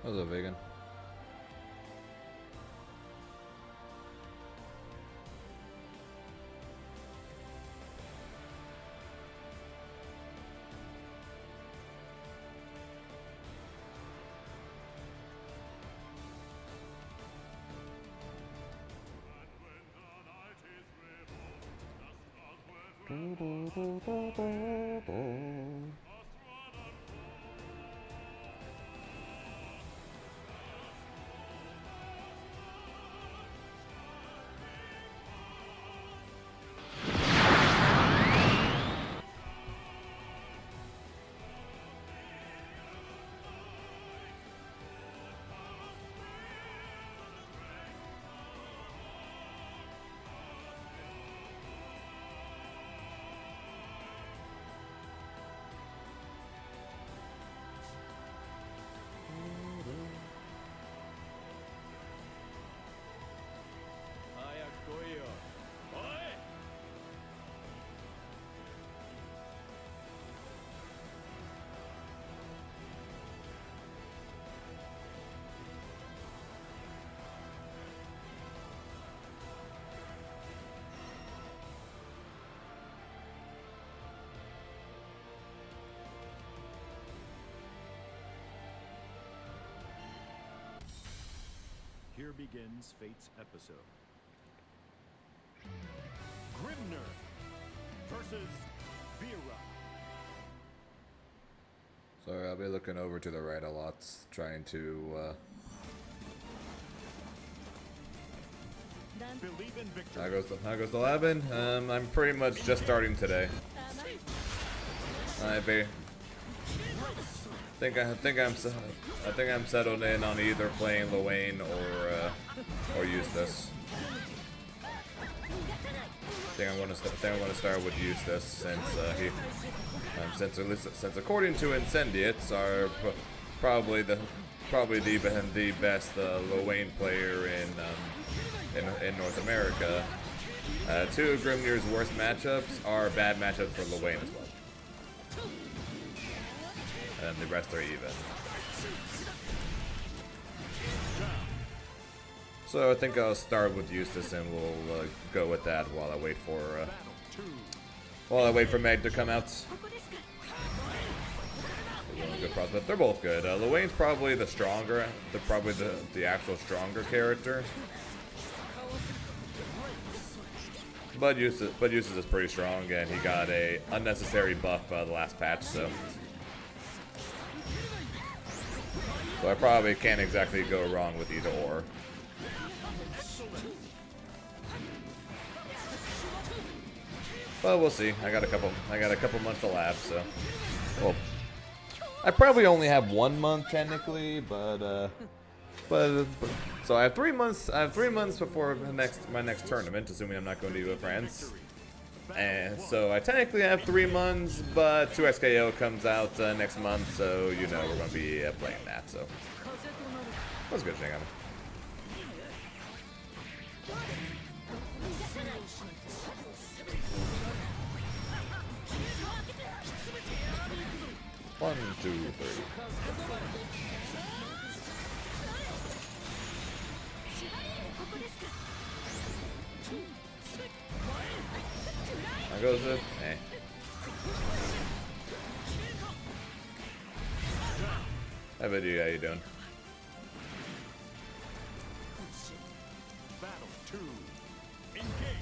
What's up, vegan? Here begins Fate's episode. Grimner versus Vera. Sorry, I'll be looking over to the right a lot, trying to, Believe in victory. How goes the labbing? I'm pretty much just starting today. I think I'm settled in on either playing Luane or Eustace. I think I'm gonna start with Eustace since according to Incendiates are probably the best Luane player in North America. Two of Grimnir's worst matchups are bad matchups for Luane as well. And the rest are even. So I think I'll start with Eustace and we'll go with that while I wait for Meg to come out. Good prospect. They're both good. Luane's probably the stronger, the actual stronger character. But Eustace is pretty strong, and he got a unnecessary buff the last patch, so I probably can't exactly go wrong with either or. But we'll see. I got a couple months to lab, so well, I probably only have 1 month technically, but so I have 3 months. I have 3 months before my next tournament, assuming I'm not going to be with France. And so I technically have 3 months, but 2XKO comes out next month, so you know we're going to be playing that. So that's a good thing. 1, 2, 3. How goes it? Eh. How about you? How you doing? Battle 2. Engage.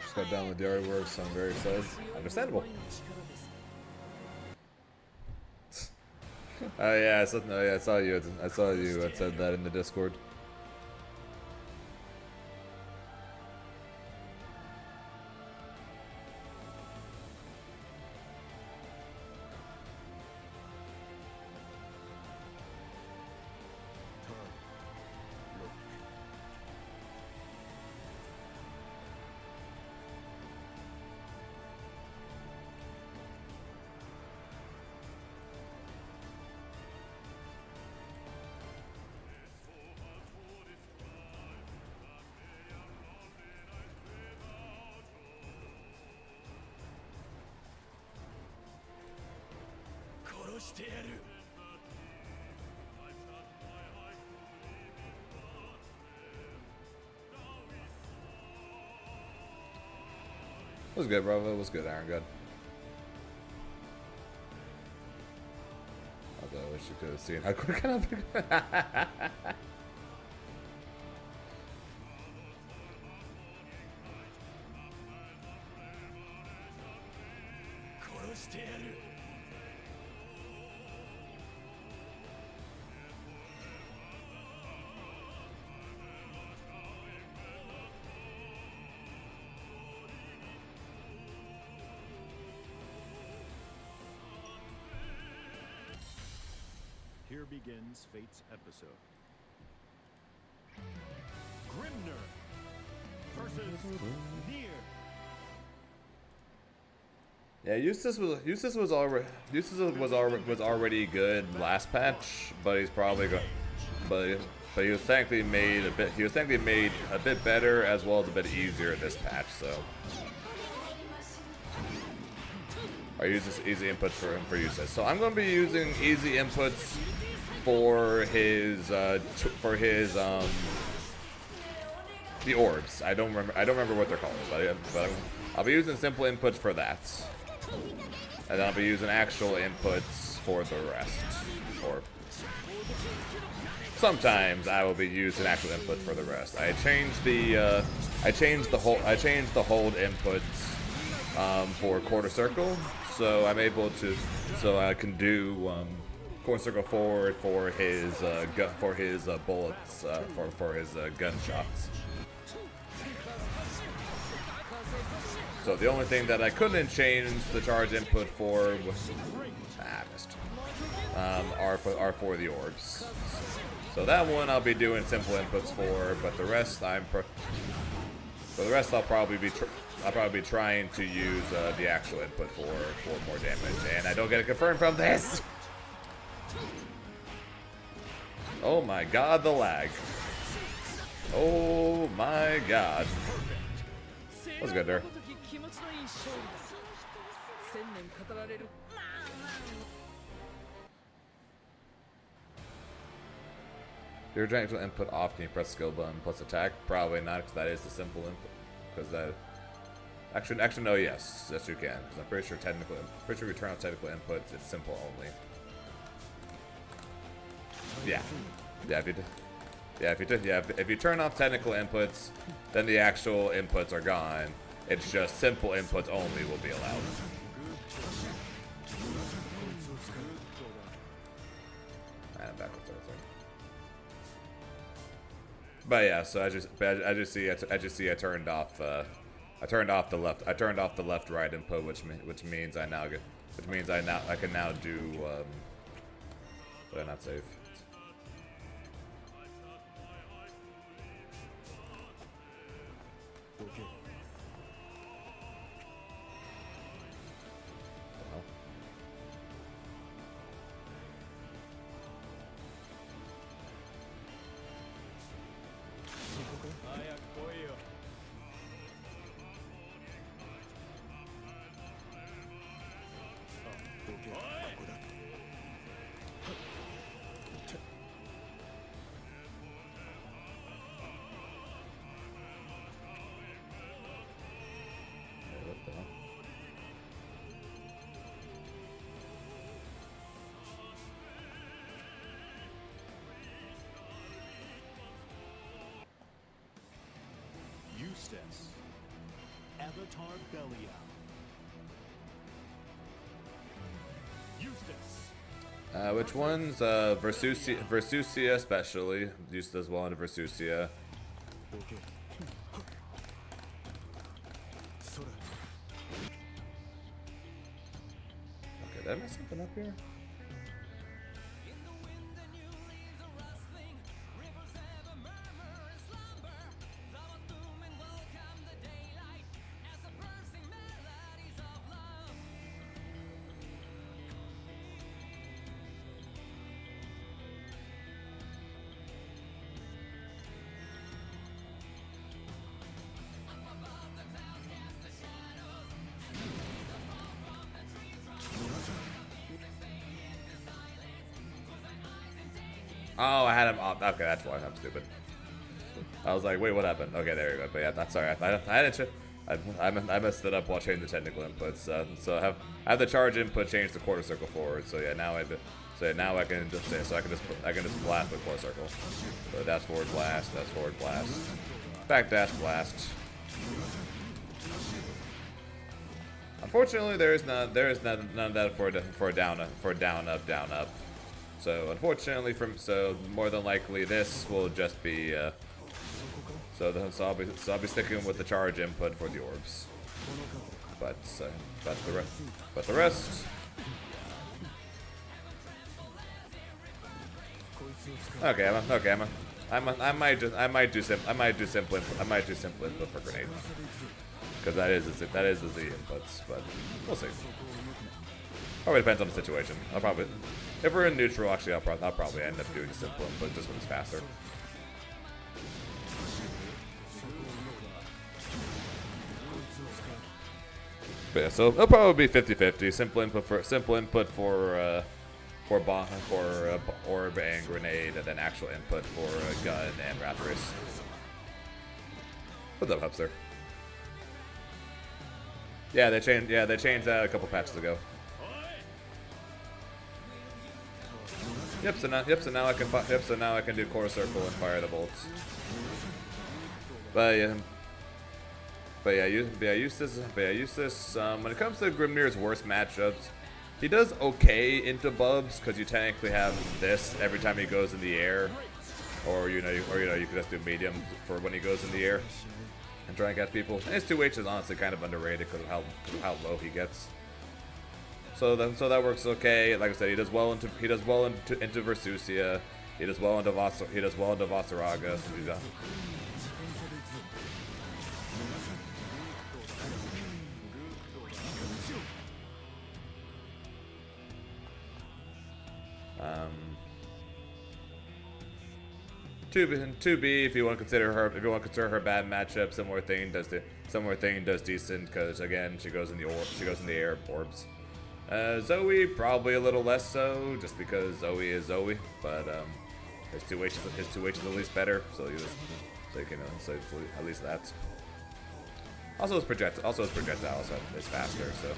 Just got down with the artworks. I'm very excited. Understandable. Yeah, I saw you. I saw you had said that in the Discord. It was good, bro. It was good, Aaron. Good. Although I wish you could have seen how quick I Here begins Fate's episode. Grimner versus Near. Yeah, Eustace was already good last patch, but he's probably going, but he was thankfully made a bit better as well as a bit easier this patch. So I use this easy inputs for Eustace. So I'm going to be using easy inputs for his the orbs. I don't remember what they're called, but I'll be using simple inputs for that. And then I'll be using actual inputs for the rest. Or sometimes I will be using actual inputs for the rest. I changed the hold inputs for quarter circle, so I'm able to, so I can do quarter circle forward for his bullets, for his gunshots. So the only thing that I couldn't change the charge input for was are for the orbs. So that one I'll be doing simple inputs for, but the rest I'll probably be trying to use the actual input for more damage, and I don't get it confirmed from this. Oh my god, the lag. Oh my god. What's good there? Your actual input off, can you press skill button plus attack? Probably not, because that is the simple input. Because that actually no, yes you can. Because I'm pretty sure if you turn on technical inputs, it's simple only. If you turn off technical inputs, then the actual inputs are gone. It's just simple inputs only will be allowed. And back with everything. But yeah, so I just see I turned off the left right input, which means I can now do but not save. Eustace, Avatar Belial. Eustace. Which ones? Versusia especially. Used as well into Versusia. Okay, did I mess something up here? Oh, I had him off. Okay, that's why I'm stupid. I was like, wait, what happened? Okay, there you go. But yeah, that's sorry. I messed it up while changing the technical inputs. So I have the charge input change the quarter circle forward. So yeah, now I can just blast with quarter circle. So dash forward blast, back dash blast. Unfortunately, there is none of that for down up. So unfortunately, more than likely this will just be so I'll be sticking with the charge input for the orbs. But the rest. I might do simple input for grenade. Because that is the inputs, but we'll see. Probably depends on the situation. If we're in neutral, actually, I'll probably end up doing a simple input just when it's faster. But yeah, so it'll probably be 50-50. Simple input for orb and grenade, and then actual input for gun and Ratharis. What's up, Hubster? Yeah, they changed that a couple patches ago. Yep. So now I can do core circle and fire the bolts. But yeah, Eustace. When it comes to Grimnir's worst matchups, he does okay into bubs because you technically have this every time he goes in the air, or you can just do medium for when he goes in the air and try and catch people. And his 2H is honestly kind of underrated because of how low he gets. So that works okay. Like I said, he does well into Versusia. He does well into Vasaraga. So he's To be if you want to consider her bad matchup, Similar Thing does decent because again she goes in the air orbs. Zoe probably a little less so just because Zoe is Zoe, but his 2H is at least better, so at least that. Also his projectile is faster, so.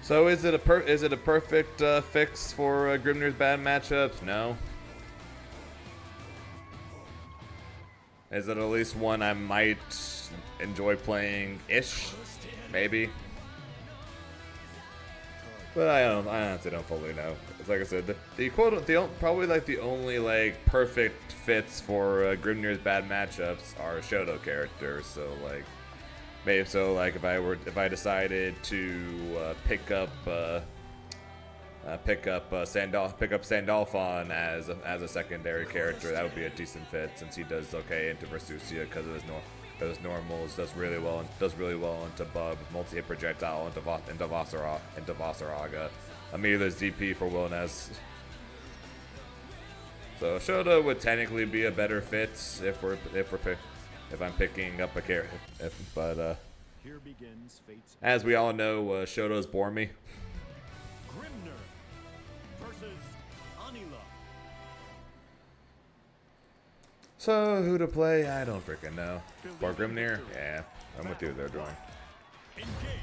So is it a perfect fix for Grimnir's bad matchups? No. Is it at least one I might enjoy playing-ish? Maybe. But I honestly don't fully know. It's like I said, probably like the only like perfect fits for Grimnir's bad matchups are Shoto characters. So like. Maybe so. Like if I decided to pick up Sandalphon as a secondary character, that would be a decent fit since he does okay into Versusia because of his normals, does really well into Bub, multi-hit projectile into Vasaraga. Amelia's DP for Wilness. So Shoto would technically be a better fit if I'm picking up a character, but as we all know, Shoto's bore me. Grimnir versus Anila. So who to play? I don't freaking know. For Grimnir? Yeah, I'm with you there, drawing. Engage.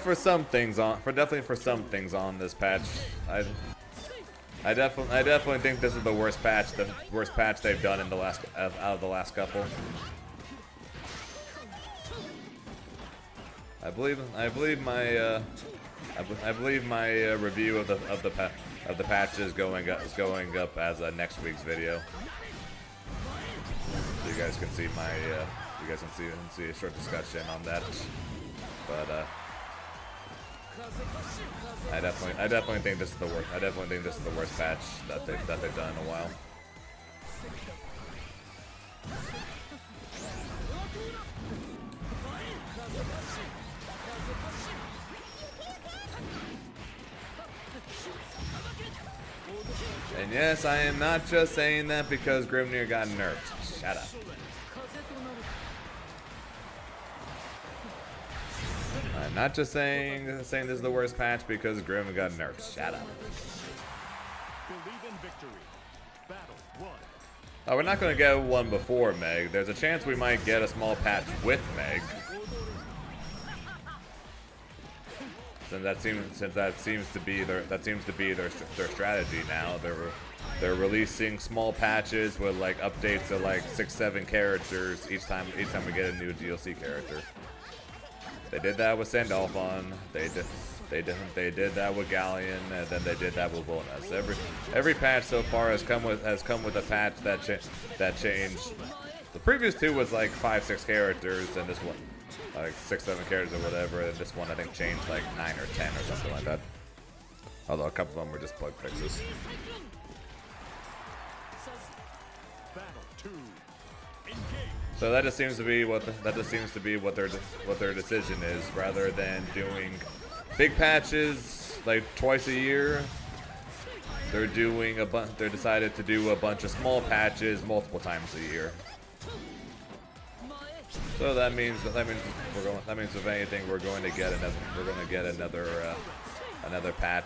For some things on this patch, I definitely think this is the worst patch they've done in out of the last couple. I believe I believe my review of the patch is going up as next week's video. So you guys can see my you guys can see a short discussion on that. But I definitely think this is the worst. I definitely think this is the worst patch that they've done in a while. And yes, I am not just saying that because Grimnir got nerfed. Shut up. I'm not just saying this is the worst patch because Grim got nerfed. Shut up. Oh, we're not going to get one before Meg. There's a chance we might get a small patch with Meg. Since that seems to be their strategy now. They're releasing small patches with like updates to like 6-7 characters each time we get a new DLC character. They did that with Sandalphon. They did that with Galleon, and then they did that with Volnus. Every patch so far has come with a patch that changed. The previous two was like 5-6 characters, and this one like 6-7 characters or whatever. And this one I think changed like 9 or 10 or something like that. Although a couple of them were just bug fixes. So that just seems to be what their decision is, rather than doing big patches like twice a year. They're decided to do a bunch of small patches multiple times a year. So that means if anything we're going to get another patch.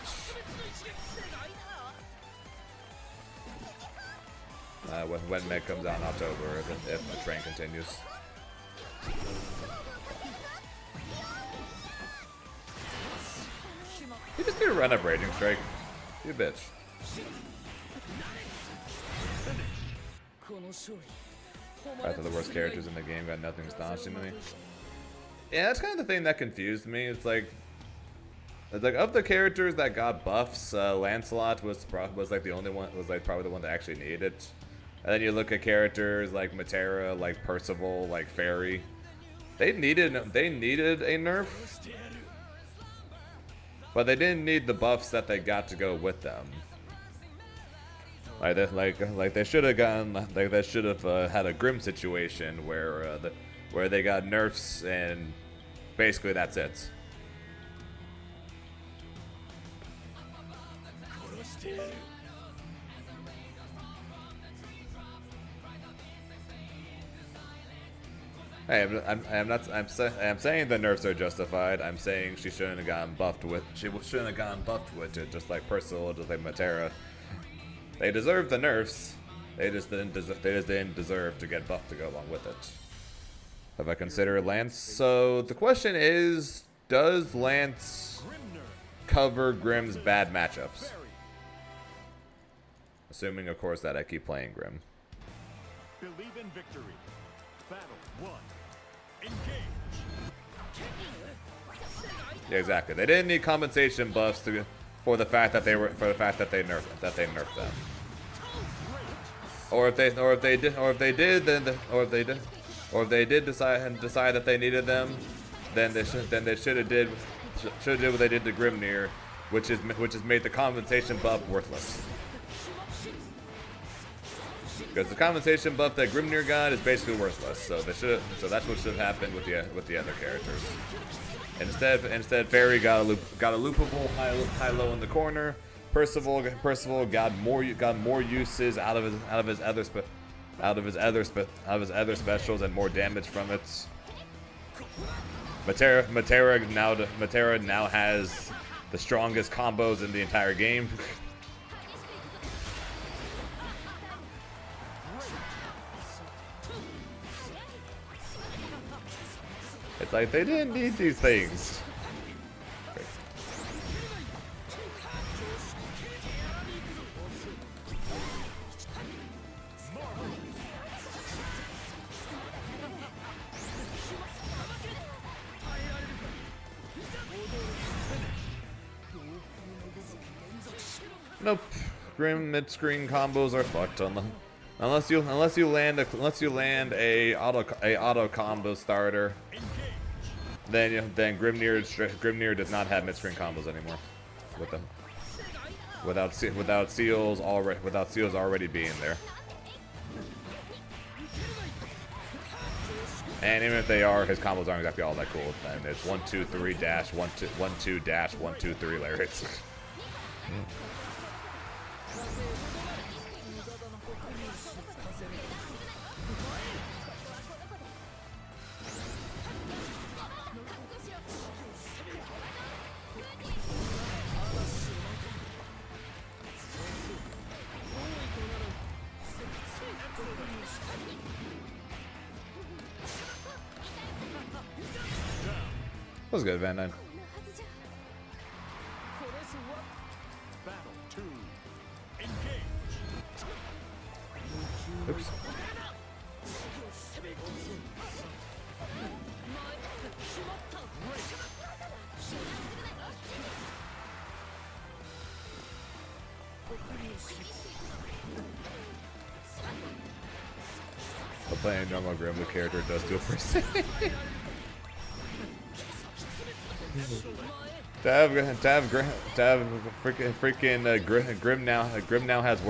When Meg comes out in October, if the train continues. You just do a run-up Raging Strike. You bitch. Back to the worst characters in the game, got nothing astonishing to me. Yeah, that's kind of the thing that confused me. It's like of the characters that got buffs, Lancelot was like the only one, was like probably the one that actually needed it. And then you look at characters like Matera, like Percival, like Fairy. They needed a nerf, but they didn't need the buffs that they got to go with them. Like they should have gotten, like they should have had a Grim situation where they got nerfs and basically that's it. Hey, I'm saying the nerfs are justified. I'm saying she shouldn't have gotten buffed with. She shouldn't have gotten buffed with it, just like Percival, just like Matera. They deserve the nerfs. They just didn't deserve to get buffed to go along with it. Have I considered Lance? So the question is, does Lance cover Grim's bad matchups? Assuming, of course, that I keep playing Grim. Believe in victory. Battle 1. Engage. Yeah, exactly. They didn't need compensation buffs for the fact that they nerfed them. Or if they did decide that they needed them, then they should have did what they did to Grimnir, which has made the compensation buff worthless. Because the compensation buff that Grimnir got is basically worthless, so that's what should have happened with the other characters. Instead, Fairy got a loopable high-low in the corner. Percival got more uses out of his other specials and more damage from it. Matera now has the strongest combos in the entire game. It's like they didn't need these things. Nope. Grim mid-screen combos are fucked on them. Unless you land a auto combo starter, then Grimnir does not have mid-screen combos anymore. With them, without seals already being there. And even if they are, his combos aren't exactly all that cool. And it's 1 2 3 dash 1 2 dash 1 2 3 lariats. That was good, Van Dyne. Battle 2. Engage. Oops. But playing normal Grimble character does do it for a second. Grim now has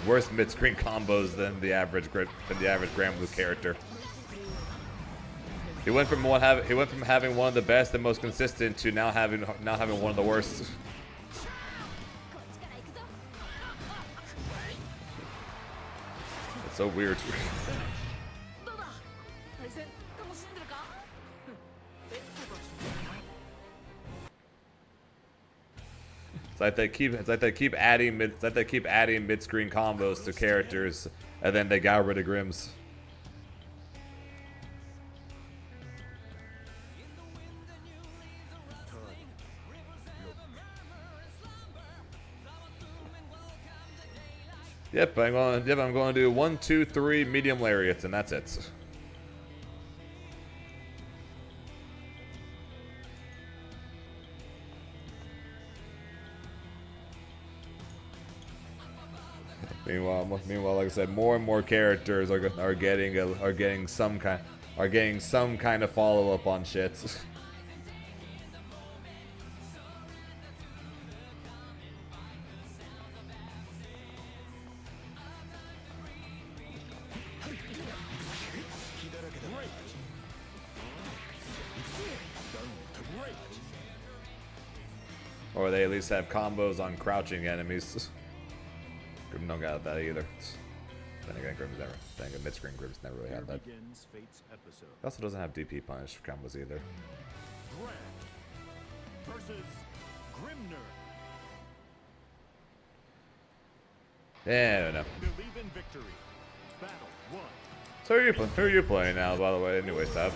worse mid-screen combos than the average Granblue character. He went from having one of the best and most consistent to now having one of the worst. It's so weird. It's like they keep adding mid-screen combos to characters, and then they got rid of Grims. Yep, I'm going to do 1 2 3 medium lariats, and that's it. Meanwhile, like I said, more and more characters are getting some kind of follow up on shit. Or they at least have combos on crouching enemies. Grim don't got that either. Then again, mid-screen Grim's never really had that. He also doesn't have DP punish combos either. Versus Grimner. Yeah, I don't know. Believe in victory. Battle 1. So who are you playing now, by the way? Anyway, Sab.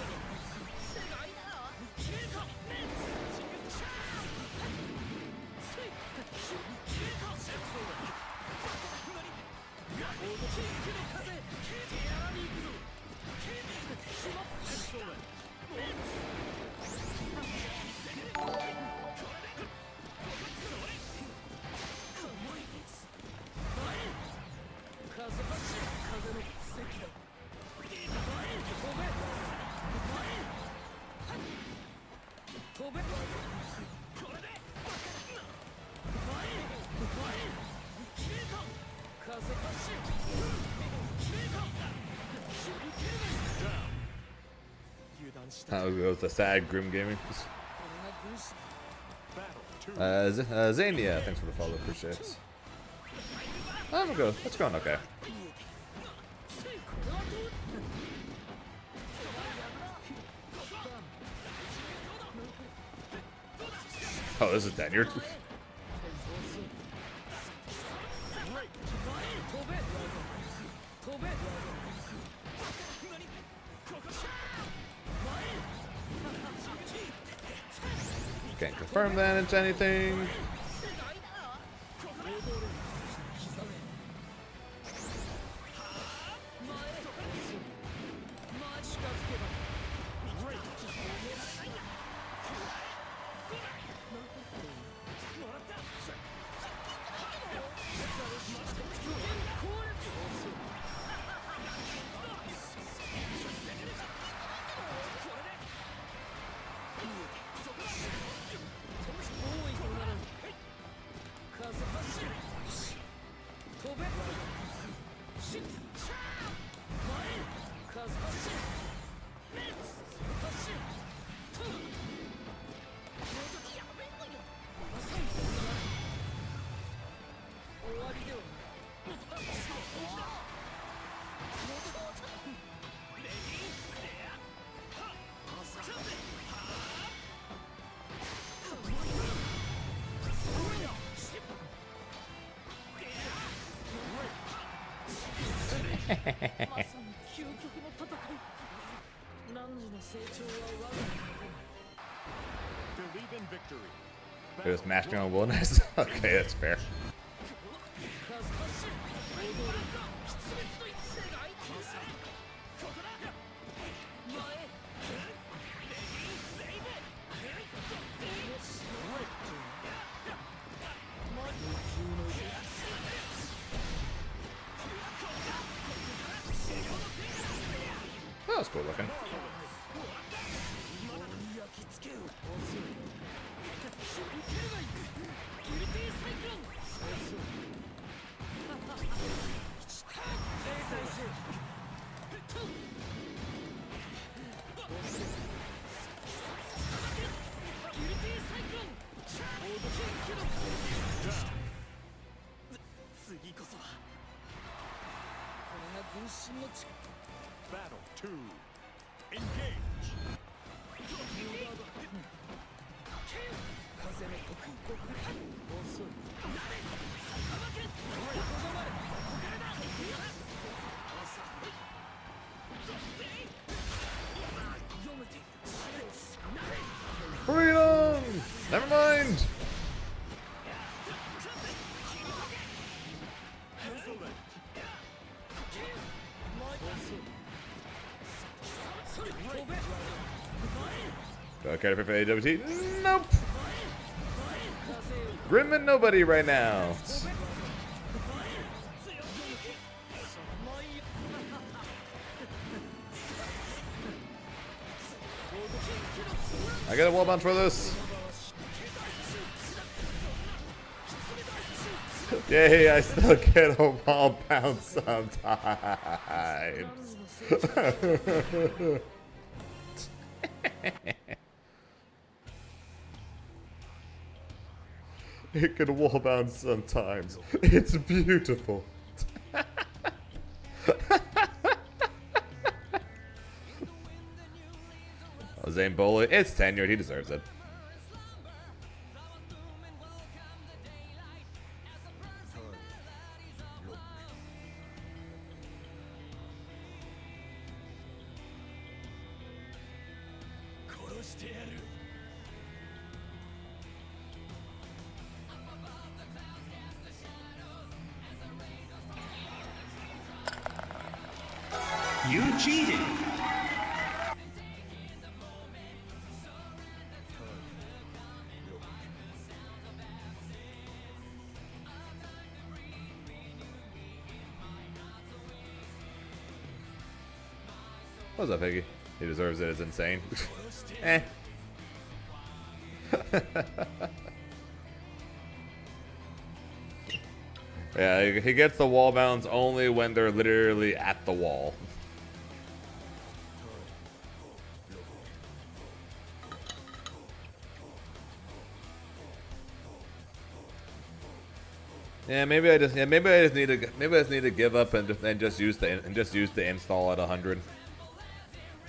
How goes the sad Grim Gaming? Zania, thanks for the follow, appreciate it. I'm good. It's going okay. Oh, this is Daniel. Can't confirm that into anything. Believe in victory. It was mashing on wilderness. Okay, that's fair. That was cool looking. Battle 2. Engage. Freedom! Never mind! Do I care for AWT? Nope! Grim and nobody right now. I got a wall bounce for this. Yay, I still get a wall bounce sometimes. It can wall bounce sometimes. It's beautiful. Oh, Zane Boley, it's tenured. He deserves it. You cheated! What's up, Piggy? He deserves it. It's insane. Eh. Yeah, he gets the wall bounce only when they're literally at the wall. Yeah, maybe I just need to give up and just use the install at 100.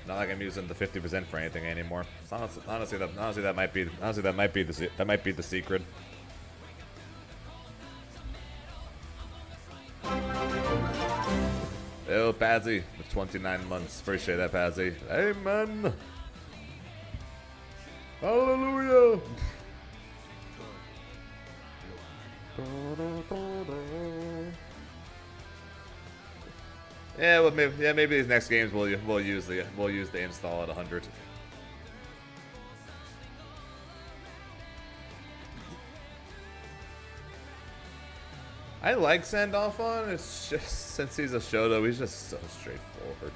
Not like I'm using the 50% for anything anymore. Honestly, that might be the secret. Yo, Pazzy, with 29 months. Appreciate that, Pazzy. Amen. Hallelujah. Yeah, well, maybe these next games we'll use the install at 100. I like Sandoff on. It's just since he's a Shoto, he's just so straightforward.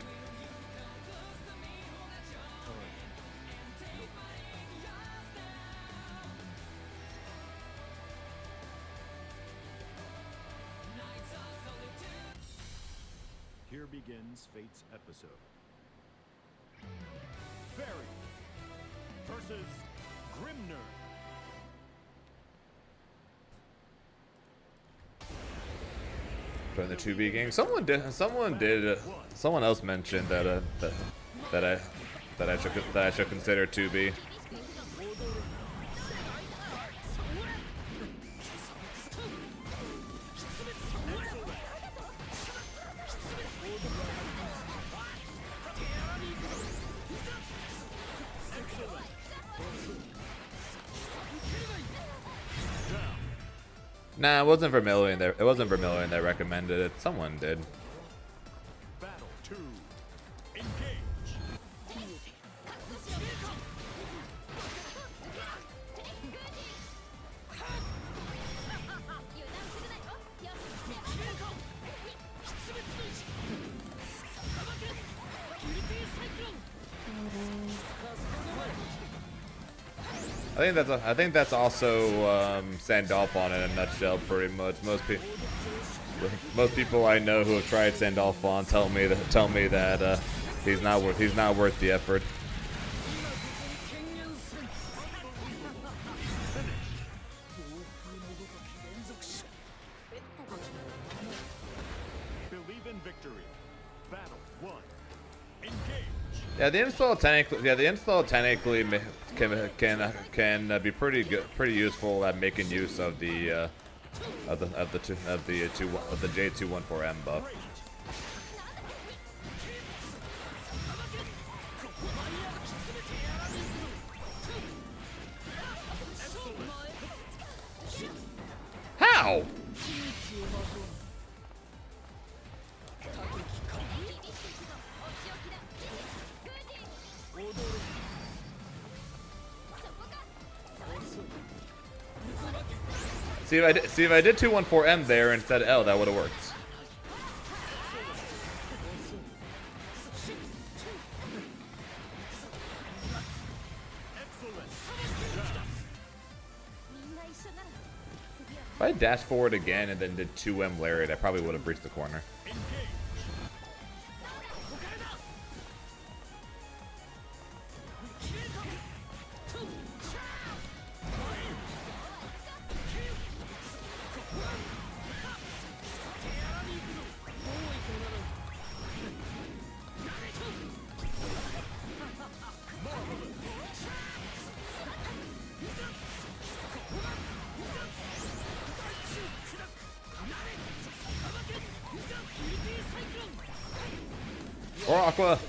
Here begins Fate's episode. Fairy versus Grimner. During the 2B game, someone else mentioned that I should consider 2B. Nah, it wasn't Vermilion there. It wasn't Vermilion that recommended it. Someone did. Battle 2. Engage. I think that's also Sandalphon in a nutshell, pretty much. Most people I know who have tried Sandalphon tell me that he's not worth the effort. Believe in victory. Battle 1. Engage. Yeah, the install technically can be pretty good, pretty useful at making use of the J214M buff. How? See if I did 214M there instead of L, that would have worked. If I dashed forward again and then did 2M Lariat, I probably would have breached the corner. Or Aqua.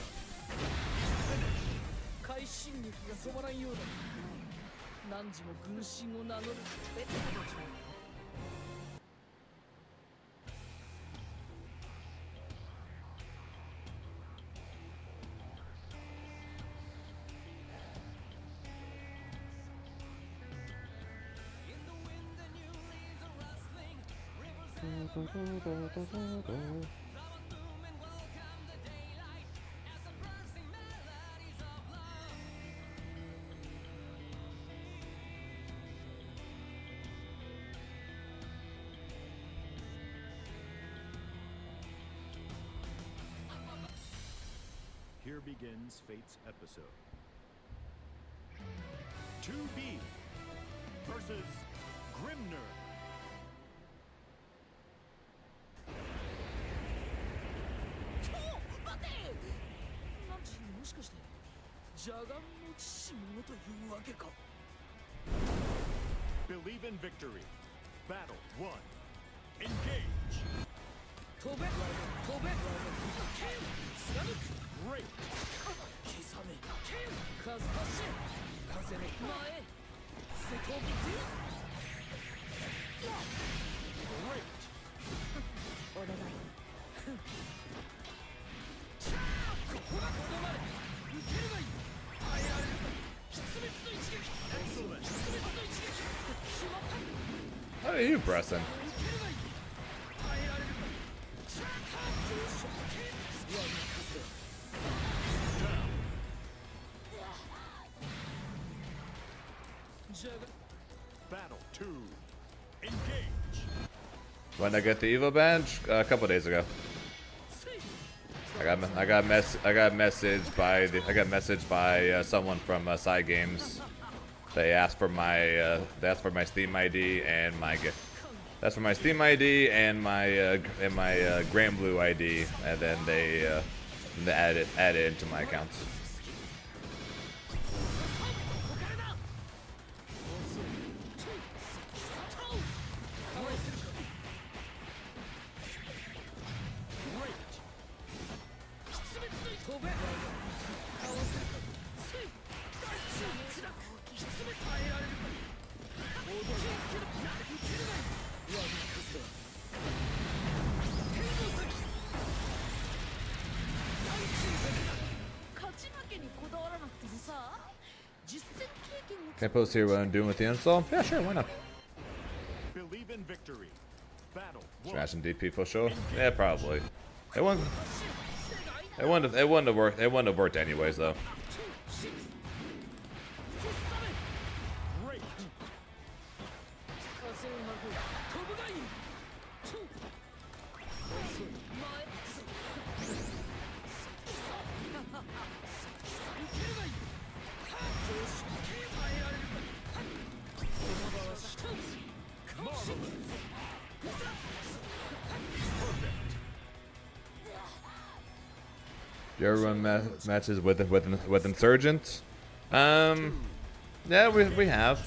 Here begins Fate's episode. 2B versus Grimner. Believe in victory. Battle 1. Engage. Great. What are you pressing? Battle 2. Engage. When I get the Evo badge? A couple days ago. I got messaged by someone from Side Games. They asked for my Steam ID and my that's for my Steam ID and my Grand Blue ID, and then they add it into my account. Can I post here what I'm doing with the install? Yeah, sure, why not? Believe in victory. Battle. Smash some DP for sure. Yeah, probably. It wouldn't have worked anyways though. Great. You ever run matches with Insurgent? Yeah, we have.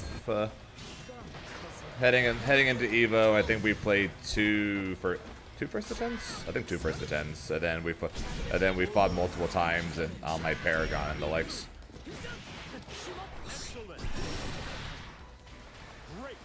Heading into Evo, I think we played two first to tens. I think two first to tens, and then we fought multiple times and on my Paragon and the likes. Excellent. Great.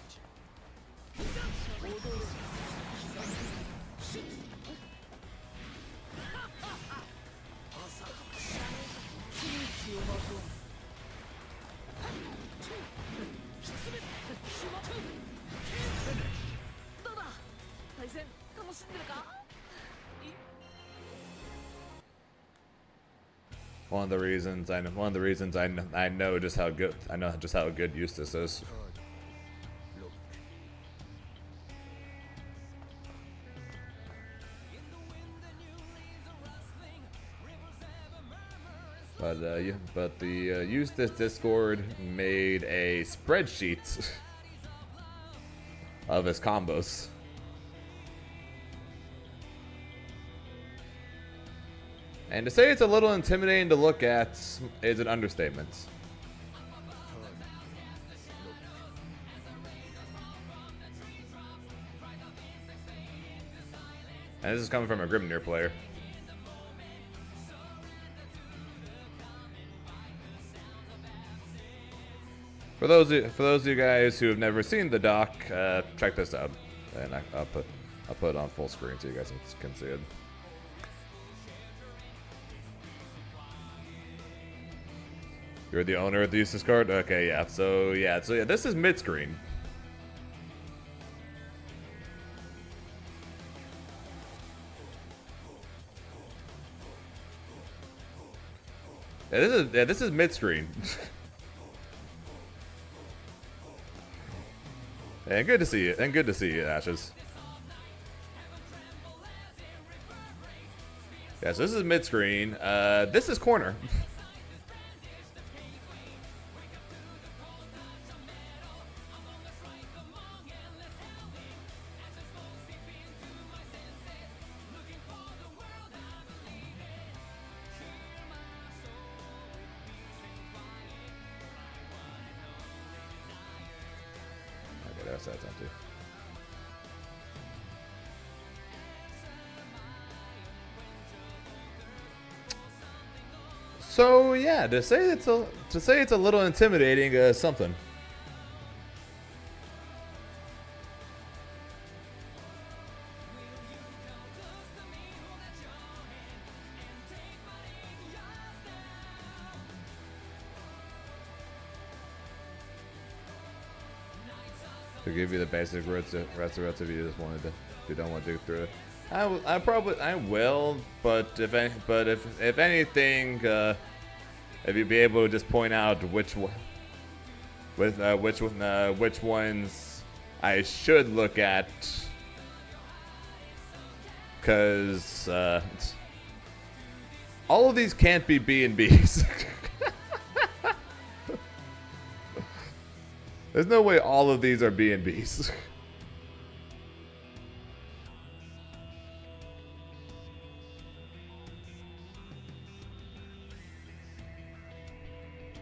One of the reasons I know just how good Eustace is. But the Eustace Discord made a spreadsheet of his combos. And to say it's a little intimidating to look at is an understatement. And this is coming from a Grimnir player. For those of you guys who have never seen the doc, check this out, and I'll put it on full screen so you guys can see it. You're the owner of the Eustace card? Okay, yeah. So yeah, this is mid-screen. Yeah, this is mid-screen. And good to see you. And good to see you, Ashes. Yeah, so this is mid-screen. This is corner. That's empty. So yeah, to say it's a little intimidating, something. To give you the basic recipe, if you just wanted to, if you don't want to do through it, I will, but if anything, if you'd be able to just point out which ones I should look at, All of these can't be B&Bs. There's no way all of these are B&Bs.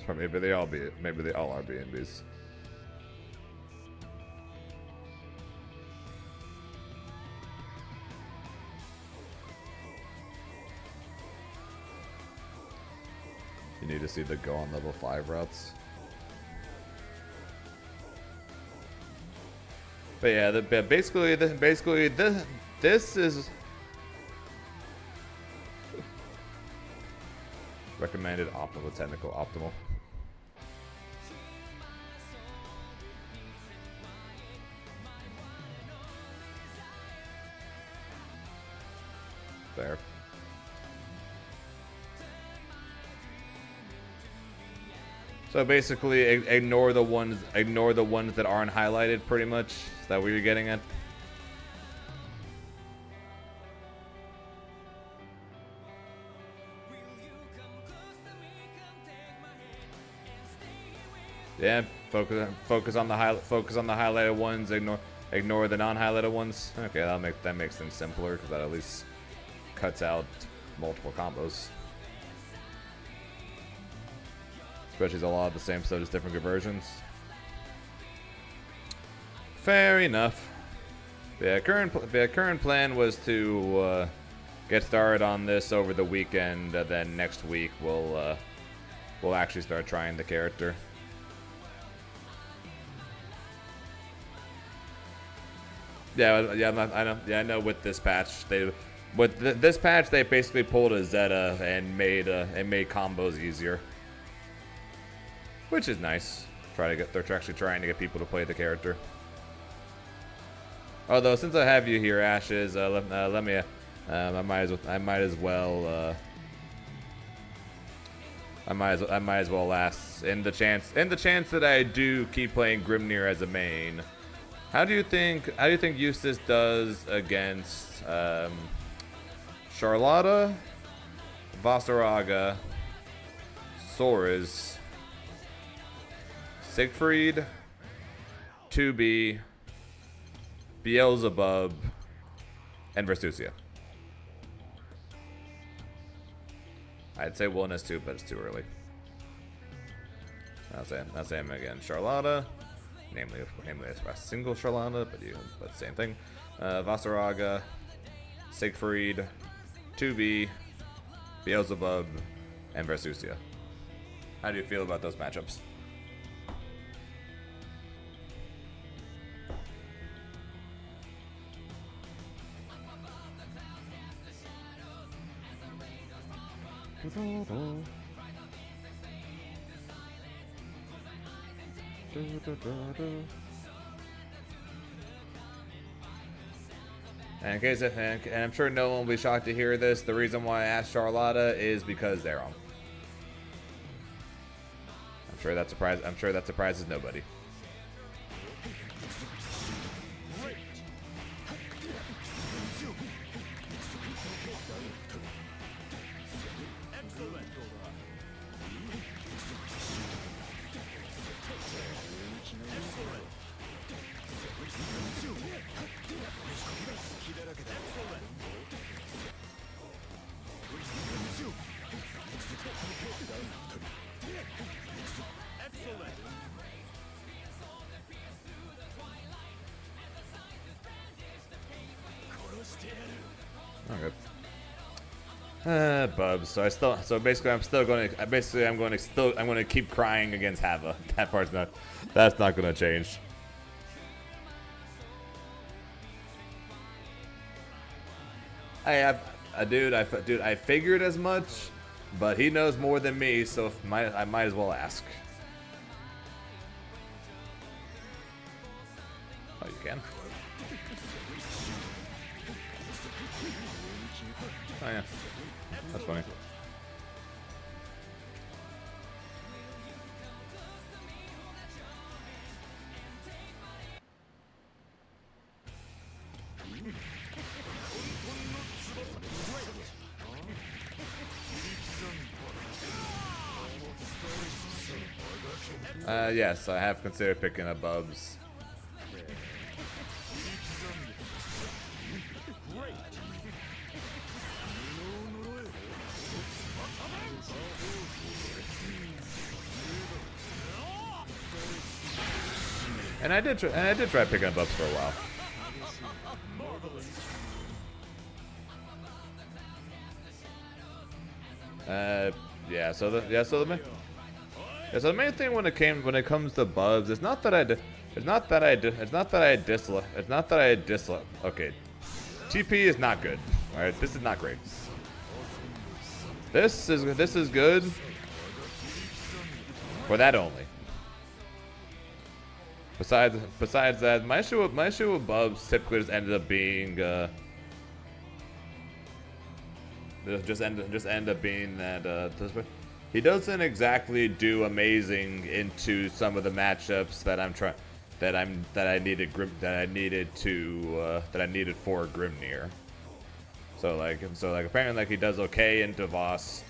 Or maybe they all are B&Bs. You need to see the go on level 5 routes. But yeah, basically this is recommended optimal, technical optimal. There. So basically, ignore the ones that aren't highlighted. Pretty much, is that what you're getting at? Yeah, focus on the highlighted ones. Ignore the non-highlighted ones. Okay, that makes things simpler because that at least cuts out multiple combos. Especially as a lot of the same stuff, just different conversions. Fair enough. Yeah, current plan was to get started on this over the weekend. Then next week we'll actually start trying the character. I know. With this patch, this patch they basically pulled a Zeta and made combos easier, which is nice. They're actually trying to get people to play the character. Although since I have you here, Ashes, let me. I might as well ask in the chance that I do keep playing Grimnir as a main. How do you think Eustace does against Charlotta, Vasaraga, Soras, Siegfried, 2B, Beelzebub, and Versusia? I'd say 1S2, but it's too early. I'll say him again. Charlotta, namely a single Charlotta, but same thing. Vasaraga, Siegfried, 2B, Beelzebub, and Versusia. How do you feel about those matchups? And I'm sure no one will be shocked to hear this. The reason why I asked Charlotta is because they're on. I'm sure that surprises nobody. Bubs. So I'm going to keep crying against Hava. That's not going to change. I figured as much, but he knows more than me, so I might as well ask. Oh, you can. Oh yeah, that's funny. Yes, I have considered picking up Bubs. And I did try picking up Bubs for a while. So the main thing when it comes to Bubs, it's not that I dislike. Okay, TP is not good. All right, this is not great. This is good for that only. Besides that, my issue with Bubs typically just ended up being end up being that he doesn't exactly do amazing into some of the matchups that I needed for Grimnir. So like apparently like he does okay into Voss.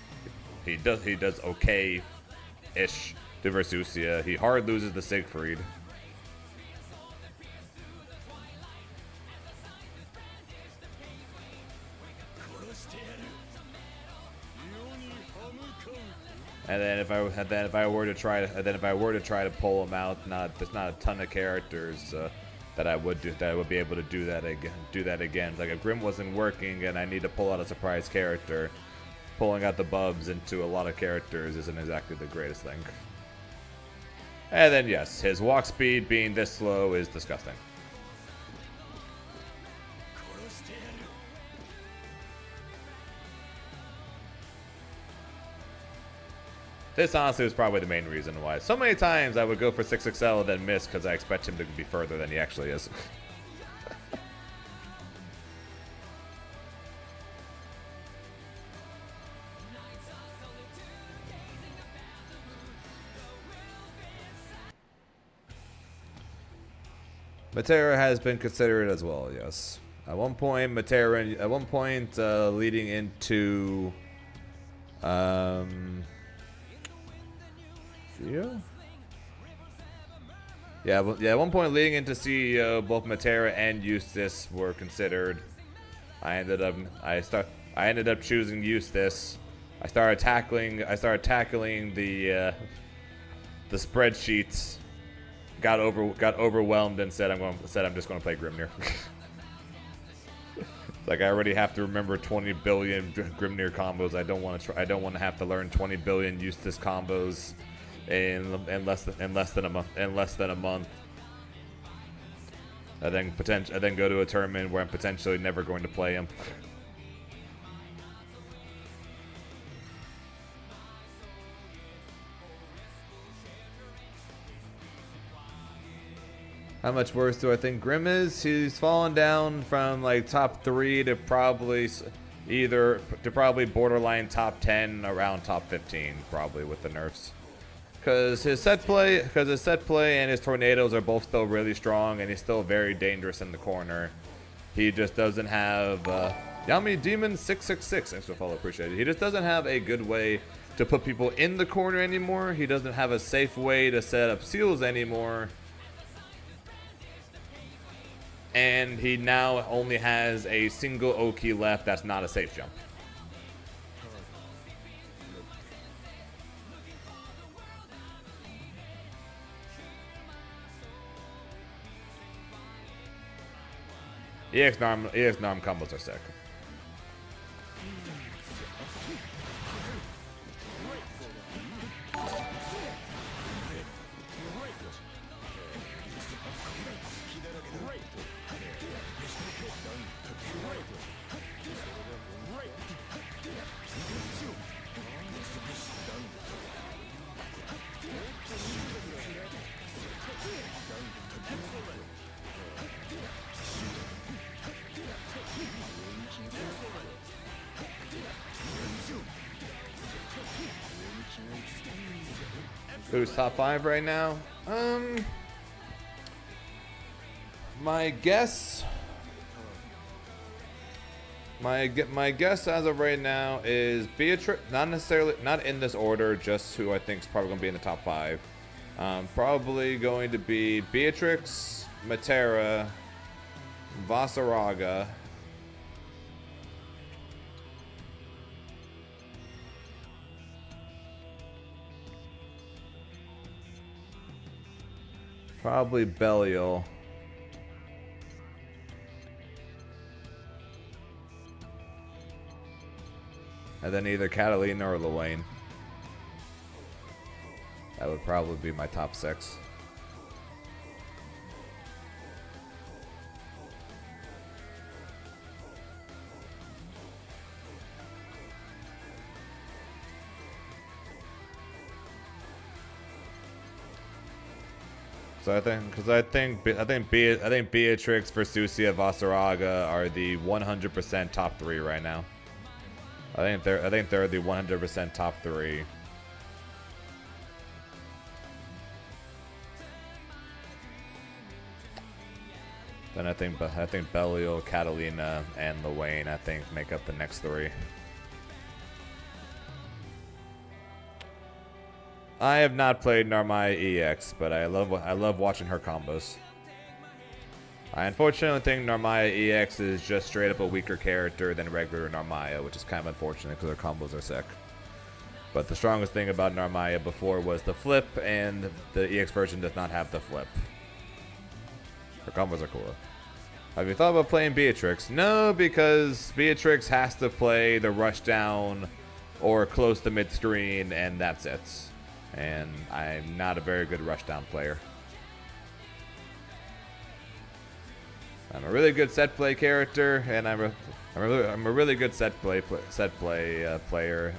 He does okay-ish to Versusia. He hard loses the Siegfried. And then if I were to try to pull him out, there's not a ton of characters that I would be able to do that again. Like if Grim wasn't working and I need to pull out a surprise character, pulling out the Bubs into a lot of characters isn't exactly the greatest thing. And then yes, his walk speed being this slow is disgusting. This honestly was probably the main reason why. So many times I would go for 6XL and then miss because I expect him to be further than he actually is. Matera has been considered as well, yes. At one point, leading into CEO? Yeah, at one point leading into CEO, both Matera and Eustace were considered. I ended up choosing Eustace. I started tackling the spreadsheets. Got overwhelmed and said I'm just going to play Grimnir. Like I already have to remember 20 billion Grimnir combos. I don't want to have to learn 20 billion Eustace combos in less than a month. I then go to a tournament where I'm potentially never going to play him. How much worse do I think Grim is? He's fallen down from like top 3 to probably borderline top 10, around top 15 probably with the nerfs. Because his set play and his tornadoes are both still really strong, and he's still very dangerous in the corner. He just doesn't have Yami Demon 666. Thanks for the follow, appreciate it. He just doesn't have a good way to put people in the corner anymore. He doesn't have a safe way to set up seals anymore. And he now only has a single Oki left that's not a safe jump. EX Narm combos are sick. Who's top 5 right now? My guess as of right now is Beatrix. Not in this order, just who I think is probably gonna be in the top 5. Probably going to be Beatrix, Matera, Vasaraga. Probably Belial. And then either Catalina or Luane. That would probably be my top 6. So I think Beatrix, Versusia, Vasaraga are the 100% top 3 right now. I think they're the 100% top 3. Then I think Belial, Catalina, and Luane make up the next 3. I have not played Narmaya EX, but I love watching her combos. I unfortunately think Narmaya EX is just straight up a weaker character than regular Narmaya, which is kind of unfortunate because her combos are sick. But the strongest thing about Narmaya before was the flip, and the EX version does not have the flip. Her combos are cool. Have you thought about playing Beatrix? No, because Beatrix has to play the rushdown or close to mid-screen, and that's it. And I'm not a very good rushdown player. I'm a really good set play character, and I'm a really good set play player,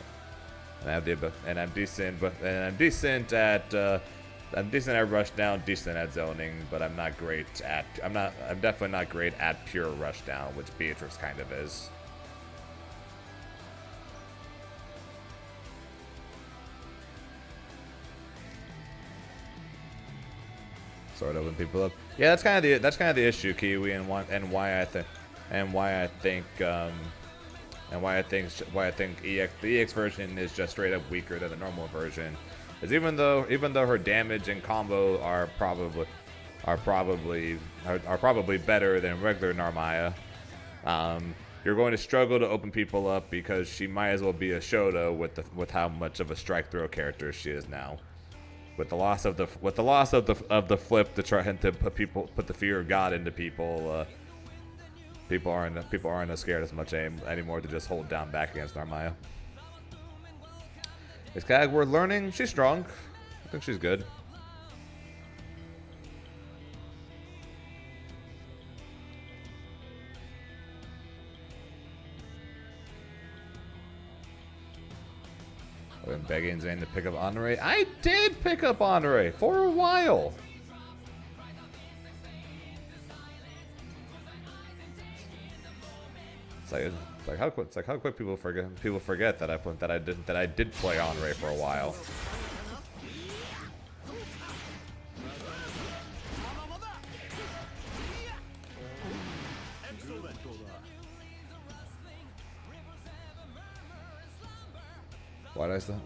and I'm decent at rushdown, decent at zoning, but I'm definitely not great at pure rushdown, which Beatrix kind of is. Sort of open people up. Yeah, that's kind of the issue, Kiwi, and why I think the EX version is just straight up weaker than the normal version. Is even though her damage and combo are probably better than regular Narmaya, you're going to struggle to open people up because she might as well be a Shoto with how much of a strike throw character she is now. With the loss of the flip to try to put the fear of God into people, people aren't as scared as much anymore to just hold down back against Narmaya. Is Kag worth learning? She's strong. I think she's good. I've been begging Zane to pick up Honore. I did pick up Honore for a while. It's like how quick people forget that I did play Honore for a while.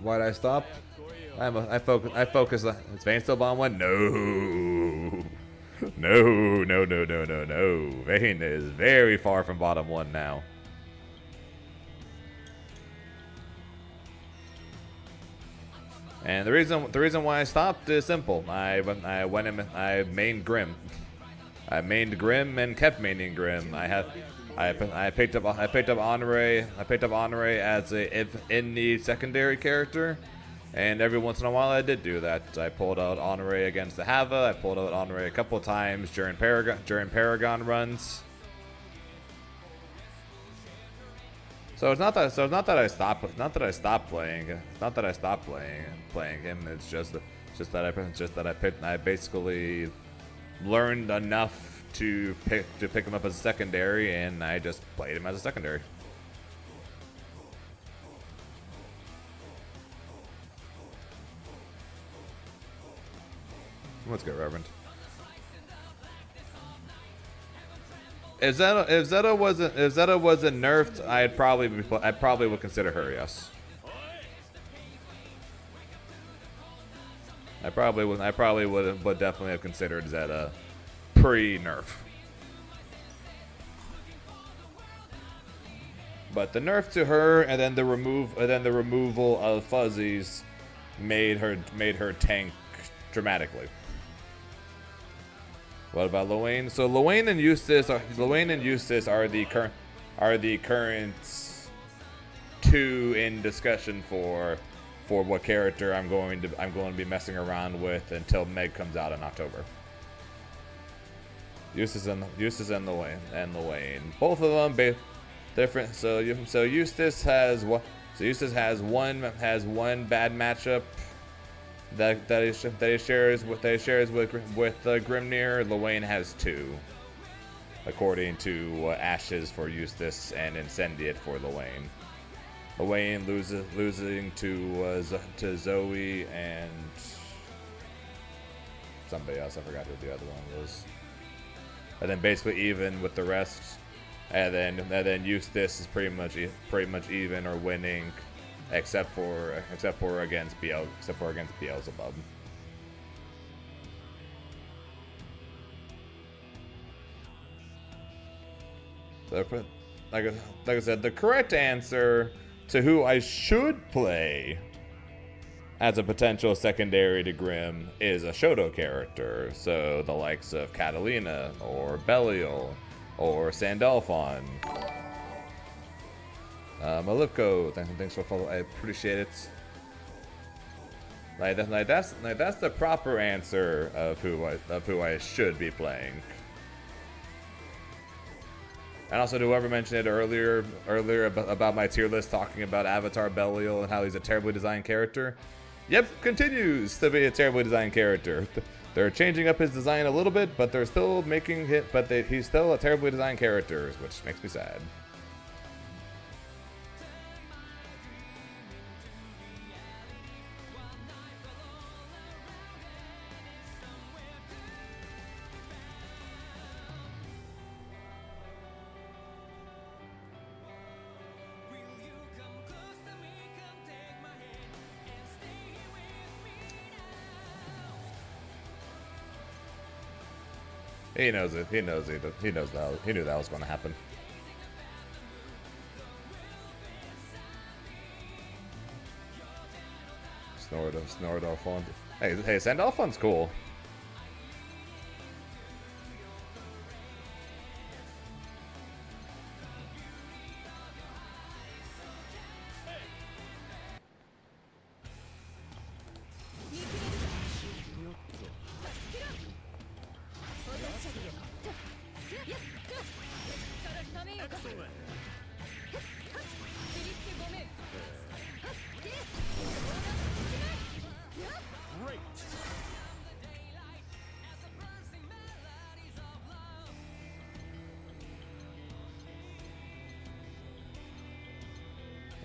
Why'd I stop? I focus. Is Vayne still bottom 1? No. No. Vayne is very far from bottom 1 now. And the reason why I stopped is simple. I mained Grim. I mained Grim and kept maining Grim. I picked up Honore. I picked up Honore as a in need secondary character, and every once in a while I did do that. I pulled out Honore against the Hava. I pulled out Honore a couple of times during Paragon runs. So it's not that I stopped playing him. It's just that I basically learned enough to pick him up as a secondary, and I just played him as a secondary. Let's go, Reverend. If Zeta wasn't nerfed, I probably would consider her, yes. I probably would definitely have considered Zeta pre-nerf. But the nerf to her and then the removal of fuzzies made her tank dramatically. What about Luane? So Luane and Eustace are the current two in discussion for what character I'm going to be messing around with until Meg comes out in October. Eustace and Luane. Both of them different. So Eustace has one bad matchup that he shares with Grimnir. Luane has two, according to Ashes for Eustace and Incendiate for Luane. Luane losing to Zoe and somebody else. I forgot who the other one was. And then basically even with the rest. And then Eustace is pretty much even or winning, except for against Beelzebub. So, like I said, the correct answer to who I should play as a potential secondary to Grim is a Shoto character. So the likes of Catalina or Belial or Sandalphon. Malipko, thanks for following. I appreciate it. That's the proper answer of who I should be playing. And also, whoever mentioned it earlier about my tier list talking about Avatar Belial and how he's a terribly designed character. Yep, continues to be a terribly designed character. They're changing up his design a little bit, but they're still making it. But he's still a terribly designed character, which makes me sad. He knows it. He knows it. He knows that. He knew that was going to happen. Snoredolphon. Hey, Sandalphon's cool.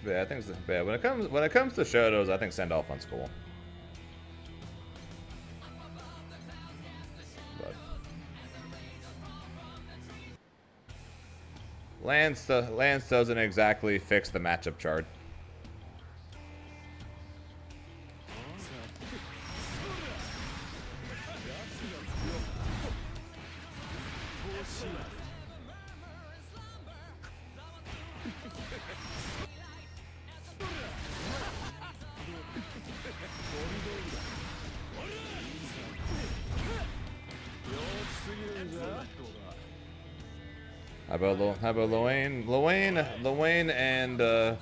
Yeah, I think when it comes to Shotos, I think Sandalphon's cool. But Lance doesn't exactly fix the matchup chart. How about Luane? Luane and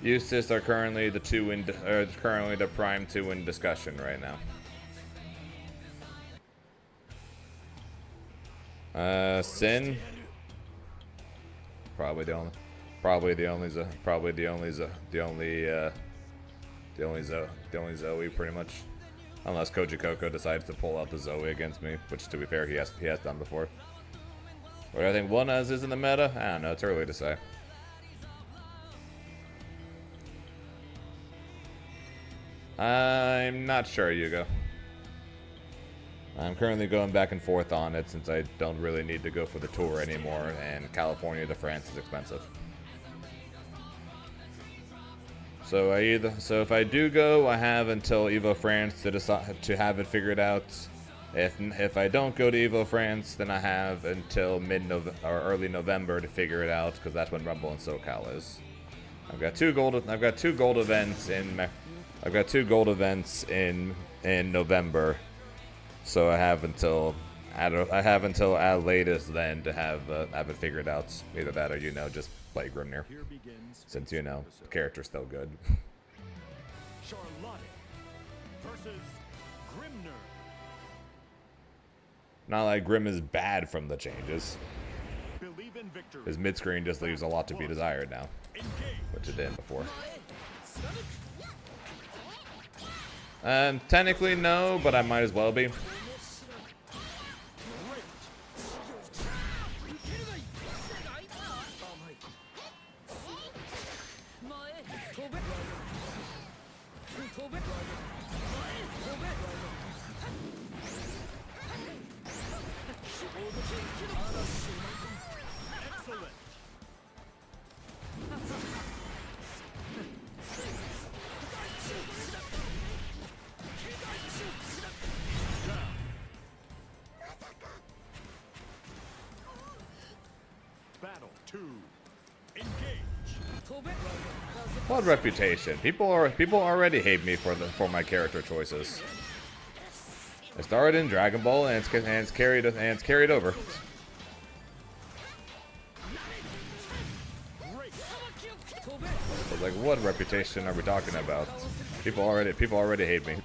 Eustace are currently the prime two in discussion right now. Sin, probably the only Zoe pretty much, unless Koji Coco decides to pull out the Zoe against me, which to be fair he has done before. What do I think one is in the meta? I don't know, it's early to say. I'm not sure, Yugo. I'm currently going back and forth on it since I don't really need to go for the tour anymore, and California to France is expensive. So if I do go, I have until Evo France to decide to have it figured out. If I don't go to Evo France, then I have until mid-November or early November to figure it out, because that's when Rumble in SoCal is. I've got two gold events in November, so I have until at latest then to have it figured out. Either that or just play Grimnir, since the character's still good. Charlotte versus Grimnir. Not like Grim is bad from the changes. Believe in victory. His mid-screen just leaves a lot to be desired now, which it didn't before. Technically no, but I might as well be. Battle 2. Engage. What reputation? People already hate me for my character choices. It started in Dragon Ball and it's carried over. So like, what reputation are we talking about? People already hate me.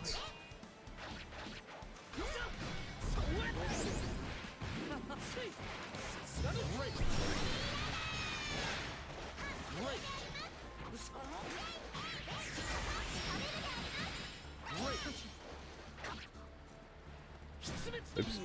Oops.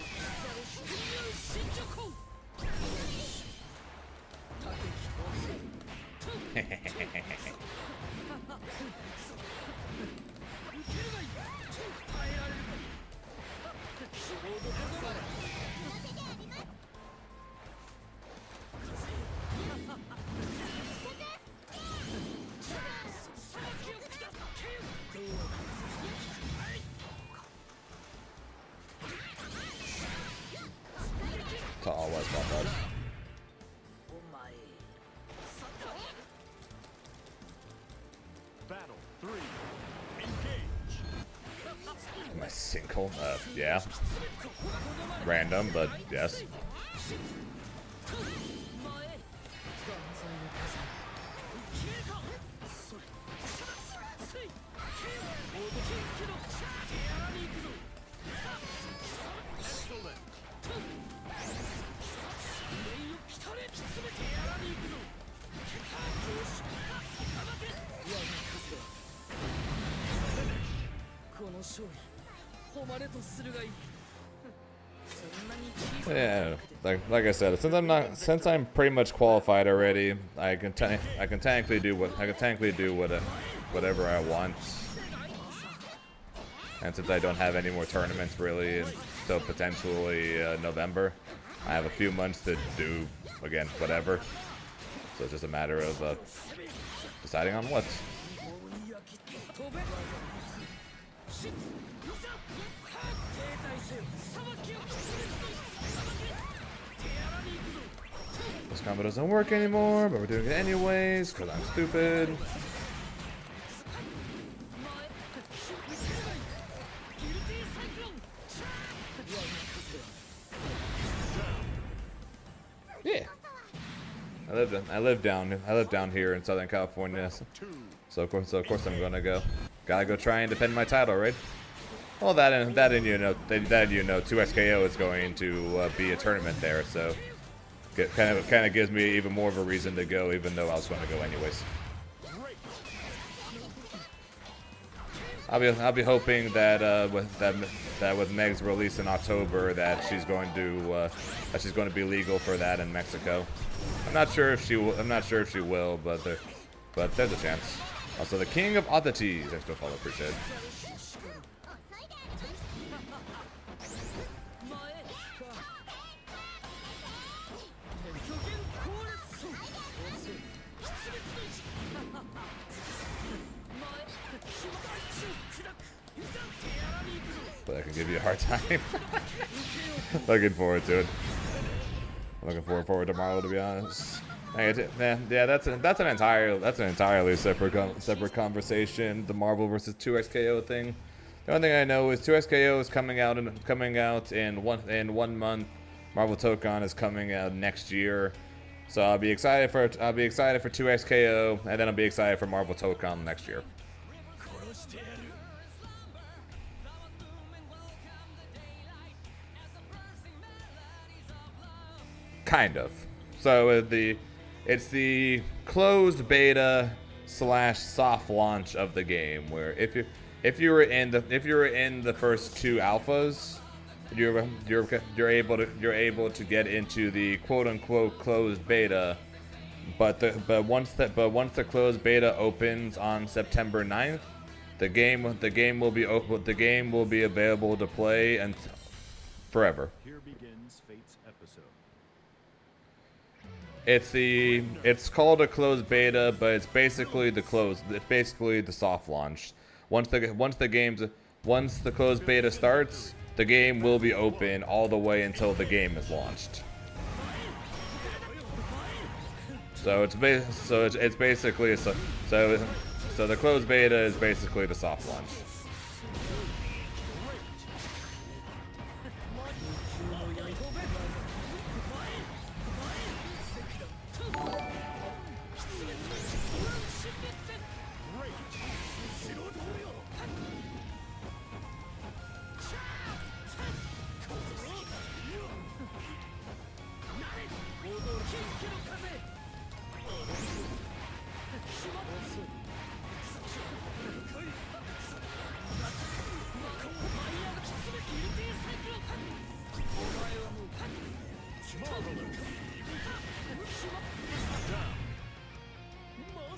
To all was about that. Battle 3. Engage. My single, yeah. Random, but yes. Yeah, like I said, since I'm pretty much qualified already, I can technically do whatever I want. And since I don't have any more tournaments really until potentially November, I have a few months to do again whatever. So it's just a matter of deciding on what. This combo doesn't work anymore, but we're doing it anyways because I'm stupid. Yeah. I live down here in Southern California, so of course I'm gonna go. Gotta go try and defend my title, right? Well, that 2SKO is going to be a tournament there, so kind of gives me even more of a reason to go, even though I was going to go anyways. I'll be hoping that with Meg's release in October that she's going to be legal for that in Mexico. I'm not sure if she will, but there's a chance. Also, the King of Oddities, extra follow, appreciate it. give you a hard time. Looking forward to it. Looking forward to Marvel, to be honest. Yeah, that's an entirely separate conversation. The Marvel versus 2XKO thing. The only thing I know is 2XKO is coming out in 1 month. Marvel Tokon is coming out next year. So I'll be excited for 2XKO, and then I'll be excited for Marvel Tokon next year. Kind of. So it's the closed beta / soft launch of the game, where if you were in the first 2 alphas, you're able to get into the quote unquote closed beta, but once the closed beta opens on September 9th, the game will be available to play and forever. Here begins Fate's episode. It's called a closed beta, but it's basically the soft launch. Once the closed beta starts, the game will be open all the way until the game is launched. So it's basically so the closed beta is basically the soft launch.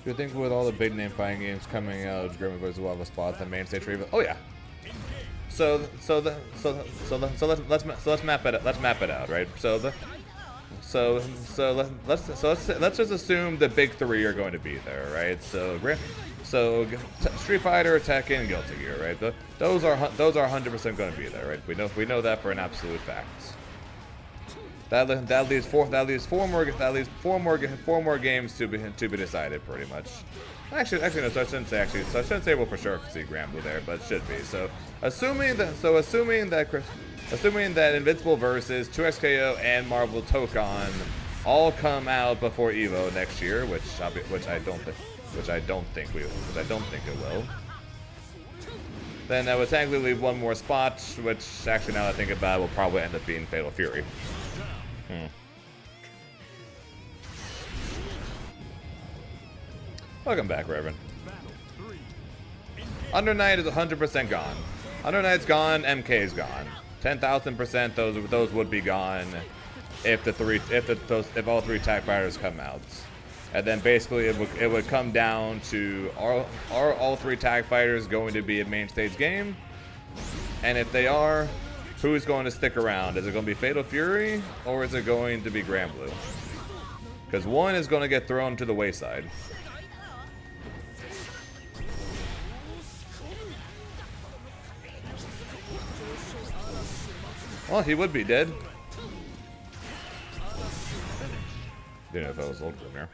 Do you think with all the big name fighting games coming out, Grimmy Boys will have a spot at the main stage for Evo? Oh yeah. So let's map it. Let's map it out, right? Let's just assume the big 3 are going to be there, right? So Street Fighter, Tekken, Guilty Gear, right? Those are 100% going to be there, right? We know that for an absolute fact. That leaves four more games to be decided, pretty much. Actually, no. So I shouldn't say actually. So I shouldn't say we'll for sure see Granblue there, but it should be. So assuming that Invincible versus 2XKO and Marvel Tokon all come out before Evo next year, which I don't think it will. Then that would technically leave one more spot, which actually, now that I think about it, will probably end up being Fatal Fury. Welcome back, Reverend. Under Night is 100% gone. Under Night's gone. MK is gone. 10,000%. Those would be gone if all 3 tag fighters come out. And then basically it would come down to are all 3 tag fighters going to be a main stage game? And if they are, who's going to stick around? Is it going to be Fatal Fury or is it going to be Granblue? Because one is going to get thrown to the wayside. Well, he would be dead. Didn't know if that was old from here.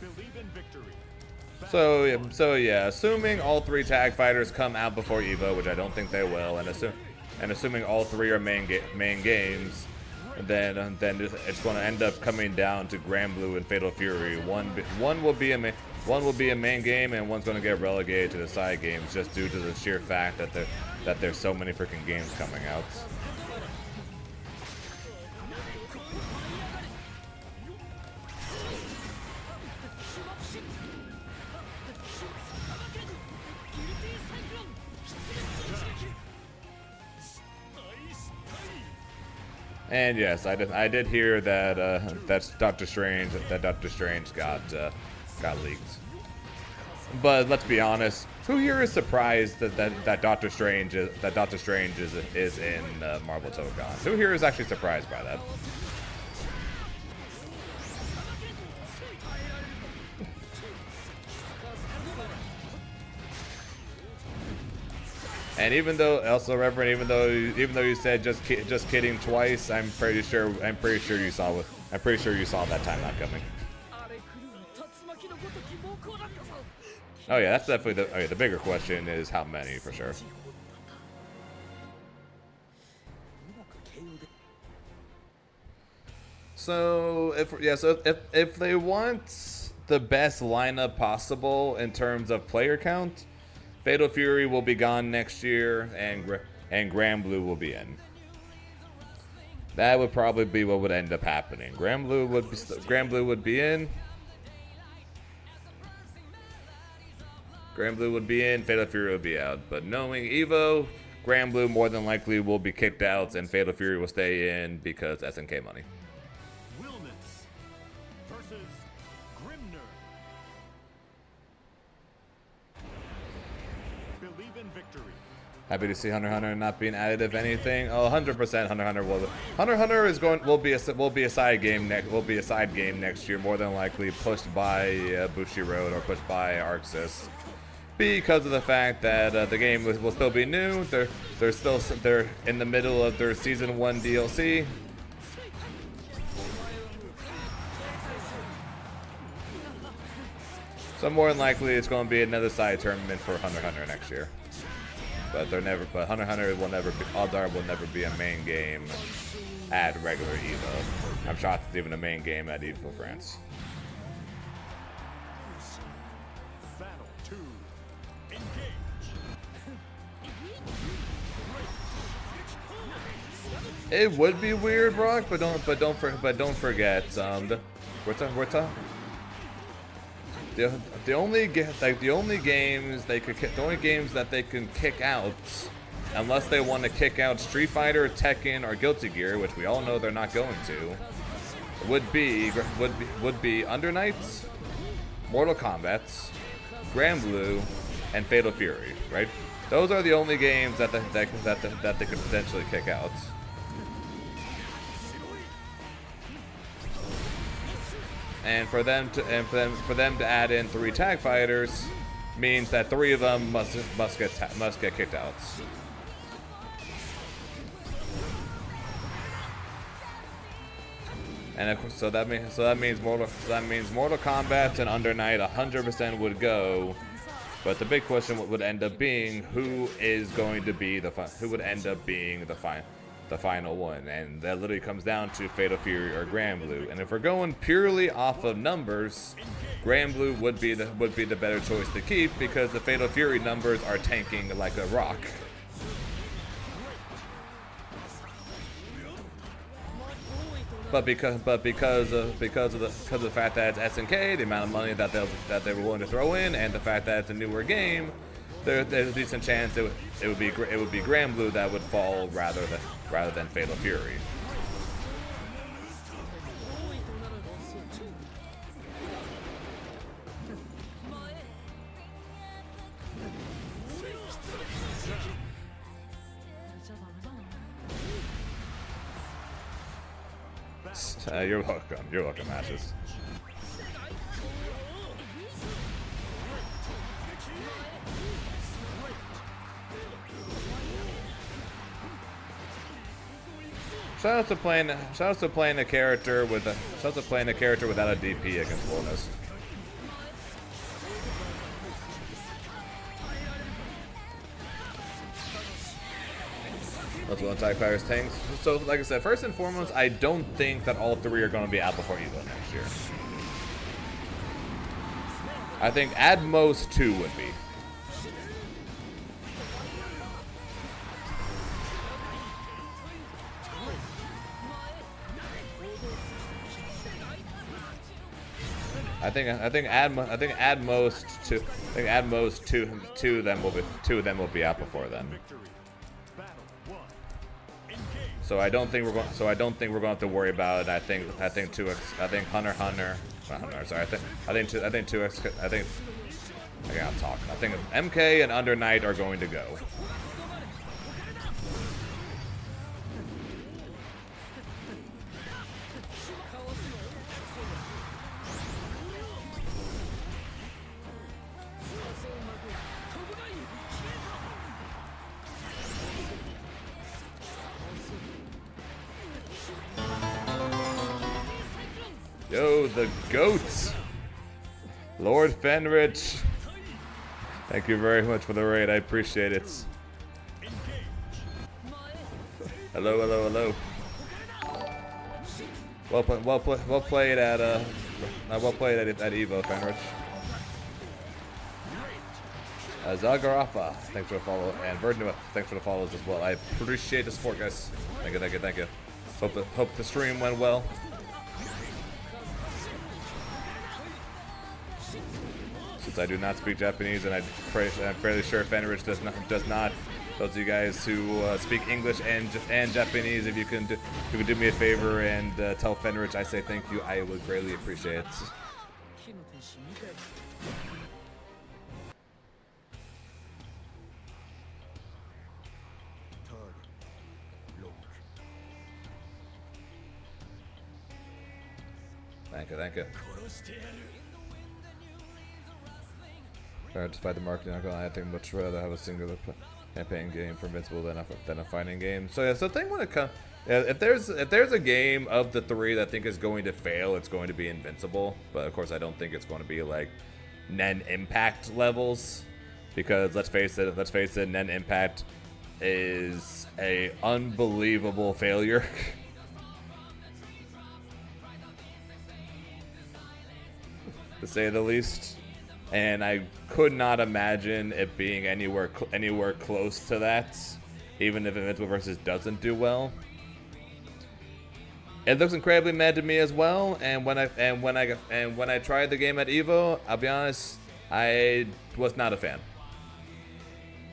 Believe in victory. So yeah, assuming all 3 tag fighters come out before Evo, which I don't think they will, and assuming all 3 are main games, then it's going to end up coming down to Granblue and Fatal Fury. One will be a main game, and one's going to get relegated to the side games just due to the sheer fact that there's so many freaking games coming out. And yes, I did hear that that Doctor Strange got leaked. But let's be honest, who here is surprised that Doctor Strange is in Marvel Tokon? Who here is actually surprised by that? And even though, also Reverend, even though you said just kidding twice, I'm pretty sure you saw that time not coming. Oh yeah, that's definitely the bigger question is how many for sure. So if they want the best lineup possible in terms of player count, Fatal Fury will be gone next year, and Grand Blue will be in. That would probably be what would end up happening. Grand Blue would be in. Grand Blue would be in. Fatal Fury would be out. But knowing Evo, Grand Blue more than likely will be kicked out, and Fatal Fury will stay in because SNK money. Happy to see Hunter x Hunter not being added if anything. Oh, 100% Hunter x Hunter will be a side game next year, more than likely pushed by Bushiroad or pushed by Arxis, because of the fact that the game will still be new. They're in the middle of their season 1 DLC. So more than likely it's going to be another side tournament for Hunter x Hunter next yeyear. But Hunter x Hunter will never be a main game at regular Evo. I'm shocked it's even a main game at Evo France. It would be weird, Brock, but don't forget. The only games that they can kick out, unless they want to kick out Street Fighter, Tekken, or Guilty Gear, which we all know they're not going to, would be Under Nights, Mortal Kombat, Grand Blue, and Fatal Fury. Right? Those are the only games that they could potentially kick out. And for them to add in 3 tag fighters means that 3 of them must get kicked out. And so that means Mortal Kombat and Under Night 100% would go. But the big question would end up being who would end up being the final one, and that literally comes down to Fatal Fury or Grand Blue. And if we're going purely off of numbers, Grand Blue would be the better choice to keep, because the Fatal Fury numbers are tanking like a rock. But because of the fact that it's SNK, the amount of money that they were willing to throw in, and the fact that it's a newer game, there's a decent chance it would be Grand Blue that would fall rather than Fatal Fury. You're welcome. You're welcome, Ashes. Shout out to playing a character without a DP against Warness. Let's go attack fires tanks. So, like I said, first and foremost, I don't think that all 3 are going to be out before Evo next year. I think at most 2 would be. I think at most two of them will be out before then. So I don't think we're going to have to worry about it. I think Hunter x Hunter. Sorry, I gotta talk. I think MK and Under Night are going to go. Yo, the goats. Lord Fenrich. Thank you very much for the raid. I appreciate it. Hello, hello, hello. Well played at Evo, Fenrich. Zagarafa, thanks for the follow, and Verdnuth, thanks for the follows as well. I appreciate the support, guys. Thank you, thank you, thank you. Hope the stream went well. Since I do not speak Japanese, and I'm fairly sure Fenrich does not. Those of you guys who speak English and Japanese, if you can do me a favor and tell Fenrich I say thank you, I would greatly appreciate it. Thank you, thank you. Despite the marketing, I think much rather have a singular campaign game for Invincible than a fighting game. So yeah, so the thing when it comes, if there's a game of the three that I think is going to fail, it's going to be Invincible. But of course, I don't think it's going to be like Nen Impact levels, because let's face it, Nen Impact is a unbelievable failure. To say the least, and I could not imagine it being anywhere close to that, even if Invincible Versus doesn't do well. It looks incredibly mad to me as well, and when I tried the game at Evo, I'll be honest, I was not a fan.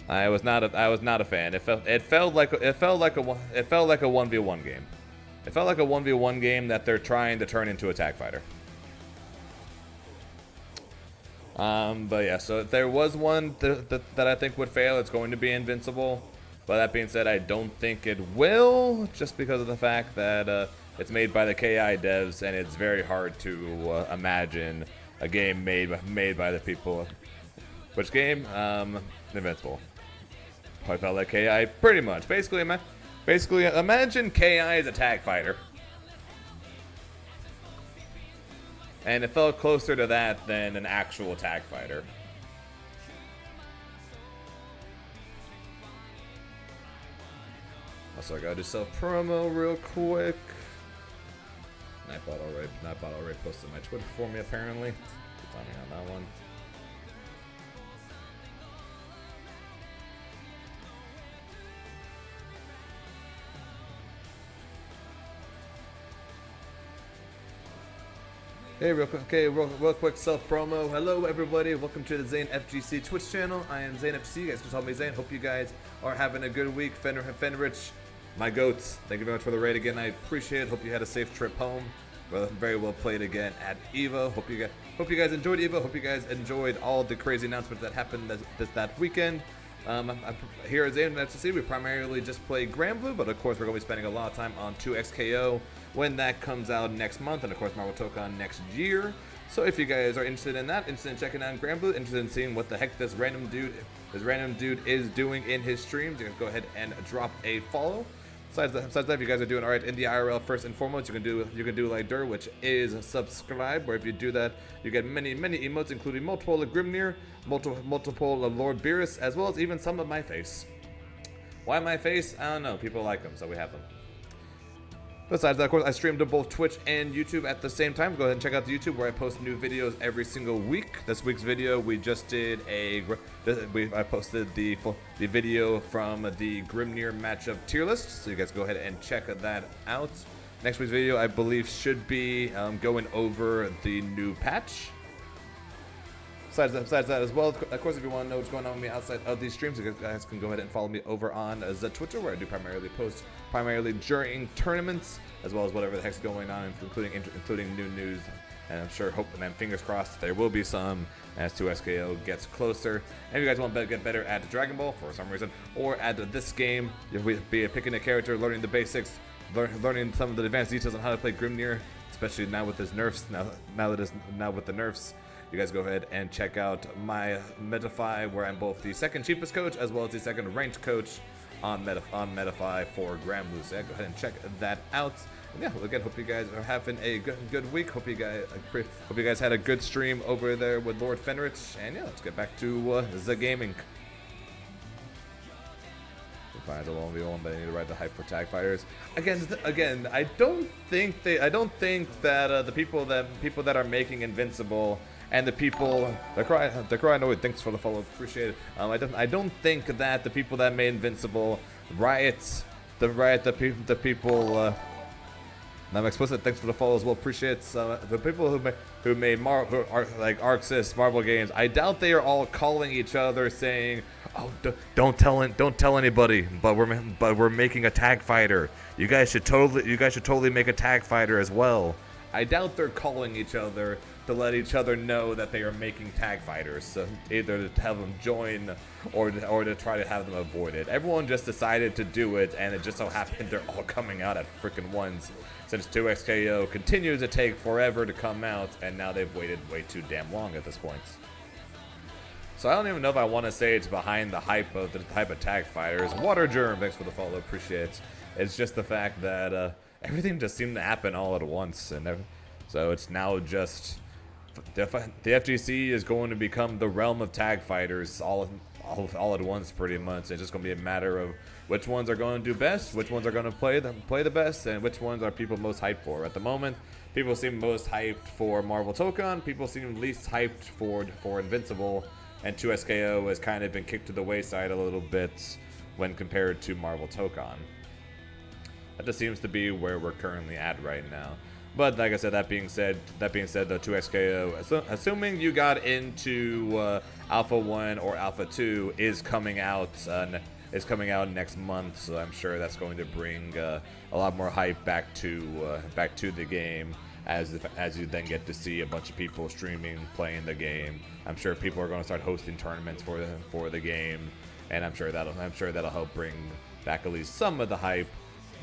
I was not a fan. It felt like a 1v1 game. It felt like a 1v1 game that they're trying to turn into a tag fighter. But yeah, so if there was one that I think would fail, it's going to be Invincible. But that being said, I don't think it will, just because of the fact that it's made by the KI devs, and it's very hard to imagine a game made by the people. Which game? Invincible. Probably felt like KI, pretty much. Basically, imagine KI as a tag fighter. And it felt closer to that than an actual tag fighter. Also, I gotta do self-promo real quick. Nightbot already posted my Twitter for me, apparently. Keep timing on that one. Hey, real quick self-promo. Hello, everybody. Welcome to the Zane FGC Twitch channel. I am Zane FGC. You guys can call me Zane. Hope you guys are having a good week. Fenrich, my goats. Thank you very much for the raid again. I appreciate it. Hope you had a safe trip home. Well, very well played again at Evo. Hope you guys enjoyed Evo. Hope you guys enjoyed all the crazy announcements that happened that weekend. Here at Zane FGC, we primarily just play Granblue, but of course we're going to be spending a lot of time on 2XKO when that comes out next month, and of course Marvel Tokon next year. So if you guys are interested in that, interested in checking out Granblue, interested in seeing what the heck this random dude is doing in his streams, you can go ahead and drop a follow. Besides that, if you guys are doing alright in the IRL, first and foremost, you can do like Dur, which is subscribe, where if you do that, you get many emotes, including multiple of Grimnir, multiple of Lord Beerus, as well as even some of my face. Why my face? I don't know. People like them, so we have them. Besides that, of course, I stream to both Twitch and YouTube at the same time. Go ahead and check out the YouTube, where I post new videos every single week. This week's video, we just did I posted the video from the Grimnir matchup tier list, so you guys go ahead and check that out. Next week's video, I believe, should be going over the new patch. Besides that as well, of course, if you want to know what's going on with me outside of these streams, you guys can go ahead and follow me over on the Twitter, where I do primarily post during tournaments, as well as whatever the heck's going on, including new news. And I'm sure, and I'm fingers crossed, there will be some as 2SKO gets closer. And if you guys want to get better at Dragon Ball for some reason, or at this game, you'll be picking a character, learning the basics, learning some of the advanced details on how to play Grimnir, especially now with his nerfs. Now with the nerfs. You guys go ahead and check out my Metafy, where I'm both the second cheapest coach as well as the second ranked coach on Metafy for Granblue. So yeah, go ahead and check that out. Yeah, again, hope you guys are having a good week. Hope you guys had a good stream over there with Lord Fenrich. And yeah, let's get back to the gaming. Finds a 1v1, but I need to ride the hype for tag fighters. Again, I don't think that the people that are making Invincible and the people the cry no thanks for the follow, appreciate it. I don't think that the people that made Invincible the people. I'm explicit. Thanks for the follow as well. Appreciate it. The people who made like Arxis Marvel games. I doubt they are all calling each other saying, "Oh, don't tell anybody." But we're making a tag fighter. You guys should totally make a tag fighter as well. I doubt they're calling each other to let each other know that they are making tag fighters. So either to have them join or to try to have them avoid it. Everyone just decided to do it, and it just so happened they're all coming out at freaking once. Since 2XKO continues to take forever to come out, and now they've waited way too damn long at this point. So I don't even know if I want to say it's behind the hype of tag fighters. Water Germ, thanks for the follow, appreciate it. It's just the fact that everything just seemed to happen all at once, and so it's now just the FGC is going to become the realm of tag fighters all at once, pretty much. It's just going to be a matter of which ones are going to do best, which ones are going to play the best, and which ones are people most hyped for. At the moment, people seem most hyped for Marvel Tokon, people seem least hyped for Invincible, and 2SKO has kind of been kicked to the wayside a little bit when compared to Marvel Tokon. That just seems to be where we're currently at right now. But like I said, that being said, the 2XKO, assuming you got into Alpha 1 or Alpha 2, is coming out next month. So I'm sure that's going to bring a lot more hype back to the game, as you then get to see a bunch of people streaming, playing the game. I'm sure people are going to start hosting tournaments for the game, and I'm sure that'll help bring back at least some of the hype.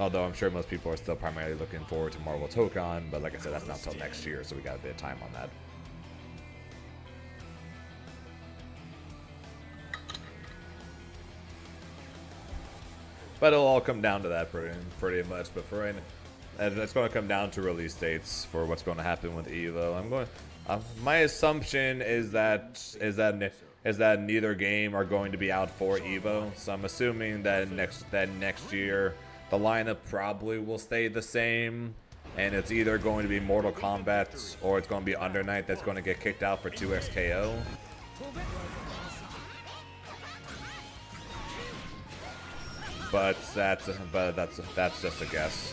Although I'm sure most people are still primarily looking forward to Marvel Tokon, but like I said, that's not till next year, so we got a bit of time on that. But it'll all come down to that pretty much. But for right now, it's going to come down to release dates for what's going to happen with EVO. My assumption is that neither game are going to be out for EVO, so I'm assuming that next year the lineup probably will stay the same, and it's either going to be Mortal Kombat or it's going to be Under Night that's going to get kicked out for 2XKO. But that's just a guess.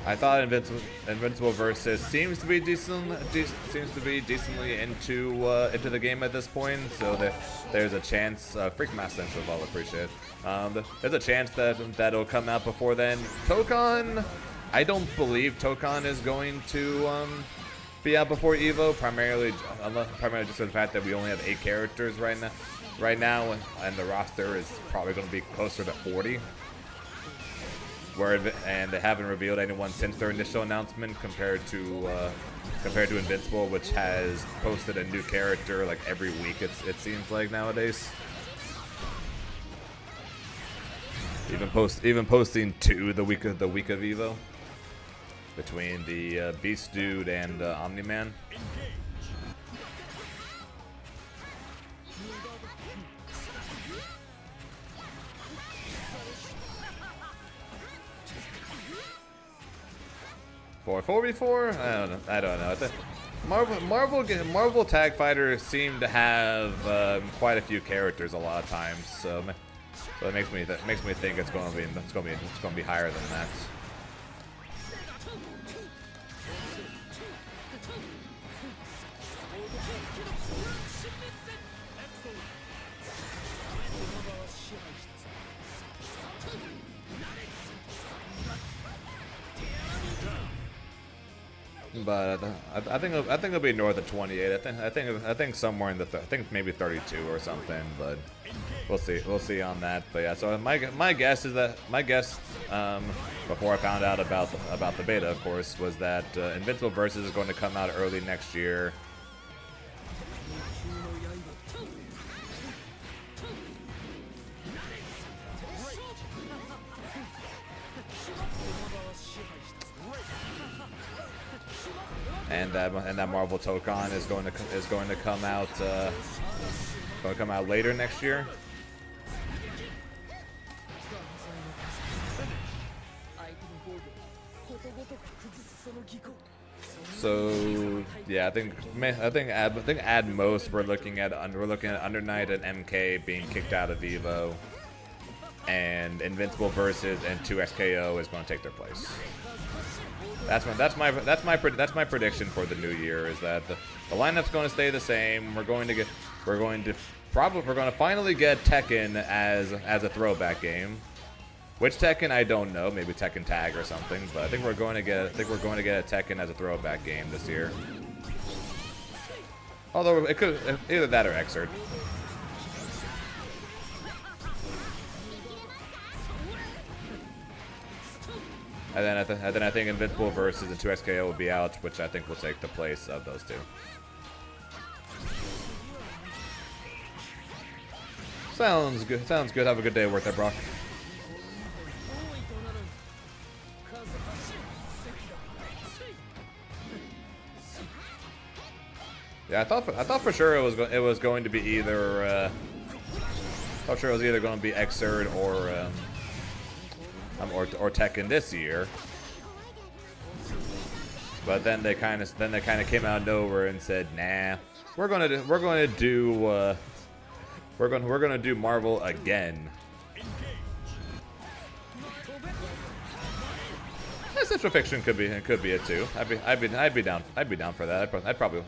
I thought Invincible Versus seems to be decently into the game at this point, so there's a chance. Freak Mass Sense of all, appreciate it. There's a chance that'll come out before then. Tokon, I don't believe Tokon is going to be out before EVO, primarily just for the fact that we only have 8 characters right now, and the roster is probably going to be closer to 40. And they haven't revealed anyone since their initial announcement, compared to Invincible, which has posted a new character like every week. It seems like nowadays. Even posting 2 the week of EVO, between the Beast Dude and Omni-Man. For 4v4? I don't know. Marvel Tag Fighters seem to have quite a few characters a lot of times, so it makes me think it's going to be higher than that. But I think it'll be north of 28. I think somewhere in the I think maybe 32 or something. But we'll see on that. But yeah, so my guess before I found out about the beta, of course, was that Invincible Versus is going to come out early next year. and that Marvel Tokon is going to come out later next year. So yeah, I think at most we're looking at Under Night and MK being kicked out of Evo, and Invincible Versus and 2XKO is going to take their place. That's my prediction for the new year, is that the lineup's going to stay the same. We're going to finally get Tekken as a throwback game. Which Tekken, I don't know. Maybe Tekken Tag or something. But I think we're going to get a Tekken as a throwback game this year. Although it could either that or Xrd. And then I think Invincible Versus and 2XKO will be out, which I think will take the place of those two. Sounds good. Sounds good. Have a good day at work there, Brock. Yeah, I thought for sure it was going to be either thought sure it was either going to be Xrd or Tekken this year. But then they kind of came out of nowhere and said, "Nah, we're gonna do Marvel again." Central Fiction could be it too. I'd be down for that. I'd probably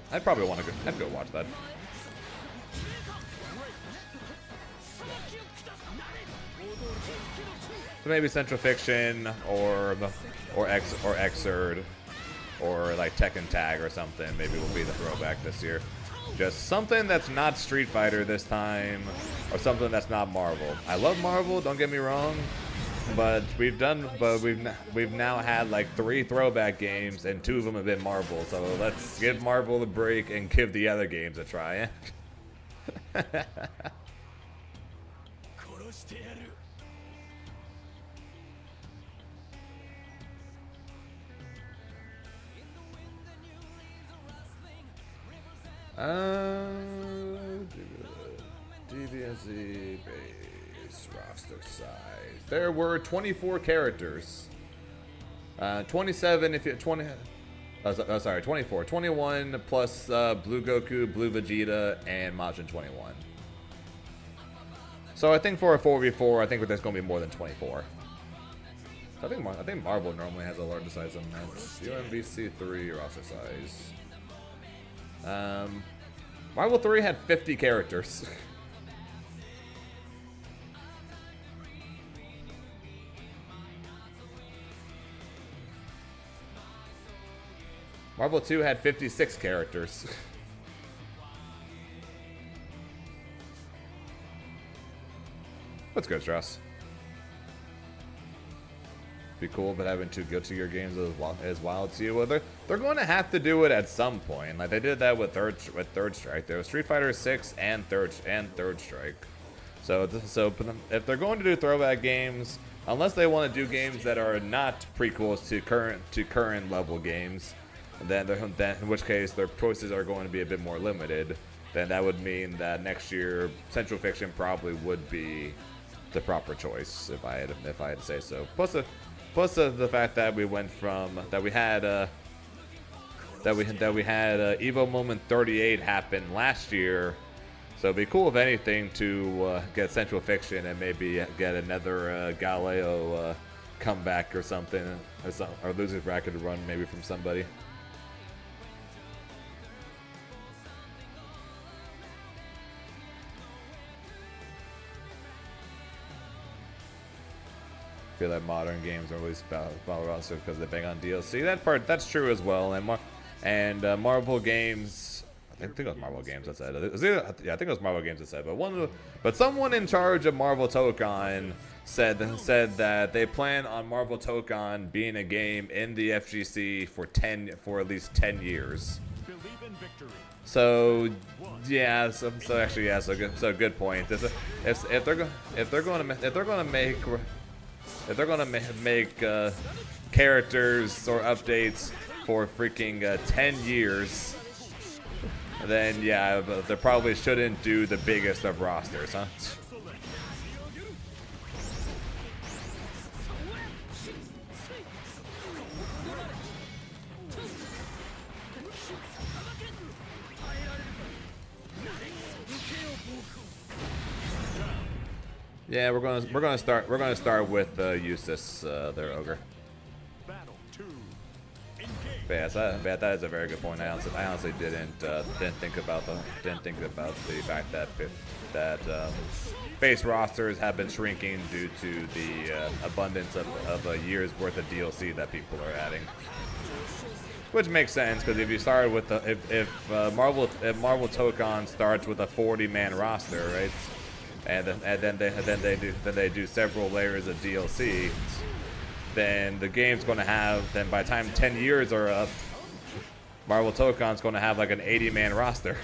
want to go. I'd go watch that. So maybe Central Fiction or Xrd or like Tekken Tag or something. Maybe will be the throwback this year. Just something that's not Street Fighter this time, or something that's not Marvel. I love Marvel. Don't get me wrong. But we've now had like 3 throwback games, and 2 of them have been Marvel. So let's give Marvel a break and give the other games a try. DBSZ base roster size. There were 24 characters. 27 if you 20. Sorry, 24. 21 plus Blue Goku, Blue Vegeta, and Majin 21. So I think for a 4v4, I think there's going to be more than 24. I think Marvel normally has a larger size than that. UMVC 3 roster size. Marvel 3 had 50 characters. Marvel 2 had 56 characters. Let's go, Strauss. Be cool, but having 2 Guilty Gear games as wild to you. Well, they're going to have to do it at some point. Like they did that with Third Strike. There was Street Fighter 6 and Third Strike. So if they're going to do throwback games, unless they want to do games that are not prequels to current level games, then in which case their choices are going to be a bit more limited. Then that would mean that next year Central Fiction probably would be the proper choice if I had to say so. Plus the fact that we went from that we had Evo Moment 38 happen last year. So it'd be cool, if anything, to get Central Fiction and maybe get another Galileo comeback or something, or losers bracket run maybe from somebody. I feel like modern games are always battle roster because they bang on DLC. That's true as well. And Marvel games, I think it was Marvel Games that said it. I think it was Marvel Games that said. But someone in charge of Marvel Tokon said that they plan on Marvel Tokon being a game in the FGC for at least 10 years. Believe in victory. So yeah, so good point. If they're going to make characters or updates for freaking 10 years, then yeah, but they probably shouldn't do the biggest of rosters, huh? Yeah, we're gonna start with Eustace, their ogre. Battle 2. But yeah, that is a very good point. I honestly didn't think about the fact that base rosters have been shrinking due to the abundance of a year's worth of DLC that people are adding. Which makes sense, because if you started with if Marvel Tokon starts with a 40-man roster, right? And then they do several layers of DLC, then the game's going to have, then by the time 10 years are up, Marvel Tokon's going to have like an 80-man roster.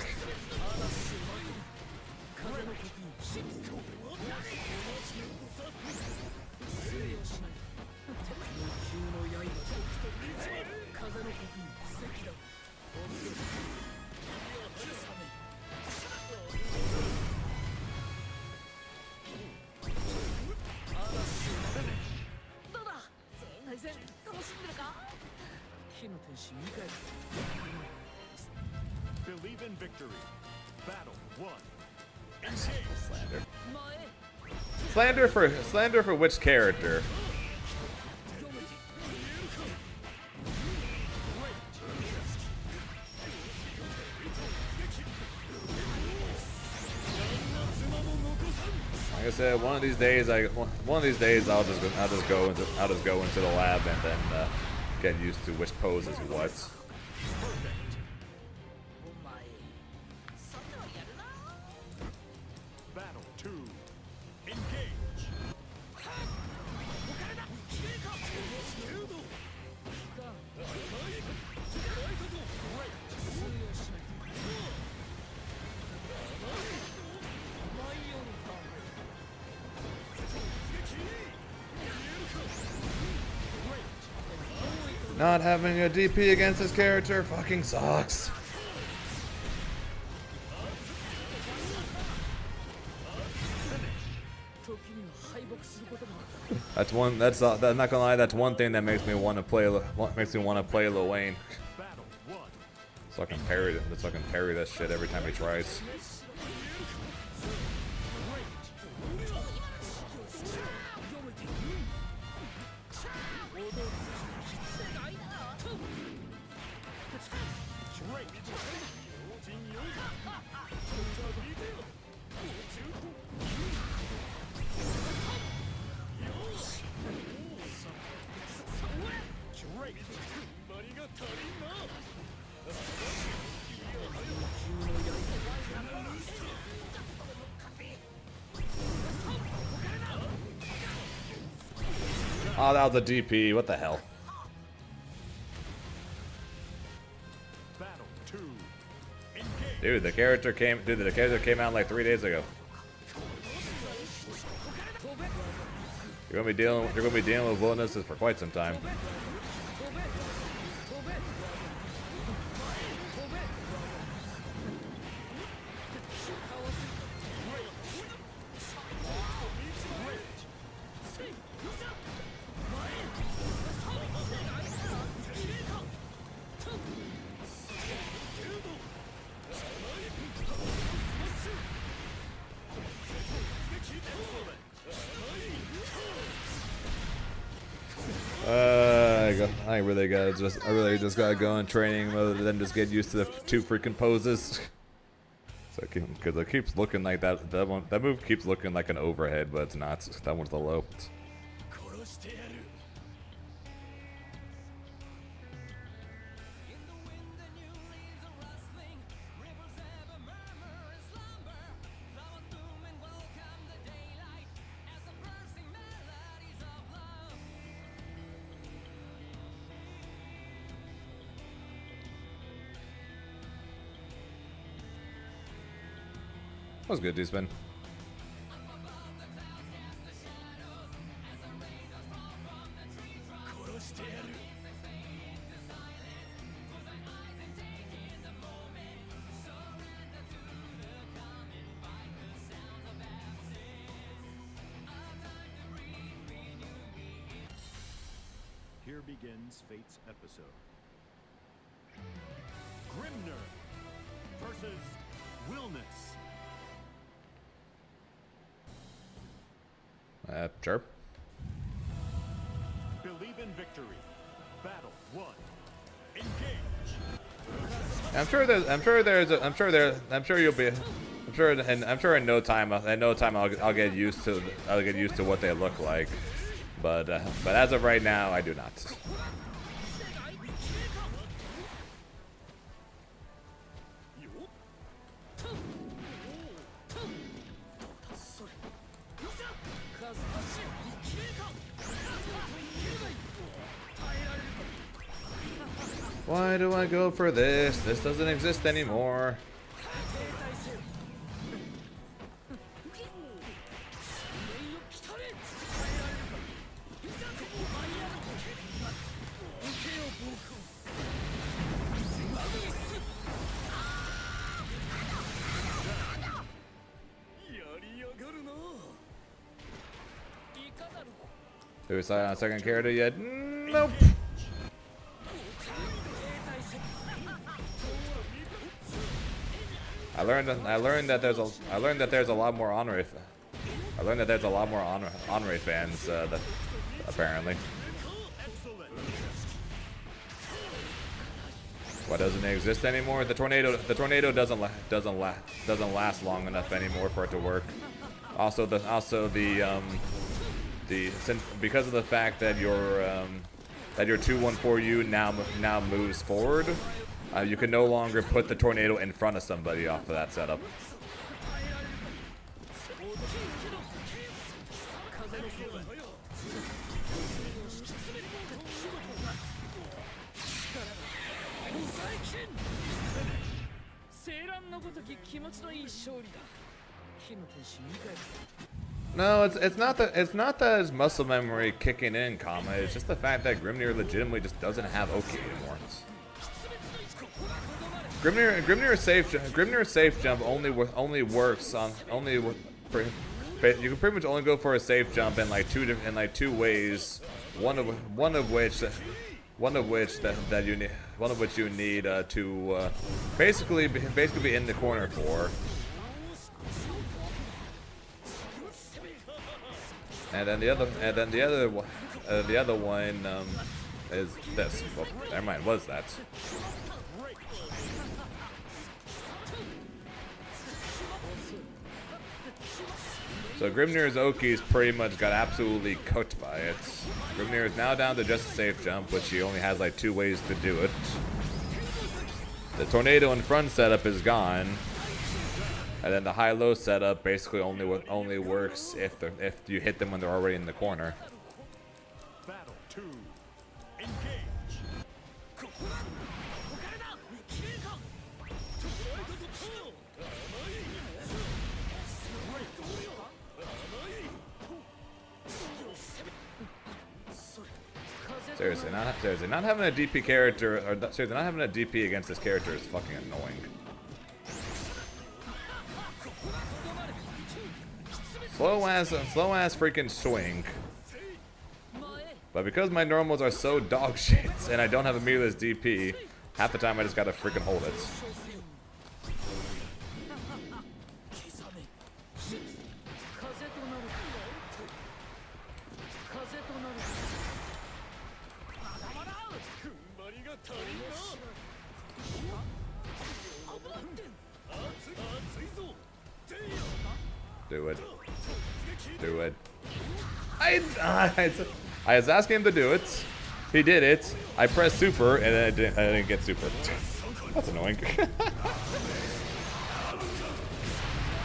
Believe in victory. Battle 1. Slander for which character? Like I said, one of these days I'll just go into the lab and then get used to which pose is what. Battle 2. Engage. Not having a DP against this character fucking sucks. I'm not gonna lie, that's one thing that makes me want to play Lil Wayne. Battle 1. So I can parry that shit every time he tries. Oh, that was a DP. What the hell? Battle 2. Dude, the character came out like 3 days ago. You're gonna be dealing with wilderness for quite some time. I really just gotta go in training mode and then just get used to the 2 freaking poses. So because it keeps looking like that move keeps looking like an overhead, but it's not. That one's the low. That was good, D-Spin. Here begins Fate's episode. Grimner versus Willness. Sure. Believe in victory. Battle 1. Engage. I'm sure in no time I'll get used to what they look like, but as of right now I do not. Why do I go for this? This doesn't exist anymore. Do we decide on a second character yet? Nope. I learned that there's a lot more honorary fans that apparently. What doesn't exist anymore? The tornado doesn't last long enough anymore for it to work. Also because of the fact that your 214U now moves forward. You can no longer put the tornado in front of somebody off of that setup. No, it's not that his muscle memory kicking in, it's just the fact that Grimnir legitimately just doesn't have Oki anymore. Grimnir's safe jump only works on you can pretty much only go for a safe jump in like two ways. One of which you need to basically be in the corner for. And then the other one is this. Well, never mind. Was that? So Grimnir's Oki's pretty much got absolutely cooked by it. Grimnir is now down to just a safe jump, which he only has like 2 ways to do it. The tornado in front setup is gone, and then the high-low setup basically only works if you hit them when they're already in the corner. Battle 2. Engage. Seriously, not having a DP character, or seriously, not having a DP against this character is fucking annoying. Slow ass freaking swing. But because my normals are so dog shit and I don't have a meterless DP, half the time I just gotta freaking hold it. Do it. Do it. I was asking him to do it. He did it. I pressed super and then I didn't get super. That's annoying.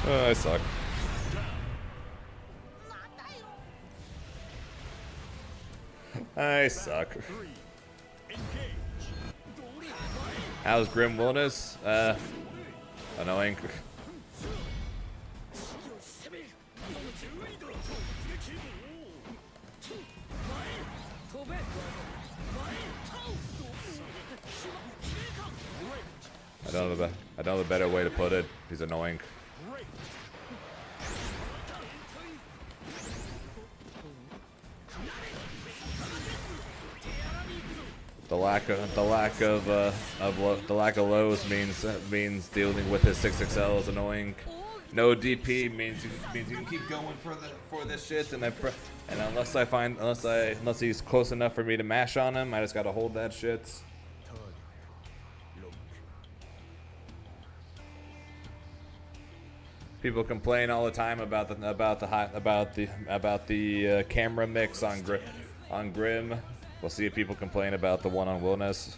Oh, I suck. I suck. How's Grim Wilderness? Annoying. I know the better way to put it. He's annoying. the lack of lows means dealing with his 6XL is annoying. No DP means you can keep going for this shit, and unless he's close enough for me to mash on him, I just gotta hold that shit. People complain all the time about the camera mix on Grim. We'll see if people complain about the one on Wilness.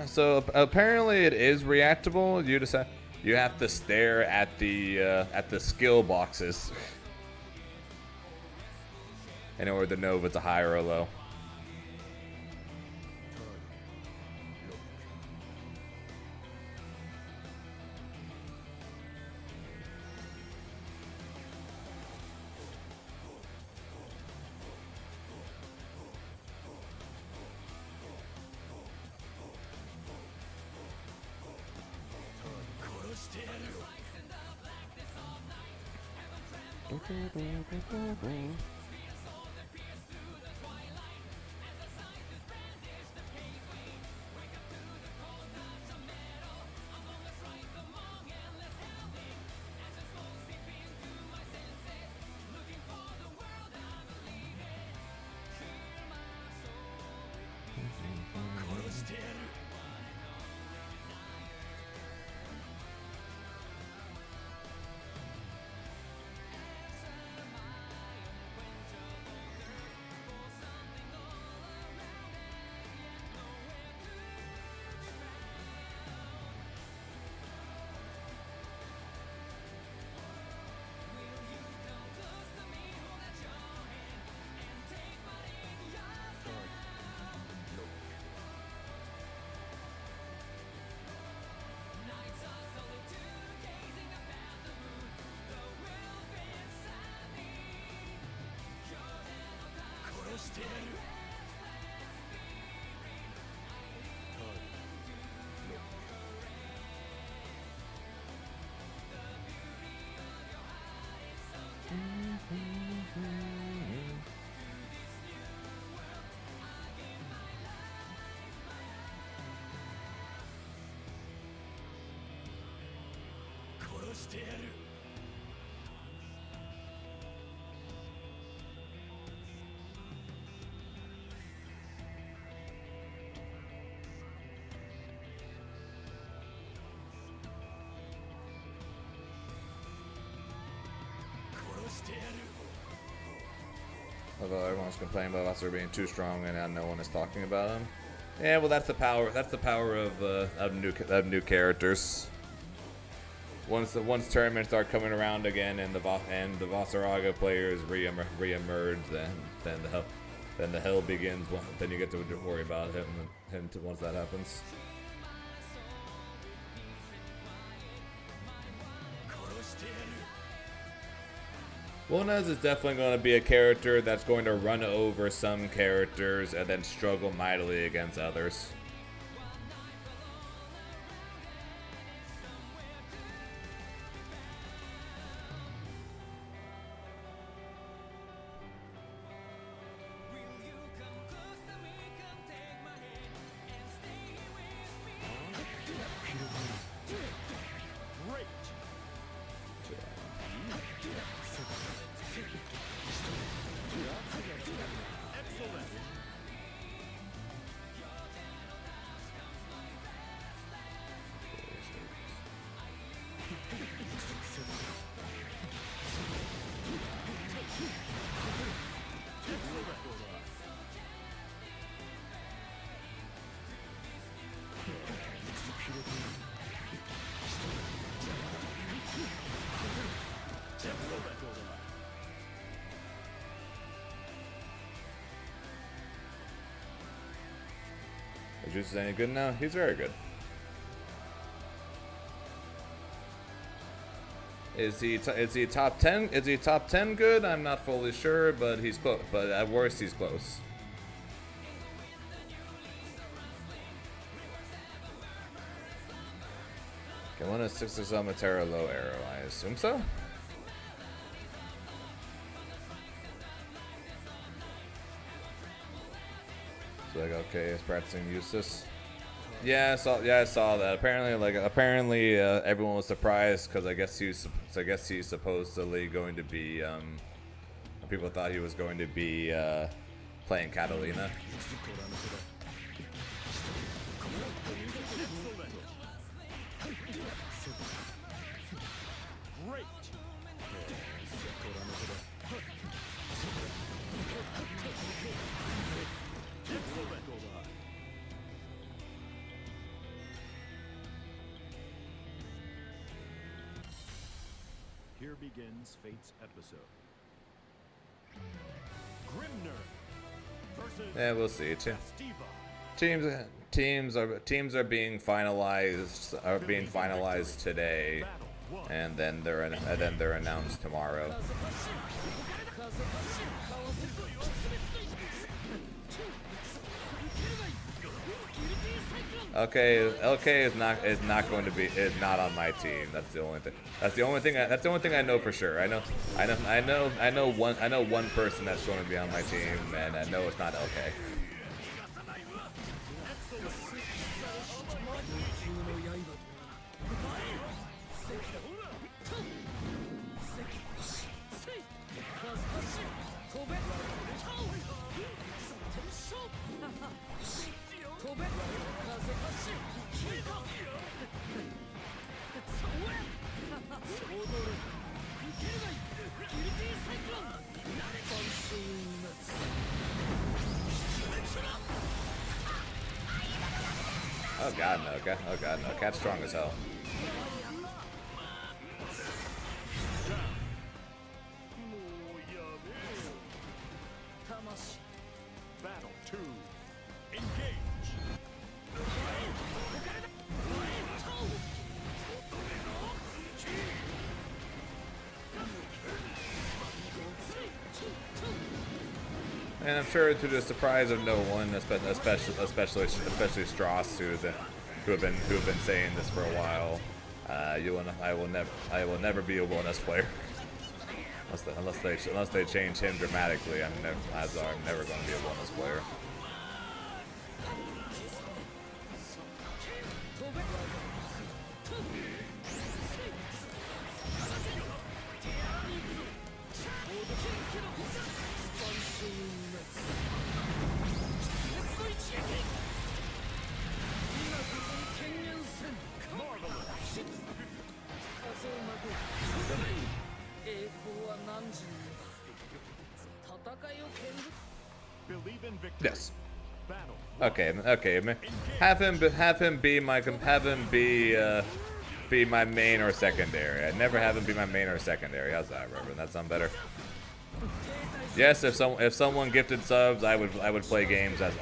So apparently it is reactable. You have to stare at the skill boxes in order to know if it's a high or a low. Although everyone's complaining about Buster being too strong and now no one is talking about him. Yeah, well, that's the power. That's the power of new characters. Once tournaments start coming around again and the Vasaraga players reemerge, then the hell begins. Then you get to worry about him once that happens. Wilnez is definitely going to be a character that's going to run over some characters and then struggle mightily against others. Is Eustace any good now? He's very good. Is he top 10? Is he top 10 good? I'm not fully sure, but he's close. But at worst, he's close. Okay, 106 on Matera low arrow. I assume so. So like, okay, he's practicing Eustace. Yeah, I saw that. Apparently, everyone was surprised because I guess he's supposedly going to be. People thought he was going to be playing Catalina. Here begins Fate's episode. Grimner versus Yeah, we'll see. Festiva. Teams are being finalized today, and then they're announced tomorrow. LK is not going to be not on my team. That's the only thing I know for sure. I know one person that's going to be on my team, and I know it's not LK. Oh god, no. Oh god, no. Cat's strong as hell. Battle 2. Engage. And I'm sure to the surprise of no one, especially Strauss, who have been saying this for a while, I will never be a wellness player unless they change him dramatically. I'm never going to be a wellness player. Believe in victory. Yes. Battle. Okay. Have him be my main or secondary. I'd never have him be my main or secondary. How's that, Reverend? That sound better? Yes, if someone gifted subs, I would play games as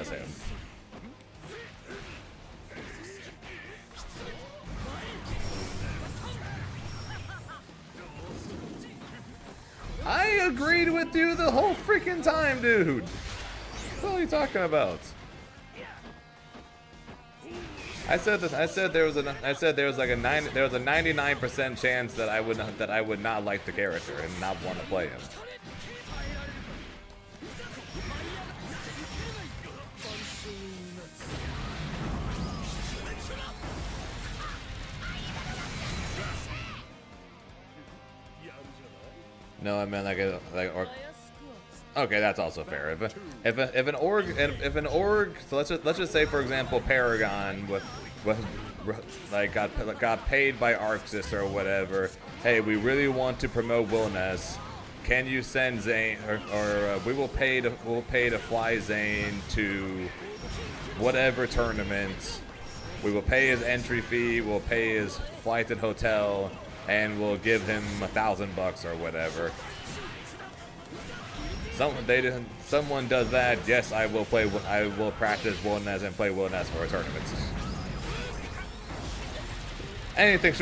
him. I agreed with you the whole freaking time, dude. What are you talking about? I said there was a 99% chance that I would not like the character and not want to play him. No, I meant or. Okay, that's also fair. If an org, so let's just say, for example, Paragon got paid by Arxis or whatever. Hey, we really want to promote Wilness. Can you send Zane, or we will pay to fly Zane to whatever tournament. We will pay his entry fee. We'll pay his flight and hotel. And we'll give him $1,000 or whatever. someone does that, yes, I will play. I will practice Wilderness and play Wilderness for a tournament. Anything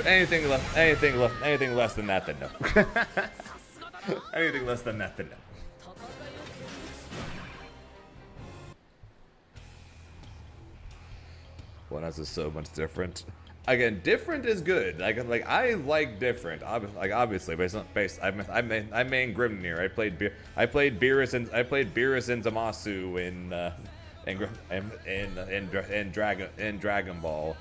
less than that, then no. Anything less than that, then no. Wilderness is so much different. Again, different is good. I like different. Obviously, I main Grimnir. I played Beerus and Zamasu in Dragon Ball.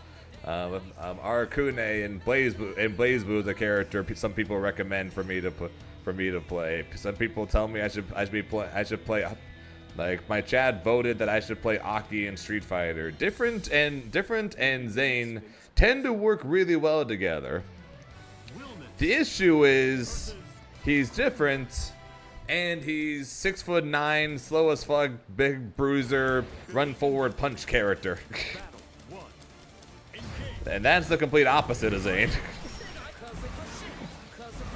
Arcune and BlazBlue is a character some people recommend for me to play. Some people tell me I should play. Like, my chat voted that I should play Aki in Street Fighter. Different and Zane tend to work really well together. The issue is he's different and he's 6'9", slow as fuck, big bruiser, run forward punch character. And that's the complete opposite of Zane.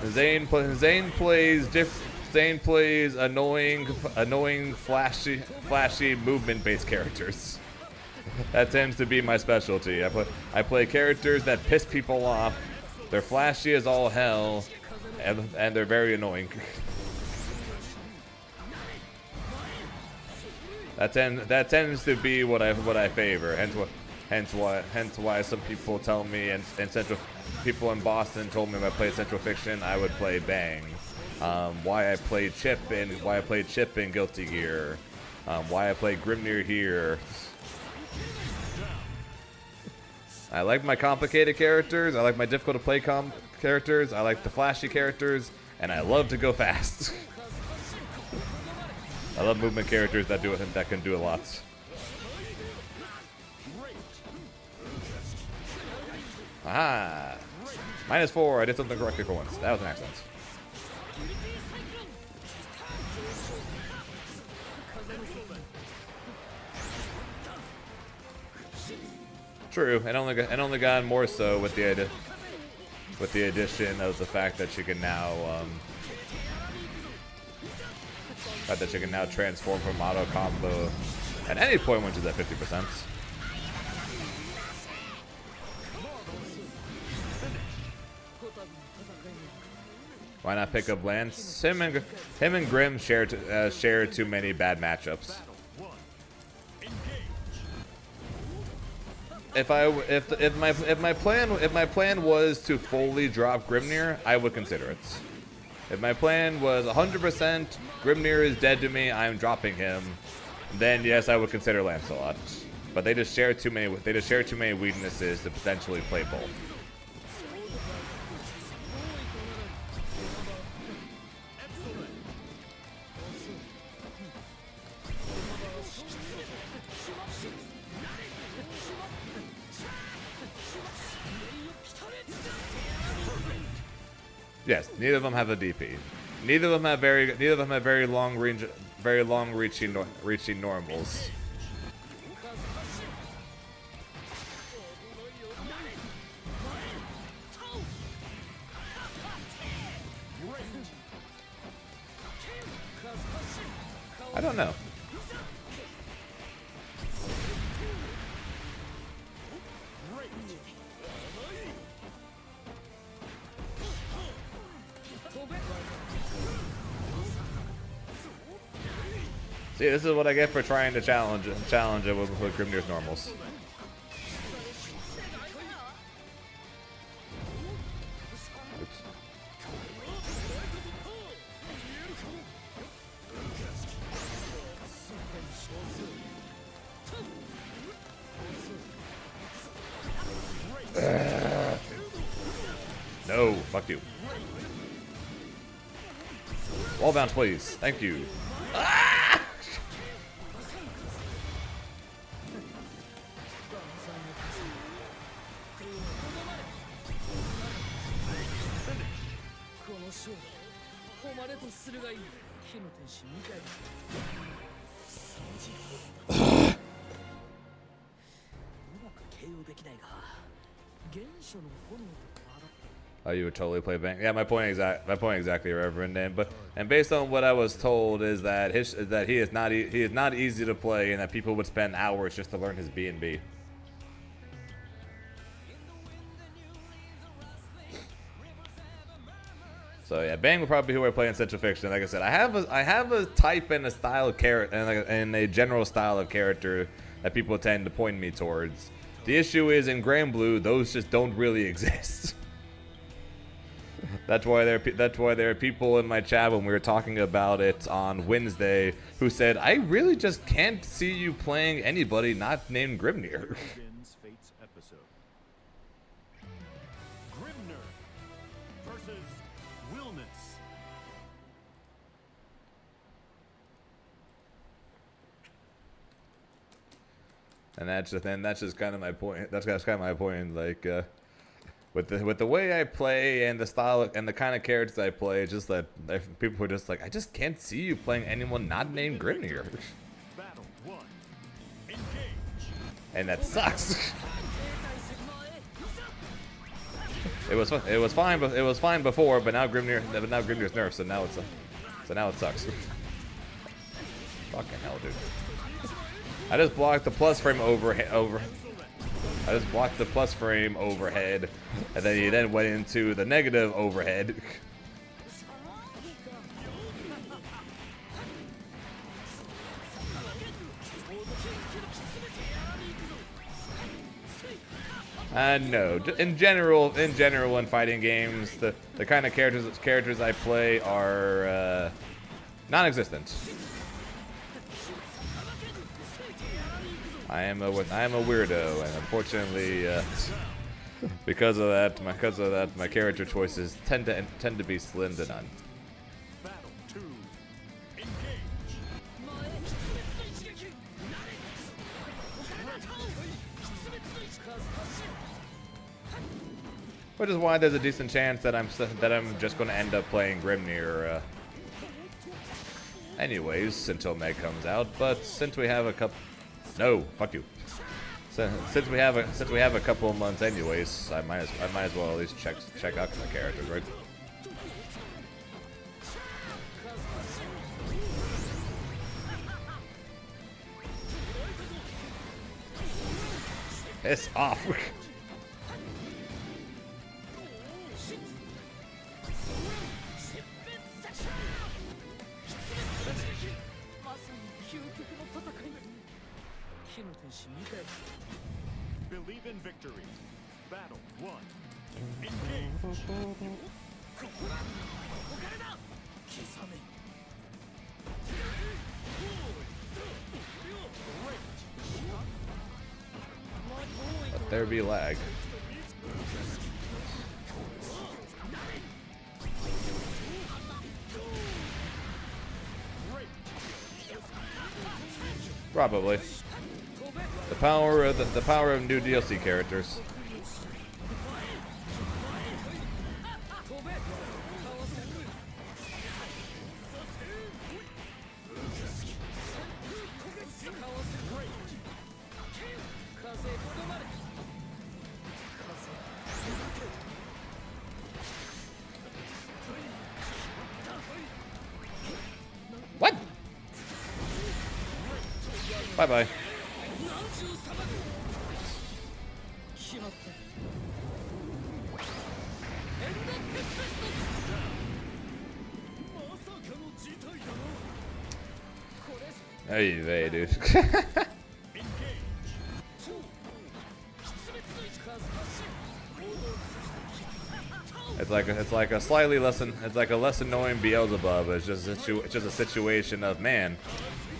Zane plays annoying, flashy movement-based characters. That tends to be my specialty. I play characters that piss people off. They're flashy as all hell, and they're very annoying. That tends to be what I favor. Hence why some people tell me, and people in Boston told me if I played Central Fiction, I would play Bang. Why I played Chip in Guilty Gear. Why I played Grimnir here. I like my complicated characters. I like my difficult to play characters. I like the flashy characters, and I love to go fast. I love movement characters that can do a lot. Aha! -4. I did something correctly for once. That was an accident. True, and only gotten more so with the addition of the fact that she can now transform from auto combo at any point when she's at 50%. Why not pick up Lance? Him and Grim share too many bad matchups. If my plan was to fully drop Grimnir, I would consider it. If my plan was 100% Grimnir is dead to me, I'm dropping him, then yes, I would consider Lancelot. But they just share too many weaknesses to potentially play both. Yes, neither of them have a DP. Neither of them have very long range, very long reaching normals. I don't know. See, this is what I get for trying to challenge it with Grimnir's normals. No, fuck you. Wall bounce, please. Thank you. Oh, you would totally play Bang. Yeah, my point exactly, Reverend. And based on what I was told is that he is not easy to play, and that people would spend hours just to learn his B and B. So yeah, Bang would probably be who I play in Central Fiction. Like I said, I have a type and a style of character and a general style of character that people tend to point me towards. The issue is in Grand Blue, those just don't really exist. That's why there are people in my chat when we were talking about it on Wednesday who said, I really just can't see you playing anybody not named Grimnir. Fate's episode. Grimner versus Wilness. And that's just kind of my point. That's kind of my point. Like, with the way I play and the style and the kind of characters I play, just that people are just like, I just can't see you playing anyone not named Grimnir. Battle 1. Engage. And that sucks. It was fine before, but now Grimnir's nerfed, so now it sucks. Fucking hell, dude. I just blocked the plus frame I just blocked the plus frame overhead, and then he then went into the negative overhead. No, in general, in fighting games, the kind of characters I play are non-existent. I am a weirdo, and unfortunately, because of that, my character choices tend to be slim to none. Battle 2. Engage. Which is why there's a decent chance that I'm just going to end up playing Grimnir, anyways, until Meg comes out. But since we have a couple. No, fuck you. So, since we have a couple of months anyways, I might as well at least check out my characters, right? Piss off. Believe in victory. Battle 1. Engage. Let there be lag. Probably. The power of new DLC characters. What? Bye-bye. Hey, dude. It's like a less annoying Beelzebub. It's just a situation of, man,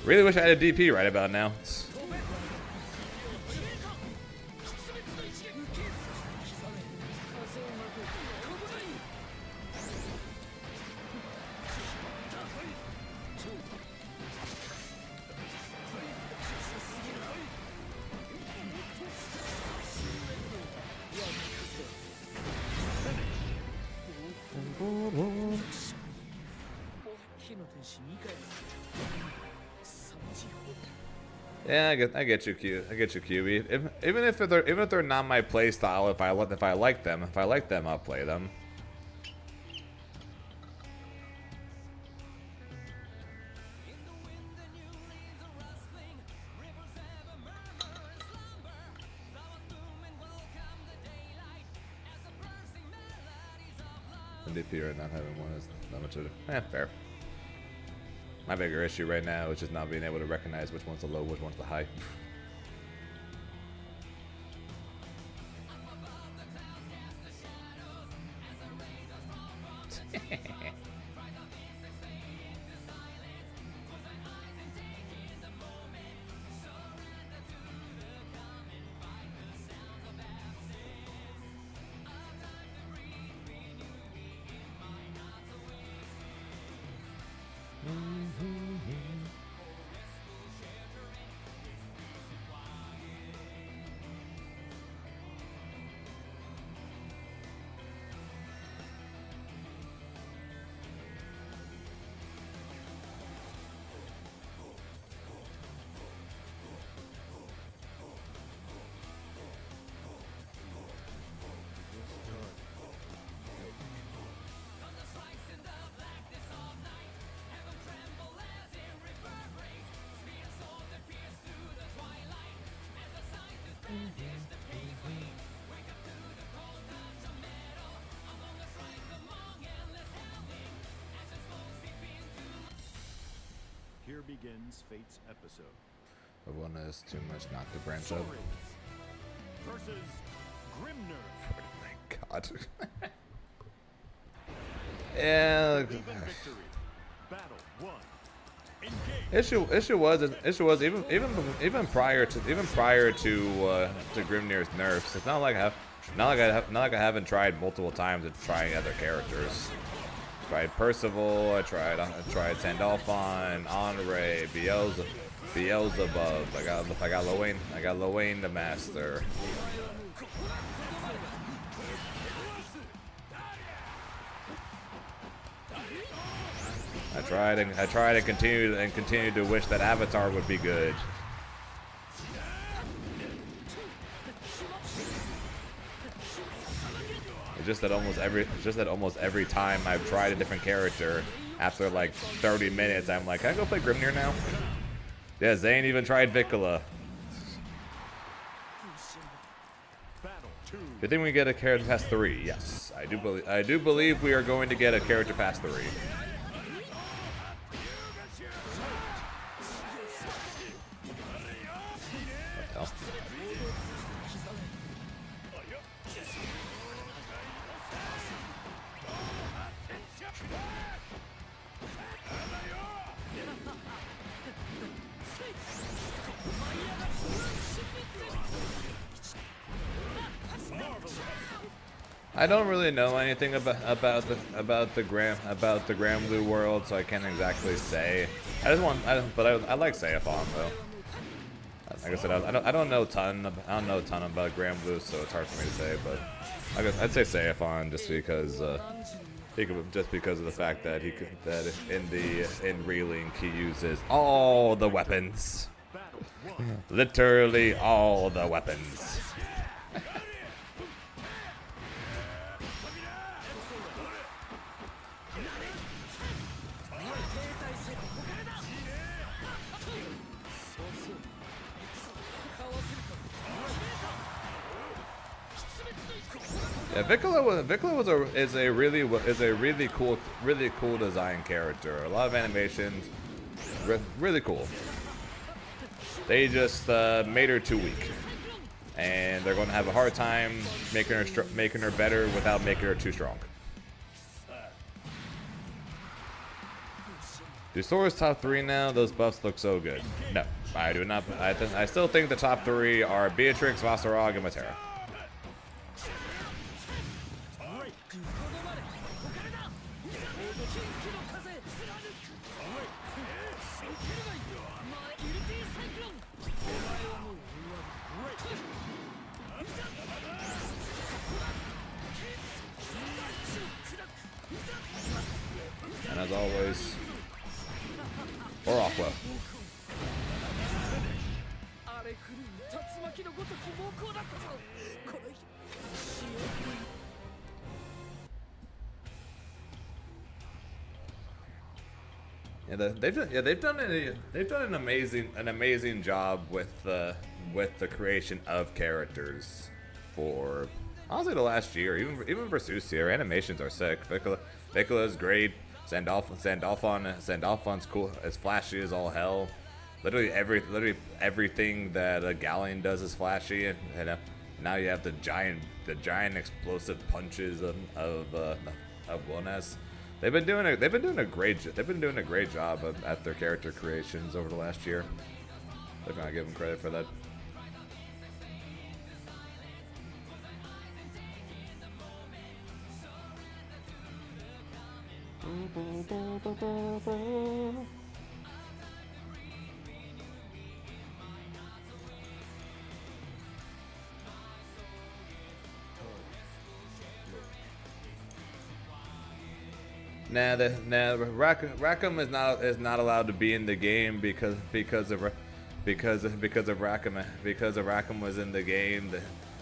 really wish I had a DP right about now. Yeah, I get you, Q. I get you, QB. Even if they're not my play style, if I like them, I'll play them. NDP right now having one is not much of it. Fair. My bigger issue right now is just not being able to recognize which one's the low, which one's the high. Here begins Fate's episode. But one is too much not to branch up. Sorry. Versus Grimner. Oh my god. Yeah. Even victory. Battle 1. Engage. Issue was even prior to Grimnir's nerfs. It's not like I haven't tried multiple times at trying other characters. Tried Percival, I tried Sandalphon, Honore, Beelzebub. I got Lowain the Master. I tried and continued to wish that Avatar would be good. It's just that almost every time I've tried a different character, after like 30 minutes, I'm like, can I go play Grimnir now? Yeah, Zane even tried Vicola. You think we get a character past 3? Yes, I do believe we are going to get a character past 3. I don't really know anything about the Granblue world, so I can't exactly say. I like Seiphon though. Like I said, I don't know a ton about Granblue, so it's hard for me to say. But I guess I'd say Seiphon just because of the fact that in Relink he uses all the weapons, literally all the weapons. Yeah, Vicola is a really cool design character. A lot of animations, really cool. They just made her too weak, and they're going to have a hard time making her better without making her too strong. Do Sora's top 3 now? Those buffs look so good. No, I do not. I still think the top 3 are Beatrix, Vasarog, and Matera. And as always, or Aqua. Yeah, they've done an amazing job with the creation of characters for Honestly, the last year, even for Susie, animations are sick. Vicola's great. Sandalphon's cool. As flashy as all hell. Literally everything that a Galleon does is flashy, and now you have the giant explosive punches of Wellness. They've been doing a great job at their character creations over the last year. They're gonna give them credit for that. Rackham is not allowed to be in the game because Rackham was in the game.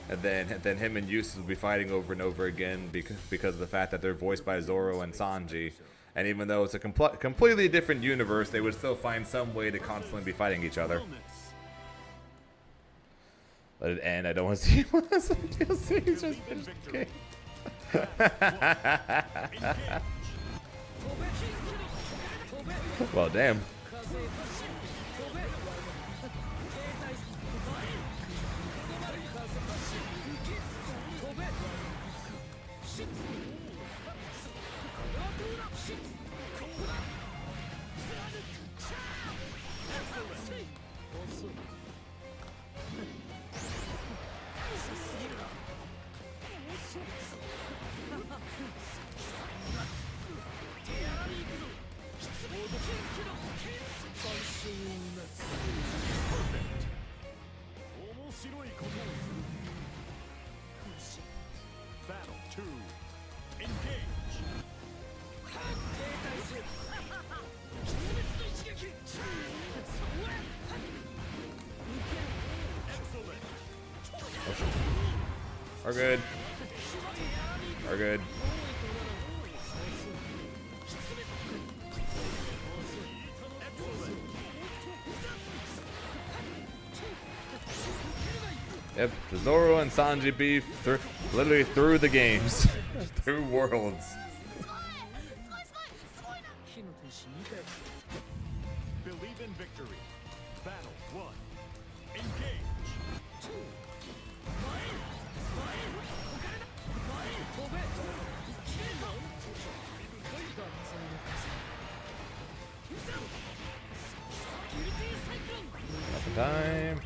And then him and Eustace will be fighting over and over again because of the fact that they're voiced by Zoro and Sanji. And even though it's a completely different universe, they would still find some way to constantly be fighting each other. Let it end. I don't want to see DLC. He's just finished the game. Well, damn. Battle 2. Engage. Excellent. We're good. We're good. Yep, the Zoro and Sanji beef literally through the games, through worlds. Believe in victory. Battle 1. Engage. Nothing time.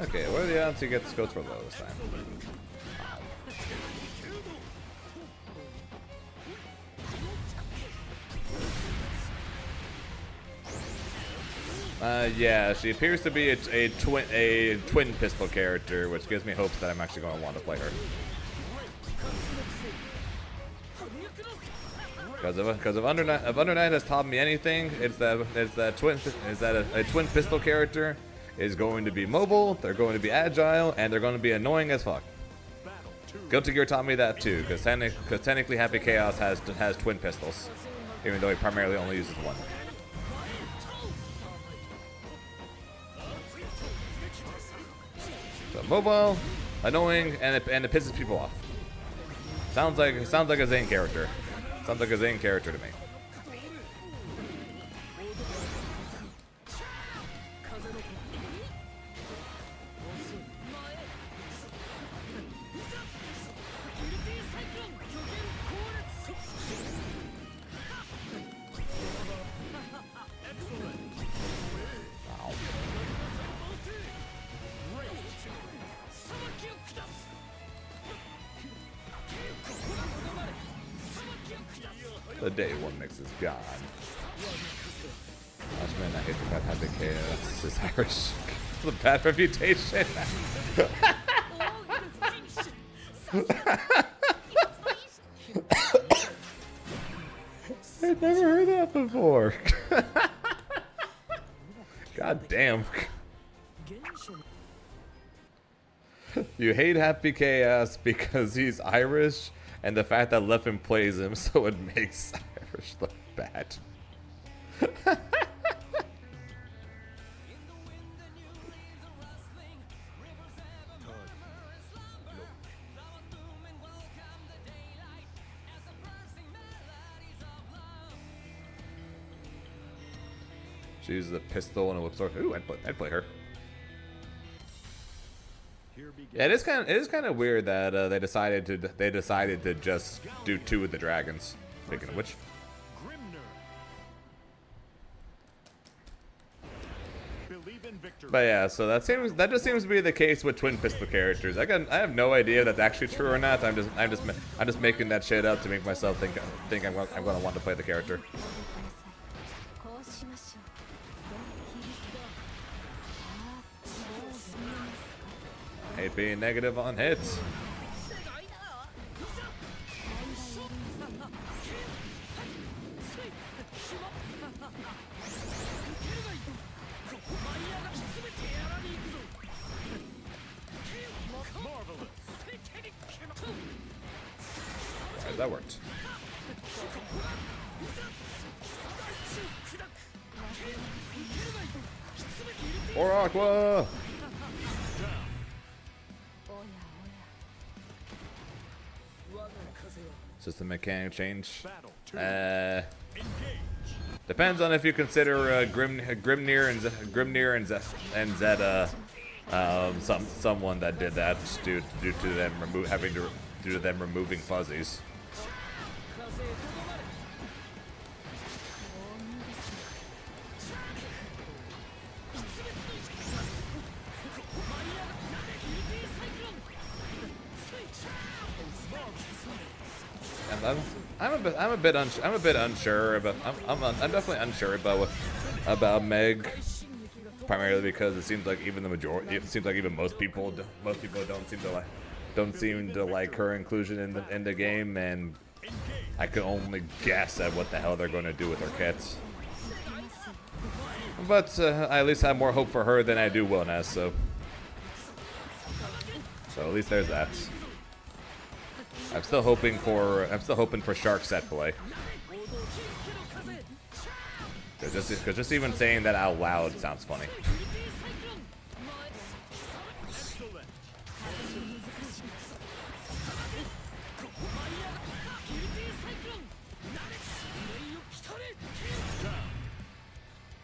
Okay, what are the odds he gets goes for low this time? Yeah, she appears to be a twin pistol character, which gives me hopes that I'm actually going to want to play her. Because if Under Night has taught me anything, it's that a twin pistol character is going to be mobile, they're going to be agile, and they're going to be annoying as fuck. Guilty Gear taught me that too, because technically Happy Chaos has twin pistols, even though he primarily only uses one. So mobile, annoying, and it pisses people off. Sounds like a Zane character. Sounds like a Zane character to me. The day one mix is gone. Last man, I hate the bad Happy Chaos. This is Irish. The bad reputation. I've never heard that before. God damn. You hate Happy Chaos because he's Irish, and the fact that Leffen plays him, so it makes Irish look bad. She uses a pistol and a whip sword. Ooh, I'd play her. Yeah, it is kind of weird that they decided to just do 2 with the dragons. Speaking of which. But yeah, so that just seems to be the case with twin pistol characters. I have no idea if that's actually true or not. I'm just making that shit up to make myself think I'm gonna want to play the character. Hate being negative on hits. Alright, that worked. Or Aqua! System mechanic change. Depends on if you consider Grimnir and Zeta someone that did that due to them removing fuzzies. I'm a bit unsure about. I'm definitely unsure about Meg, primarily because it seems like even most people don't seem to like her inclusion in the game, and I can only guess at what the hell they're going to do with her kits. But I at least have more hope for her than I do Will Ness, so at least there's that. I'm still hoping for Shark set play. Cause just even saying that out loud sounds funny.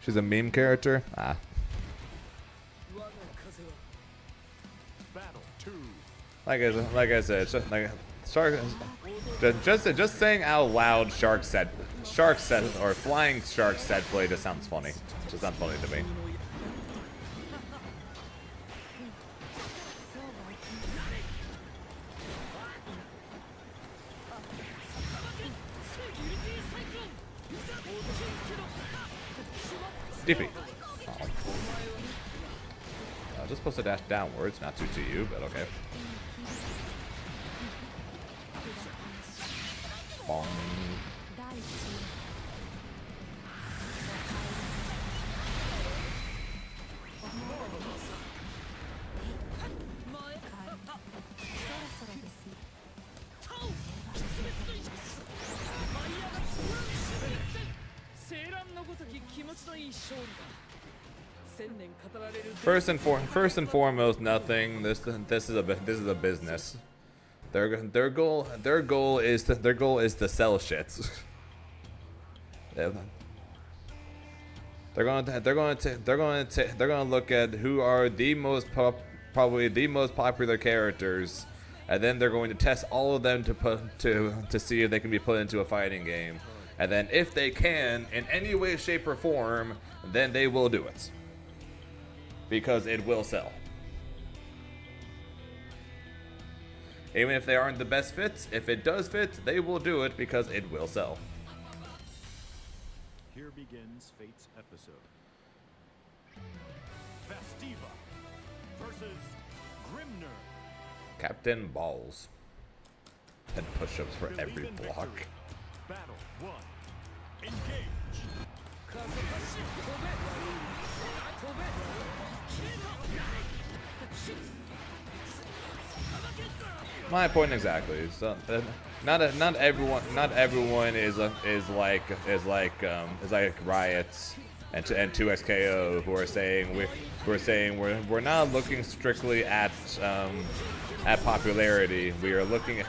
She's a meme character? Ah. Like I said, Shark, just saying out loud shark set or flying shark set play just sounds funny. Just sounds funny to me. DP. Oh. Just supposed to dash downwards, not to you, but okay. Bong. First and foremost, nothing. This is a business. Their goal is to sell shits. They're gonna look at who are probably the most popular characters, and then they're going to test all of them to see if they can be put into a fighting game. And then if they can, in any way, shape, or form, then they will do it. Because it will sell. Even if they aren't the best fits, if it does fit, they will do it because it will sell. Here begins Fate's episode. Festiva versus Grimnir. Captain Balls. 10 push-ups for every block. Battle 1. Engage. My point exactly. So not everyone is like Riots and 2XKO who are saying we're not looking strictly at popularity. We are looking at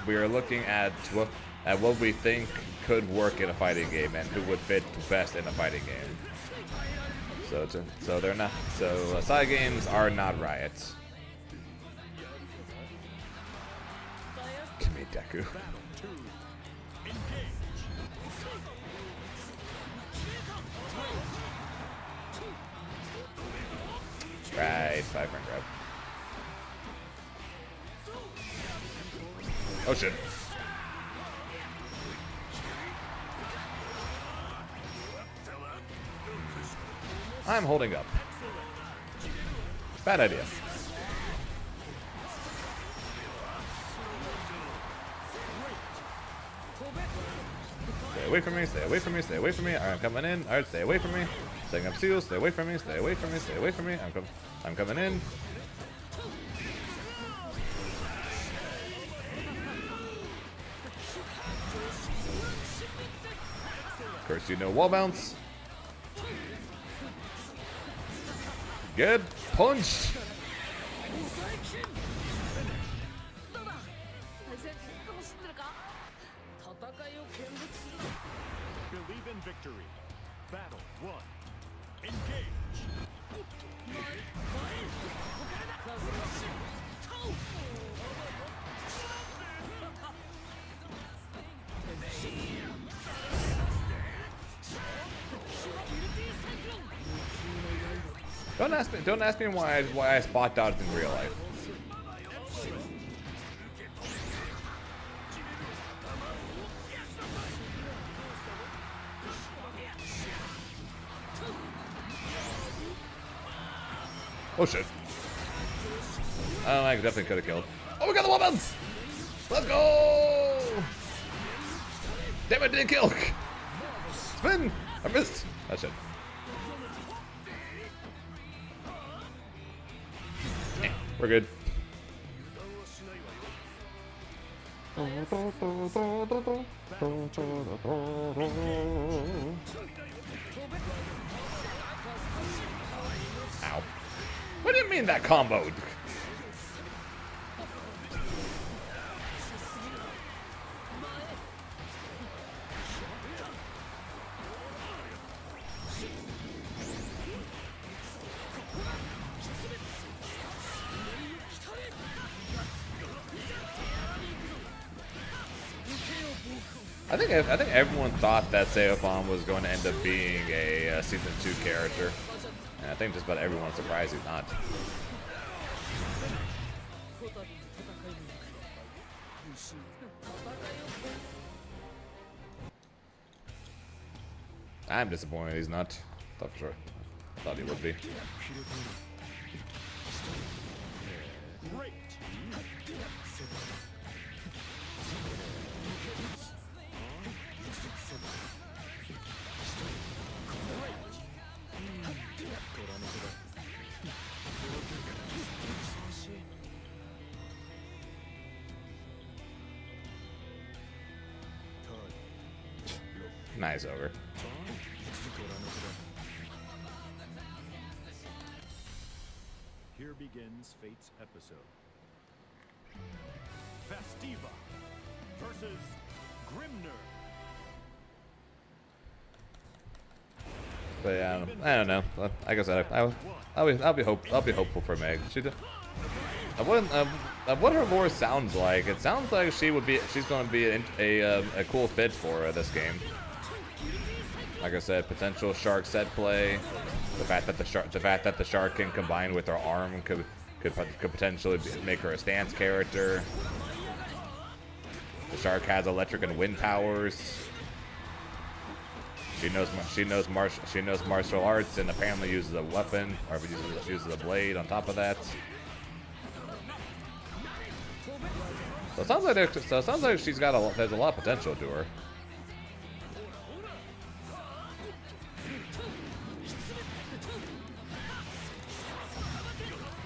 what we think could work in a fighting game and who would fit best in a fighting game. So they're not. So side games are not riots. Give me Deku. Right, 5 frame grab. Oh shit. I'm holding up. Bad idea. Stay away from me, stay away from me, stay away from me. Alright, I'm coming in. Alright, stay away from me. Setting up seals, stay away from me, stay away from me, stay away from me. I'm coming in. Curse you, no wall bounce. Good punch. Believe in victory. Battle 1. Engage. Don't ask me why I spot dodged in real life. Oh shit. Oh, I definitely could have killed. Oh, we got the weapons! Let's go! Damn it, didn't kill! Spin! I missed! That shit. We're good. Ow. What do you mean that comboed? I think everyone thought that Seophon was going to end up being a season 2 character, and I think just about everyone's surprised he's not. I'm disappointed he's not. Thought he would be. Great. Nice over. Here begins Fate's episode. Festiva versus Grimner. But yeah, I don't know. Like I said, I'll be hopeful for Meg. What her lore sounds like, it sounds like she's going to be a cool fit for this game. Like I said, potential shark set play. The fact that the shark can combine with her arm could potentially make her a stance character. The shark has electric and wind powers. She knows martial arts and apparently uses a weapon, or uses a blade on top of that. So it sounds like there's a lot of potential to her.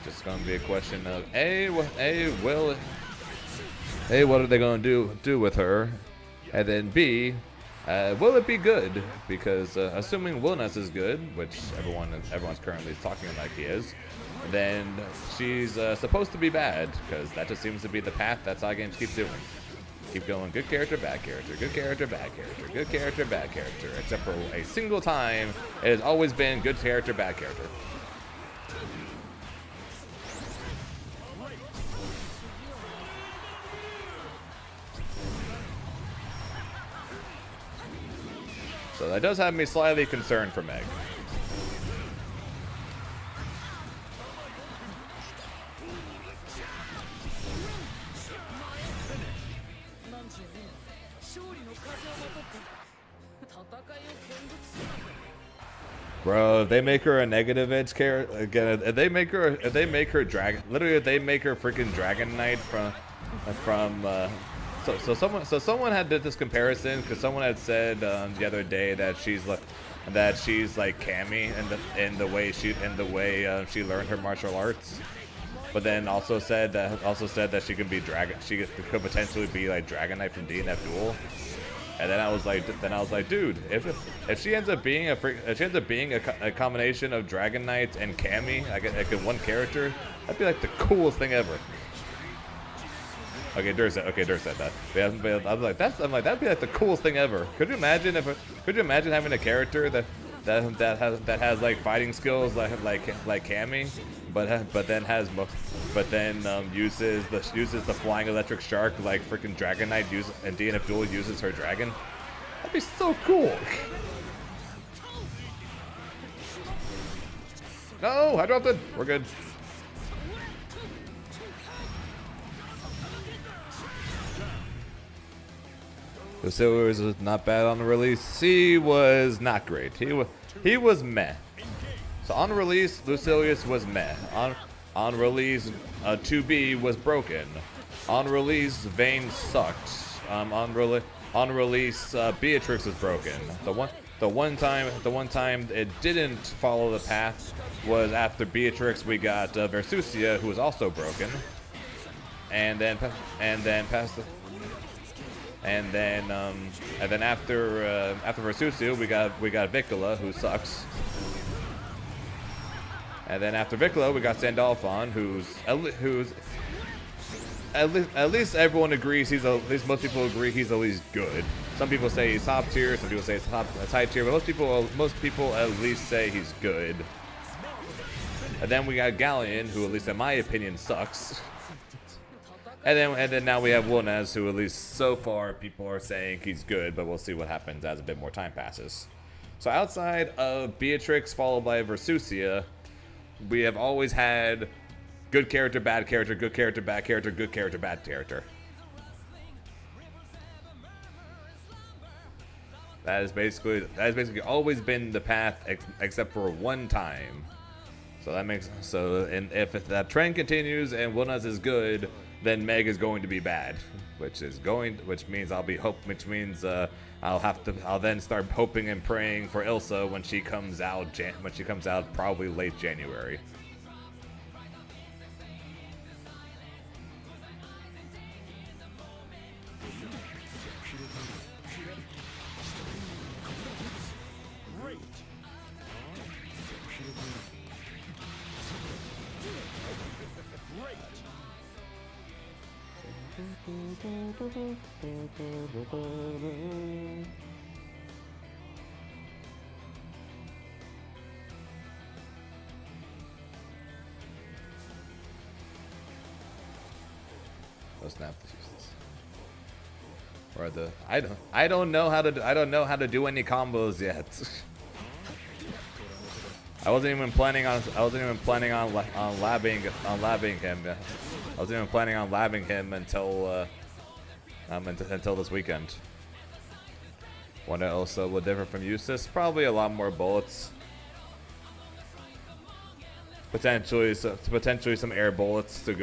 Just gonna be a question of what are they gonna do with her, and then B, will it be good? Because assuming Wilness is good, which everyone's currently talking like he is, then she's supposed to be bad, because that just seems to be the path that side games keep doing. Keep going. Good character, bad character. Good character, bad character. Good character, bad character. Except for a single time, it has always been good character, bad character. So that does have me slightly concerned for Meg. Bro, if they make her a negative edge character again, if they make her dragon, literally, if they make her freaking Dragon Knight from so someone had did this comparison because someone had said the other day that she's like Cammy in the way she learned her martial arts, but then also said that she could be she could potentially be like Dragon Knight from DNF Duel. And then I was like, dude, if she ends up being a combination of Dragon Knight and Cammy, like in one character, that'd be like the coolest thing ever. Okay, Dur said that. Yeah, I was like, that'd be like the coolest thing ever. Could you imagine having a character that has like fighting skills like Cammy, but then uses the flying electric shark like freaking Dragon Knight and DNF Duel uses her dragon? That'd be so cool. No, I dropped it. We're good. Eustace was not bad on the release. He was not great. He was meh. So on release, Lucilius was meh. On release, 2B was broken. On release, Vayne sucked. On release, Beatrix was broken. The one time it didn't follow the path was after Beatrix. We got Versusia, who was also broken, and then after Versusia, we got Vicola, who sucks. And then after Vicola, we got Sandalphon, who's at least everyone agrees at least most people agree he's at least good. Some people say he's top tier, some people say he's high tier, but most people at least say he's good. And then we got Galleon, who at least in my opinion sucks. And then now we have Wilnaz, who at least so far people are saying he's good, but we'll see what happens as a bit more time passes. So outside of Beatrix followed by Versusia, we have always had good character, bad character, good character, bad character, good character, bad character. That has basically always been the path, except for one time. So that makes and if that trend continues and Wilnaz is good, then Meg is going to be bad, which means I'll then start hoping and praying for Ilsa when she comes out probably late January. Oh snap! Or I don't know how to do any combos yet. I wasn't even planning on labbing him. I wasn't even planning on labbing him until this weekend. What else would differ from Eustace? Probably a lot more bullets. Potentially some air bullets to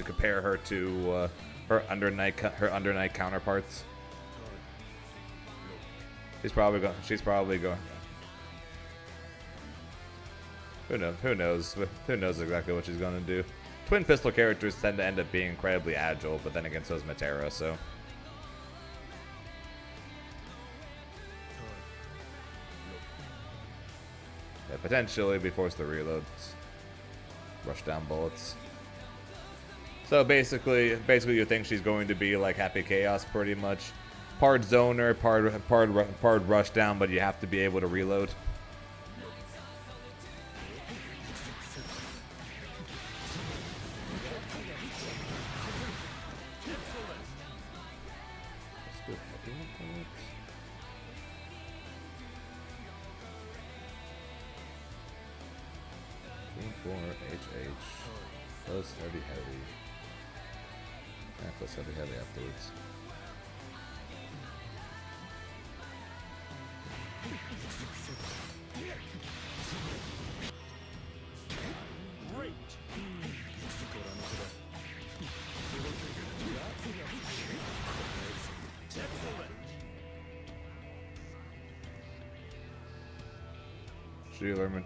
compare her to her under night counterparts. She's probably going. Who knows exactly what she's going to do. Twin pistol characters tend to end up being incredibly agile, but then again, so is Matera, so. Yeah, potentially be forced to reload. Rush down bullets. So basically you think she's going to be like Happy Chaos pretty much. Part zoner, part rush down, but you have to be able to reload. Plus heavy. Yeah, plus heavy afterwards.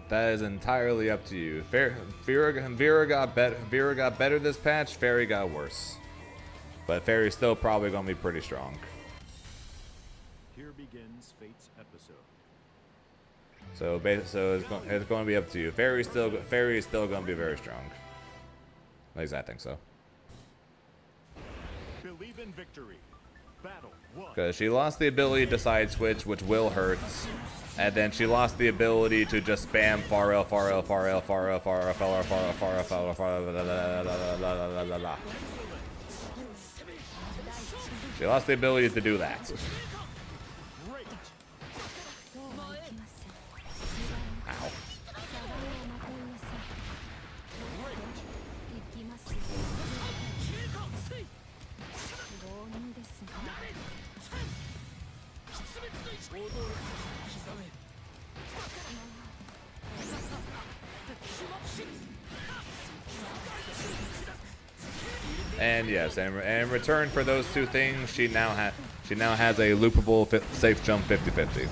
That is entirely up to you. Vera got better this patch. Fairy got worse, but Fairy's still probably gonna be pretty strong. Here begins Fate's episode. So it's going to be up to you. Fairy is still going to be very strong. At least I think so. Believe in victory. Battle 1. Because she lost the ability to side switch, which will hurt. And then she lost the ability to just spam far L. She lost the ability to do that. Ow. And yes, and in return for those two things, she now has a loopable safe jump 50-50.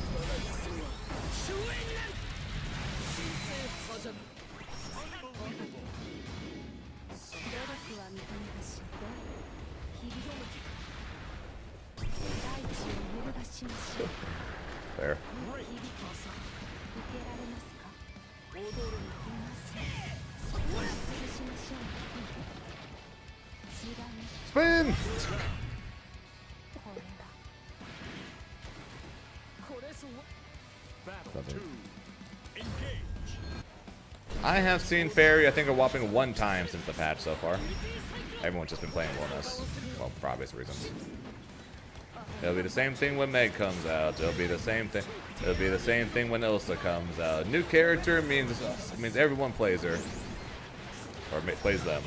There. Spin! Battle 2. Engage. I have seen Fairy, I think, a whopping 1 time since the patch so far. Everyone's just been playing Wellness. Well, for obvious reasons. It'll be the same thing when Meg comes out. It'll be the same thing. It'll be the same thing when Ilsa comes out. New character means everyone plays her. Or plays them.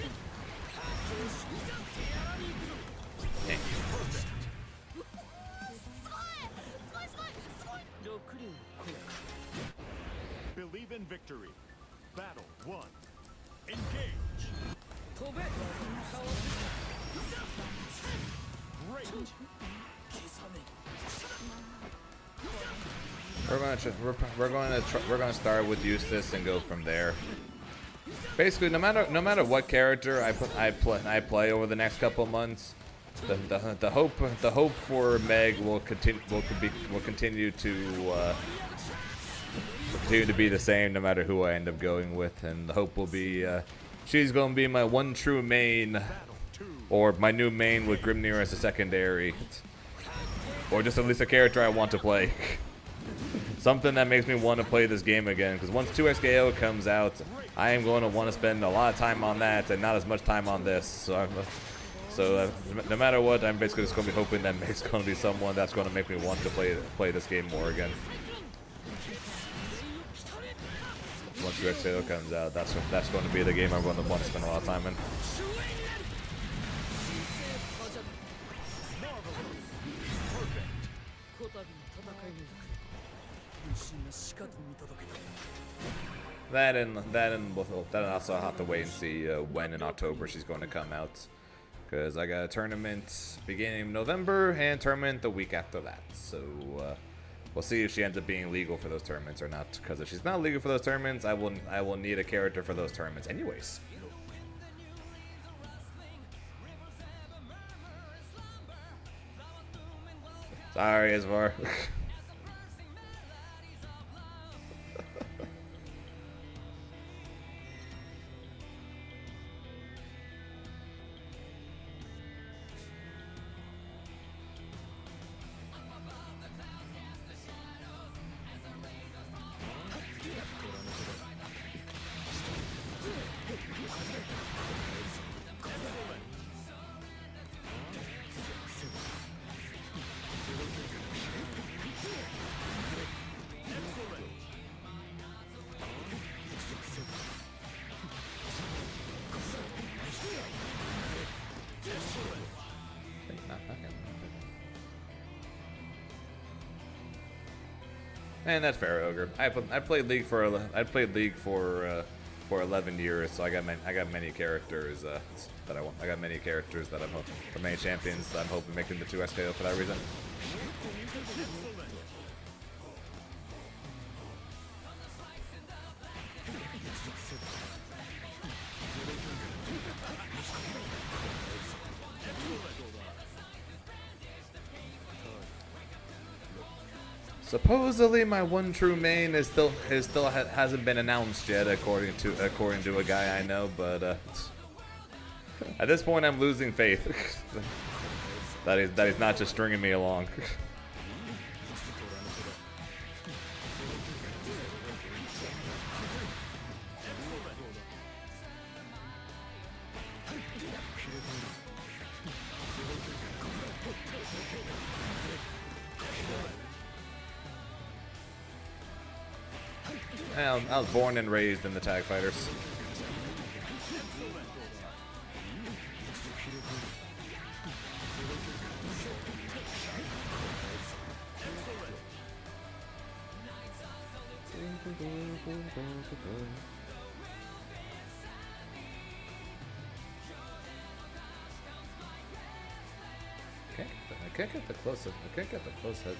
Believe in victory. Battle 1. Engage. Great. We're gonna start with Eustace and go from there. Basically, no matter what character I play over the next couple months, the hope for Meg will continue to be the same no matter who I end up going with, and the hope will be she's gonna be my one true main, or my new main with Grimnir as a secondary, or just at least a character I want to play. Something that makes me want to play this game again, because once 2XKO comes out, I am going to want to spend a lot of time on that and not as much time on this. So no matter what, I'm basically just going to be hoping that Meg's going to be someone that's going to make me want to play this game more again. Once 2XKO comes out, that's going to be the game I'm going to want to spend a lot of time in. That and also I'll have to wait and see when in October she's going to come out, because I got a tournament beginning of November and tournament the week after that. So we'll see if she ends up being legal for those tournaments or not. Because if she's not legal for those tournaments, I will need a character for those tournaments anyways. Sorry, Isvar. And that's fair, Ogre. I played League for 11 years, so I got many characters that I want. I got many characters that I'm hoping for, many champions that I'm hoping making the 2 SKO for that reason. Supposedly, my one true main hasn't been announced yet, according to a guy I know. But at this point, I'm losing faith that he's not just stringing me along. I was born and raised in the tag fighters. I can't get the close heavy.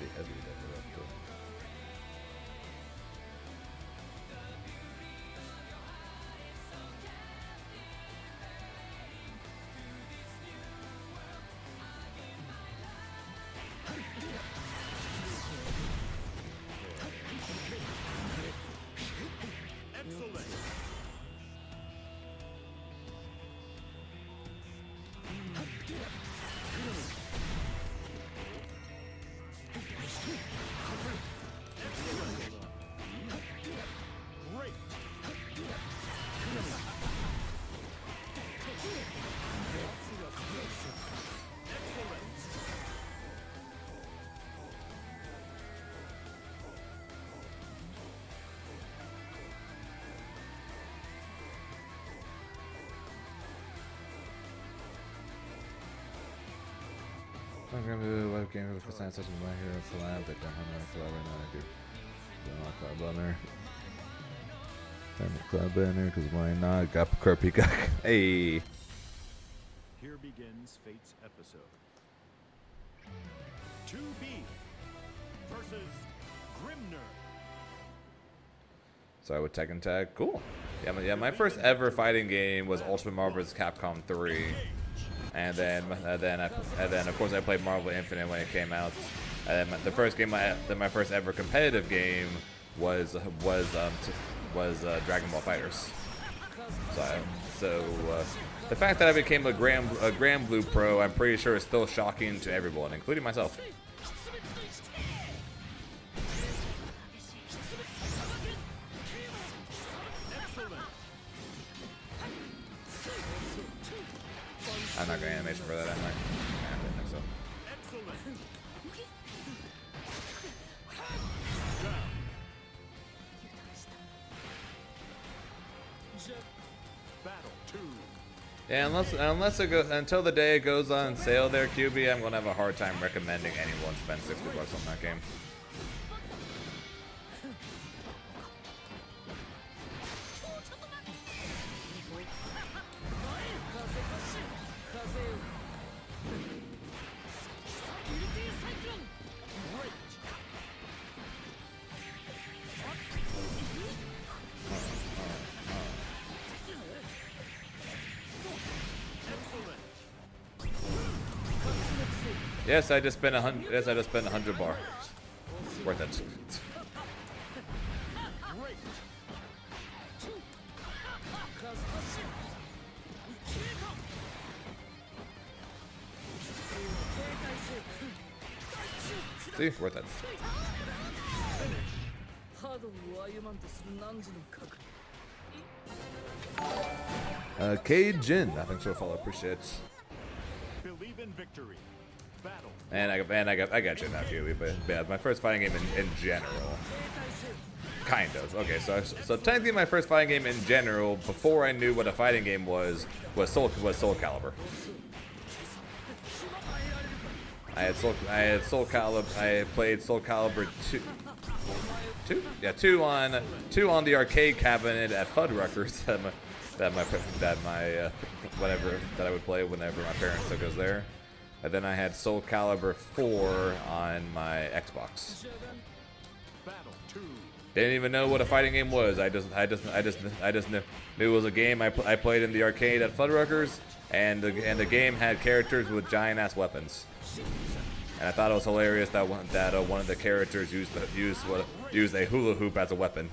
I'm gonna do a web game for the first time such as My Hero collab. They don't have my collab right now. I do. Don't want collab banner. Club banner, because why not? Got Peacock. Hey. Here begins Fate's episode. 2B versus Grimner. Sorry, with Tekken Tag. Cool. Yeah, my first ever fighting game was Ultimate Marvel vs. Capcom 3. And then of course I played Marvel Infinite when it came out. And then my first ever competitive game was Dragon Ball FighterZ. So the fact that I became a Grand Blue Pro, I'm pretty sure is still shocking to everyone, including myself. I'm not going animation for that, am I? I don't think so. Yeah, unless it goes until the day it goes on sale there, QB, I'm gonna have a hard time recommending anyone spend $60 on that game. Yes, I just spent 100. Yes, I just spent 100 bar. Worth it. See, worth it. Cajun, I think so. Follow, appreciate. Believe in victory. Battle. And I got you now, QB, but yeah, my first fighting game in general. Kind of. Okay, so technically my first fighting game in general, before I knew what a fighting game was Soul Calibur. I played Soul Calibur 2. Two? Yeah, two on the arcade cabinet at Fuddruckers that I would play whenever my parents took us there. And then I had Soul Calibur 4 on my Xbox. Didn't even know what a fighting game was. I just knew it was a game I played in the arcade at Fuddruckers, and the game had characters with giant ass weapons. And I thought it was hilarious that one of the characters used a hula hoop as a weapon.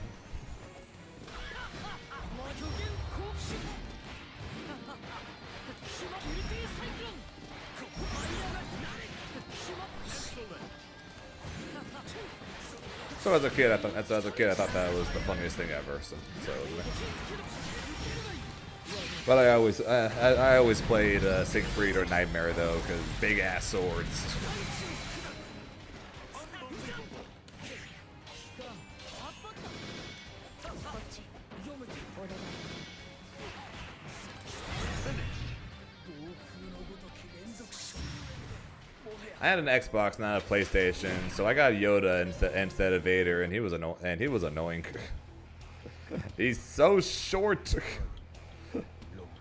So as a kid, I thought that was the funniest thing ever. But I always played Siegfried or Nightmare though, because big ass swords. I had an Xbox, not a PlayStation, so I got Yoda instead of Vader, and he was annoying. He's so short.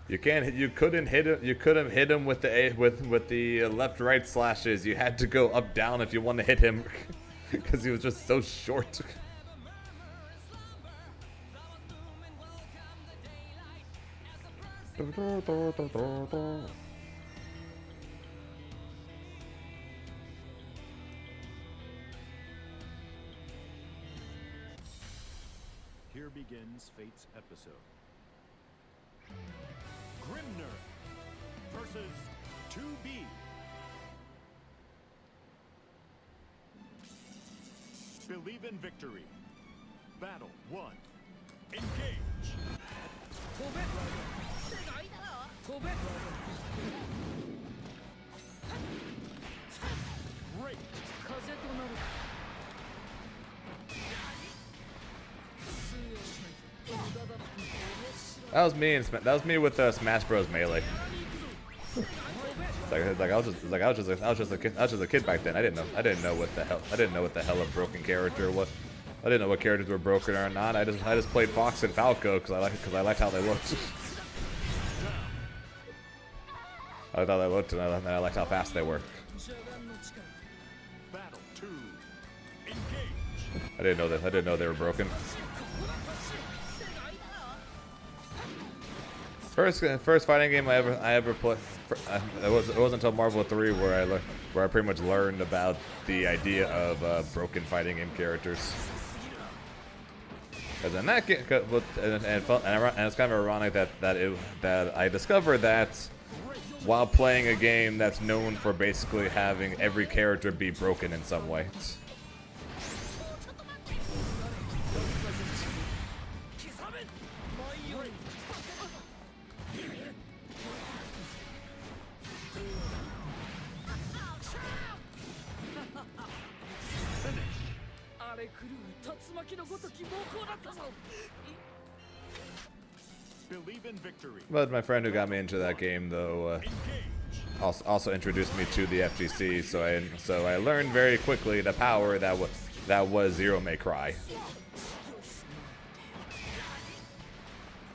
You couldn't hit him with the left-right slashes. You had to go up-down if you want to hit him, because he was just so short. Here begins Fate's episode. Grimner versus 2B. Believe in victory. Battle 1. Engage. Great. That was me with Smash Bros. Melee. I was just a kid back then. I didn't know what the hell a broken character was. I didn't know what characters were broken or not. I just played Fox and Falco because I liked how they looked. I thought they looked, and I liked how fast they were. Battle 2. Engage. I didn't know they were broken. First fighting game I ever played. It wasn't until Marvel 3 where I pretty much learned about the idea of broken fighting game characters. Because in that game, and it's kind of ironic that I discovered that while playing a game that's known for basically having every character be broken in some way. Believe in victory. But my friend who got me into that game, though, also introduced me to the FGC, so I learned very quickly the power that was Zero May Cry.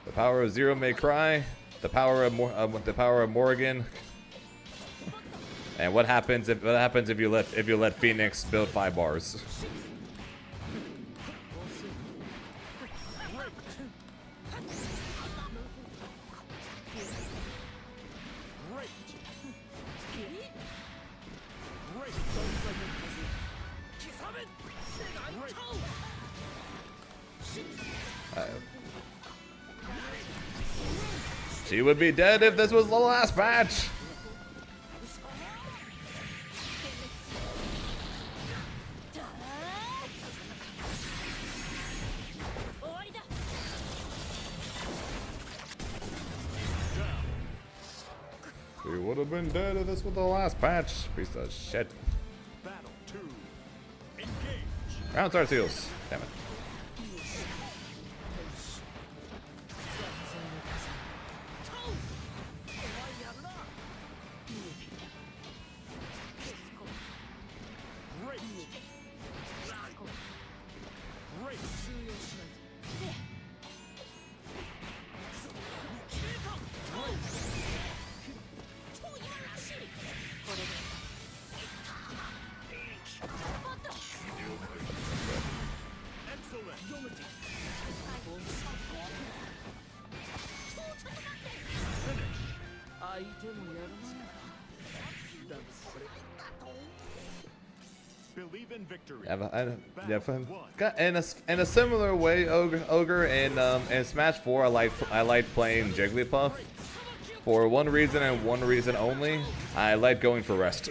The power of Zero May Cry, the power of Morrigan, and what happens if you let Phoenix build 5 bars. She would be dead if this was the last match. She would have been dead if this was the last patch. Piece of shit. Battle 2. Engage. Round start seals. Damn it. Believe in victory. In a similar way, Ogre in Smash 4, I liked playing Jigglypuff. For one reason and one reason only, I liked going for rest.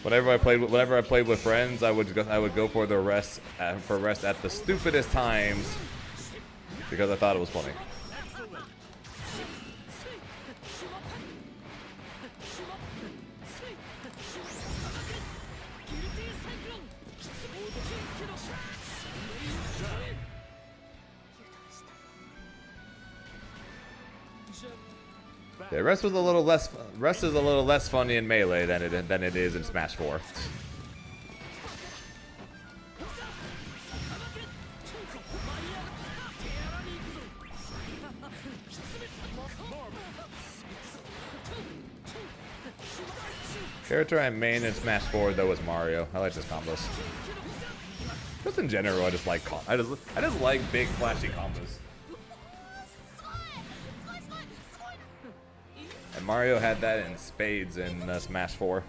Whenever I played with friends, I would go for the rest at the stupidest times because I thought it was funny. Yeah, rest is a little less funny in Melee than it is in Smash 4. Character I main in Smash 4 though is Mario. I like his combos. Just in general, I just like big flashy combos. And Mario had that in spades in Smash 4.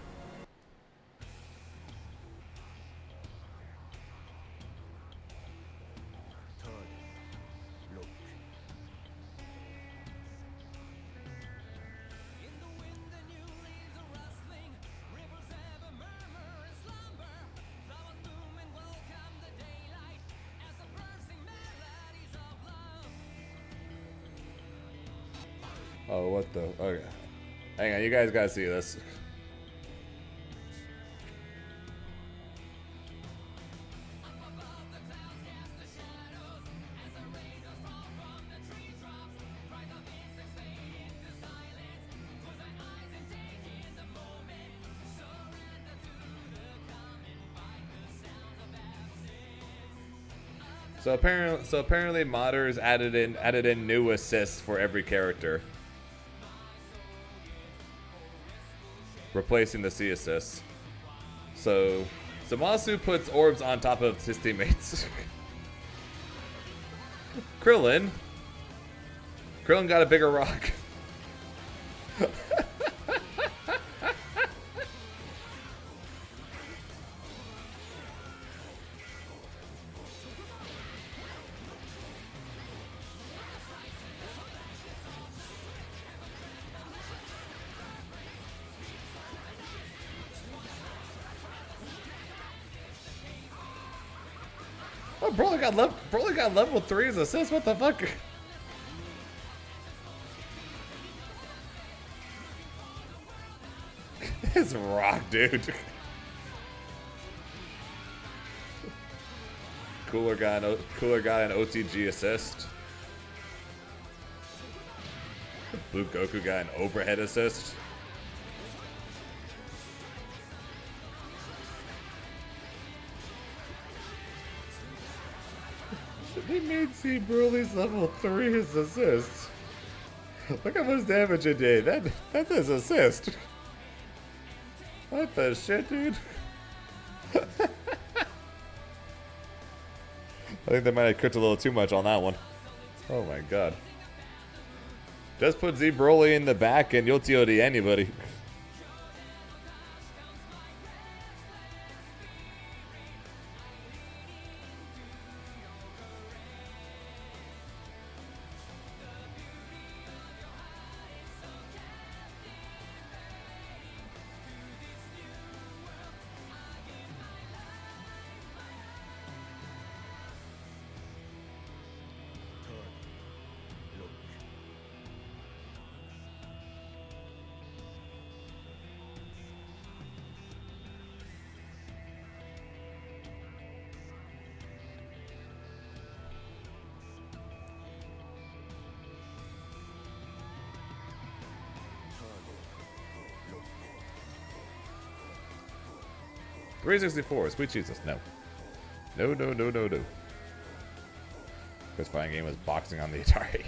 Oh, what the? Okay. Hang on, you guys gotta see this. So apparently modders added in new assists for every character, replacing the C assist. So Zamasu puts orbs on top of his teammates. Krillin got a bigger rock. Oh, Broly got level 3 as assist. What the fuck? His rock, dude. Cooler got an OTG assist. Blue Goku got an overhead assist. They made C Broly's level 3 his assist. Look how much damage it did. That's his assist. What the shit, dude? I think they might have cooked a little too much on that one. Oh my god. Just put Z Broly in the back and you'll TOD anybody. $364, sweet Jesus, no. No. This fighting game was boxing on the Atari.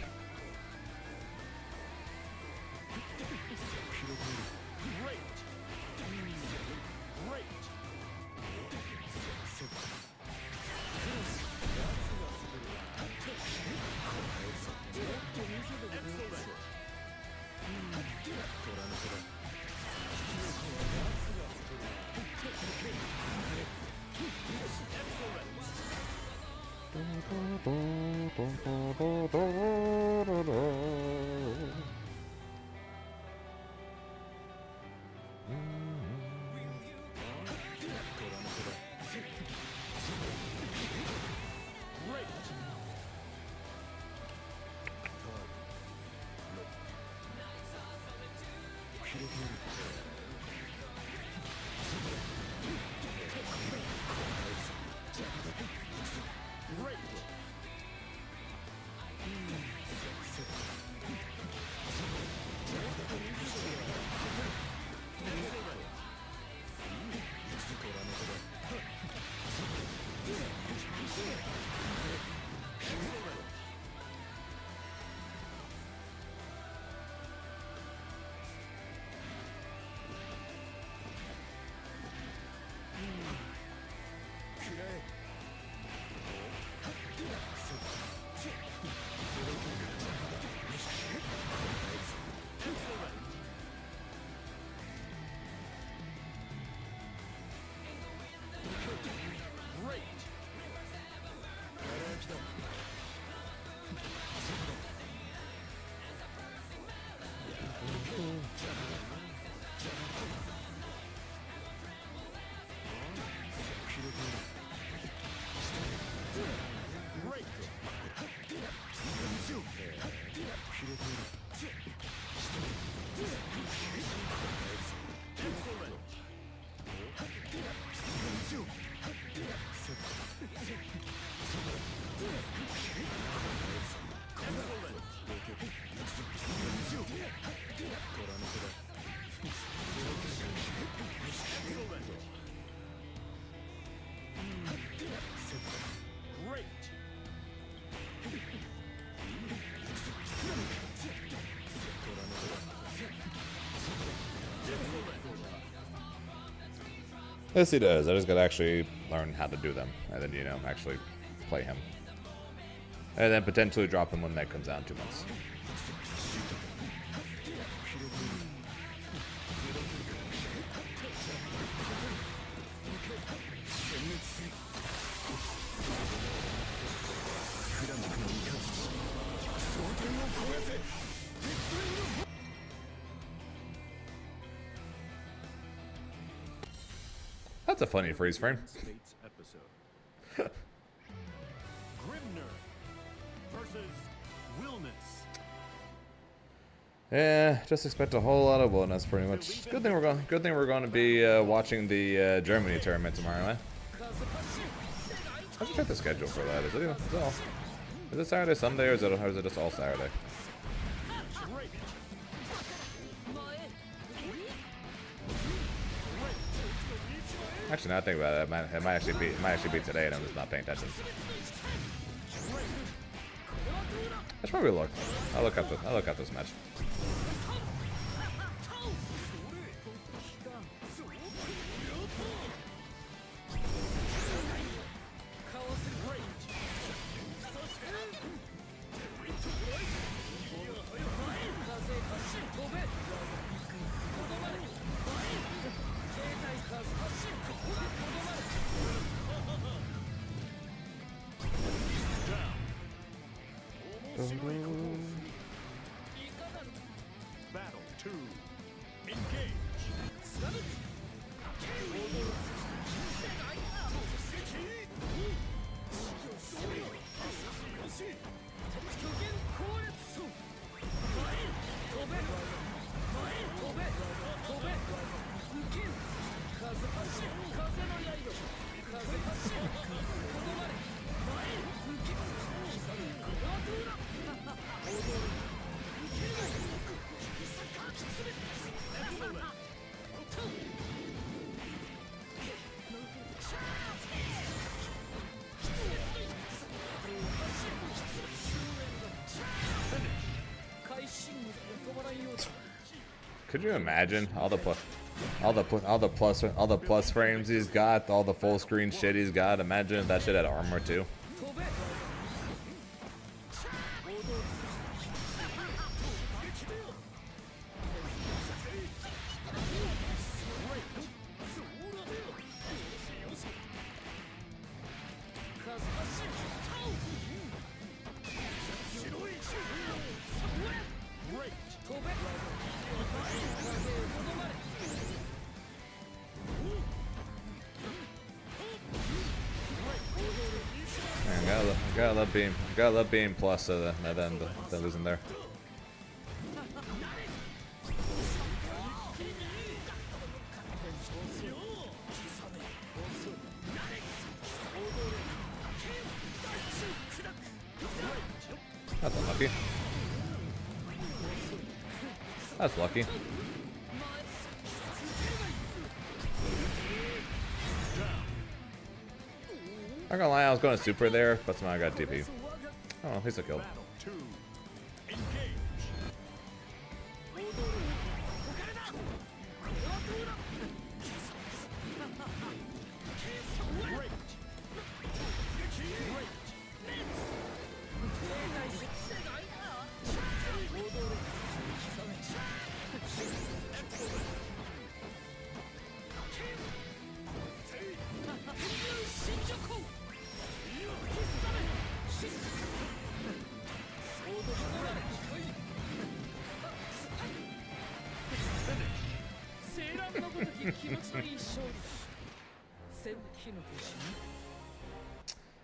Yes, he does. I just gotta actually learn how to do them, and then, you know, actually play him. And then potentially drop him when Meg comes out in 2 months. That's a funny freeze frame. States episode. Grimner versus Wilness. Yeah, just expect a whole lot of wellness, pretty much. Good thing we're going to be watching the Germany tournament tomorrow, man. I should check the schedule for that. Is it Saturday, Sunday, or is it just all Saturday? Actually, now I think about it, it might actually be today, and I'm just not paying attention. I should probably look. I'll look at this match. Battle 2. Engage. Could you imagine all the plus frames he's got, all the full screen shit he's got? Imagine if that shit had armor too. Man, gotta love being plus than losing there. lucky. That's lucky. Not gonna lie, I was going to super there, but somehow I got DP. Oh, at least I killed. Battle 2. Engage.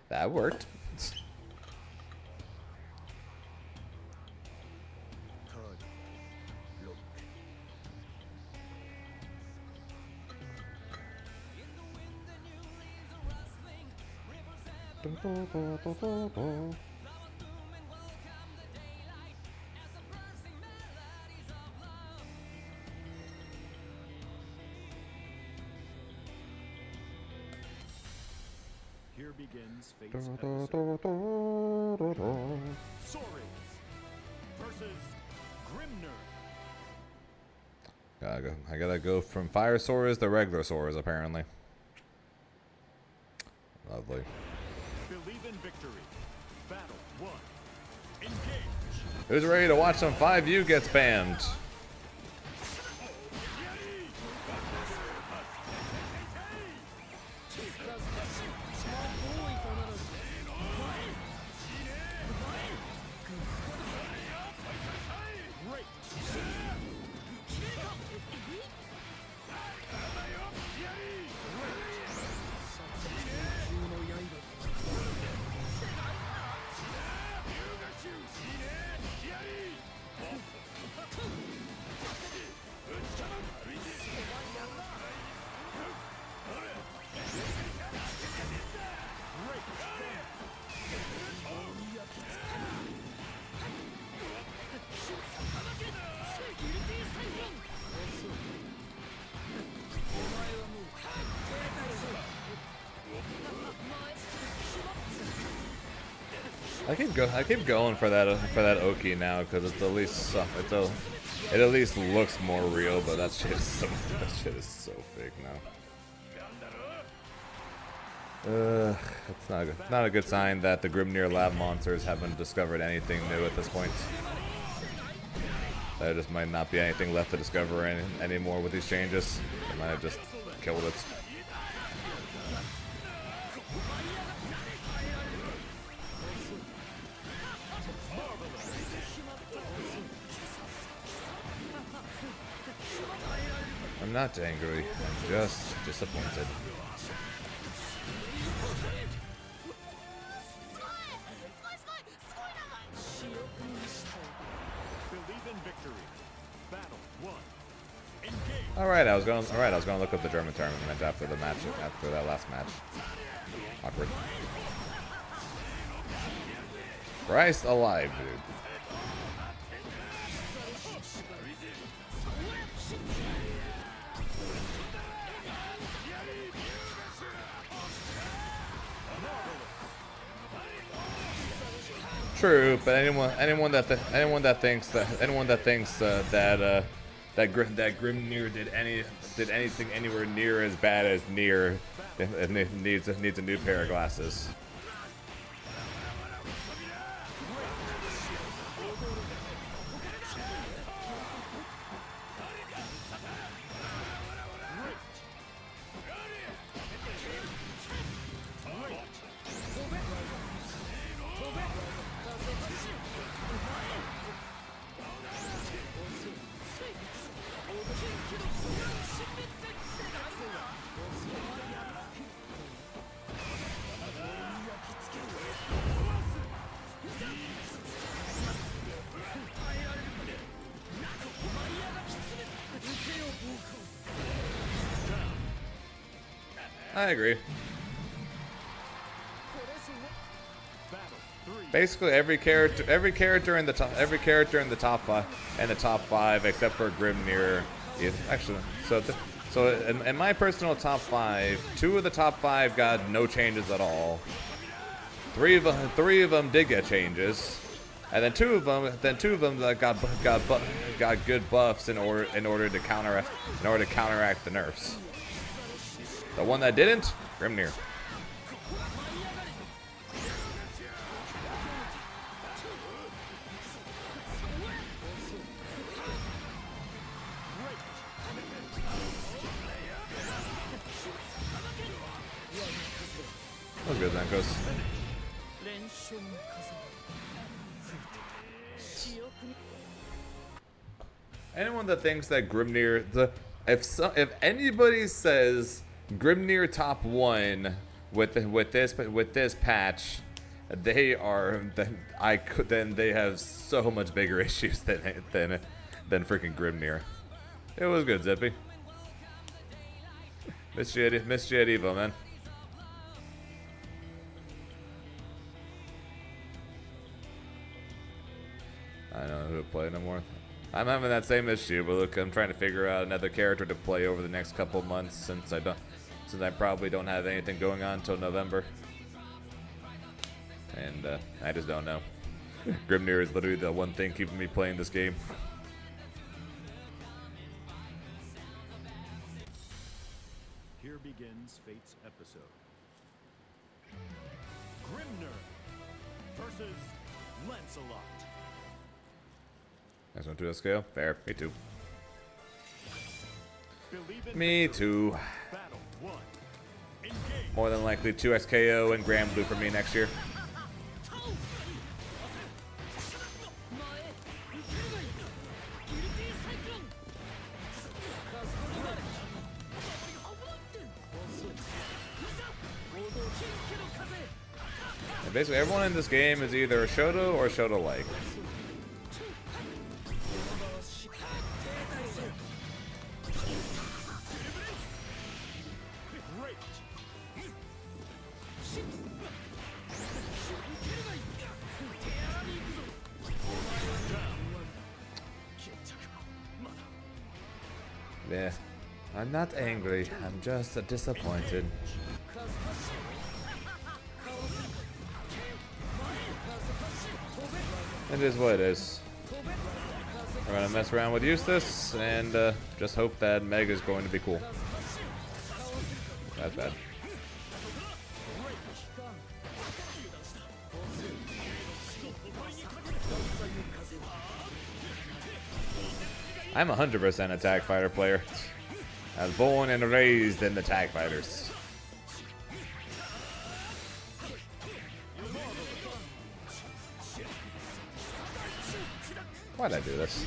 That worked. Here begins Fate's episode. Sores versus Grimner. I gotta go from fire swords to regular swords, apparently. Lovely. Believe in victory. Battle 1. Engage. Who's ready to watch some 5U get spammed? I keep going for that Oki now because it's at least it at least looks more real, but that shit is so fake now. It's not a good sign that the Grimnir lab monsters haven't discovered anything new at this point. There just might not be anything left to discover anymore with these changes. They might have just killed it. I'm not angry, I'm just disappointed. Believe in victory. Battle 1. Engage. Alright, I was gonna look up the German tournament after that last match. Awkward. Christ alive, dude. True, but anyone that thinks that Grimnir did anything anywhere near as bad as Nier needs a new pair of glasses. I agree. Basically every character in the top five except for Grimnir is actually in my personal top 5, 2 of the top 5 got no changes at all. 3 of them did get changes, and then two of them got good buffs in order to counteract the nerfs. The one that didn't, Grimnir. Look good, Zankos. Anyone that thinks that Grimnir, if anybody says Grimnir top 1 with this patch, they have so much bigger issues than freaking Grimnir. It was good, Zippy. Missed you at Evo, man. I don't know who to play no more. I'm having that same issue, but look, I'm trying to figure out another character to play over the next couple months since I probably don't have anything going on until November. And I just don't know. Grimnir is literally the one thing keeping me playing this game. Here begins Fate's episode. Grimnir versus Lancelot. Next one to a scale? Fair. Me too. Me too. Battle 1. Engage. More than likely 2x KO and Grand Blue for me next year. And basically everyone in this game is either a Shoto or Shoto-like. Yeah, I'm not angry, I'm just disappointed. It is what it is. We're gonna mess around with Eustace and just hope that Meg is going to be cool. That's bad. I'm 100% a tag fighter player. I was born and raised in the tag fighters. Why'd I do this?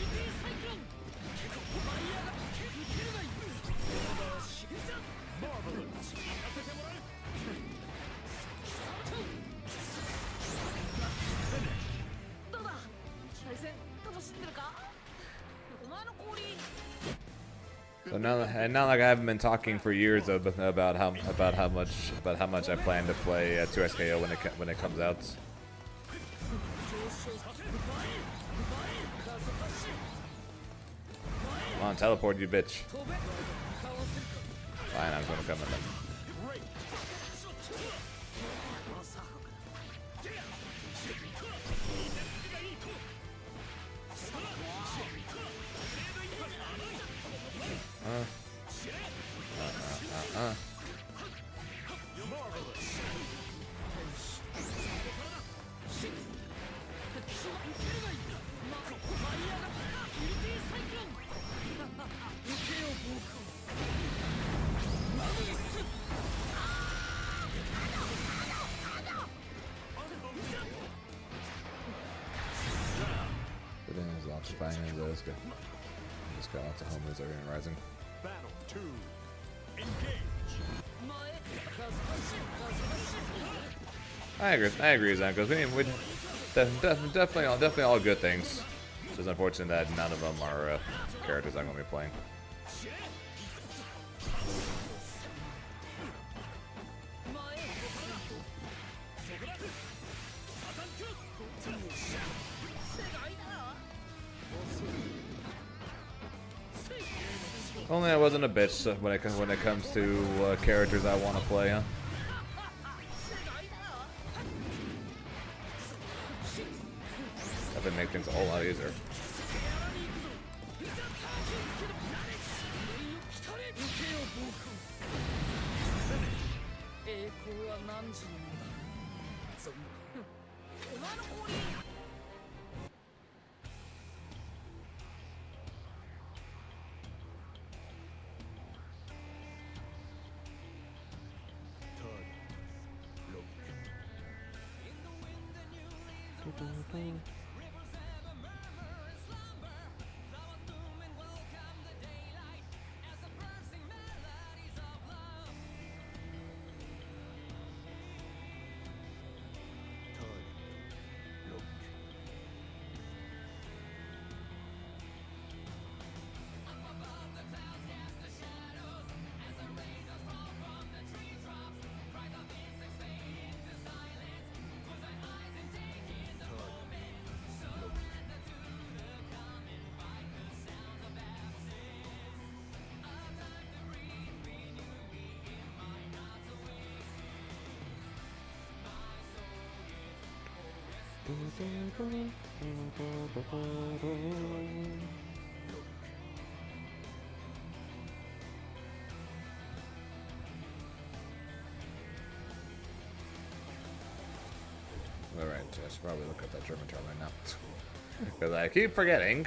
So now like I haven't been talking for years about how much I plan to play at 2SKO when it comes out. Come on, teleport, you bitch. Fine, I'm gonna come in then. Let's go. Just got lots of homers over in Rising. Battle 2. Engage. I agree, Zankos. We definitely all good things. It's just unfortunate that none of them are characters I'm going to be playing. Only I wasn't a bitch when it comes to characters I want to play, huh? That would make things a whole lot easier. Alright, I should probably look at that German term right now. Because I keep forgetting.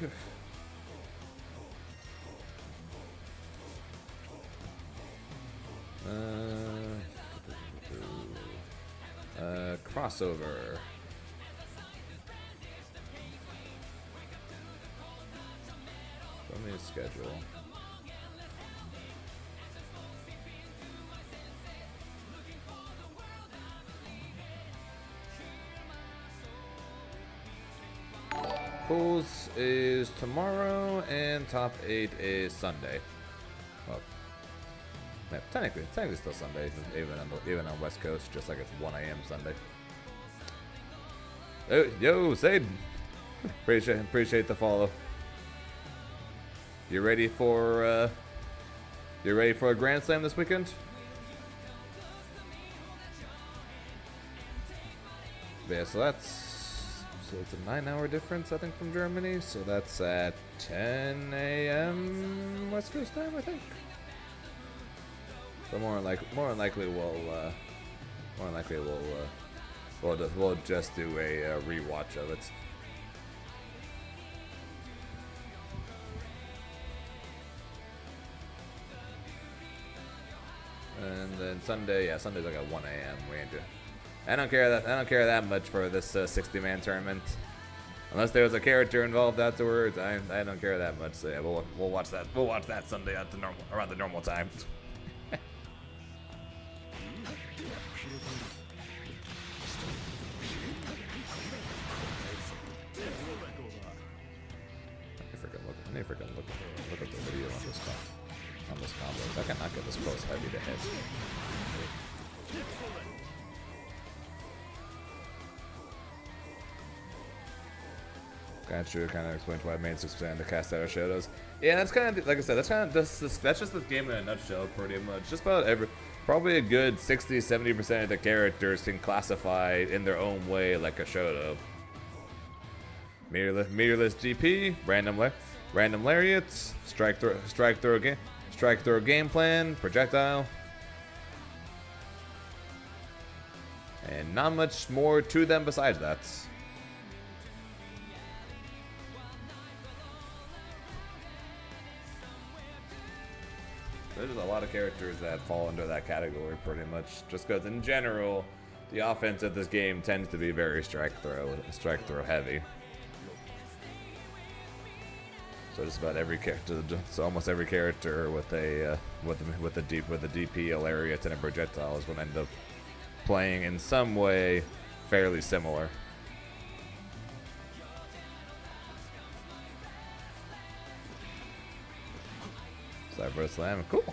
Crossover. Show me a schedule. Pools is tomorrow and top 8 is Sunday. Well, yeah, technically still Sunday, even on West Coast, just like it's 1 a.m. Sunday. Oh, yo, Sade! Appreciate the follow. You ready for a Grand Slam this weekend? Yeah, so it's a 9-hour difference, I think, from Germany. So that's at 10 a.m. West Coast time, I think. So more than likely we'll just do a rewatch of it. And then Sunday, yeah, Sunday's like at 1 a.m. We ain't doing. I don't care that much for this 60-man tournament, unless there's a character involved afterwards. I don't care that much. So yeah, we'll watch that. We'll watch that Sunday at around the normal time. I need to freaking look at the video on this combo. I cannot get this close heavy to hit. Got you. Kind of explains why I made 6% to cast out our shadows. Yeah, that's kind of like I said. That's just this game in a nutshell, pretty much. Just about probably a good 60-70% of the characters can classify in their own way like a Shoto. Meterless GP, random lariats, strike throw game plan, projectile, and not much more to them besides that. There's a lot of characters that fall under that category pretty much, just because in general the offense of this game tends to be very strike throw heavy. So just about every character, so almost every character with a DP, a lariat, and a projectile is going to end up playing in some way fairly similar. Cyber Slam, cool.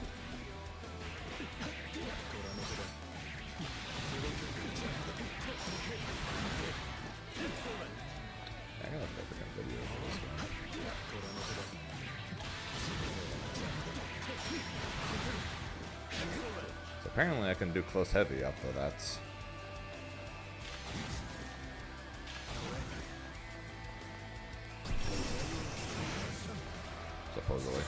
Apparently I can do close heavy after that. Supposedly.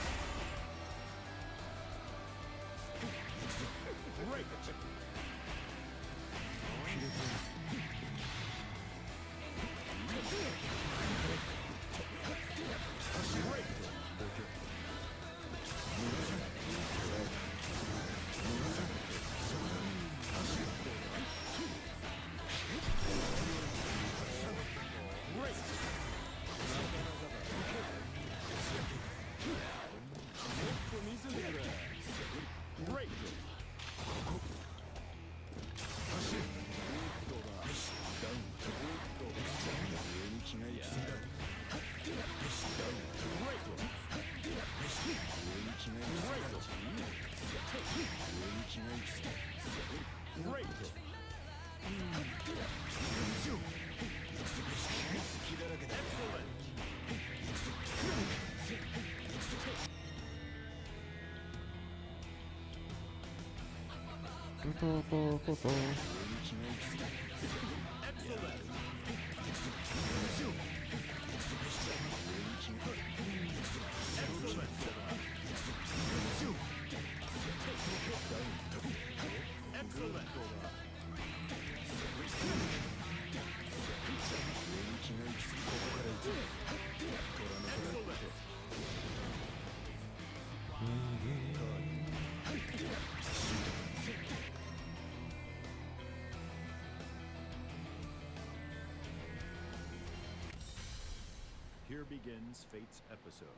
Here begins Fate's episode.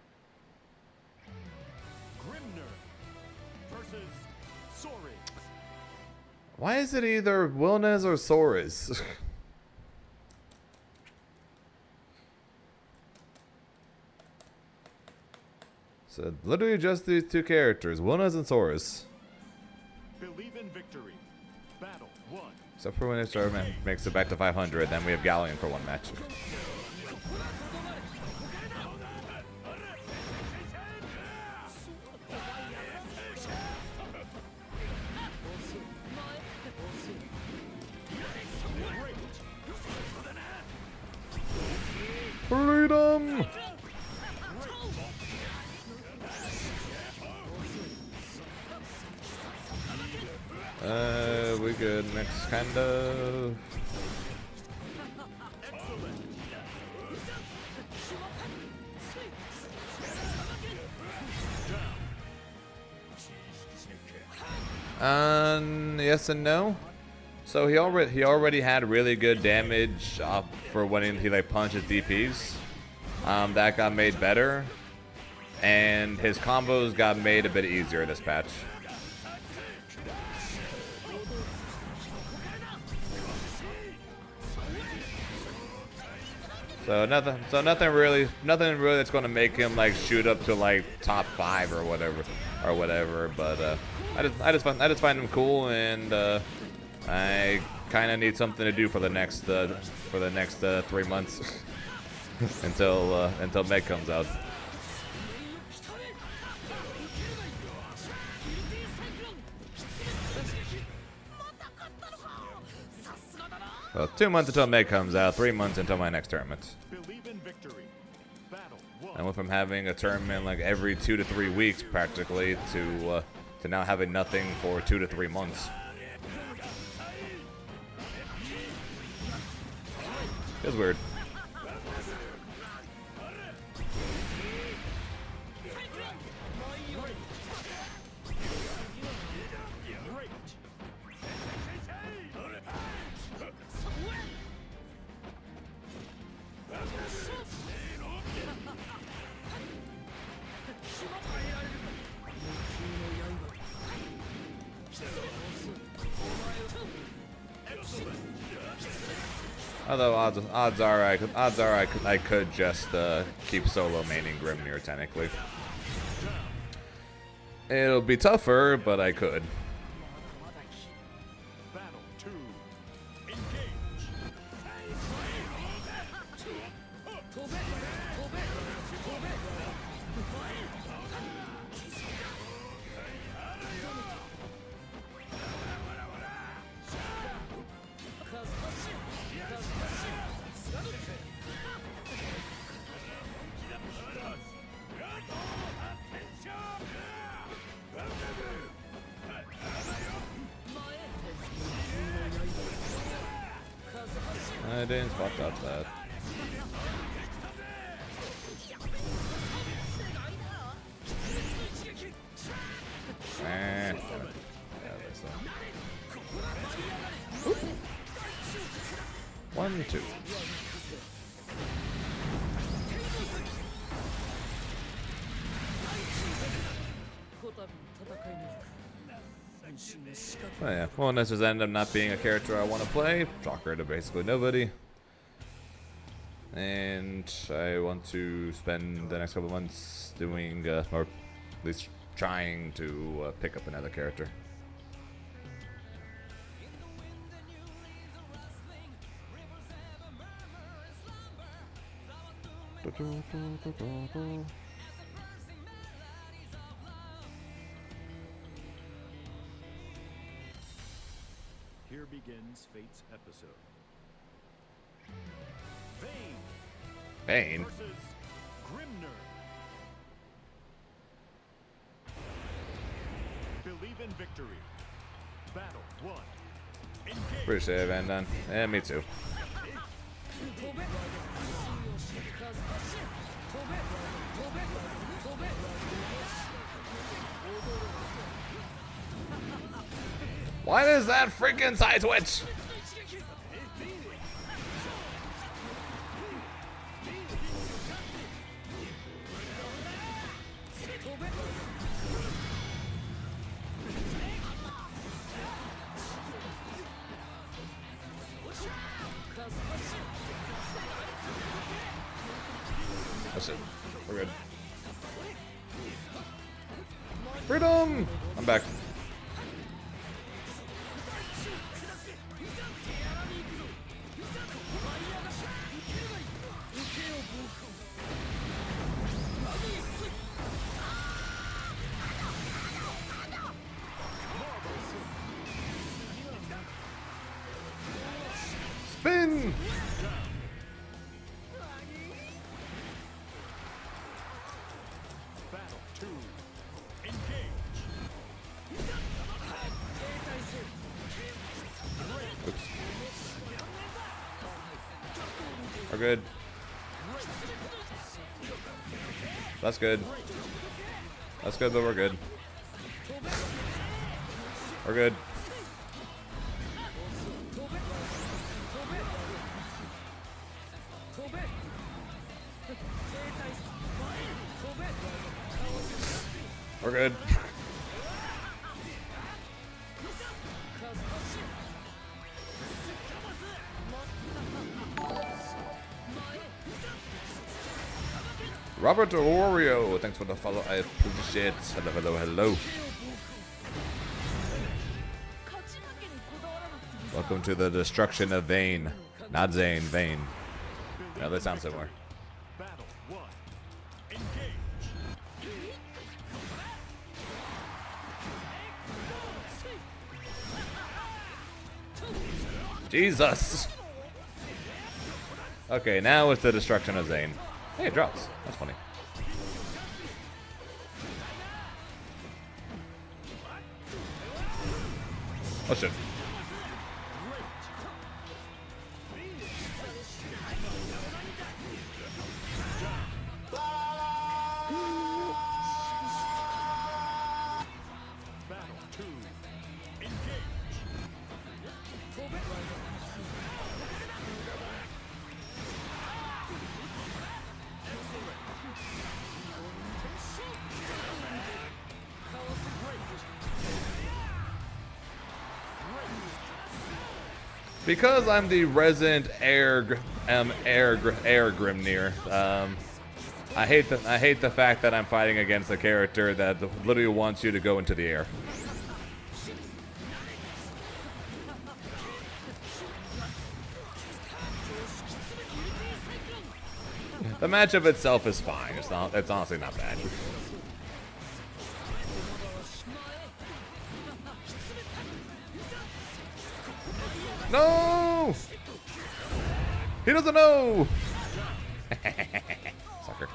Grimner versus Soares. Why is it either Wilnez or Soares? So literally just these two characters, Wilnez and Soares. Believe in victory. Battle 1. Except for when it makes it back to 500, then we have Galleon for one match. Freedom! We good next kind of. Yes and no. So he already had really good damage for when he like punches DPs. That got made better, and his combos got made a bit easier this patch. So nothing really that's going to make him like shoot up to like top 5 or whatever. But I just find him cool, and I kind of need something to do for the next 3 months until Meg comes out. Well, 2 months until Meg comes out, 3 months until my next tournament. Believe in victory. Battle 1. I went from having a tournament like every 2 to 3 weeks practically to now having nothing for 2 to 3 months. It's weird. Although odds are I could just keep solo maining Grimnir technically. It'll be tougher, but I could. Battle 2. Engage. I didn't spot that. Damn it. Yeah, that's that. Oop. 1, 2. Oh yeah, well, unless there's ended up not being a character I want to play, shocker to basically nobody. And I want to spend the next couple months doing, or at least trying to pick up another character. Here begins Fate's episode. Vayne Bane? versus Grimner. Believe in victory. Battle 1. Engage. Appreciate it, Van Dunn. Yeah, me too. Why does that freaking side switch? That's it. We're good. Freedom! I'm back. Spin! Battle 2. Engage. Oops. We're good. That's good. That's good, but we're good. We're good. We're good. Robert Oreo, thanks for the follow. I appreciate it. Hello, hello, hello. Welcome to the destruction of Vayne. Not Zane, Vayne. Yeah, they sound similar. Battle 1. Engage. Jesus! Okay, now it's the destruction of Zane. Hey, it drops. That's funny. Oh shit. Battle 2. Engage. Because I'm the resident air Grimnir, I hate the fact that I'm fighting against a character that literally wants you to go into the air. The matchup itself is fine. It's honestly not bad. No! He doesn't know! Sucker.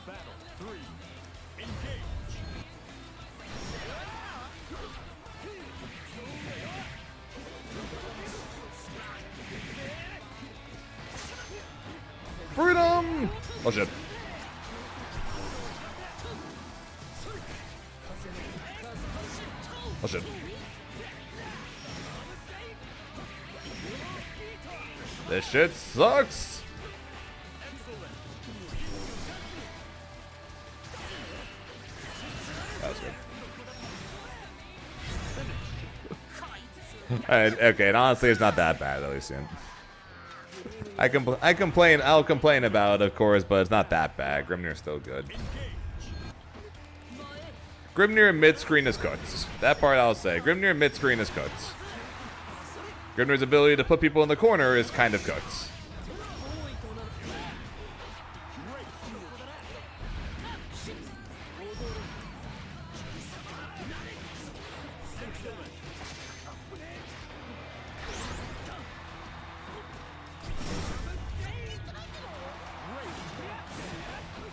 Battle 3. Engage. Oh shit. Oh shit. This shit sucks. That was good. Okay, and honestly, it's not that bad, at least. I'll complain about it, of course, but it's not that bad. Grimnir's still good. Grimnir mid-screen is cooked. That part I'll say. Grimnir mid-screen is cooked. Grimnir's ability to put people in the corner is kind of cooked.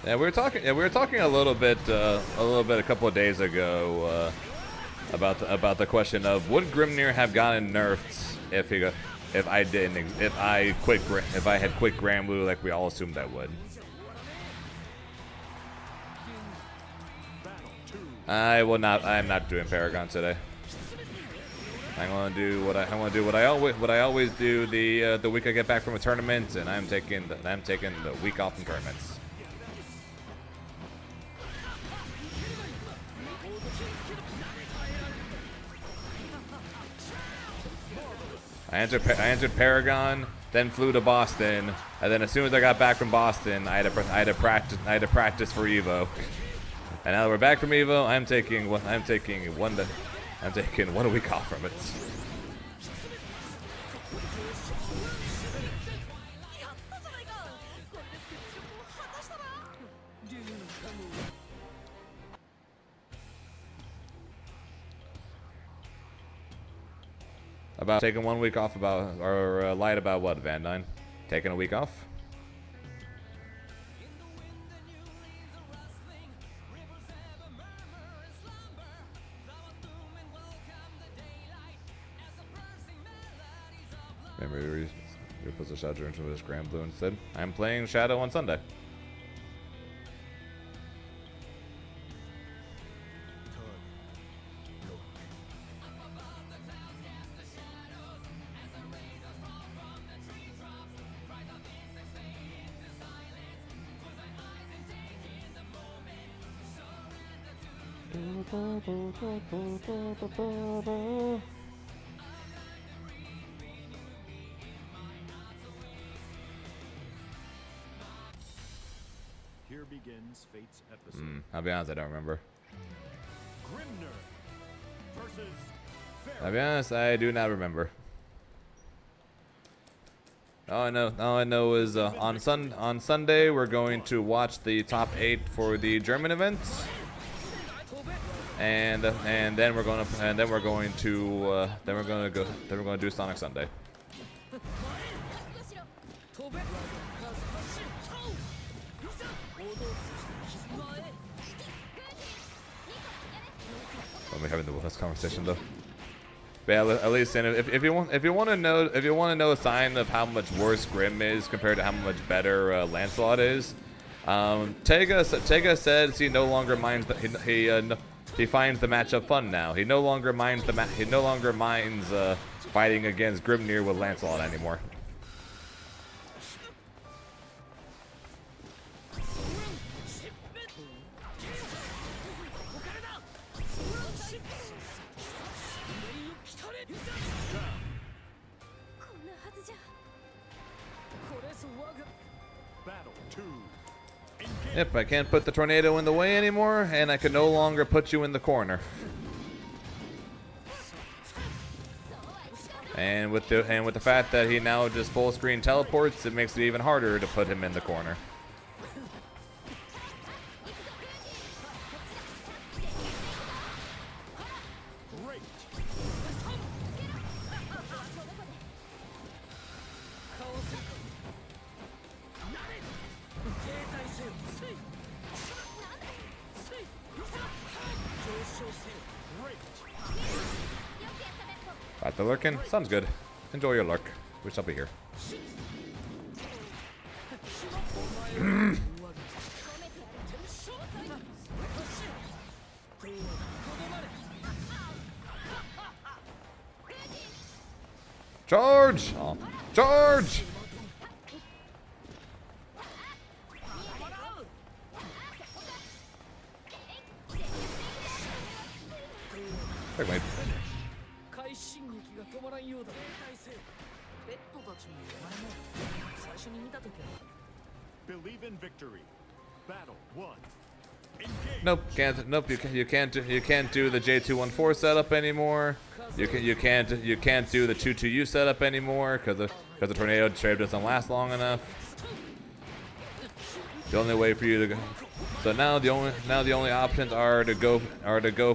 Yeah, we were talking a little bit a couple of days ago about the question of would Grimnir have gotten nerfed if I had quit Granblue like we all assumed I would. I will not. I am not doing Paragon today. I'm gonna do what I always do the week I get back from a tournament, and I'm taking the week off from tournaments. I entered Paragon, then flew to Boston, and then as soon as I got back from Boston, I had to practice for Evo. And now that we're back from Evo, I'm taking 1 week off from it. About taking 1 week off lied about what, Van Dyne? Taking a week off? Maybe you put the Shadow into this Granblue instead. I'm playing Shadow on Sunday. Here begins Fate's episode. I'll be honest, I don't remember. Grimnir versus I'll be honest, I do not remember. All I know is on Sunday we're going to watch the top 8 for the German event, and then we're going to do Sonic Sunday. We're having the wellness conversation though. But yeah, at least if you want to know a sign of how much worse Grim is compared to how much better Lancelot is, Tega says he no longer minds that he finds the matchup fun now. He no longer minds fighting against Grimnir with Lancelot anymore. Yep, I can't put the tornado in the way anymore, and I can no longer put you in the corner. And with the fact that he now just full screen teleports, it makes it even harder to put him in the corner. Got the lurking? Sounds good. Enjoy your lurk. We shall be here. Charge! Oh. Charge! Checkmate. Believe in victory. Battle 1. Engage. Nope, can't. Nope, you can't do the J214 setup anymore. You can't do the 2-2U setup anymore because the tornado trade doesn't last long enough. The only way for you to go. So now the only options are to go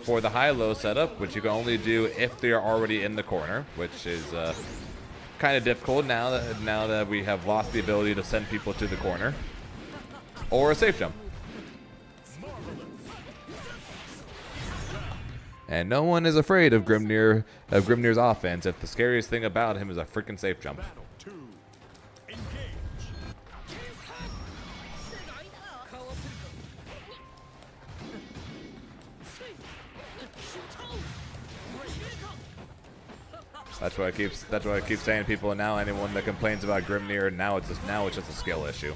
for the high-low setup, which you can only do if they are already in the corner, which is kind of difficult now that we have lost the ability to send people to the corner, or a safe jump. And no one is afraid of Grimnir's offense if the scariest thing about him is a freaking safe jump. Battle 2. Engage. That's what I keep saying to people. And now anyone that complains about Grimnir, now it's just a skill issue.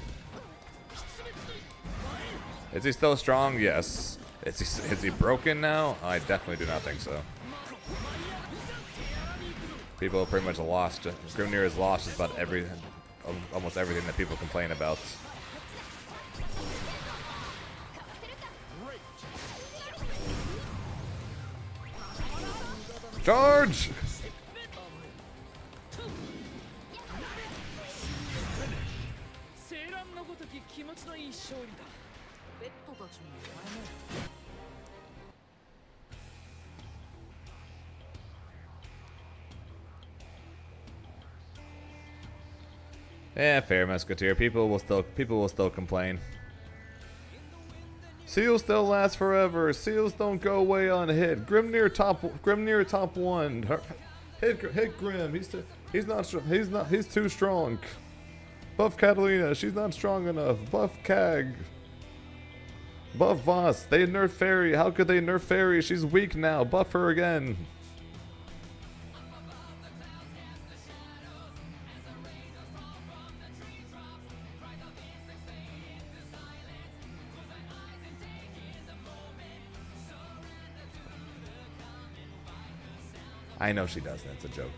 Is he still strong? Yes. Is he broken now? I definitely do not think so. People have pretty much lost. Grimnir has lost just about almost everything that people complain about. Charge! Yeah, fair, Musketeer. People will still complain. Seals still last forever. Seals don't go away on hit. Grimnir top one. Hit Grim. He's too strong. Buff Catalina. She's not strong enough. Buff Cag. Buff Voss. They nerf Fairy. How could they nerf Fairy? She's weak now. Buff her again. I know she does. That's a joke.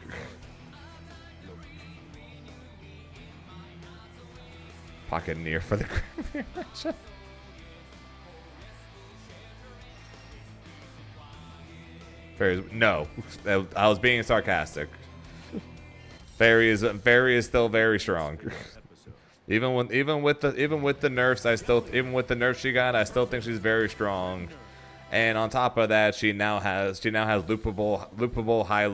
Pocket near for the Grimnir. No, I was being sarcastic. Fairy is still very strong. Even with the nerfs, even with the nerfs she got, I still think she's very strong. And on top of that, she now has loopable high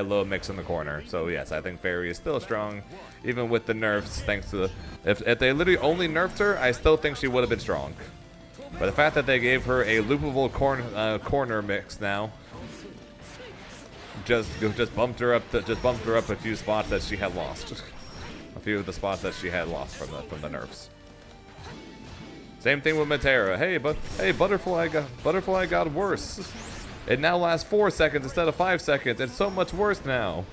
low mix in the corner. So yes, I think Fairy is still strong, even with the nerfs. Thanks to if they literally only nerfed her, I still think she would have been strong. But the fact that they gave her a loopable corner mix now, just bumped her up a few spots that she had lost, a few of the spots that she had lost from the nerfs. Same thing with Matera. Hey, Butterfly got worse. It now lasts 4 seconds instead of 5 seconds. It's so much worse now.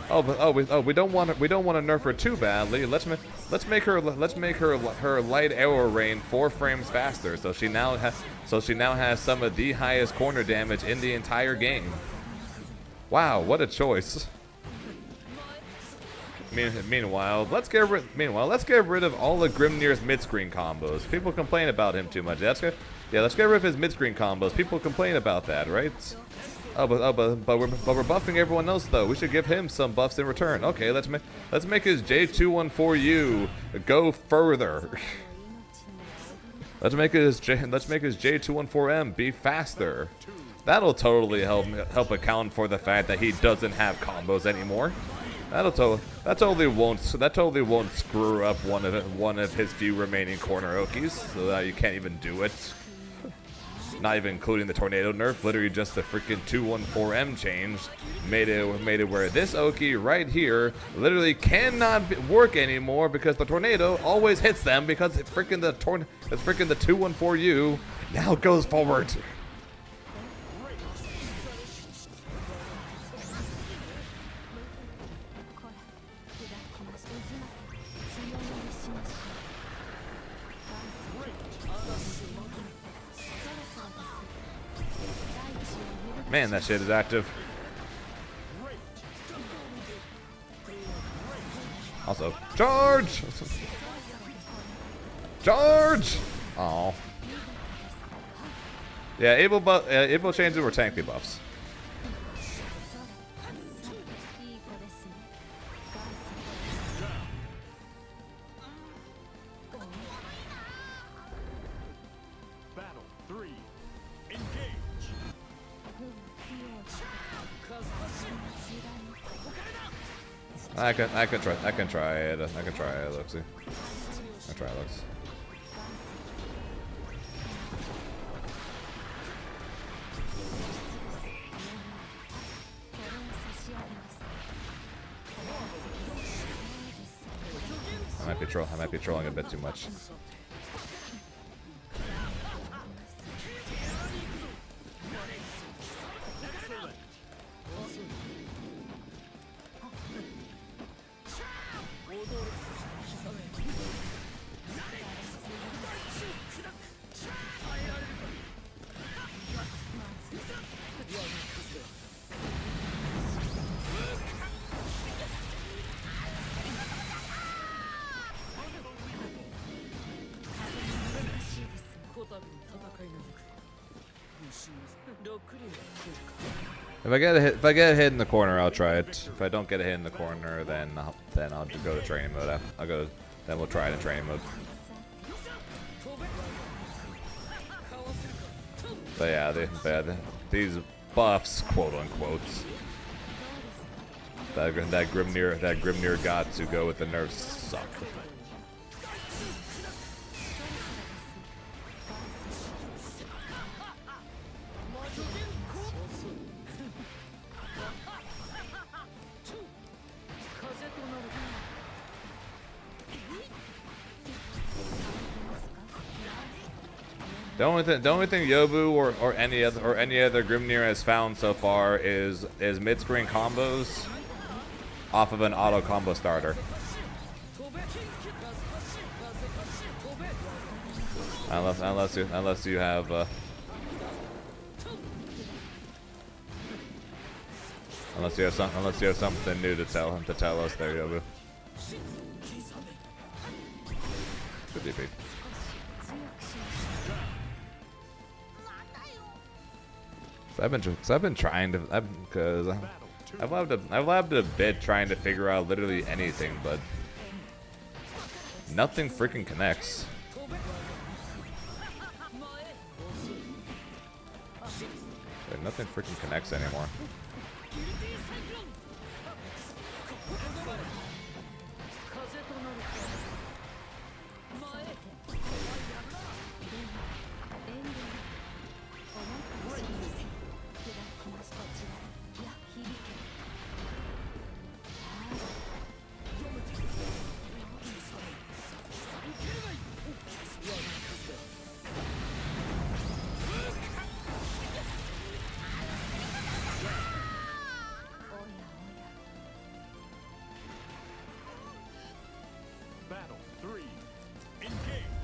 We don't want to nerf her too badly. Let's make her light arrow rain 4 frames faster. So she now has some of the highest corner damage in the entire game. Wow, what a choice. Meanwhile, let's get rid of all of Grimnir's mid-screen combos. People complain about him too much. Let's get rid of his mid-screen combos. People complain about that, right? But we're buffing everyone else though. We should give him some buffs in return. Okay, let's make his J214U go further. let's make his J214M be faster. That'll totally help account for the fact that he doesn't have combos anymore. That totally won't screw up one of his few remaining corner Okies, so that you can't even do it. Not even including the tornado nerf, literally just the freaking 214M change made it where this Oki right here literally cannot work anymore because the tornado always hits them because it's freaking the 214U now goes forward. Man, that shit is active. Also, charge! Charge! Oh. Yeah, able changes were tanky buffs. Battle 3. Engage. I can try it. I can try it. Let's see. I try Lux. I might be trolling a bit too much. If I get a hit in the corner, I'll try it. If I don't get a hit in the corner, then I'll just go to training mode. Then we'll try it in training mode. But yeah, these buffs, quote unquote, that Grimnir got to go with the nerfs suck. The only thing Yobu or any other Grimnir has found so far is mid-screen combos off of an auto combo starter. Unless you have something new to tell us there, Yobu. Good DP. I've been trying to, because I've labbed a bit trying to figure out literally anything, but nothing freaking connects. Like, nothing freaking connects anymore.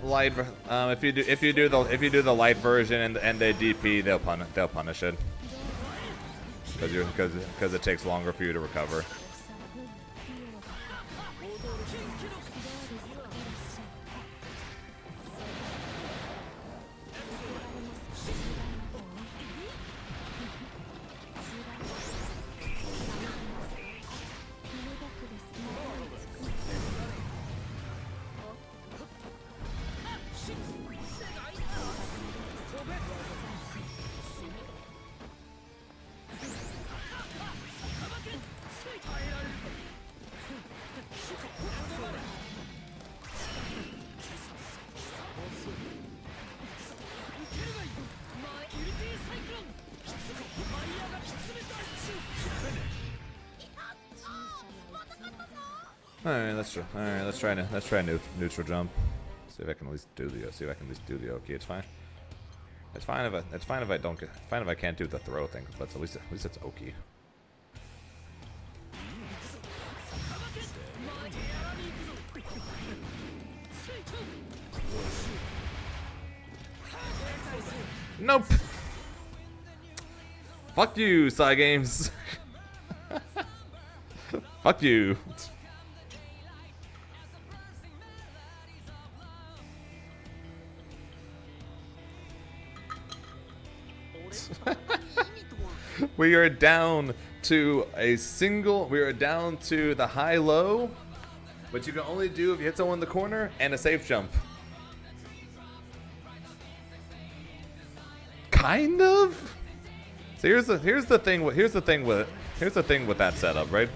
Light, if you do the light version and they DP, they'll punish it because it takes longer for you to recover. Alright, let's try a neutral jump. See if I can at least do the Oki. It's fine. It's fine if I don't get. Fine if I can't do the throw thing, but at least it's Oki. Nope. Fuck you, Psy Games. Fuck you. We are down to a single. We are down to the high-low, but you can only do if you hit someone in the corner and a safe jump. Kind of. So here's the thing with that setup, right?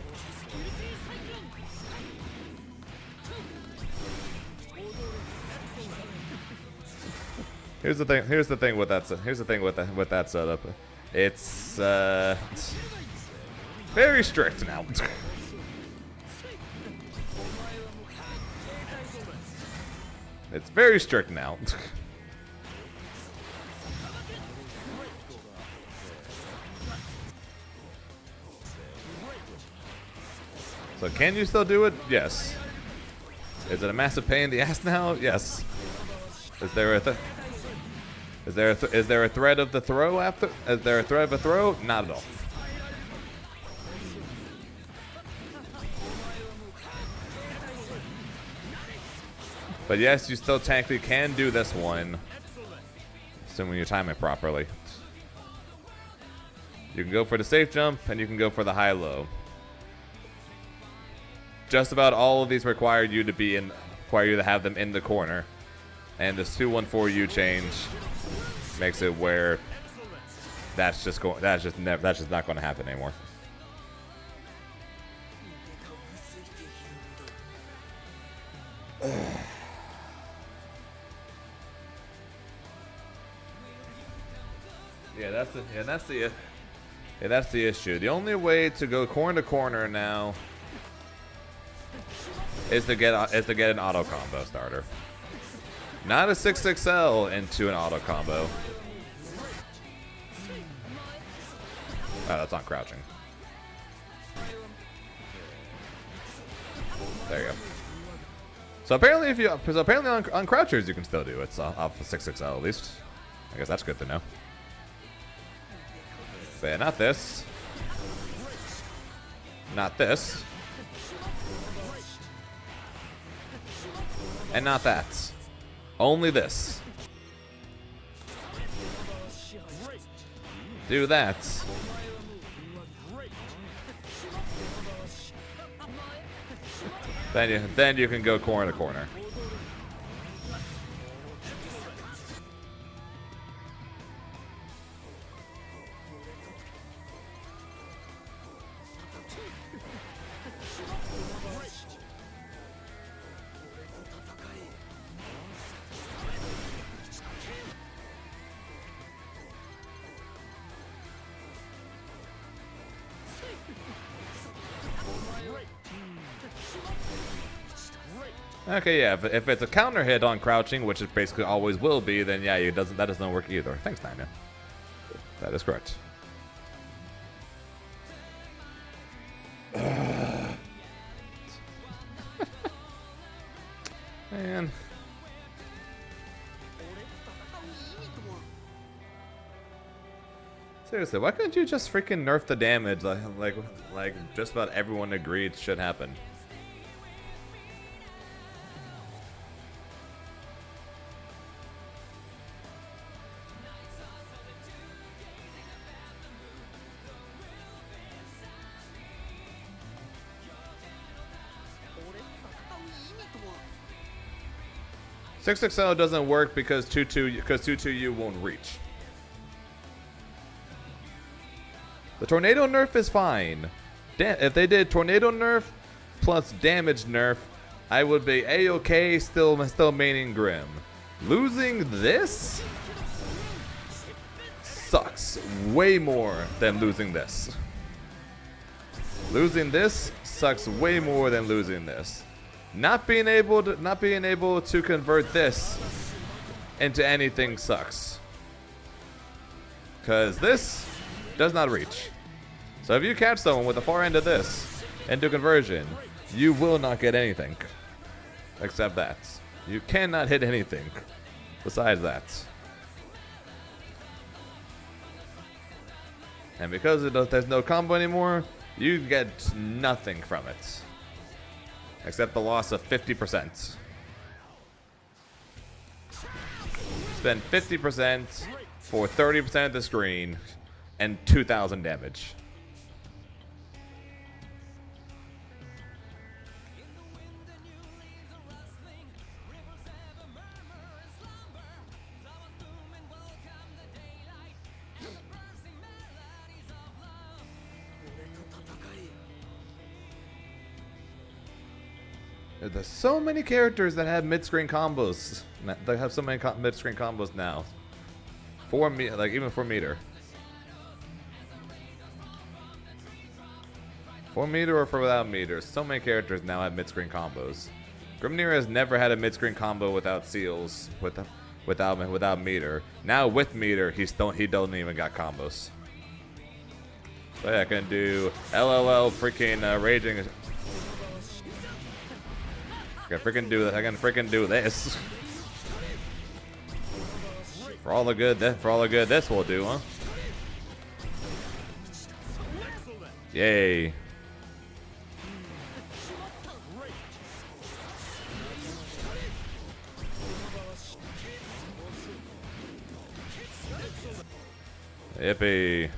Here's the thing with that setup. It's very strict now. It's very strict now. So can you still do it? Yes. Is it a massive pain in the ass now? Yes. Is there a threat of the throw after? Is there a threat of a throw? Not at all. But yes, you still technically can do this one, assuming you time it properly. You can go for the safe jump, and you can go for the high-low. Just about all of these require you to have them in the corner, and this 2-1-4-U change makes it where that's just not going to happen anymore. That's the issue. The only way to go corner to corner now is to get an auto combo starter. Not a 6XL into an auto combo. Oh, that's on crouching. There you go. So apparently, on crouchers you can still do it off the 6XL at least. I guess that's good to know. But yeah, not this. Not this. And not that. Only this. Do that. Then you can go corner to corner. Okay, yeah, if it's a counter hit on crouching, which it basically always will be, then yeah, that doesn't work either. Thanks, Tanya. That is correct. Man. Seriously, why couldn't you just freaking nerf the damage like just about everyone agreed should happen? Six XL doesn't work because 2-2U won't reach. The tornado nerf is fine. If they did tornado nerf plus damage nerf, I would be a-okay, still maining Grim. Losing this sucks way more than losing this. Losing this sucks way more than losing this. Not being able to convert this into anything sucks. Cause this does not reach. So if you catch someone with the far end of this into conversion, you will not get anything. Except that. You cannot hit anything besides that. And because there's no combo anymore, you get nothing from it. Except the loss of 50%. Spend 50% for 30% of the screen and 2,000 damage. There's so many characters that have mid-screen combos. They have so many mid-screen combos now. Like even for meter. 4 meter or for without meter. So many characters now have mid-screen combos. Grimnir has never had a mid-screen combo without seals, without meter. Now with meter, he doesn't even got combos. So yeah, I can do LLL freaking raging. I can freaking do this. For all the good this will do, huh? Yay. Yippee.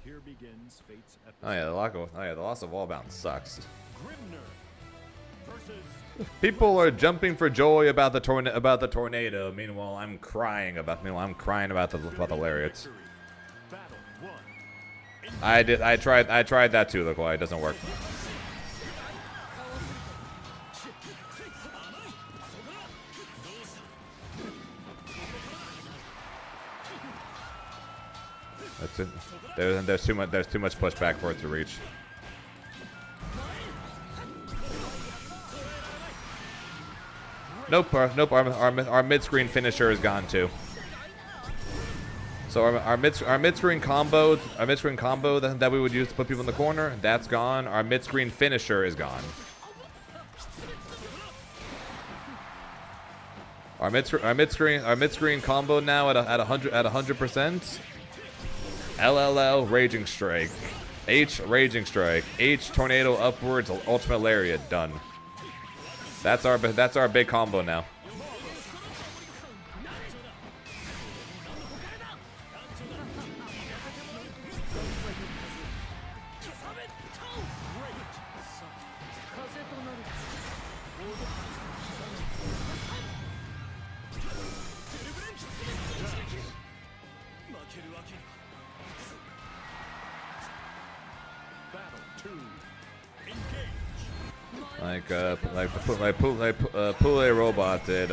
Here begins fate's epic. Oh yeah, the loss of Wallbound sucks. Grimner versus People are jumping for joy about the tornado. Meanwhile, I'm crying about the lariats. Battle 1. I tried that too. Look why it doesn't work. That's it. There's too much pushback for it to reach. Nope. Our mid-screen finisher is gone too. So our mid-screen combo that we would use to put people in the corner, that's gone. Our mid-screen finisher is gone. Our mid-screen combo now at 100%. LLL Raging Strike, H Raging Strike, H Tornado upwards, Ultimate Lariat, done. That's our big combo now. Like Pule Robot did.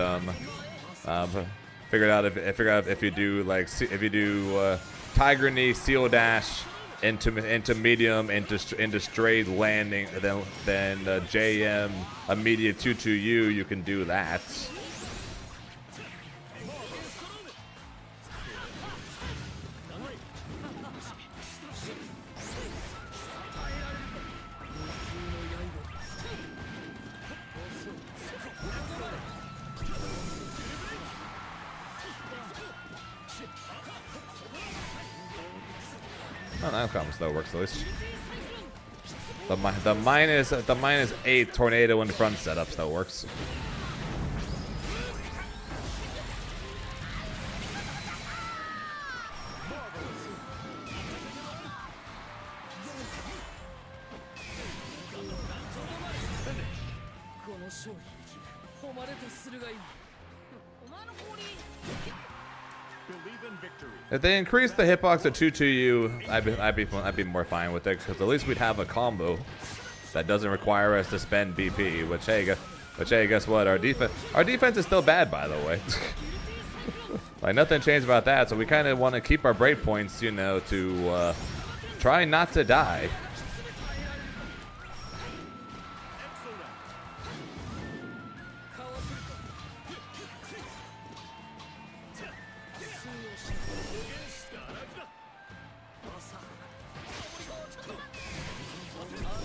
Figured out if you do Tiger Knee, Seal Dash into medium into straight landing, then JM immediate 2-2U, you can do that. Oh, that combo still works at least. The minus 8 tornado in front setup still works. Believe in victory. If they increase the hitbox to 2-2U, I'd be more fine with it, because at least we'd have a combo that doesn't require us to spend BP. Which hey, guess what? Our defense is still bad, by the way. Like nothing changed about that. So we kind of want to keep our breakpoints, you know, to try not to die.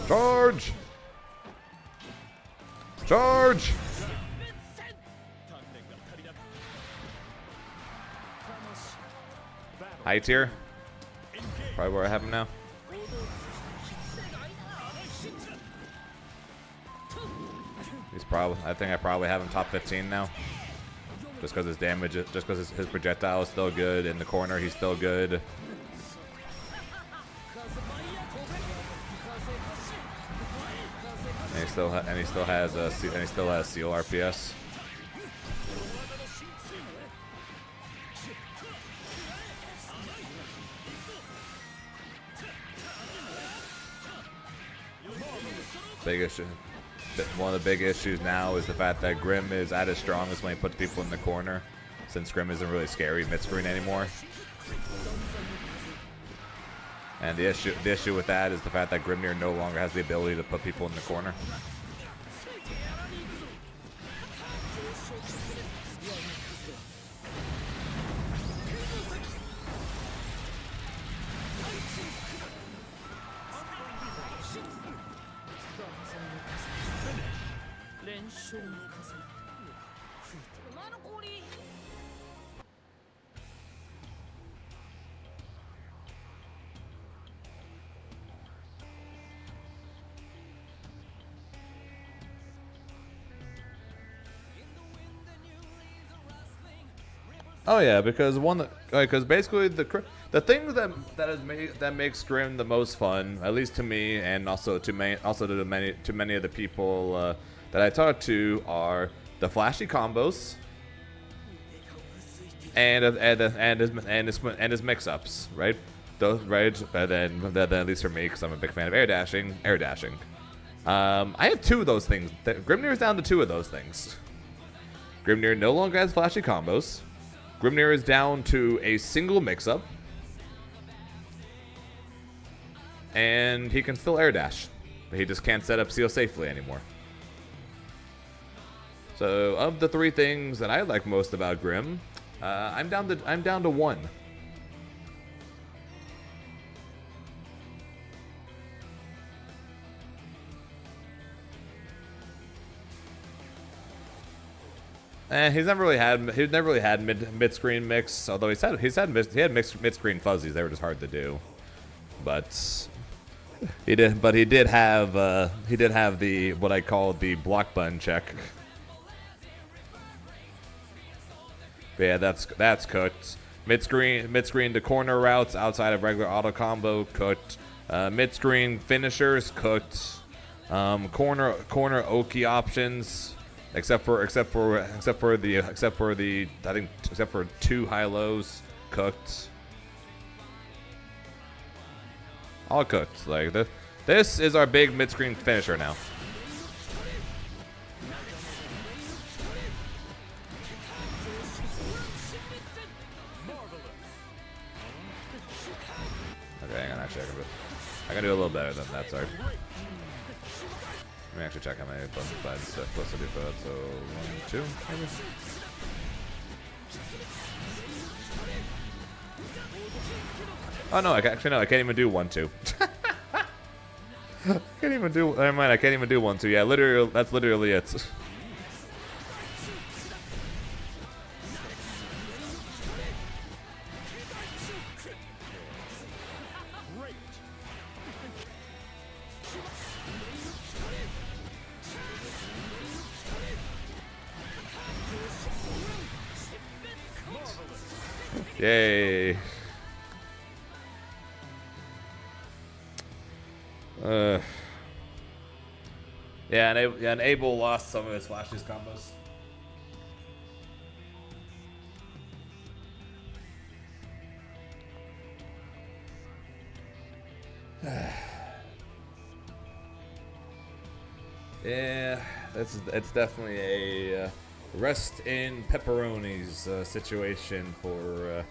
Charge! Charge! High tier. Probably where I have him now. He's probably. I think I probably have him top 15 now. Just because his damage, just because his projectile is still good in the corner, he's still good. And he still has seal RPS. Big issue. One of the big issues now is the fact that Grim is at his strongest when he puts people in the corner, since Grim isn't really scary mid-screen anymore. And the issue with that is the fact that Grimnir no longer has the ability to put people in the corner. Oh yeah, because basically the thing that makes Grim the most fun, at least to me, and also to many of the people that I talk to, are the flashy combos and his mix-ups, right? Those, right? And then at least for me, because I'm a big fan of air dashing. I have 2 of those things. Grimnir is down to 2 of those things. Grimnir no longer has flashy combos. Grimnir is down to a single mix-up. And he can still air dash. But he just can't set up seal safely anymore. So, of the 3 things that I like most about Grim, I'm down to 1. He's never really had mid screen mix, although he had mid screen fuzzies. They were just hard to do, but he did have the what I call the block button check. But yeah, that's cooked. Mid screen to corner routes outside of regular auto combo cooked. Mid screen finishers cooked. Corner Oki options. Except for 2 high lows cooked. All cooked. Like this is our big mid-screen finisher now. Okay, hang on, actually I can do a little better than that, sorry. Let me actually check how many buttons supposed to do for that. So 1, 2, maybe. Oh no, I can't even do 1, 2. Can't even do. Never mind, I can't even do 1, 2. Yeah, literally, that's literally it. Yay. Yeah, and Abel lost some of his flashes combos. Yeah, it's definitely a rest in pepperonis situation for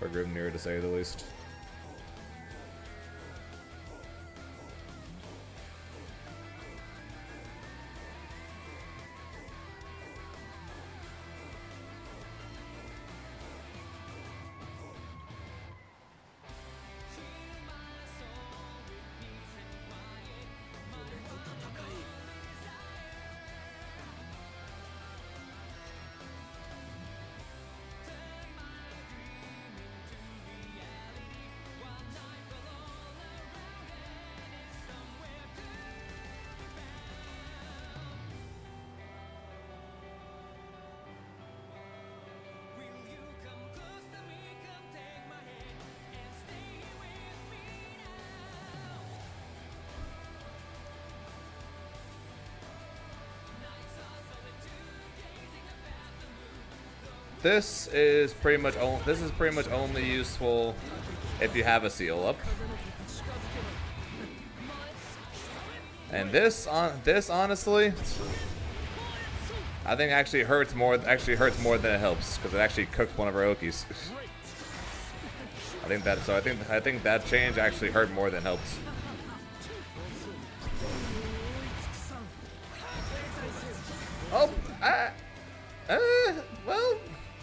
Grimnir, to say the least. this is pretty much only useful if you have a seal up. And this honestly, I think actually hurts more than it helps, because it actually cooks one of our Okies. I think that change actually hurt more than helped. Oh, well,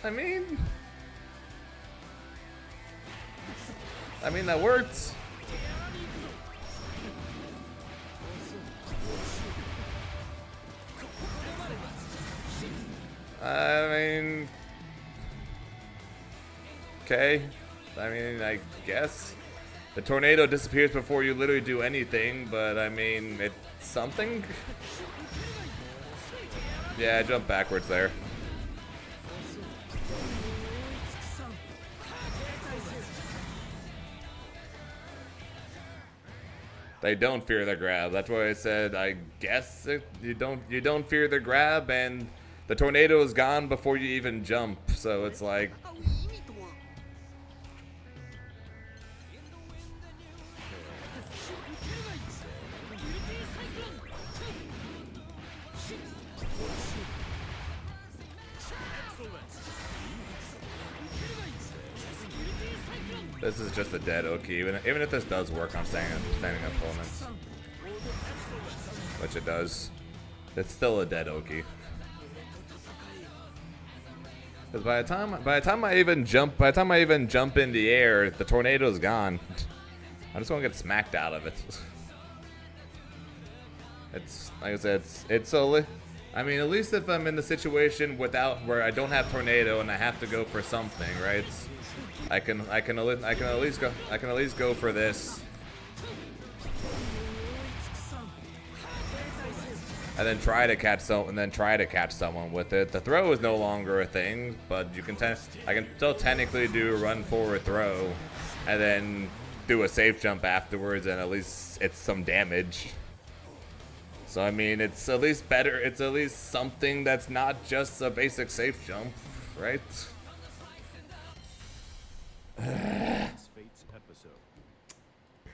I mean that worked. Okay. I guess the tornado disappears before you literally do anything, but I mean, it's something. Yeah, I jumped backwards there. They don't fear the grab. That's why I said, I guess you don't fear the grab, and the tornado is gone before you even jump. So it's like, this is just a dead Oki. Even if this does work on standing opponents, which it does, it's still a dead Oki. Because by the time I even jump in the air, the tornado's gone. I'm just gonna get smacked out of it. It's like I said, it's only. I mean, at least if I'm in the situation where I don't have tornado and I have to go for something, right? I can at least go for this. And then try to catch someone with it. The throw is no longer a thing, but I can still technically do a run forward throw, and then do a safe jump afterwards, and at least it's some damage. So I mean, it's at least better. It's at least something that's not just a basic safe jump, right?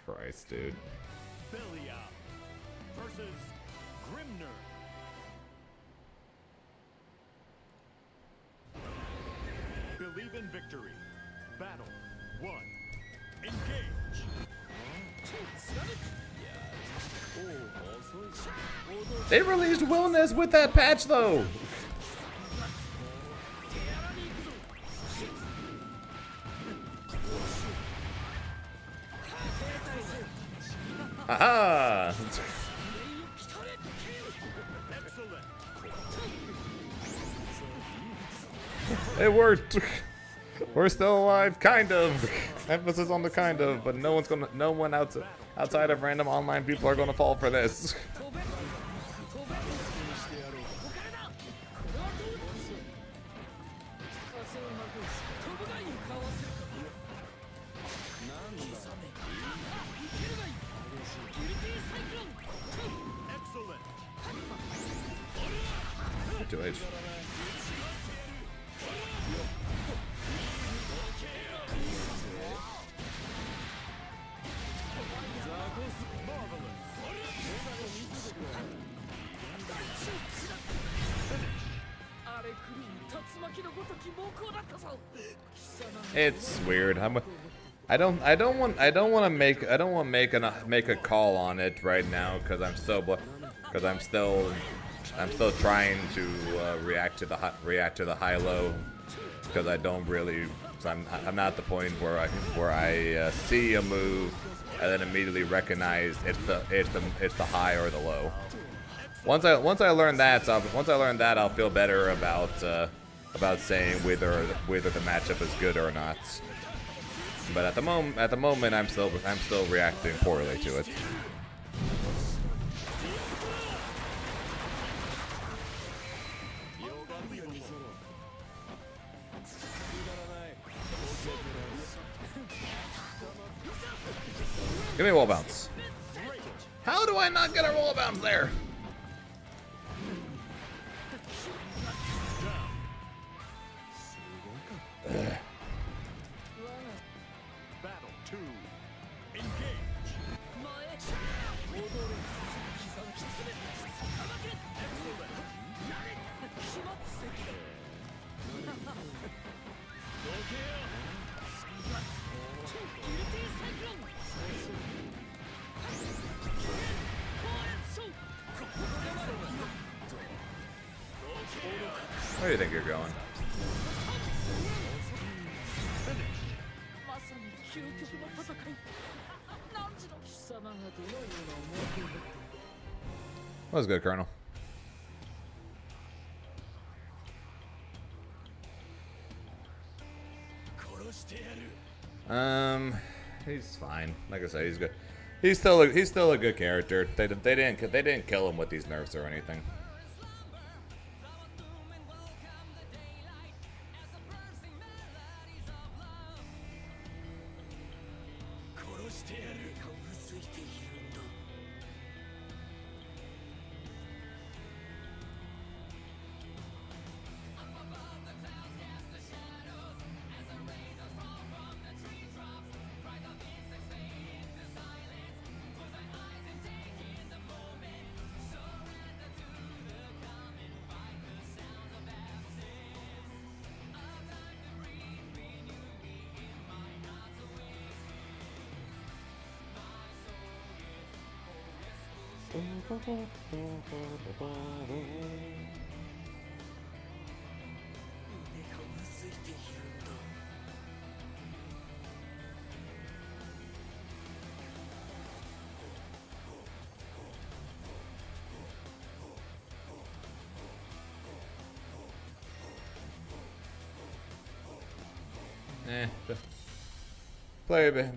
Christ, dude. Belly out versus Grimner. Believe in victory. Battle 1. Engage. They released Wellness with that patch, though. Aha! It worked. We're still alive, kind of. Emphasis on the kind of, but no one outside of random online people are gonna fall for this. To H. It's weird. I don't want to make a call on it right now because I'm still trying to react to the high low, because I don't really. I'm not at the point where I see a move and then immediately recognize it's the high or the low. Once I learn that, I'll feel better about saying whether the matchup is good or not. But at the moment, I'm still reacting poorly to it. Give me a wall bounce. How do I not get a wall bounce there? Where do you think you're going? That was good, Colonel. He's fine. Like I said, he's good. He's still a good character. They didn't kill him with these nerfs or anything.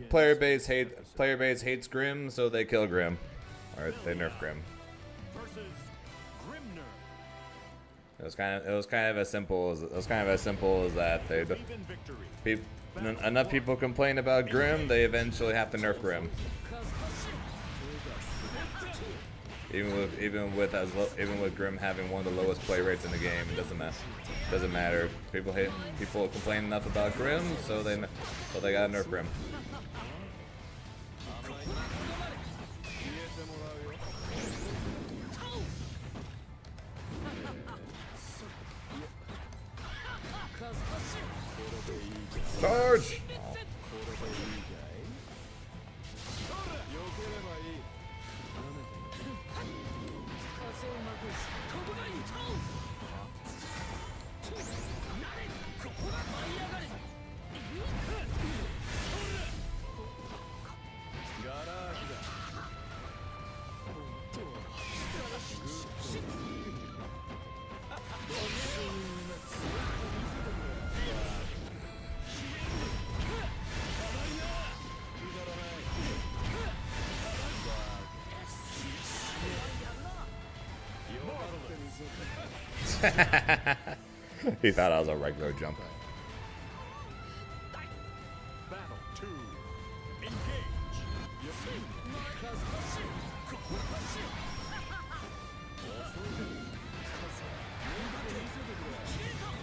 Player base hates Grim, so they kill Grim. Or they nerf Grim. It was kind of as simple as that. Enough people complain about Grim, they eventually have to nerf Grim. Even with Grim having one of the lowest play rates in the game, it doesn't matter. People complain enough about Grim, so they gotta nerf Grim. Charge! He thought I was a regular jump. Battle 2. Engage.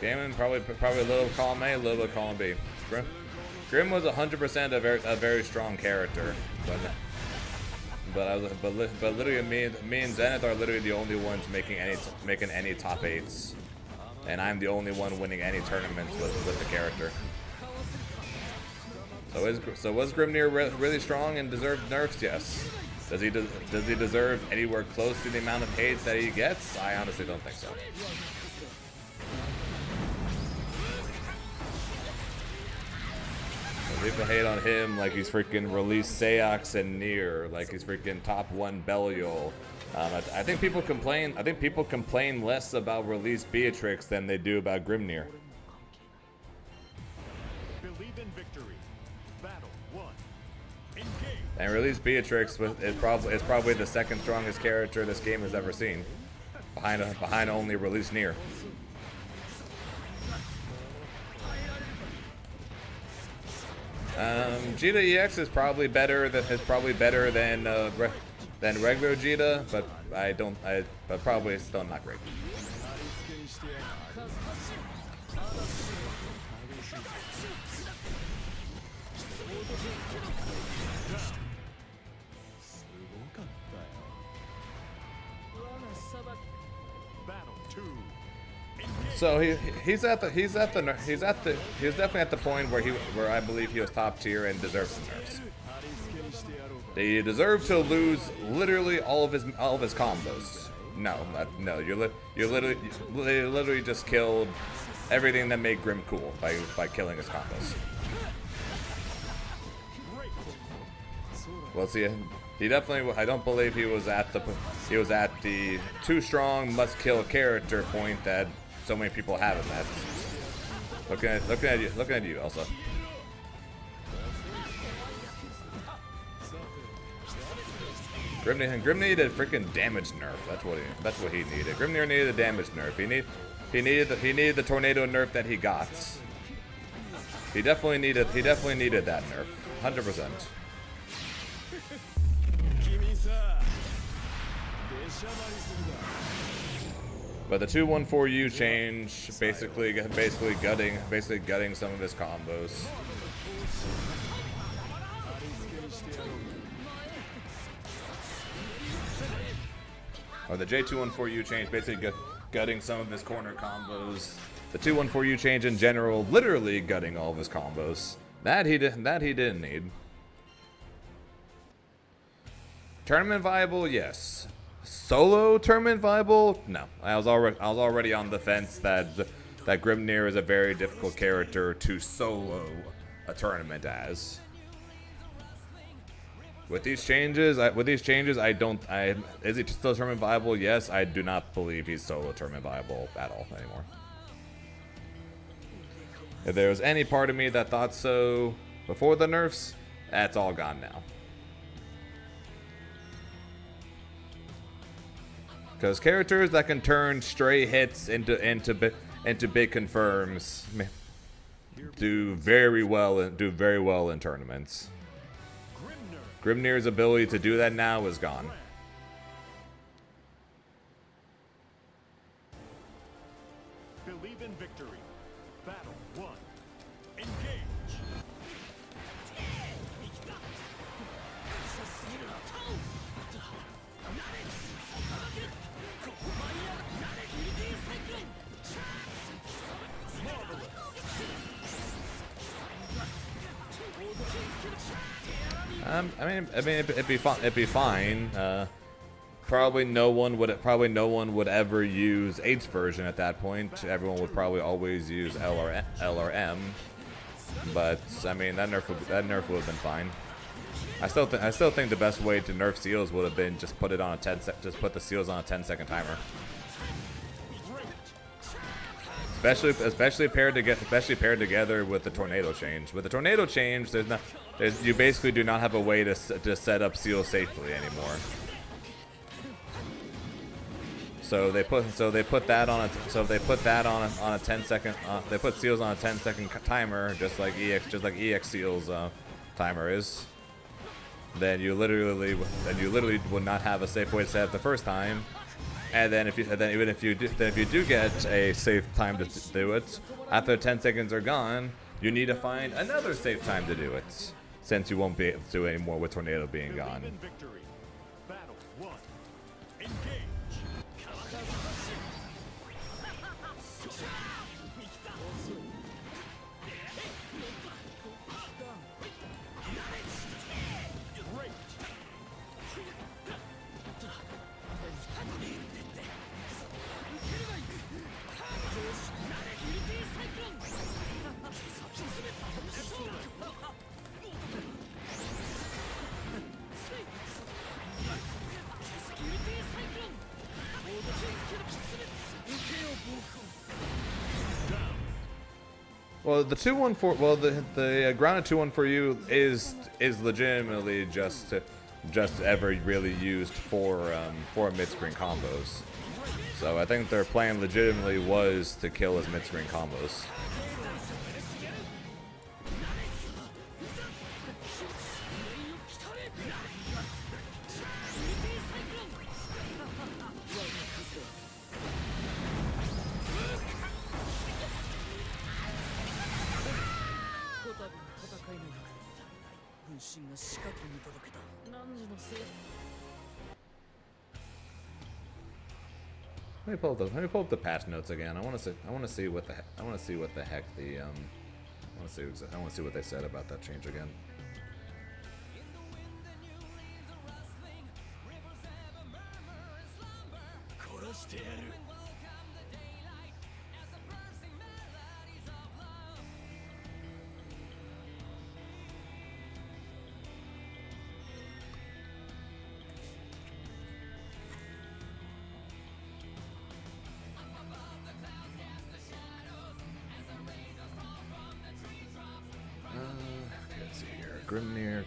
Damon probably a little column A, a little bit column B. Grim was 100% a very strong character, but literally me and Zenith are literally the only ones making any top 8s, and I'm the only one winning any tournaments with the character. So was Grimnir really strong and deserved nerfs? Yes. Does he deserve anywhere close to the amount of hate that he gets? I honestly don't think so. People hate on him like he's freaking released Seox and Nier, like he's freaking top 1 Belial. I think people complain less about release Beatrix than they do about Grimnir. Believe in victory. Battle 1. Engage. And release Beatrix is probably the second strongest character this game has ever seen, behind only release Nier. Jita EX is probably better than regular Jita, but but probably still not great. Battle 2. So he's definitely at the point where I believe he was top tier and deserves some nerfs. He deserved to lose literally all of his combos. No, no. You literally just killed everything that made Grim cool by killing his combos. Well, see, he definitely. I don't believe he was at the too strong must kill character point that so many people have in that. Looking at you, Elsa. Grim needed a freaking damage nerf. That's what he needed. Grimnir needed a damage nerf. He needed the tornado nerf that he got. He definitely needed that nerf. 100%. But the 2-1-4-U change basically gutting some of his combos. Or the J2-1-4-U change basically gutting some of his corner combos. The 2-1-4-U change in general literally gutting all of his combos. That he didn't need. Tournament viable, yes. Solo tournament viable? No. I was already on the fence that Grimnir is a very difficult character to solo a tournament as. With these changes, is he still tournament viable? Yes, I do not believe he's solo tournament viable at all anymore. If there was any part of me that thought so before the nerfs, that's all gone now. Because characters that can turn stray hits into big confirms do very well in tournaments. Grimnir's ability to do that now is gone. Believe in victory. Battle 1. Engage. I mean, it'd be fun. It'd be fine. Probably no one would ever use H version at that point. Everyone would probably always use L or M. But I mean, that nerf would have been fine. I still think the best way to nerf seals would have been just put the seals on a 10-second timer. Especially paired together with the tornado change. With the tornado change, you basically do not have a way to set up seals safely anymore. So they put that on a 10-second. They put seals on a 10-second timer, just like EX seals timer is. Then you literally would not have a safe way to set up the first time. And then even if you do get a safe time to do it, after 10 seconds are gone, you need to find another safe time to do it, since you won't be able to do it anymore with tornado being gone. Battle 1. Engage. Well, the 2-1-4. Well, the grounded 2-1-4-U is legitimately just ever really used for mid-screen combos. So I think their plan legitimately was to kill his mid-screen combos. Let me pull up the patch notes again. I want to see what the heck what they said about that change again. Grimnir.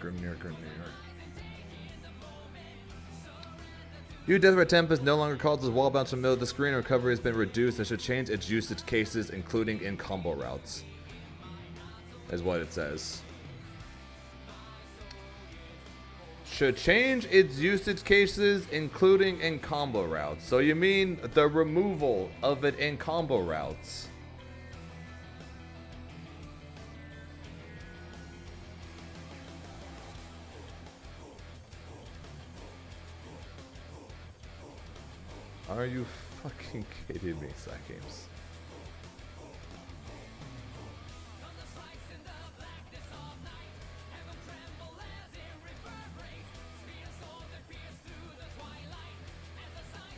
You Desperate Tempest no longer causes wall bounce from the middle of the screen. Recovery has been reduced. It should change its usage cases, including in combo routes. Is what it says. Should change its usage cases, including in combo routes. So you mean the removal of it in combo routes? Are you fucking kidding me, Games?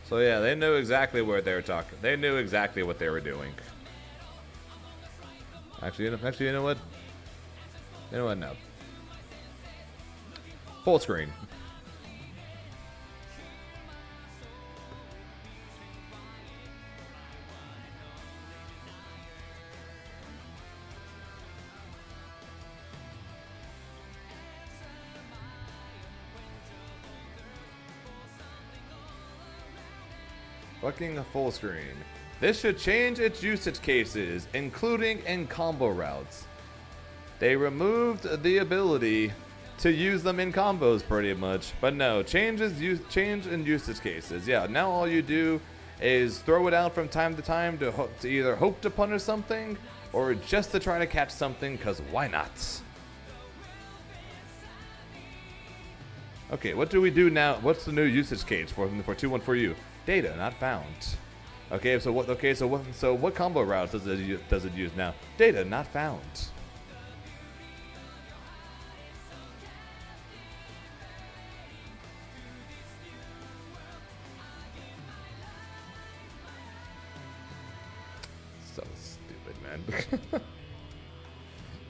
So yeah, they knew exactly what they were talking. They knew exactly what they were doing. Actually, you know what? You know what? No. Full screen. Fucking full screen. This should change its usage cases, including in combo routes. They removed the ability to use them in combos pretty much, but no, change in usage cases. Yeah, now all you do is throw it out from time to time to either hope to punish something or just to try to catch something, because why not? Okay, what do we do now? What's the new usage case for 2-1-4U? Data not found. Okay, so what combo routes does it use now? Data not found. So stupid, man.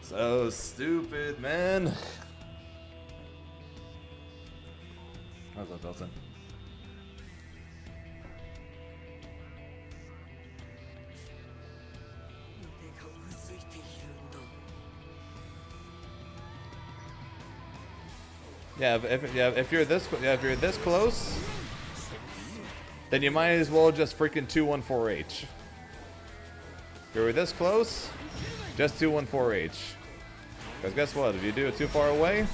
So stupid, man. How's that, Dawson? Yeah, if you're this close, then you might as well just freaking 2-1-4H. If you're this close, just 2-1-4H. Because guess what? If you do it too far away,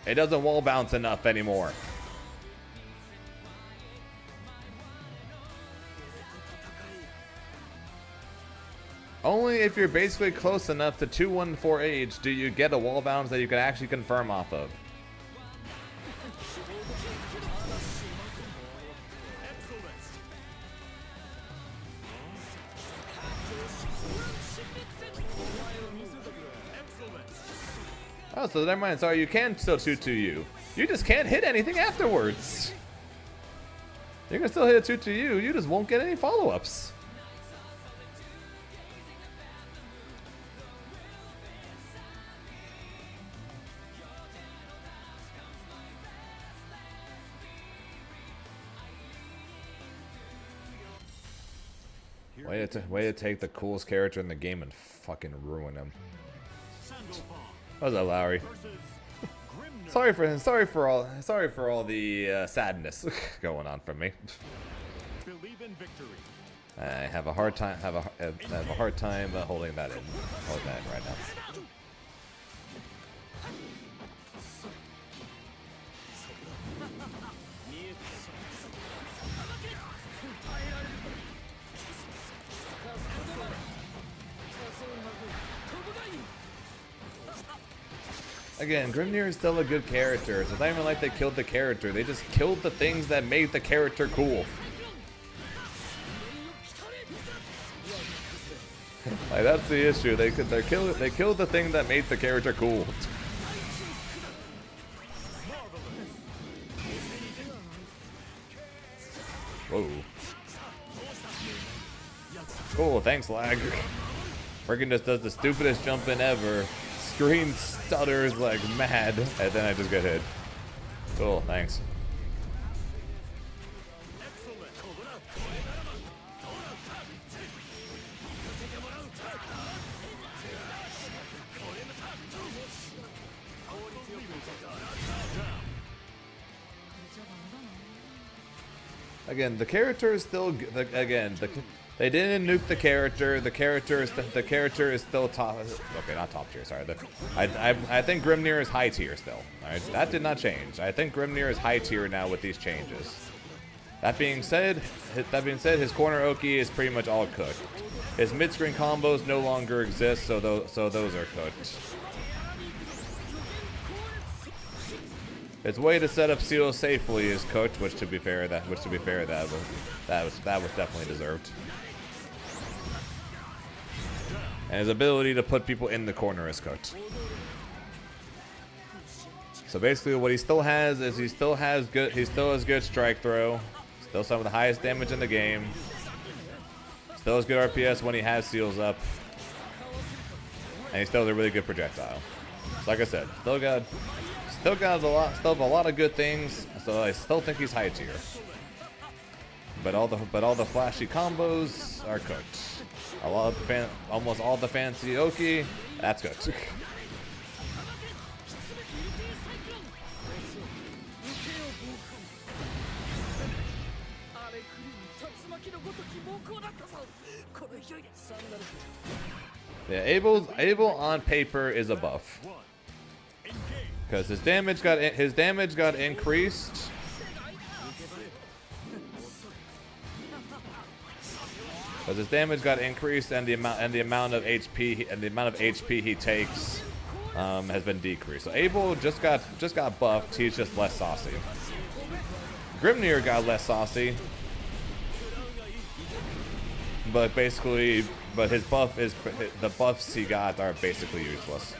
it doesn't wall bounce enough anymore. Only if you're basically close enough to 2-1-4H do you get a wall bounce that you can actually confirm off of. Oh, so never mind. Sorry, you can still 2-2U. You just can't hit anything afterwards. You can still hit a 2-2U. You just won't get any follow-ups. Way to take the coolest character in the game and fucking ruin him. How's that, Lowry? sorry for all the sadness going on from me. I have a hard time holding that in right now. Again, Grimnir is still a good character. It's not even like they killed the character. They just killed the things that made the character cool. Like, that's the issue. They killed the thing that made the character cool. Whoa. Cool, thanks, lag. Freaking just does the stupidest jump in ever. Screen stutters like mad, and then I just get hit. Cool, thanks. Again, the character is still they didn't nuke the character. The character is still top. Okay, not top tier. Sorry. I think Grimnir is high tier still. All right, that did not change. I think Grimnir is high tier now with these changes. That being said, his corner Oki is pretty much all cooked. His mid-screen combos no longer exist, so those are cooked. His way to set up Seal safely is cooked, which to be fair, that was definitely deserved. And his ability to put people in the corner is cooked. So basically, what he still has is he still has good strike throw, still some of the highest damage in the game, still has good RPS when he has Seals up, and he still has a really good projectile. So like I said, still have a lot of good things. So I still think he's high tier. But all the flashy combos are cooked. Almost all the fancy Oki, that's cooked. Yeah, Abel on paper is a buff. Because his damage got increased. Because his damage got increased, and the amount of HP he takes has been decreased. So Abel just got buffed. He's just less saucy. Grimnir got less saucy, but his buff is the buffs he got are basically useless.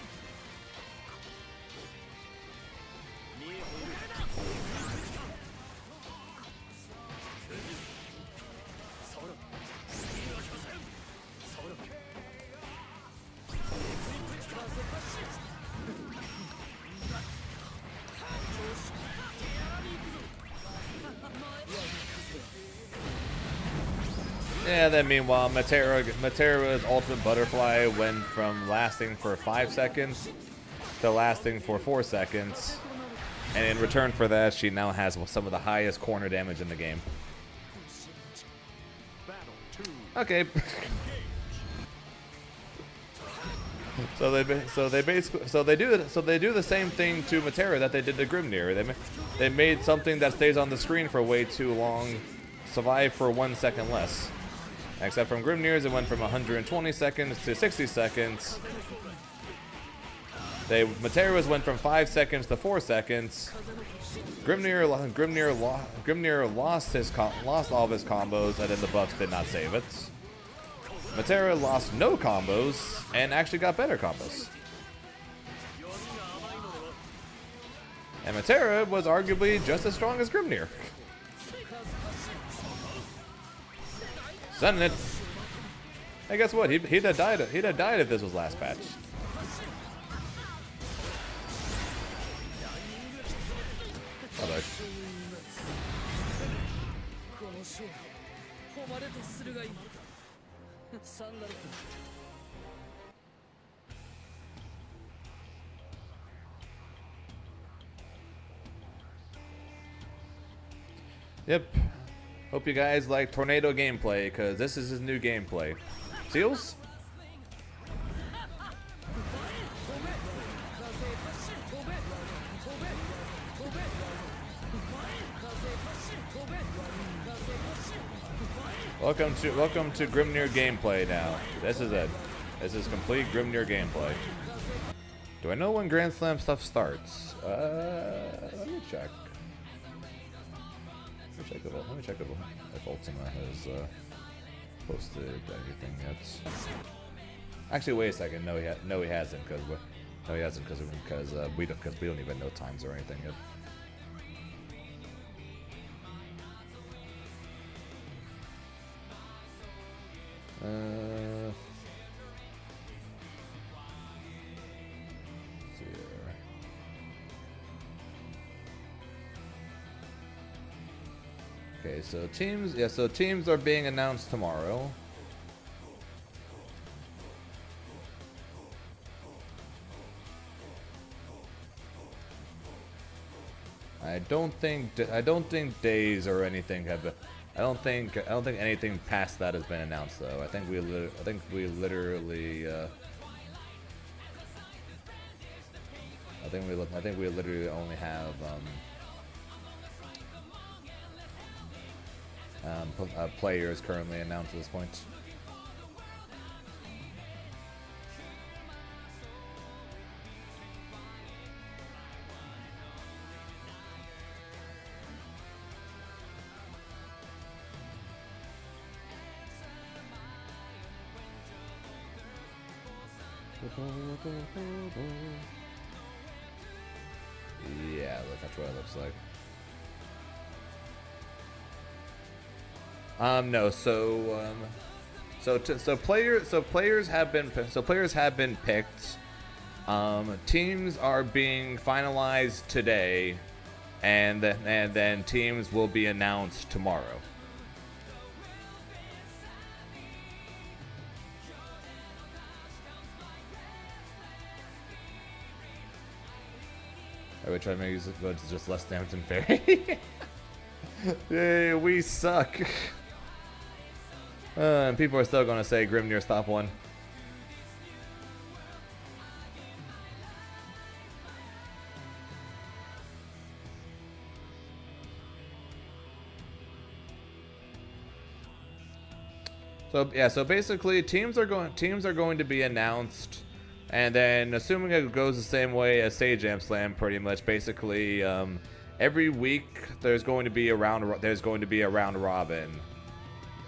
Yeah, then meanwhile, Matera's ultimate butterfly went from lasting for 5 seconds to lasting for 4 seconds. And in return for that, she now has some of the highest corner damage in the game. Okay. So they do the same thing to Matera that they did to Grimnir. They made something that stays on the screen for way too long survive for 1 second less. Except from Grimnir's, it went from 120 seconds to 60 seconds. Matera's went from 5 seconds to 4 seconds. Grimnir lost all of his combos, and then the buffs did not save it. Matera lost no combos and actually got better combos. And Matera was arguably just as strong as Grimnir. Sending it. Hey, guess what? He'd have died if this was last patch. Other. Yep. Hope you guys like Tornado gameplay, because this is his new gameplay. Seals? Welcome to Grimnir gameplay now. This is it. This is complete Grimnir gameplay. Do I know when Grand Slam stuff starts? Let me check. Let me check if Ultima has posted anything yet. Actually, wait a second. No, he hasn't, because we don't even know times or anything yet. Let's see here. Okay, so teams are being announced tomorrow. I don't think days or anything have. I don't think anything past that has been announced though. I think we literally. I think we literally only have players currently announced at this point. Yeah, that's what it looks like. No, so players have been picked. Teams are being finalized today, and then teams will be announced tomorrow. I would try to make it, but it's just less damage than fairy. Yay, we suck. And people are still gonna say Grimnir's top one. So yeah, so basically teams are going to be announced, and then assuming it goes the same way as Sage Amp Slam, pretty much basically every week there's going to be a round robin.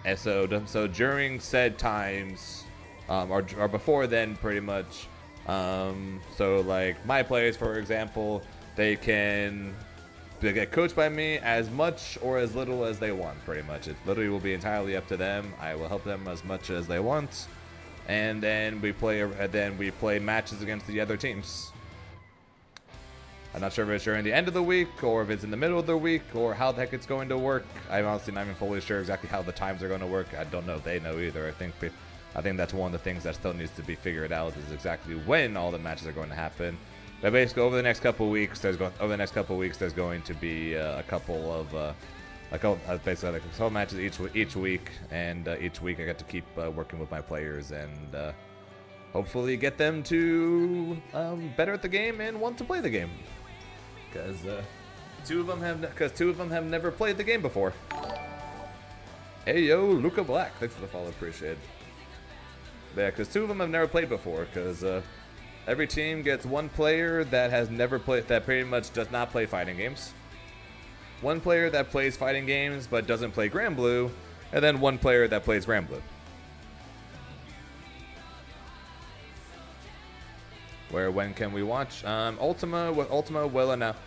And so during said times, or before then, pretty much. So like my players, for example, they get coached by me as much or as little as they want. Pretty much, it literally will be entirely up to them. I will help them as much as they want, and then we play matches against the other teams. I'm not sure if it's during the end of the week or if it's in the middle of the week or how the heck it's going to work. I'm honestly not even fully sure exactly how the times are going to work. I don't know if they know either. I think that's one of the things that still needs to be figured out, is exactly when all the matches are going to happen. But basically, over the next couple of weeks, there's going to be a couple matches each week, and each week I get to keep working with my players and hopefully get them to better at the game and want to play the game. Because two of them have never played the game before. Hey yo, Luca Black, thanks for the follow, appreciate it. Yeah, because two of them have never played before. Because every team gets one player that has never played, that pretty much does not play fighting games. One player that plays fighting games but doesn't play Grand Blue, and then one player that plays Grand Blue. When can we watch? Ultima will announce.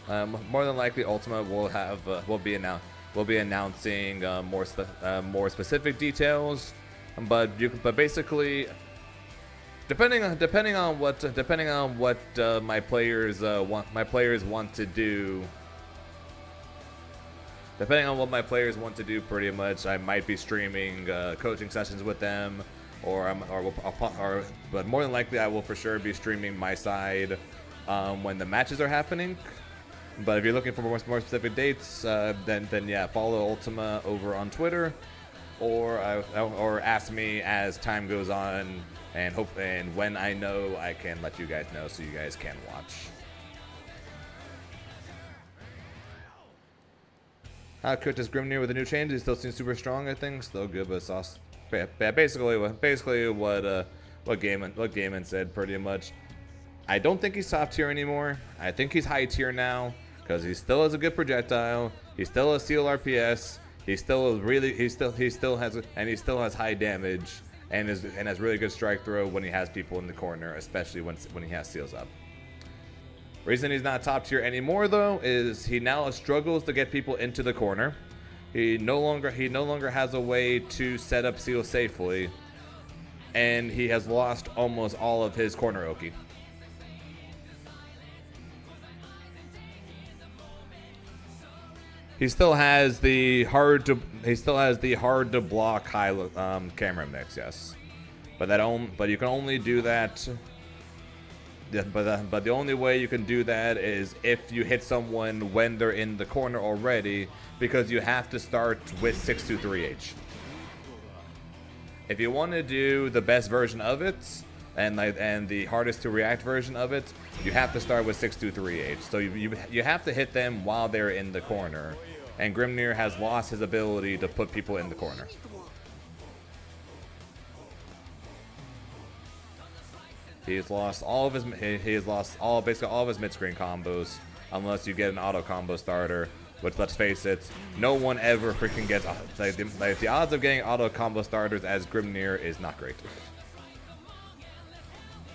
More than likely, Ultima will be announcing more specific details. But basically, depending on what my players want to do. Depending on what my players want to do, pretty much, I might be streaming coaching sessions with them. But more than likely, I will for sure be streaming my side when the matches are happening. But if you're looking for more specific dates, then yeah, follow Ultima over on Twitter, or ask me as time goes on, and when I know, I can let you guys know so you guys can watch. How cooked is Grimnir with the new change? He still seems super strong, I think. Still good, but sauce. Yeah, basically what Gaiman said, pretty much. I don't think he's top tier anymore. I think he's high tier now because he still has a good projectile. He still has seal RPS. He still has high damage and has really good strike throw when he has people in the corner, especially when he has seals up. Reason he's not top tier anymore though is he now struggles to get people into the corner. He no longer has a way to set up seal safely, and he has lost almost all of his corner Oki. He still has the hard to block high camera mix, yes, but you can only do that. Yeah, but the only way you can do that is if you hit someone when they're in the corner already, because you have to start with 623H. If you want to do the best version of it, and the hardest to react version of it, you have to start with 623H. So you have to hit them while they're in the corner, and Grimnir has lost his ability to put people in the corner. He's lost all of his. He's lost basically all of his mid-screen combos, unless you get an auto combo starter. Which, let's face it, no one ever freaking gets. Like the odds of getting auto combo starters as Grimnir is not great.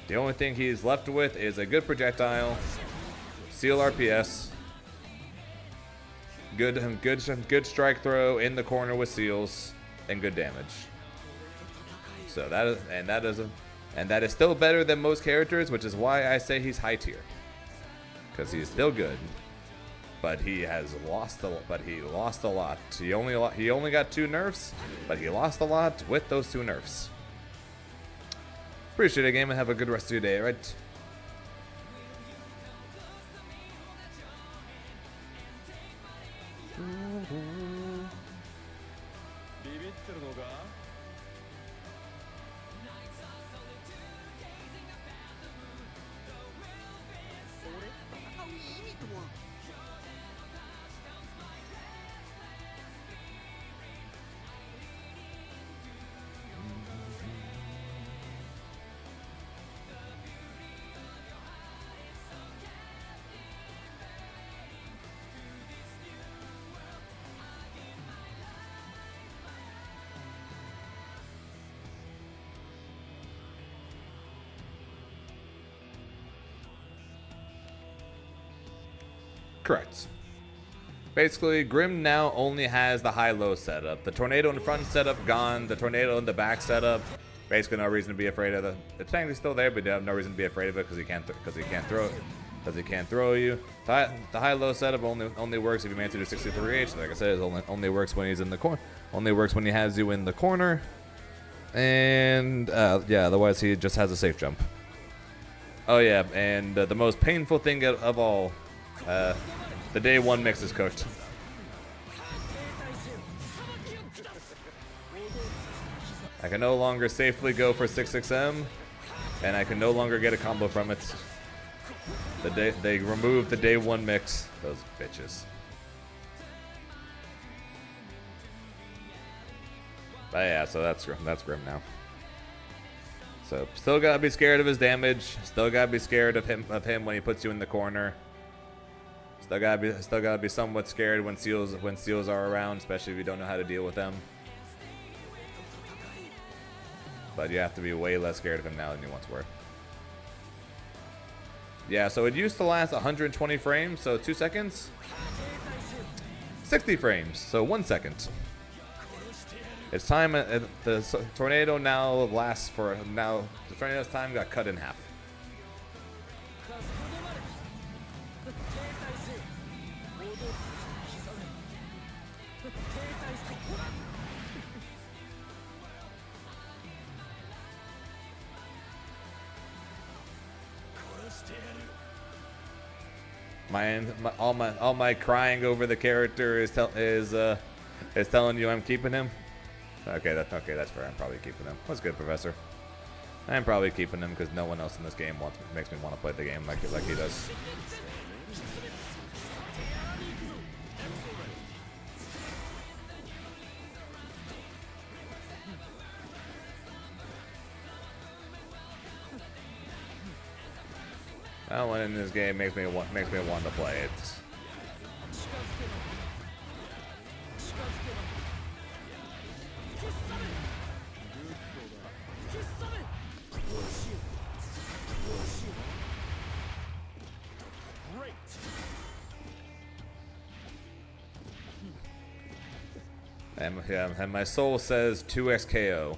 The only thing he's left with is a good projectile, seal RPS, good strike throw in the corner with seals, and good damage. So that is still better than most characters, which is why I say he's high tier, because he's still good, but he lost a lot. He only got 2 nerfs, but he lost a lot with those 2 nerfs. Appreciate it, game, and have a good rest of your day, right? Correct. Basically, Grim now only has the high-low setup. The tornado in the front setup gone. The tornado in the back setup. Basically, no reason to be afraid of the technically still there, but you have no reason to be afraid of it because he can't throw it. Because he can't throw you. The high-low setup only works if you manage to do 63H. Like I said, it only works when he's in the corner. Only works when he has you in the corner. And yeah, otherwise he just has a safe jump. Oh yeah, and the most painful thing of all. The day 1 mix is cooked. I can no longer safely go for 66M, and I can no longer get a combo from it. They removed the day 1 mix. Those bitches. But yeah, so that's Grim now. So still gotta be scared of his damage. Still gotta be scared of him when he puts you in the corner. Still gotta be somewhat scared when seals are around, especially if you don't know how to deal with them. But you have to be way less scared of him now than you once were. Yeah, so it used to last 120 frames, so 2 seconds. 60 frames, so 1 second. It's time. The tornado now lasts for now. The tornado's time got cut in half. All my crying over the character is telling you I'm keeping him. Okay, that's fair. I'm probably keeping him. That's good, Professor. I'm probably keeping him because no one else in this game makes me want to play the game like he does. No one in this game makes me want to play it. And my soul says 2x KO.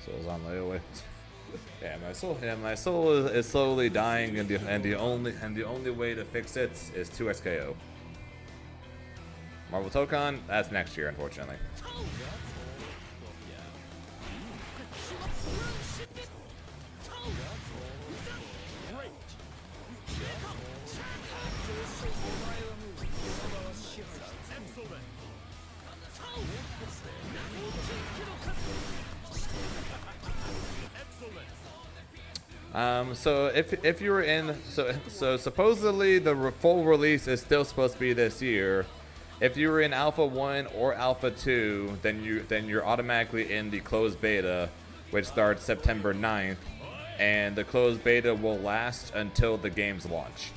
Soul's on the way. Yeah, my soul is slowly dying, and the only way to fix it is 2xKO. Marvel Tokon, that's next year, unfortunately. So if you were in, so supposedly the full release is still supposed to be this year. If you were in Alpha 1 or Alpha 2, then you're automatically in the closed beta, which starts September 9th, and the closed beta will last until the game's launch.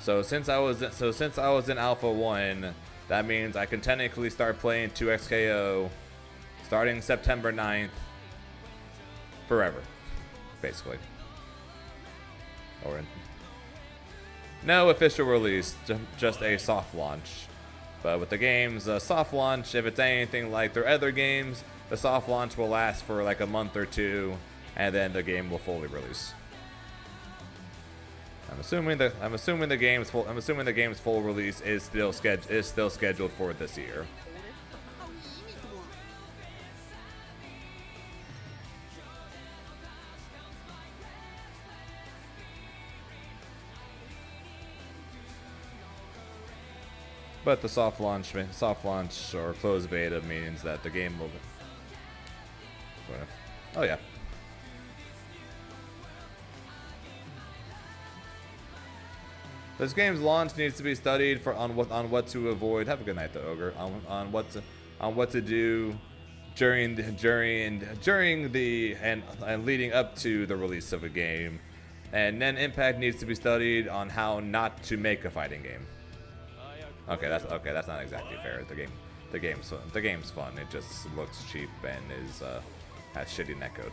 So since I was in Alpha 1, that means I can technically start playing 2xKO starting September 9th forever, basically. Or no official release, just a soft launch. But with the game's soft launch, if it's anything like their other games, the soft launch will last for like a month or two, and then the game will fully release. I'm assuming the game's full release is still scheduled for this year. But the soft launch or closed beta means that the game will. Oh yeah. This game's launch needs to be studied on what to avoid. Have a good night, though, Ogre. On what to do during the and leading up to the release of a game, and then impact needs to be studied on how not to make a fighting game. Okay, that's not exactly fair. The game's fun. It just looks cheap and has shitty netcode.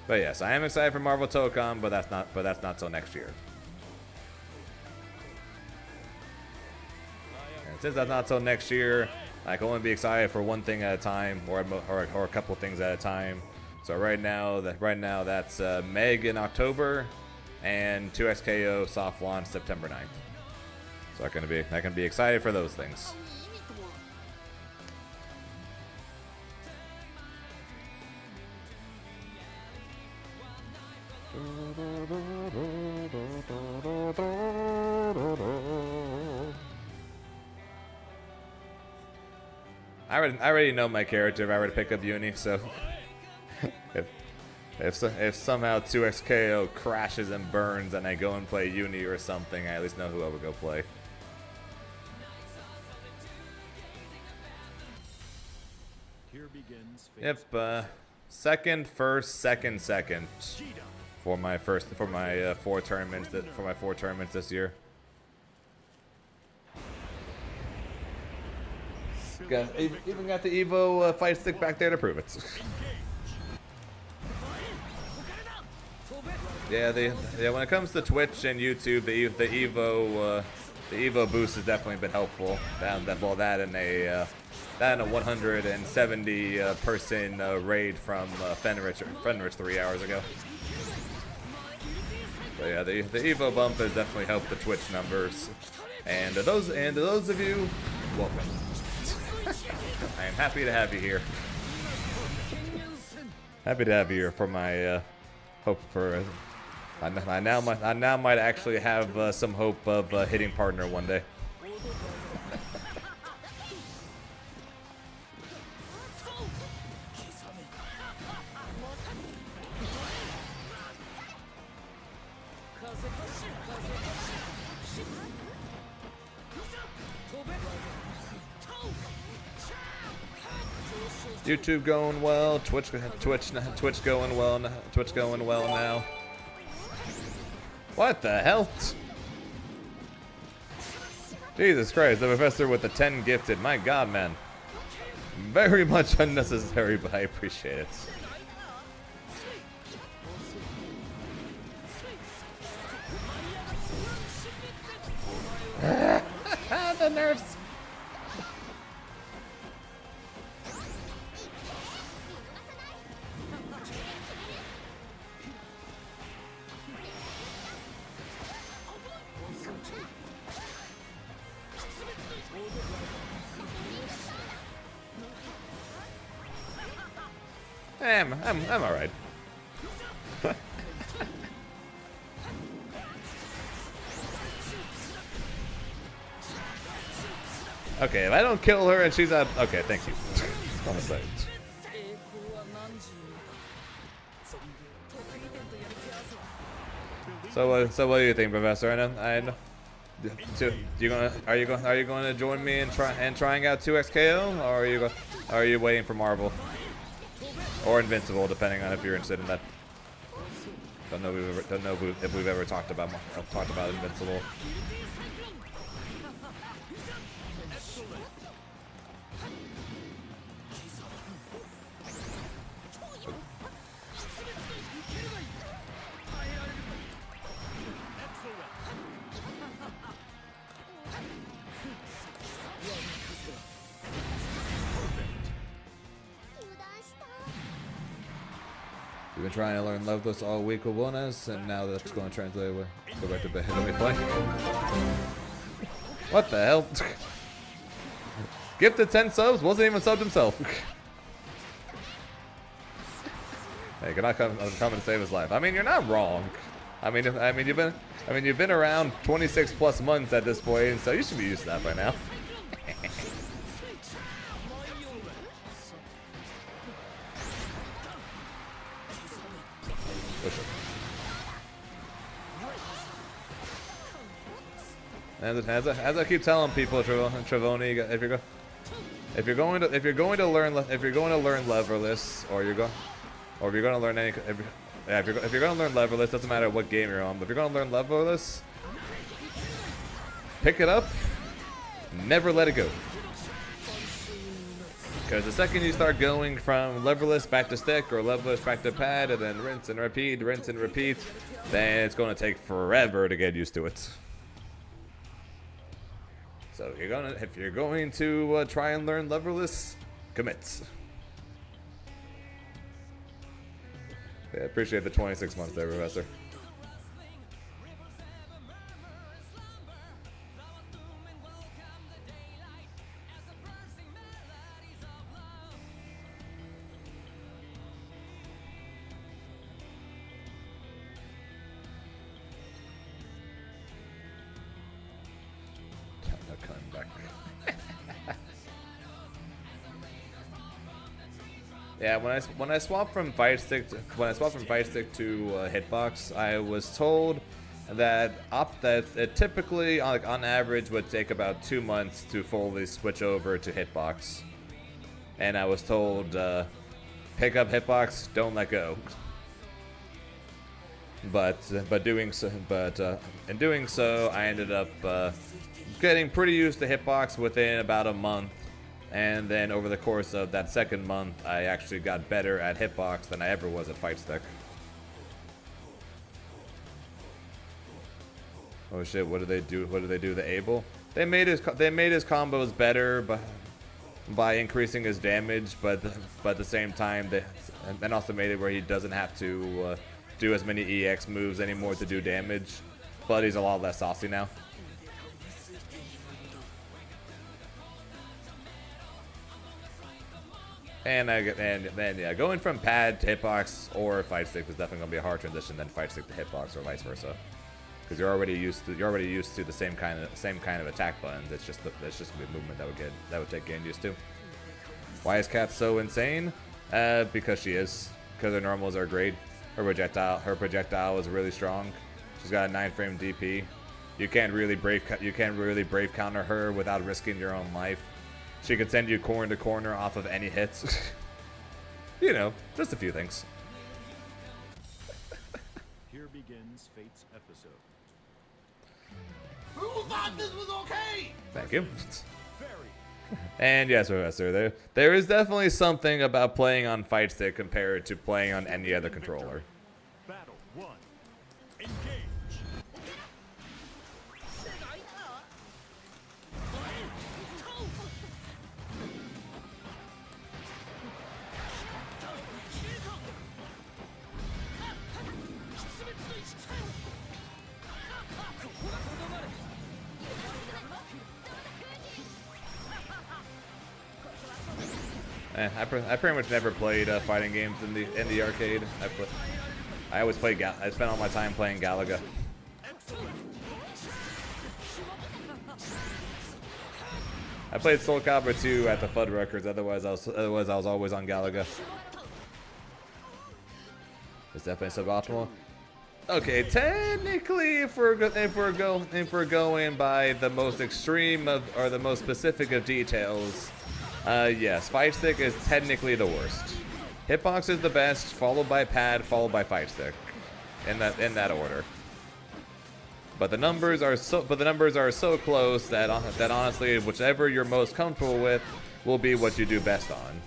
But yes, I am excited for Marvel Tokon, but that's not till next year. And since that's not till next year, I can only be excited for one thing at a time, or a couple things at a time. So right now that's Meg in October, and 2xKO soft launch September 9th. So I can be excited for those things. I already know my character if I were to pick up Uni, so if somehow 2xKO crashes and burns and I go and play Uni or something, I at least know who I would go play. Here begins Yep, second, first, second for my four tournaments this year. Even got the Evo fight stick back there to prove it. Yeah, when it comes to Twitch and YouTube, the Evo boost has definitely been helpful. That and a 170 person raid from Fenrich 3 hours ago. So yeah, the Evo bump has definitely helped the Twitch numbers. And to those of you, welcome. I am happy to have you here. Happy to have you here for my hope for. I now might actually have some hope of hitting partner one day. YouTube going well, Twitch going well now. What the hell? Jesus Christ, the professor with the 10 gifted. My God, man. Very much unnecessary, but I appreciate it. The nerfs. I'm all right. Okay, if I don't kill her and she's out. Okay, thank you. Honestly. So what do you think, Professor? I know. Are you going to join me in trying out 2XKO, or are you waiting for Marvel or Invincible, depending on if you're interested in that? Don't know if we've ever talked about Invincible. We've been trying to learn Loveless all week with Wellness, and now that's going to translate with go back to bed. Let me play. What the hell? Gifted 10 subs, wasn't even subbed himself. Hey, can I come and save his life? I mean, you're not wrong. I mean you've been around 26 plus months at this point, and so you should be used to that by now. As I keep telling people, Travoni, if you're going to learn leverless, or if you're going to learn any, if you're going to learn leverless, doesn't matter what game you're on. But if you're going to learn leverless, pick it up, never let it go. Because the second you start going from leverless back to stick, or leverless back to pad, and then rinse and repeat, then it's going to take forever to get used to it. So if you're going to try and learn leverless, commit. Yeah, appreciate the 26 months there, Professor. Yeah, when I swapped from fight stick to hitbox, I was told that it typically, on average, would take about 2 months to fully switch over to hitbox. And I was told, pick up hitbox, don't let go. In doing so, I ended up getting pretty used to hitbox within about a month. And then over the course of that second month, I actually got better at hitbox than I ever was at fight stick. Oh shit! What did they do? What did they do to Abel? They made his combos better by increasing his damage, but at the same time, and also made it where he doesn't have to do as many EX moves anymore to do damage. But he's a lot less saucy now. And then yeah, going from pad to hitbox or fight stick is definitely gonna be a hard transition than fight stick to hitbox or vice versa, because you're already used to the same kind of attack buttons. It's just gonna be a movement that would take getting used to. Why is Kat so insane? Because she is. Because her normals are great. Her projectile is really strong. She's got a 9-frame DP. You can't really brave counter her without risking your own life. She could send you corner to corner off of any hits. You know, just a few things. Here begins Fate's episode. Who thought this was okay? Thank you. Very. And yes, Professor, there is definitely something about playing on fight stick compared to playing on any other controller. Battle 1. Engage. I pretty much never played fighting games in the arcade. I always played I spent all my time playing Galaga. I played Soul Calibur 2 at the Fuddruckers. Otherwise I was always on Galaga. It's definitely suboptimal. Okay, technically, if we're going by the most extreme of or the most specific of details, yes, fight stick is technically the worst. Hitbox is the best, followed by pad, followed by fight stick, in that order. But the numbers are so close that honestly, whichever you're most comfortable with will be what you do best on.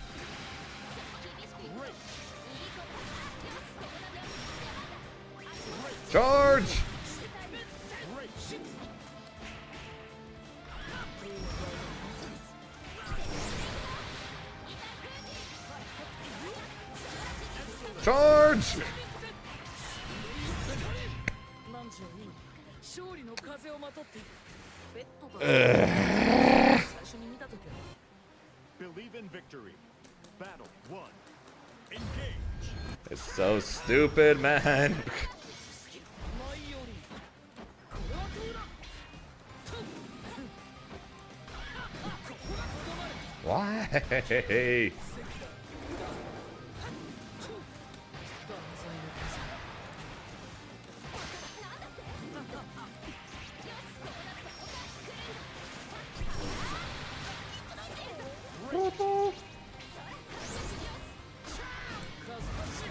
Charge! Charge! Believe in victory. Battle 1. Engage. It's so stupid, man. Why?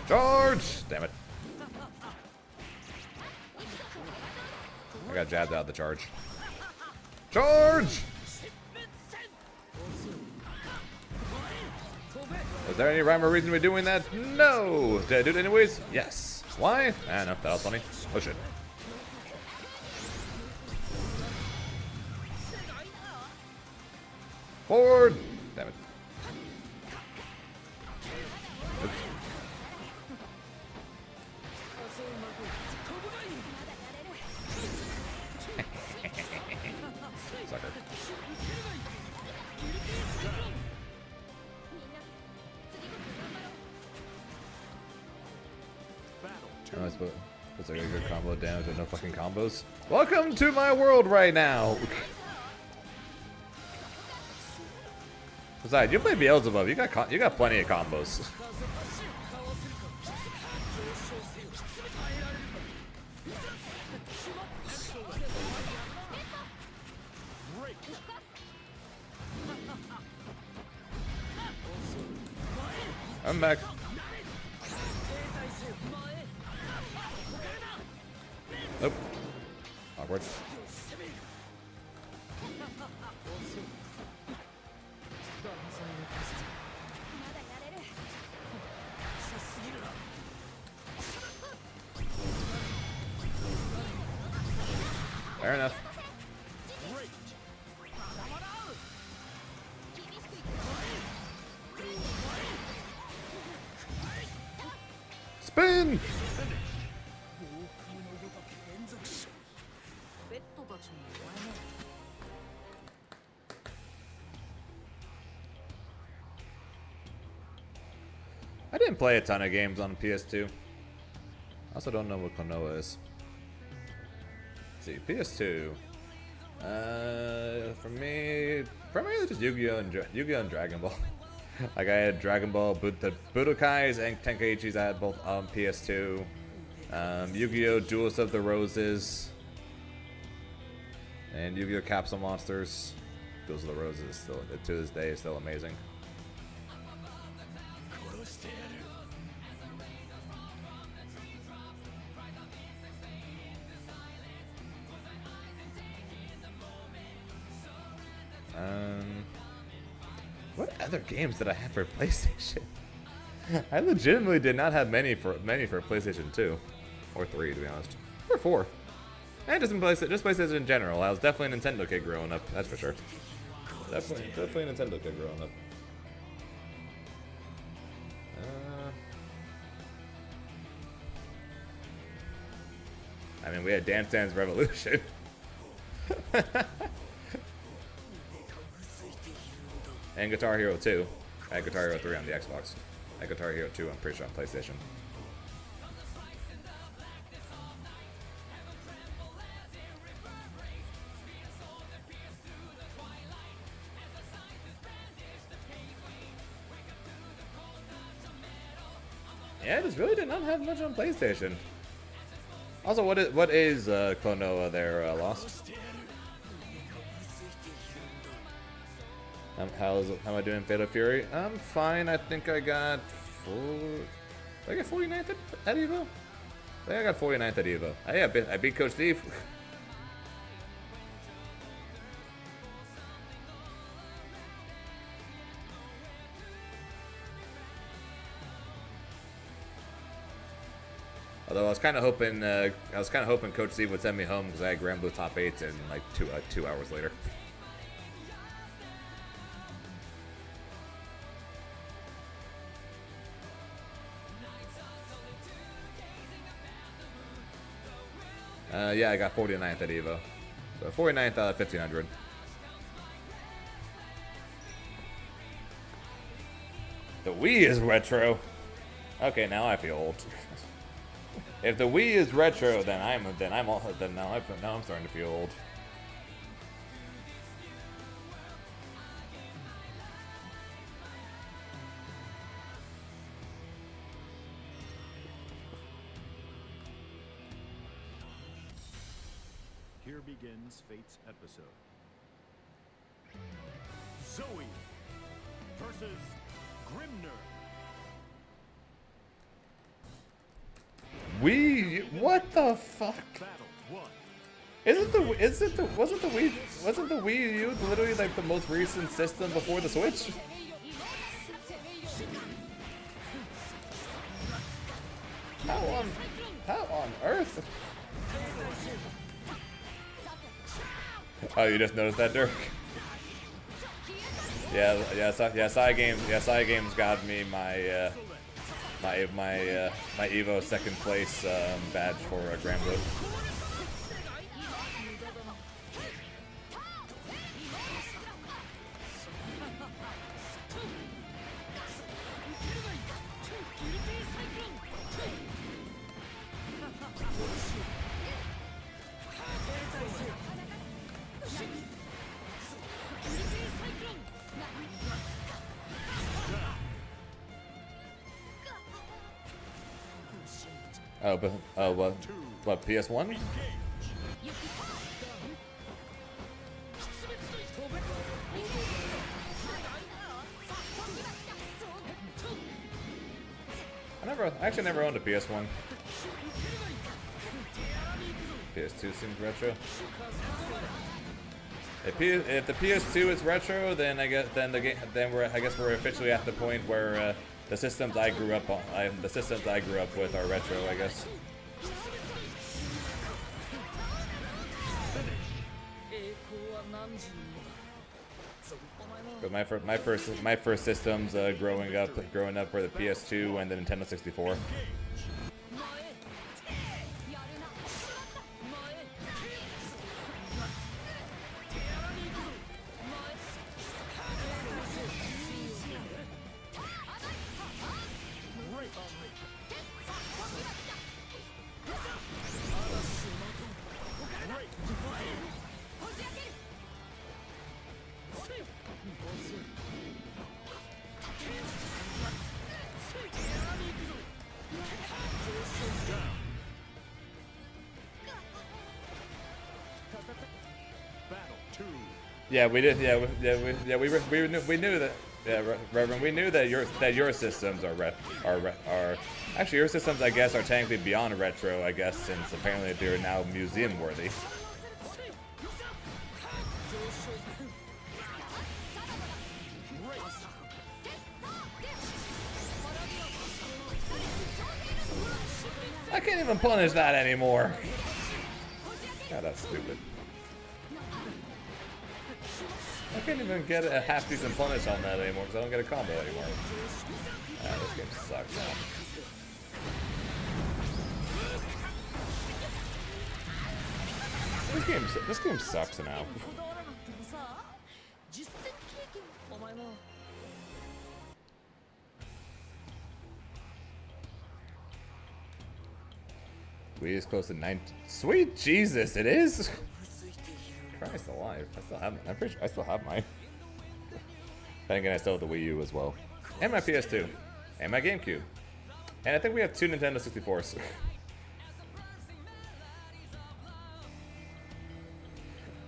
Charge! Damn it. I got jabbed out of the charge. Charge! Was there any rhyme or reason to be doing that? No! Did I do it anyways? Yes. Why? I don't know. That was funny. Oh shit. Forward! Damn it. Oops. Sucker. Oh, I suppose it's like a good combo damage with no fucking combos. Welcome to my world right now! Besides, you play Beelzebub, you got plenty of combos. I'm back. Nope. Awkward. Fair enough. Spin! I didn't play a ton of games on PS2. I also don't know what Konoha is. Let's see, PS2. For me, primarily just Yu-Gi-Oh! And Dragon Ball. Like I had Dragon Ball, the Budokais and Tenkaichis I had both on PS2. Yu-Gi-Oh! Duelist of the Roses. And Yu-Gi-Oh! Capsule Monsters. Duelist of the Roses is still, to this day, is still amazing. What other games did I have for PlayStation? I legitimately did not have many for PlayStation 2 or 3, to be honest, or 4. And just PlayStation in general. I was definitely a Nintendo kid growing up. That's for sure. Definitely a Nintendo kid growing up. I mean, we had Dance Dance Revolution. And Guitar Hero 2. I had Guitar Hero 3 on the Xbox. I had Guitar Hero 2, I'm pretty sure, on PlayStation. Yeah, this really did not have much on PlayStation. Also, what is Klonoa there, Lost? How am I doing, Fatal Fury? I'm fine. I think I got did I get 49th at Evo? I think I got 49th at Evo. I beat Coach Steve. Although I was kind of hoping Coach Steve would send me home because I had Grand Blue top 8s in like 2 hours later. Yeah, I got 49th at Evo. So 49th out of 1500. The Wii is retro. Okay, now I feel old. If the Wii is retro, then now I'm starting to feel old. Here begins Fate's episode. Zoe versus Grimner. What the fuck? Battle 1. Wasn't the Wii U literally like the most recent system before the Switch? How on earth? Oh, you just noticed that, Dirk? Yeah, Side Games got me my my Evo second place badge for Grand Blue. What, PS1? I actually never owned a PS1. PS2 seems retro. If the PS2 is retro, then I guess we're officially at the point where the systems I grew up with are retro, I guess. But my first systems growing up were the PS2 and the Nintendo 64. Yeah, we did. We knew that. Yeah, Reverend, we knew that your systems are actually your systems. I guess are technically beyond retro. I guess since apparently they're now museum worthy. I can't even punish that anymore. God, that's stupid. I can't even get a half decent punish on that anymore because I don't get a combo anymore. This game sucks now. This game sucks now. Wii is close to 9. Sweet Jesus, it is. Christ alive! I still have. I'm pretty sure I still have mine. Then again, I still have the Wii U as well, and my PS2, and my GameCube, and I think we have 2 Nintendo 64s.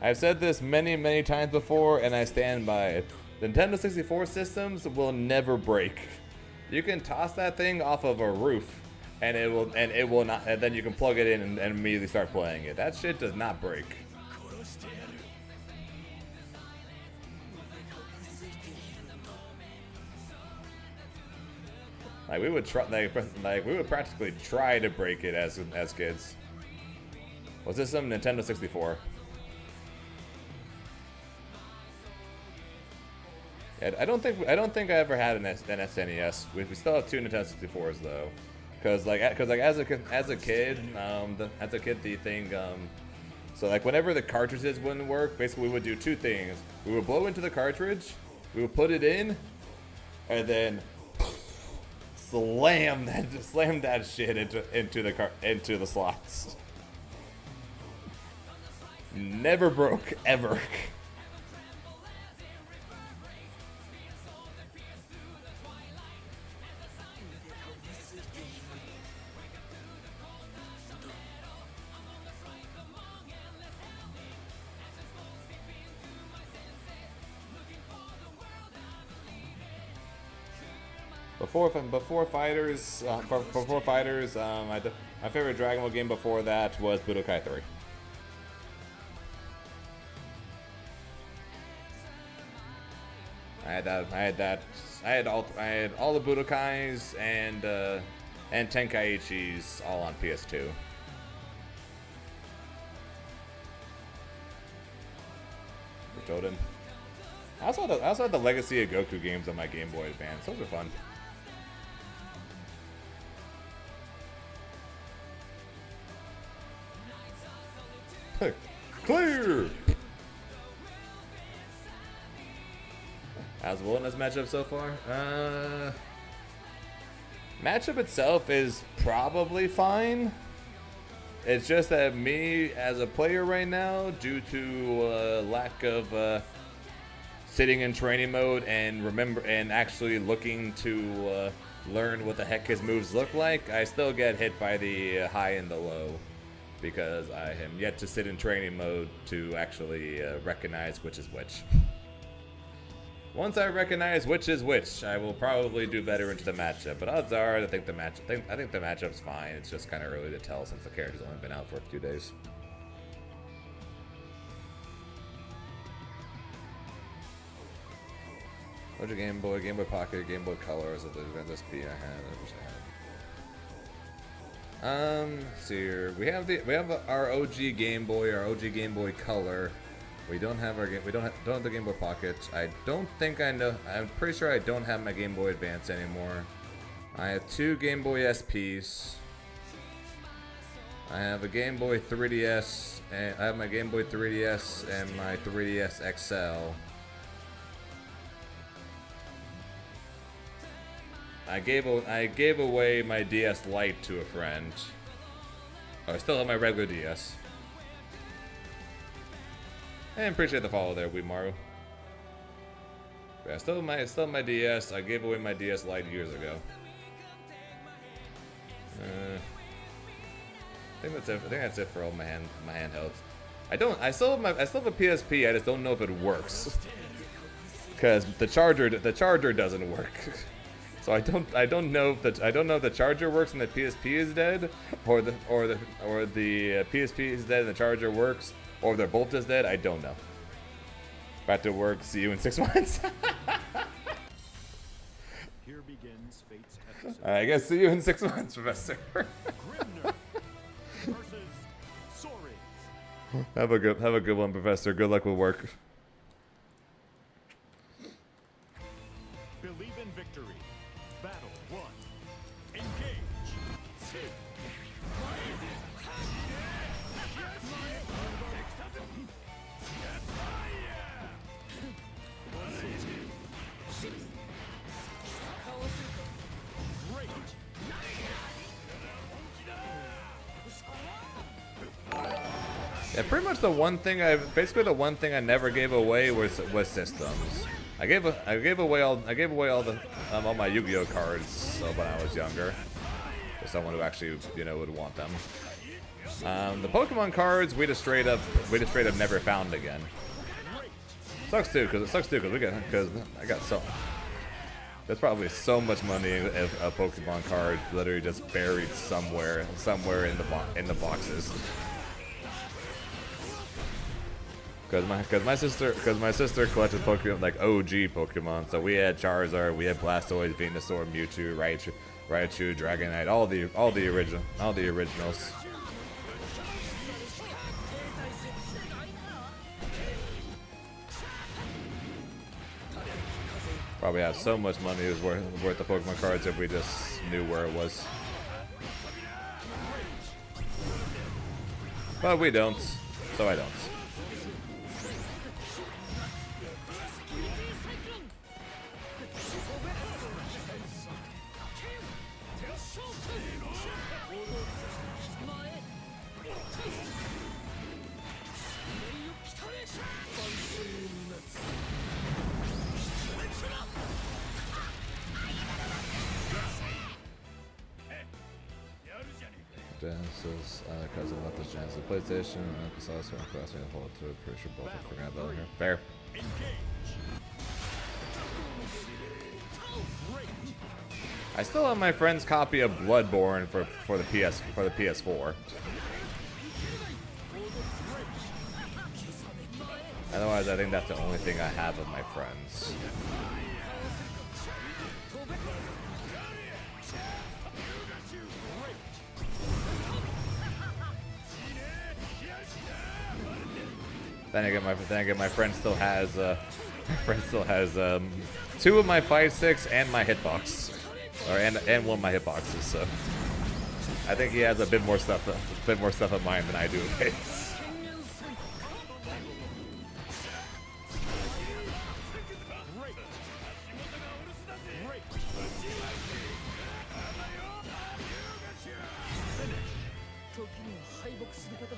I've said this many, many times before, and I stand by it. The Nintendo 64 systems will never break. You can toss that thing off of a roof, and it will not. And then you can plug it in and immediately start playing it. That shit does not break. Like we would try, like we would practically try to break it as kids. Was this some Nintendo 64? Yeah, I don't think I ever had an SNES. We still have 2 Nintendo 64s though, because as a kid, the thing, so like whenever the cartridges wouldn't work, basically we would do 2 things. We would blow into the cartridge, we would put it in, and then slam that shit into the slots. Never broke ever. Before Fighters, my favorite Dragon Ball game before that was Budokai 3. I had all the Budokais and Tenkaichis all on PS2. Totem. I also had the Legacy of Goku games on my Game Boy Advance. Those were fun. Clear! How's the Wilderness matchup so far? Matchup itself is probably fine. It's just that me as a player right now, due to lack of sitting in training mode and actually looking to learn what the heck his moves look like, I still get hit by the high and the low. Because I am yet to sit in training mode to actually recognize which is which. Once I recognize which is which, I will probably do better into the matchup. But odds are, I think the matchup's fine. It's just kind of early to tell since the character's only been out for a few days. What's your Game Boy, Game Boy Pocket, Game Boy Color? Is it the SP I had? I wish I had. Let's see here. We have our OG Game Boy, our OG Game Boy Color. We don't have the Game Boy Pocket. I don't think I know. I'm pretty sure I don't have my Game Boy Advance anymore. I have 2 Game Boy SPs. I have a Game Boy 3DS, and I have my Game Boy 3DS and my 3DS XL. I gave away my DS Lite to a friend. Oh, I still have my regular DS. And appreciate the follow there, Weemaru. Yeah, still my DS. I gave away my DS Lite years ago. I think that's it for all my handhelds. I still have a PSP. I just don't know if it works. Cause the charger doesn't work. So I don't know if the charger works and the PSP is dead, or the PSP is dead and the charger works, or they're both just dead. I don't know. Back to work. See you in 6 months. Here begins fate's episode. I guess see you in 6 months, Professor. Grimner versus Sores. Have a good one, Professor. Good luck with work. Believe in victory. Battle 1. Engage. Great. Yeah, pretty much the one thing basically the one thing I never gave away was systems. I gave away all my Yu-Gi-Oh cards when I was younger, to someone who actually would want them. The Pokemon cards we just straight up never found again. Sucks too, because I got so. There's probably so much money in a Pokemon card literally just buried somewhere in the boxes. Because my sister collected Pokemon, like OG Pokemon. So we had Charizard, we had Blastoise, Venusaur, Mewtwo, Raichu, Dragonite, all the originals. Probably have so much money is worth the Pokemon cards if we just knew where it was. But we don't, so I don't. Genesis, cousin left this Genesis PlayStation, and I saw certain crossing the whole through. Pretty sure both are forgot about here. Fair. I still have my friend's copy of Bloodborne for the PS4. Otherwise, I think that's the only thing I have of my friends. Then again, my friend still has two of my 5/6 and my hitbox, and one of my hitboxes. So I think he has a bit more stuff of mine than I do of his.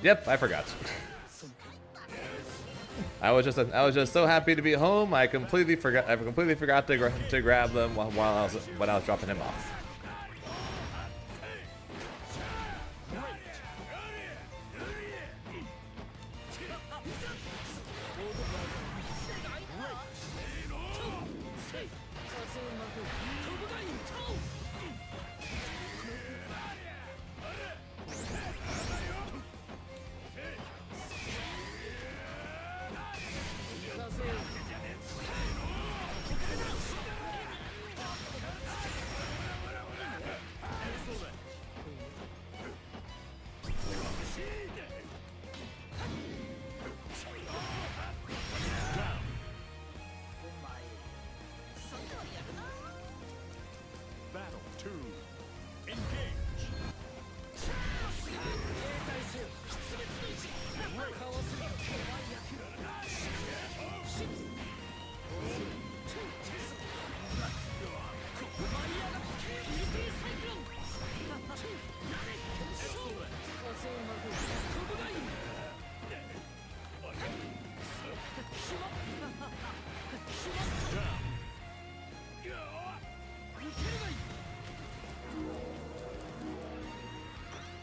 Yep, I forgot. I was just so happy to be home. I completely forgot to grab them when I was dropping him off.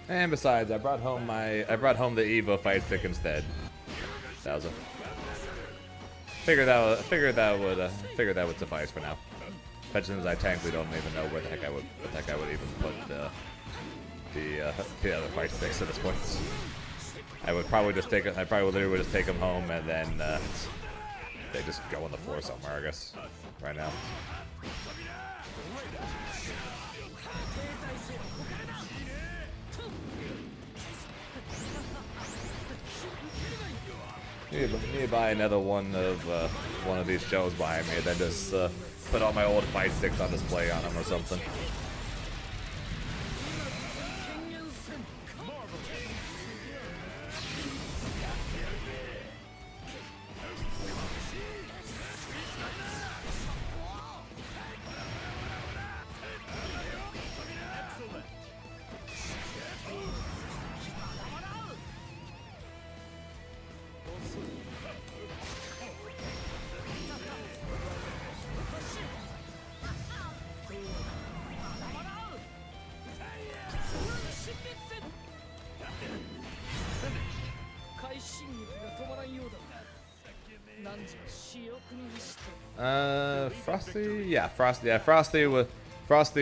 And besides, I brought home the Evo fight stick instead. That was figured that would suffice for now. Especially since I technically don't even know where the heck I would even put the other fight sticks at this point. I would probably literally would just take them home and then they just go on the floor somewhere, I guess. Right now. Need to buy another one of these shells behind me, then just put all my old fight sticks on display on them or something. Frosty? Yeah, Frosty. Yeah, Frosty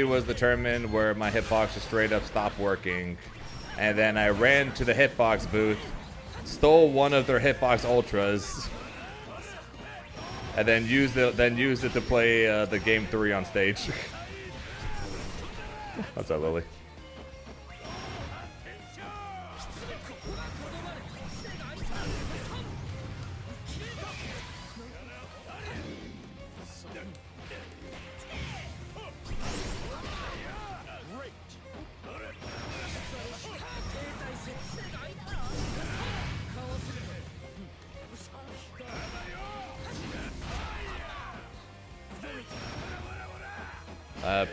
was determined where my hitbox just straight up stopped working, and then I ran to the hitbox booth, stole one of their hitbox ultras, and then used it to play the game 3 on stage. What's up, Lily?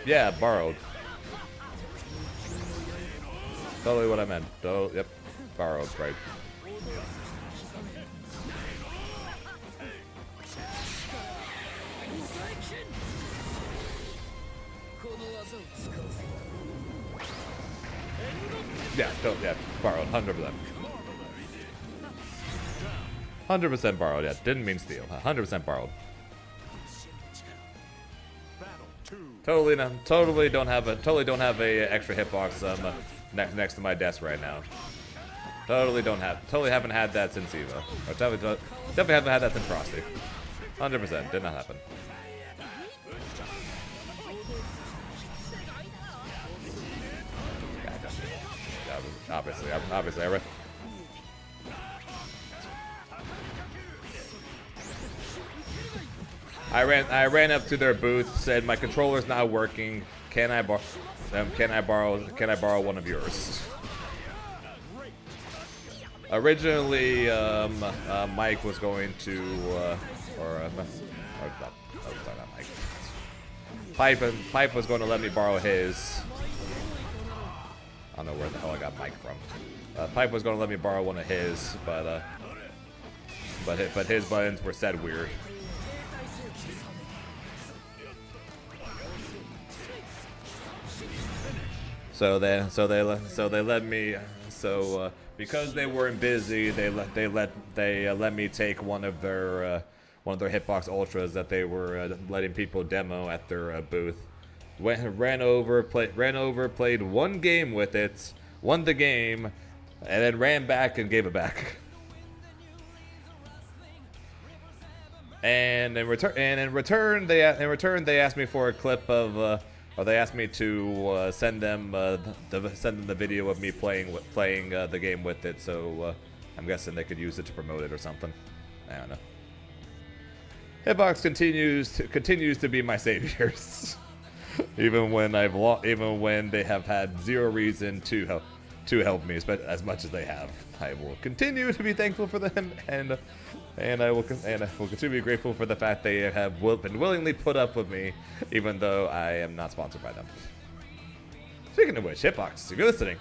Yeah, borrowed. Totally what I meant. Oh, yep, borrowed, right. Yeah, borrowed, 100%. 100% borrowed, yeah, didn't mean steal. 100% borrowed. Totally don't have a extra hitbox next to my desk right now. Totally haven't had that since Evo. Or definitely haven't had that since Frosty. 100% did not happen. Obviously, I ran up to their booth, said my controller's not working. Can I borrow one of yours? Originally, Mike was going to, not Mike. Pipe was going to let me borrow his. I don't know where the hell I got Mike from. Pipe was going to let me borrow one of his, but his buttons were set weird. So they let me. Because they weren't busy, they let me take one of their hitbox ultras that they were letting people demo at their booth. Ran over, played one game with it, won the game, and then ran back and gave it back. And in return, they asked me for a clip of. Or they asked me to send them the video of me playing the game with it. So I'm guessing they could use it to promote it or something. I don't know. Hitbox continues to be my saviors, even when they have had zero reason to help me as much as they have. I will continue to be thankful for them, and I will continue to be grateful for the fact they have been willingly put up with me, even though I am not sponsored by them. Speaking of which, Hitbox, if you're listening.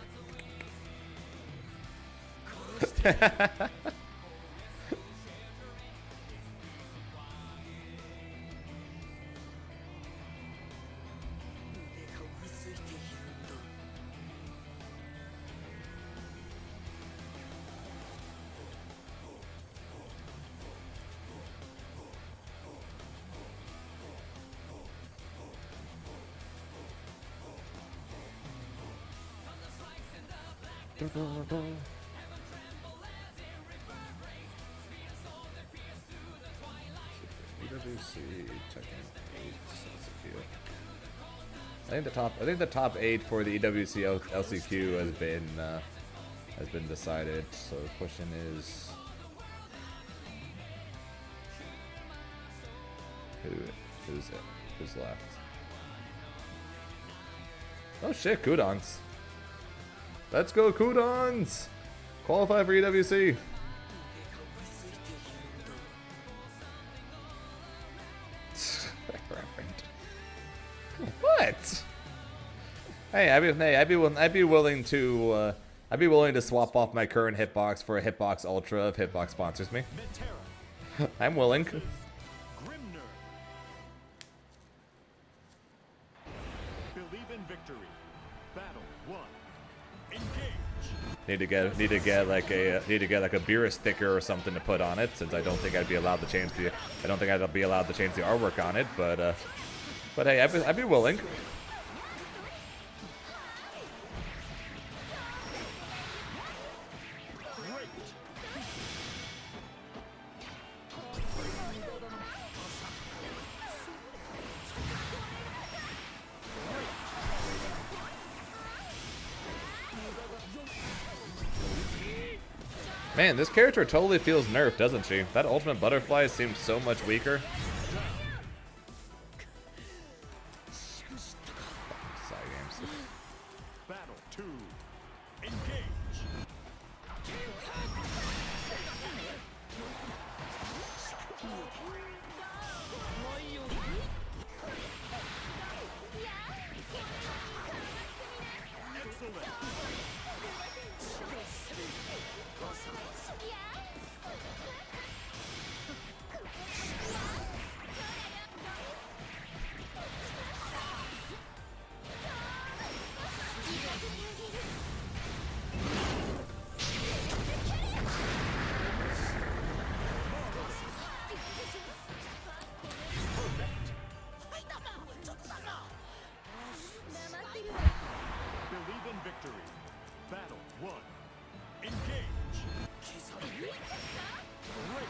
I think the top 8 for the EWC LCQ has been decided. So the question is, who's left? Oh shit, Kudons. Let's go, Kudons! Qualify for EWC. What? Hey, I'd be willing to swap off my current hitbox for a hitbox ultra if hitbox sponsors me. I'm willing. Need to get like a beer sticker or something to put on it, since I don't think I'd be allowed to change the artwork on it. But hey, I'd be willing. Man, this character totally feels nerfed, doesn't she? That ultimate butterfly seems so much weaker. Side games. Battle 2. Engage. Believe in victory. Battle 1. Engage. Great.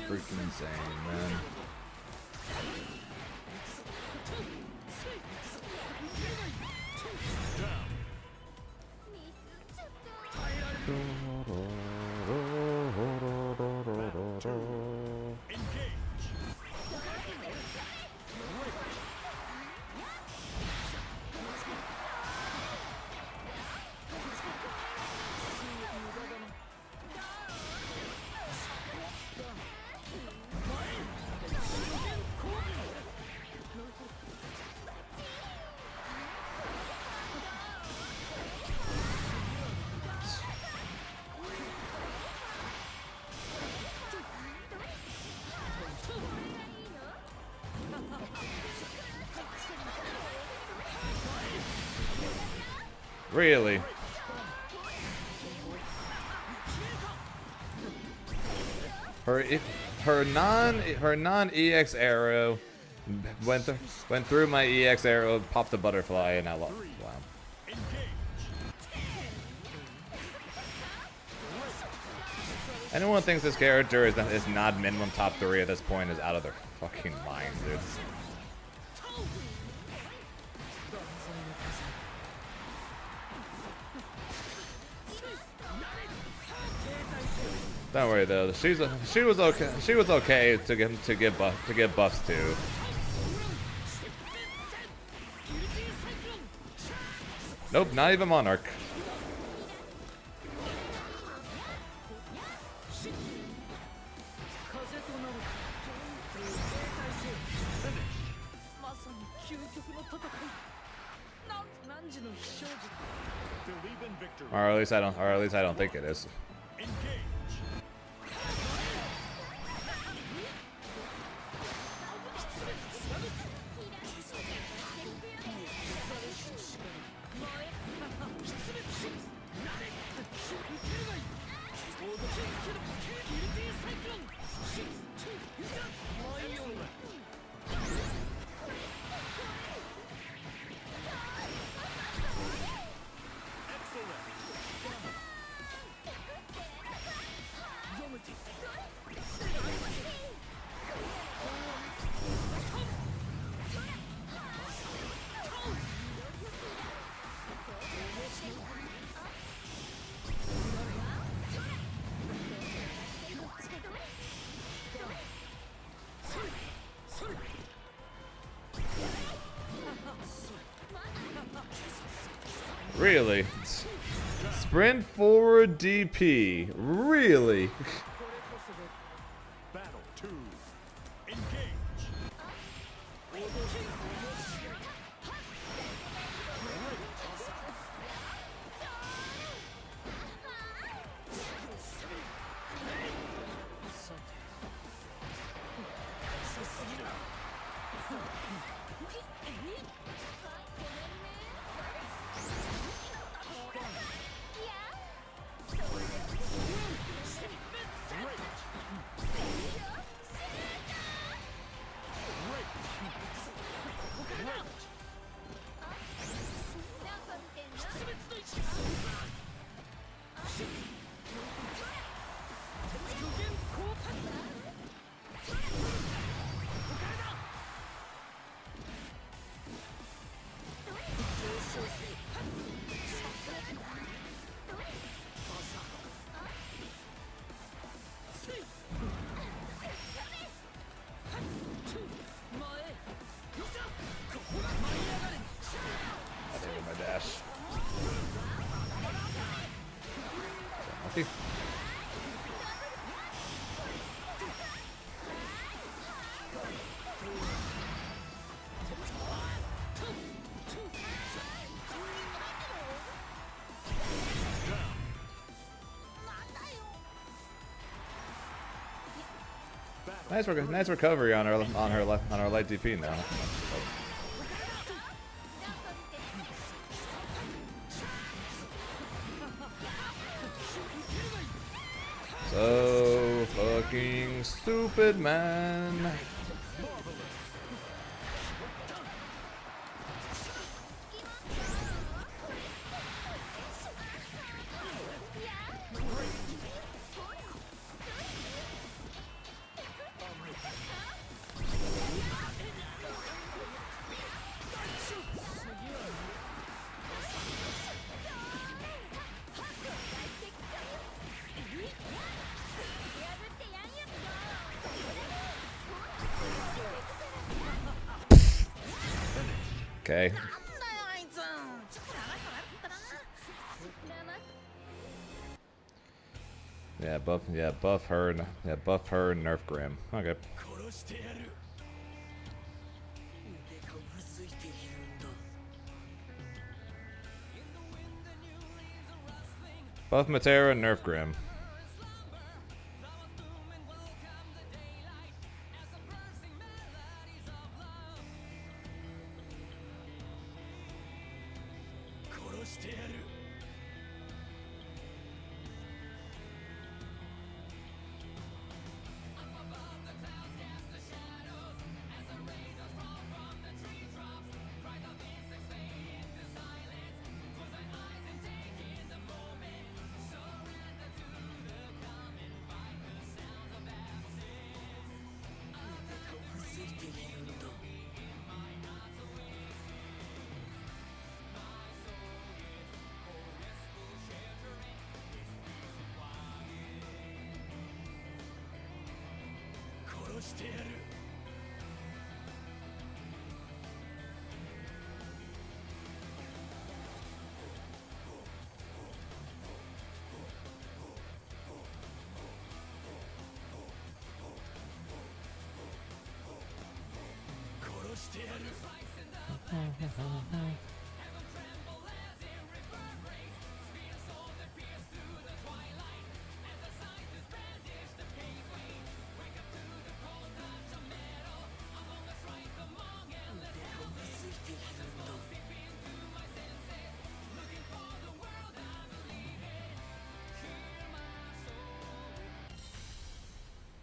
Freaking insane, man. Really? Her non EX arrow went through my EX arrow, popped the butterfly, and I lost. Wow. Anyone who thinks this character is not minimum top 3 at this point is out of their fucking minds, dude. Don't worry though. She was okay. She was okay to get buffs too. Nope, not even Monarch. Or at least I don't think it is. Really? Sprint forward DP. Really? Battle 2. Engage. My dash. Okay. Nice recovery on her light DP now. So fucking stupid, man. Okay. Buff her and nerf Grim. Okay. Buff Matera and nerf Grim.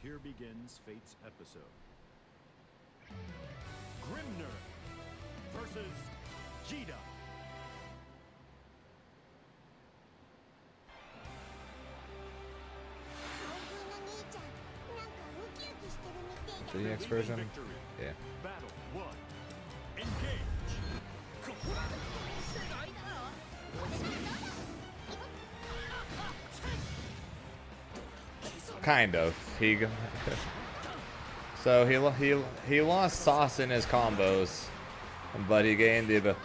Here begins Fate's episode. Grimner versus Jita. The EX version? Yeah. Battle 1. Engage. Kind of. So he lost sauce in his combos, but he gained the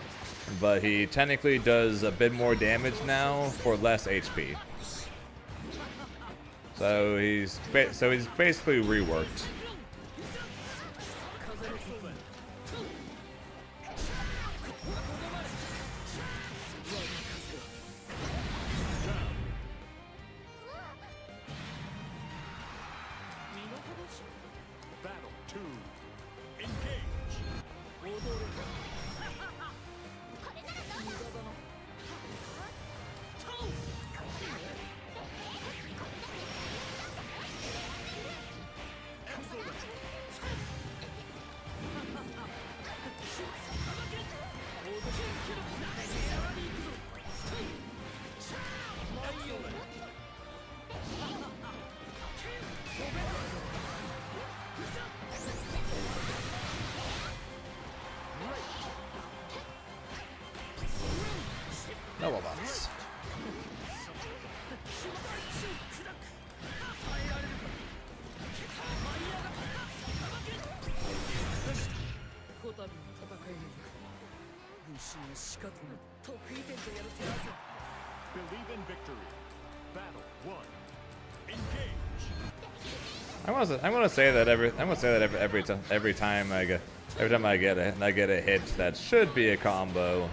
but he technically does a bit more damage now for less HP. So he's basically reworked. Battle 2. Engage. No robots. Believe in victory. Battle 1. Engage. I'm gonna say that every time I get a hit that should be a combo,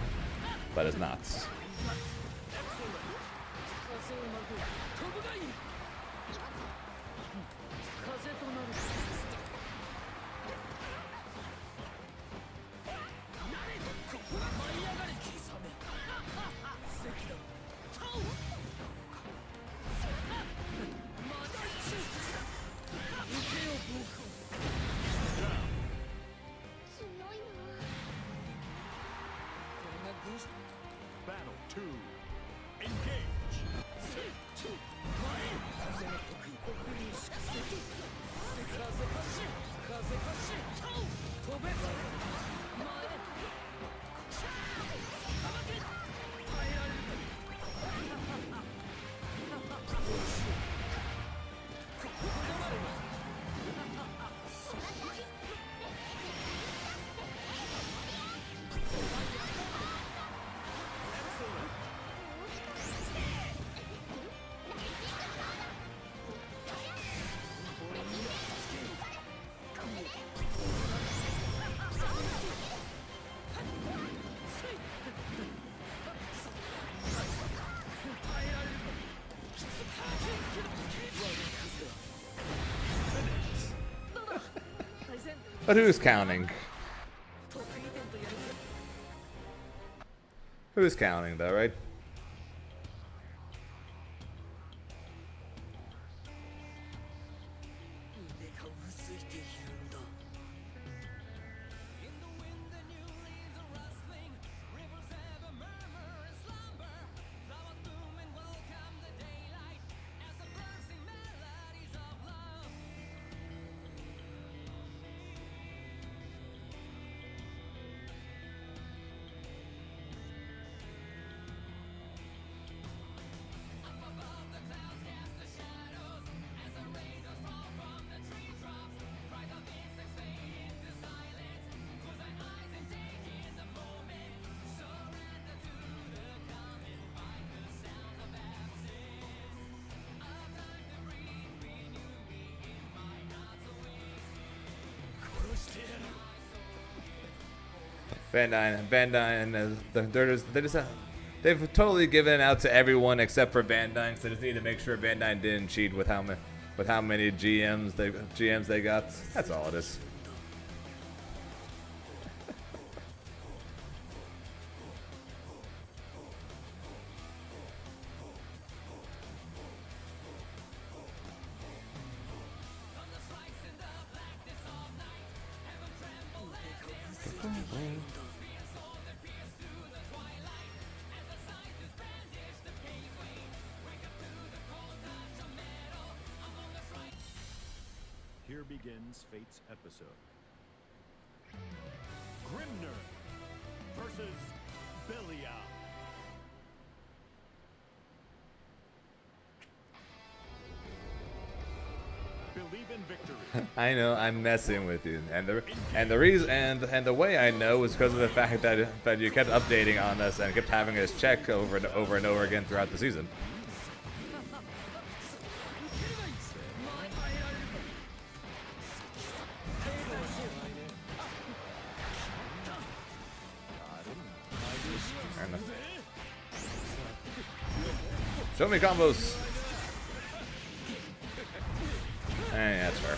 but it's not. Battle 2. Engage. But who's counting? Who's counting though, right? They've totally given it out to everyone except for Bandai. So they just need to make sure Bandai didn't cheat with how many GMs they got. That's all it is. Here begins Fate's episode. Grimner versus Belial. Believe in victory. I know I'm messing with you, and the reason and the way I know is because of the fact that you kept updating on us and kept having us check over and over again throughout the season. Fair enough. Show me combos. Hey, that's fair.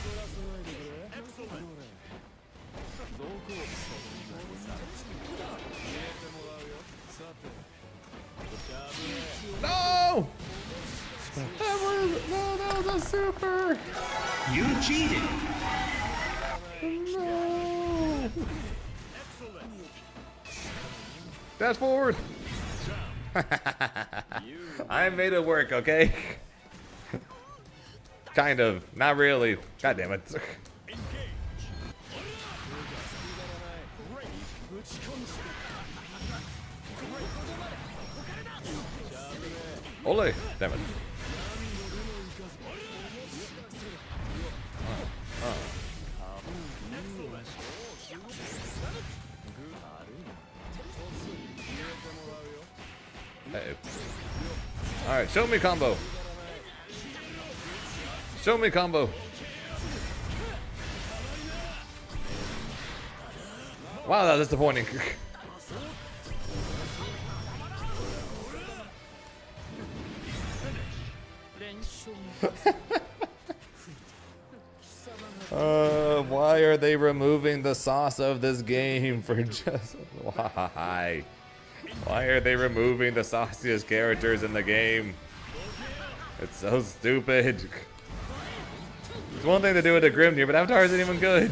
No! That was a super! You cheated. No! Dash forward! I made it work, okay? Kind of. Not really. God damn it. Ole! Damn it. Alright, show me combo. Show me combo. Wow, that was disappointing. Why are they removing the sauce of this game for just why? Why are they removing the sauciest characters in the game? It's so stupid. It's one thing to do with a Grimnir, but Avatar isn't even good.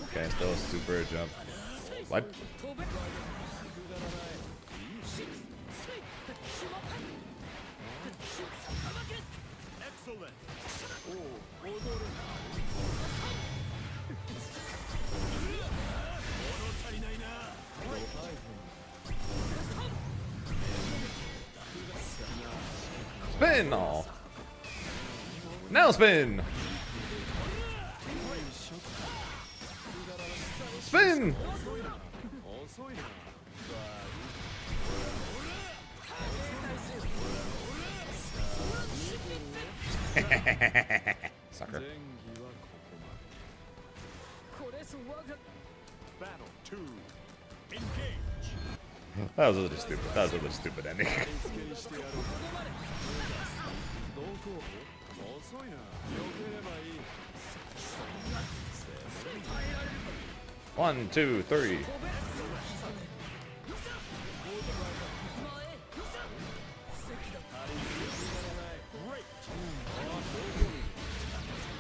Okay, still a super jump. What? Excellent. Spin! Aw. Now spin! Spin! Sucker. Battle 2. Engage. That was a little stupid. That was a little stupid ending. One, two, three.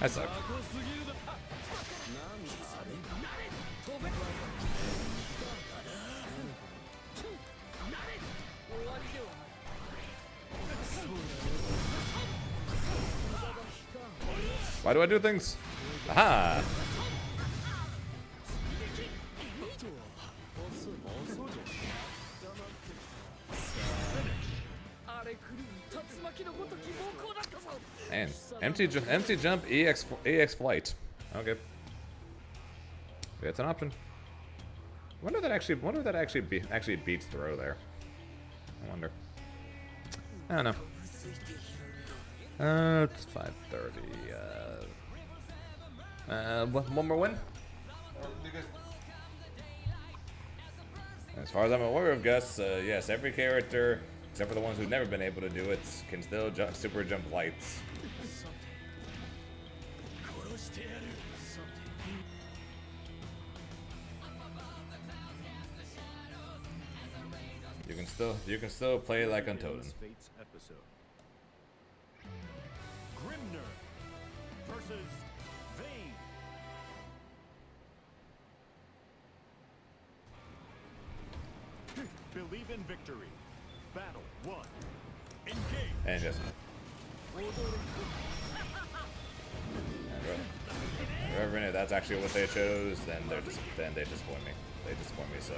I suck. Why do I do things? Aha! And empty jump, EX flight. Okay, it's an option. Wonder if that actually beats throw there. I wonder. I don't know. It's 5:30. One more win. As far as I'm aware of, Gus, yes, every character, except for the ones who've never been able to do it, can still super jump lights. You can still play like Untoden. Fates episode. Grimnir versus Vayne. Believe in victory. Battle 1. Engage. And just if that's actually what they chose, then they disappoint me. They disappoint me so.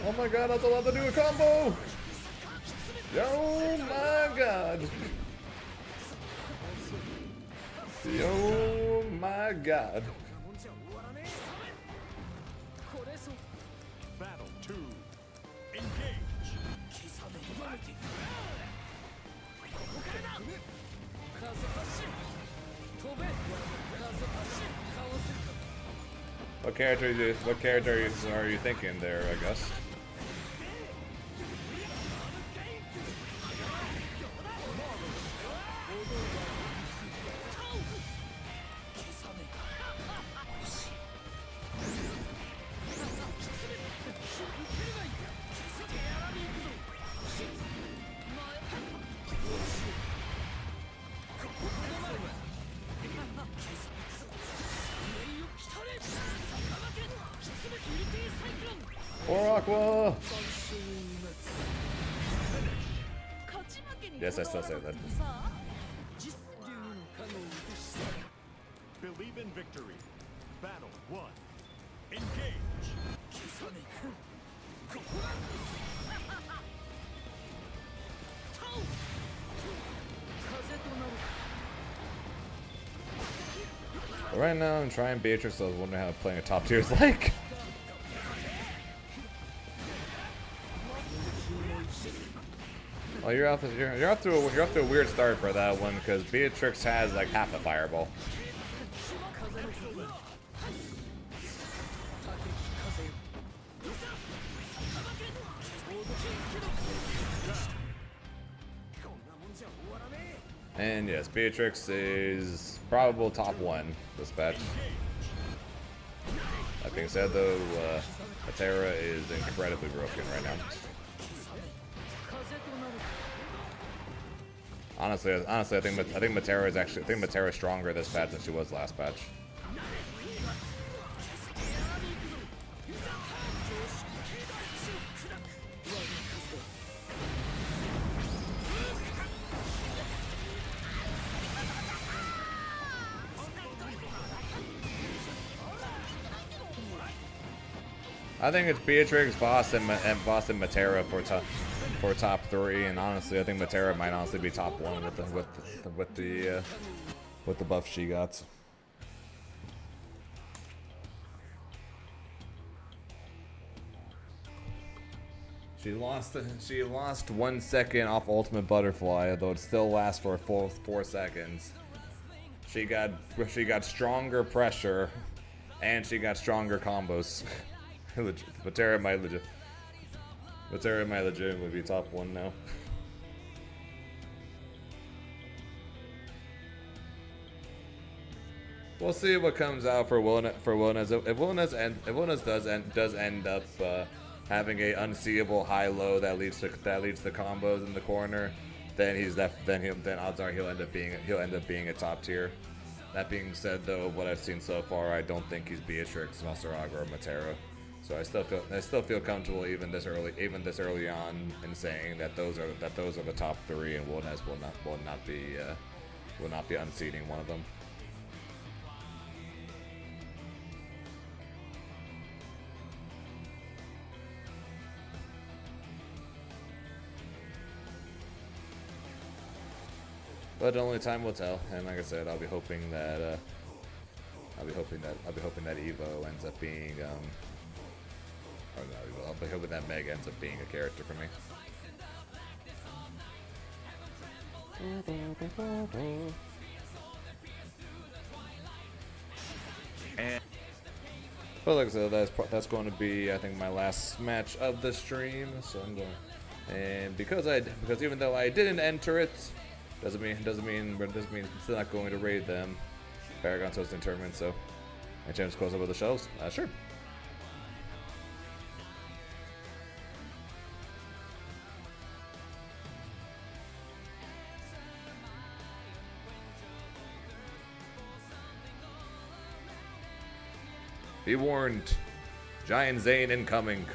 Oh my god, I was allowed to do a combo! Oh my god! Oh my god. Battle 2. Engage. What character are you thinking there, I guess? Or Aqua! Yes, I still say that. Believe in victory. Battle 1. Engage. Right now, I'm trying Beatrix, so I was wondering how playing a top tier is like. Well, you're off to a weird start for that one because Beatrix has like half a fireball. And yes, Beatrix is probable top 1 this patch. That being said, though, Matera is incredibly broken right now. Honestly, I think Matera is stronger this patch than she was last patch. I think it's Beatrix, Boss, and Matera for top 3, and honestly, I think Matera might honestly be top 1 with the buff she got. She lost 1 second off Ultimate Butterfly, though it still lasts for a full 4 seconds. She got stronger pressure, and she got stronger combos. Matera might legitimately be top 1 now. We'll see what comes out for Wilness. If Wilness does end up having a unseeable high-low that leads to combos in the corner, then odds are he'll end up being a top tier. That being said, though, what I've seen so far, I don't think he's Beatrix, Nosaraga, or Matera. So I still feel comfortable even this early on in saying that those are the top 3, and Wilness will not be unseating one of them. But only time will tell, and like I said, I'll be hoping that Evo ends up being I'll be hoping that Meg ends up being a character for me. But like I said, that's going to be, I think, my last match of the stream. So I'm going, and because even though I didn't enter it, doesn't mean I'm still not going to raid them. Paragon's hosting tournament, so my chance to close up with the shelves. Sure. Be warned, Giant Zane incoming.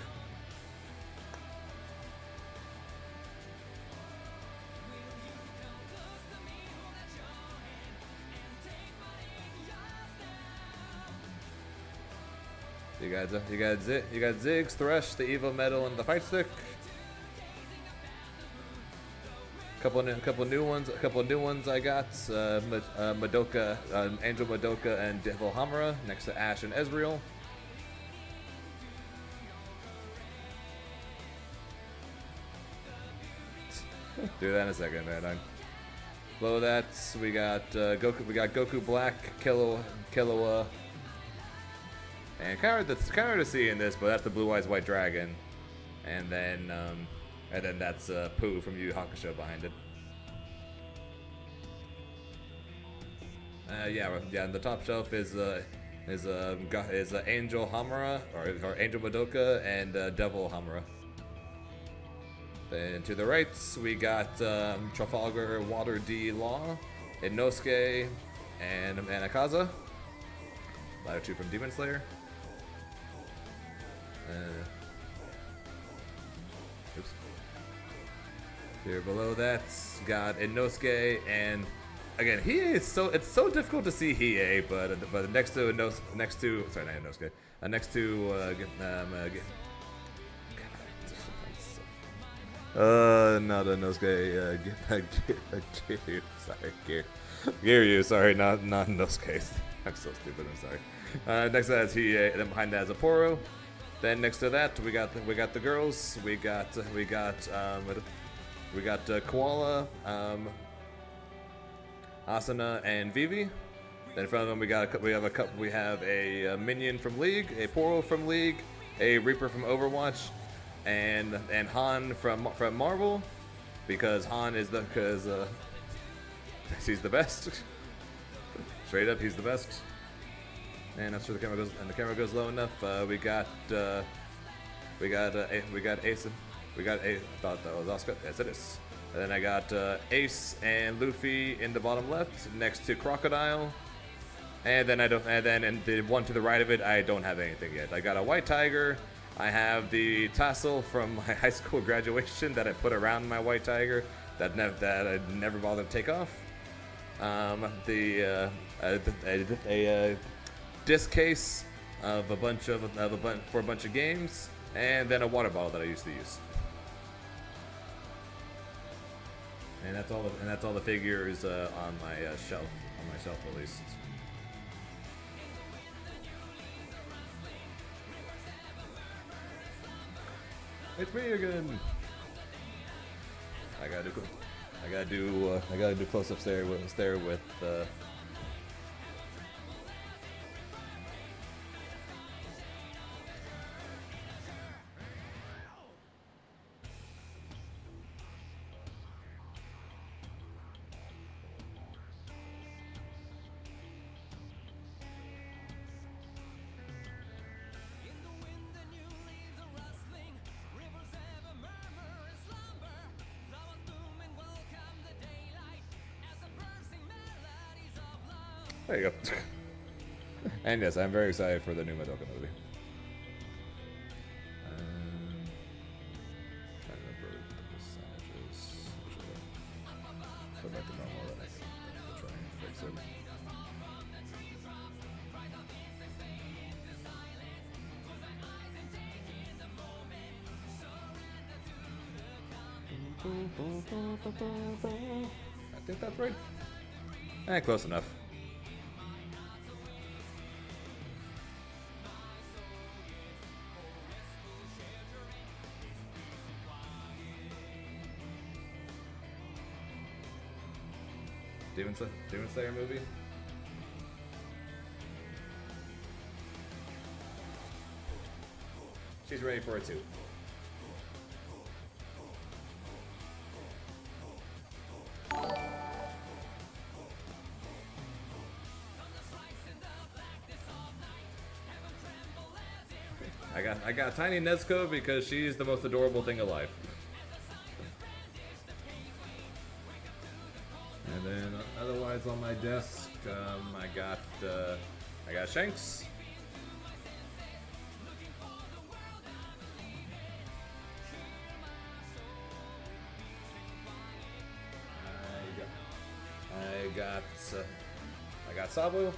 You got Ziggs, Thresh, the Evo Metal, and the Fight Stick. Couple new ones I got. Madoka, Angel Madoka, and Devil Hamura next to Ashe and Ezreal. Do that in a second, man. Below that, we got Goku. We got Goku Black, Killua, and kind of to see in this, but that's the Blue Eyes White Dragon, and then that's Pooh from Yu Yu Hakusho behind it. Yeah. And the top shelf is Angel Hamura or Angel Madoka and Devil Hamura. Then to the right, we got Trafalgar, Water D Law, Inosuke, and Akaza. Latter two from Demon Slayer. Oops. Here below that, got Inosuke, and again, it's so difficult to see Hiei, but next to not Inosuke, next to not Inosuke, Giryu, sorry, not Inosuke. I'm so stupid, I'm sorry. Next to that is Hiei, and then behind that is Aporo. Then next to that, we got the girls. We got Koala, Asuna, and Vivi. Then in front of them, we have a minion from League, a Poro from League, a Reaper from Overwatch, and Han from Marvel, because he's the best. Straight up, he's the best. And that's where the camera goes. And the camera goes low enough. We got Ace. I thought that was Oscar. Yes, it is. And then I got Ace and Luffy in the bottom left, next to Crocodile. And then and the one to the right of it, I don't have anything yet. I got a White Tiger. I have the tassel from my high school graduation that I put around my White Tiger that I never bothered to take off. A disc case of a bunch of games, and then a water bottle that I used to use. And that's all the figures on my shelf at least. It's me again. I gotta do close-ups there with There you go. And yes, I'm very excited for the new Madoka movie. I remember the percentages. Go back to normal, then I can try and fix it. I think that's right. Close enough. Demon Slayer movie? She's ready for it too. I got Tiny Nezuko because she's the most adorable thing alive. And then otherwise on my desk, I got Shanks. I got Sabu.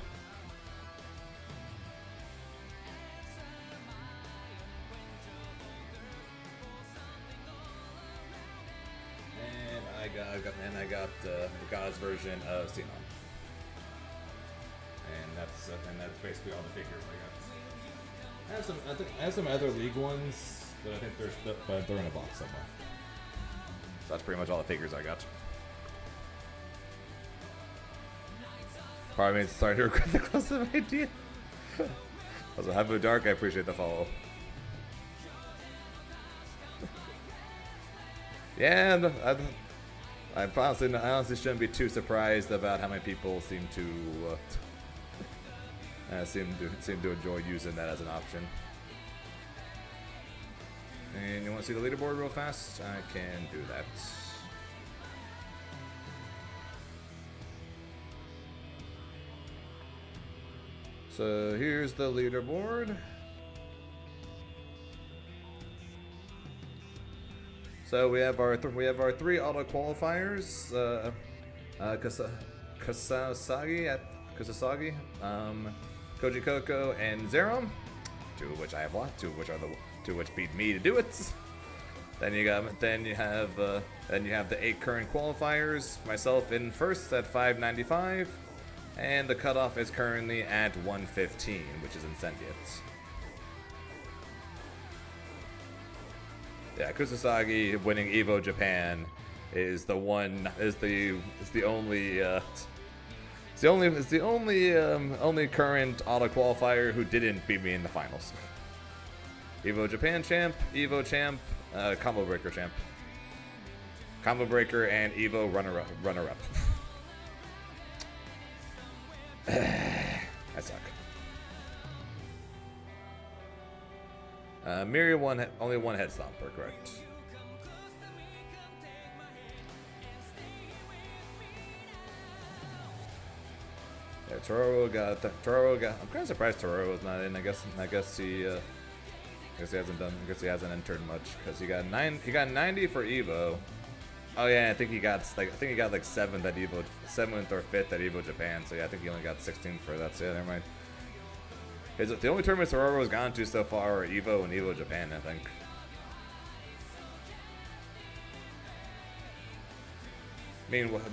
And I got the God's version of Xenon. And that's basically all the figures I got. I have some other League ones, but I think they're in a box somewhere. So that's pretty much all the figures I got. Probably means starting to regret the close-up idea. Also, Habu Dark, I appreciate the follow. Yeah, I honestly shouldn't be too surprised about how many people seem to seem to enjoy using that as an option. And you want to see the leaderboard real fast? I can do that. So here's the leaderboard. So we have our three auto qualifiers. Kasasagi, Koji Koko, and Zerom. Two of which I have lost. Two of which are the two which beat me to do it. Then you have the 8 current qualifiers. Myself in first at 595. And the cutoff is currently at 115, which is Incendiate. Yeah, Kusasagi winning Evo Japan is the only current auto qualifier who didn't beat me in the finals. Evo Japan champ, Evo champ, Combo Breaker champ, Combo Breaker, and Evo runner up. I suck. Miri only one head stomper, correct? Yeah, Tororo got. I'm kind of surprised Tororo was not in. I guess he hasn't entered much because he got 90 for Evo. Oh yeah, I think he got like 7th at Evo, 7th or 5th at Evo Japan. So yeah, I think he only got 16 for that. So yeah, never mind. The only tournaments Aurora has gone to so far are Evo and Evo Japan, I think.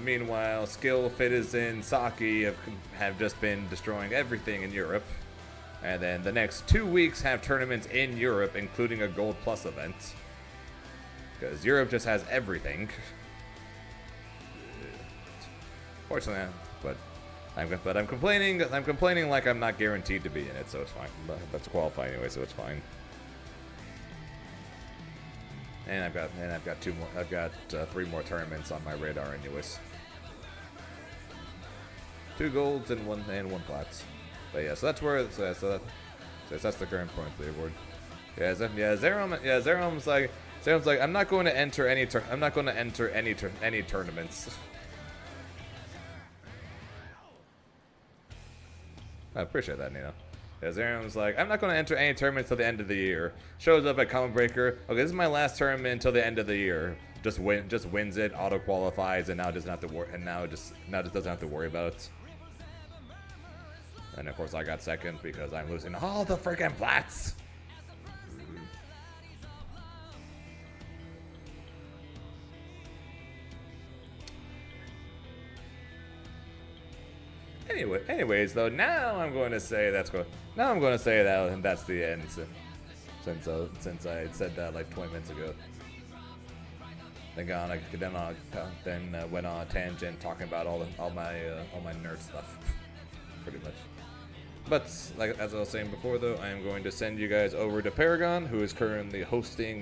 Meanwhile, Skill, Fitizen, Saki have just been destroying everything in Europe. And then the next 2 weeks have tournaments in Europe, including a Gold Plus event. Because Europe just has everything. Fortunately, but I'm complaining like I'm not guaranteed to be in it, so it's fine. But that's qualify anyway, so it's fine. And I've got 3 more tournaments on my radar anyways. 2 golds and one plats. But yeah, so that's where that's the current point leaderboard. Zerom's like I'm not going to enter any tournaments. I appreciate that, Nino. Yeah, Zerom's like, I'm not going to enter any tournaments till the end of the year. Shows up at Common Breaker. Okay, this is my last tournament until the end of the year. Just wins it, auto qualifies, and now doesn't have to worry. And now just doesn't have to worry about it. And of course, I got second because I'm losing all the freaking plats. Anyways, though, now I'm going to say that's the end. Since I had said that like 20 minutes ago. Then went on a tangent talking about all my nerd stuff, pretty much. But like as I was saying before, though, I am going to send you guys over to Paragon, who is currently hosting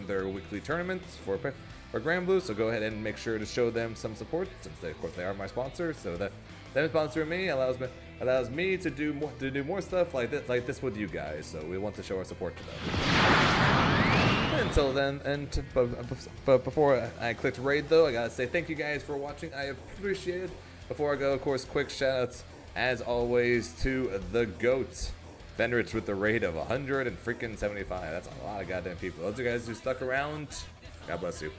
their weekly tournaments for Grand Blue, so go ahead and make sure to show them some support, since they, of course they are my sponsor. So that them sponsoring me allows me to do more stuff like this with you guys. So we want to show our support to them. Until then, but before I clicked raid though, I gotta say thank you guys for watching. I appreciate it. Before I go, of course, quick shoutouts as always to the GOAT. Fenrich with the raid of 175. That's a lot of goddamn people. Those of you guys who stuck around, God bless you.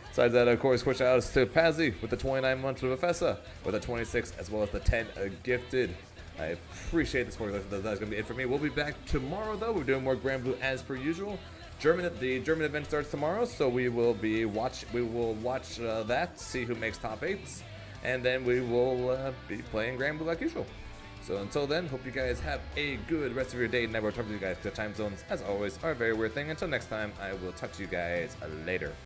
Besides that, of course, quick shout outs to Pazzy with the 29 months with Bethesda, with the 26, as well as the 10 gifted. I appreciate the support. That's going to be it for me. We'll be back tomorrow, though. We're doing more Grand Blue as per usual. The German event starts tomorrow, so we will watch that, see who makes top 8s, and then we will be playing Grand Blue like usual. So until then, hope you guys have a good rest of your day. Never talk to you guys because time zones, as always, are a very weird thing. Until next time, I will talk to you guys later.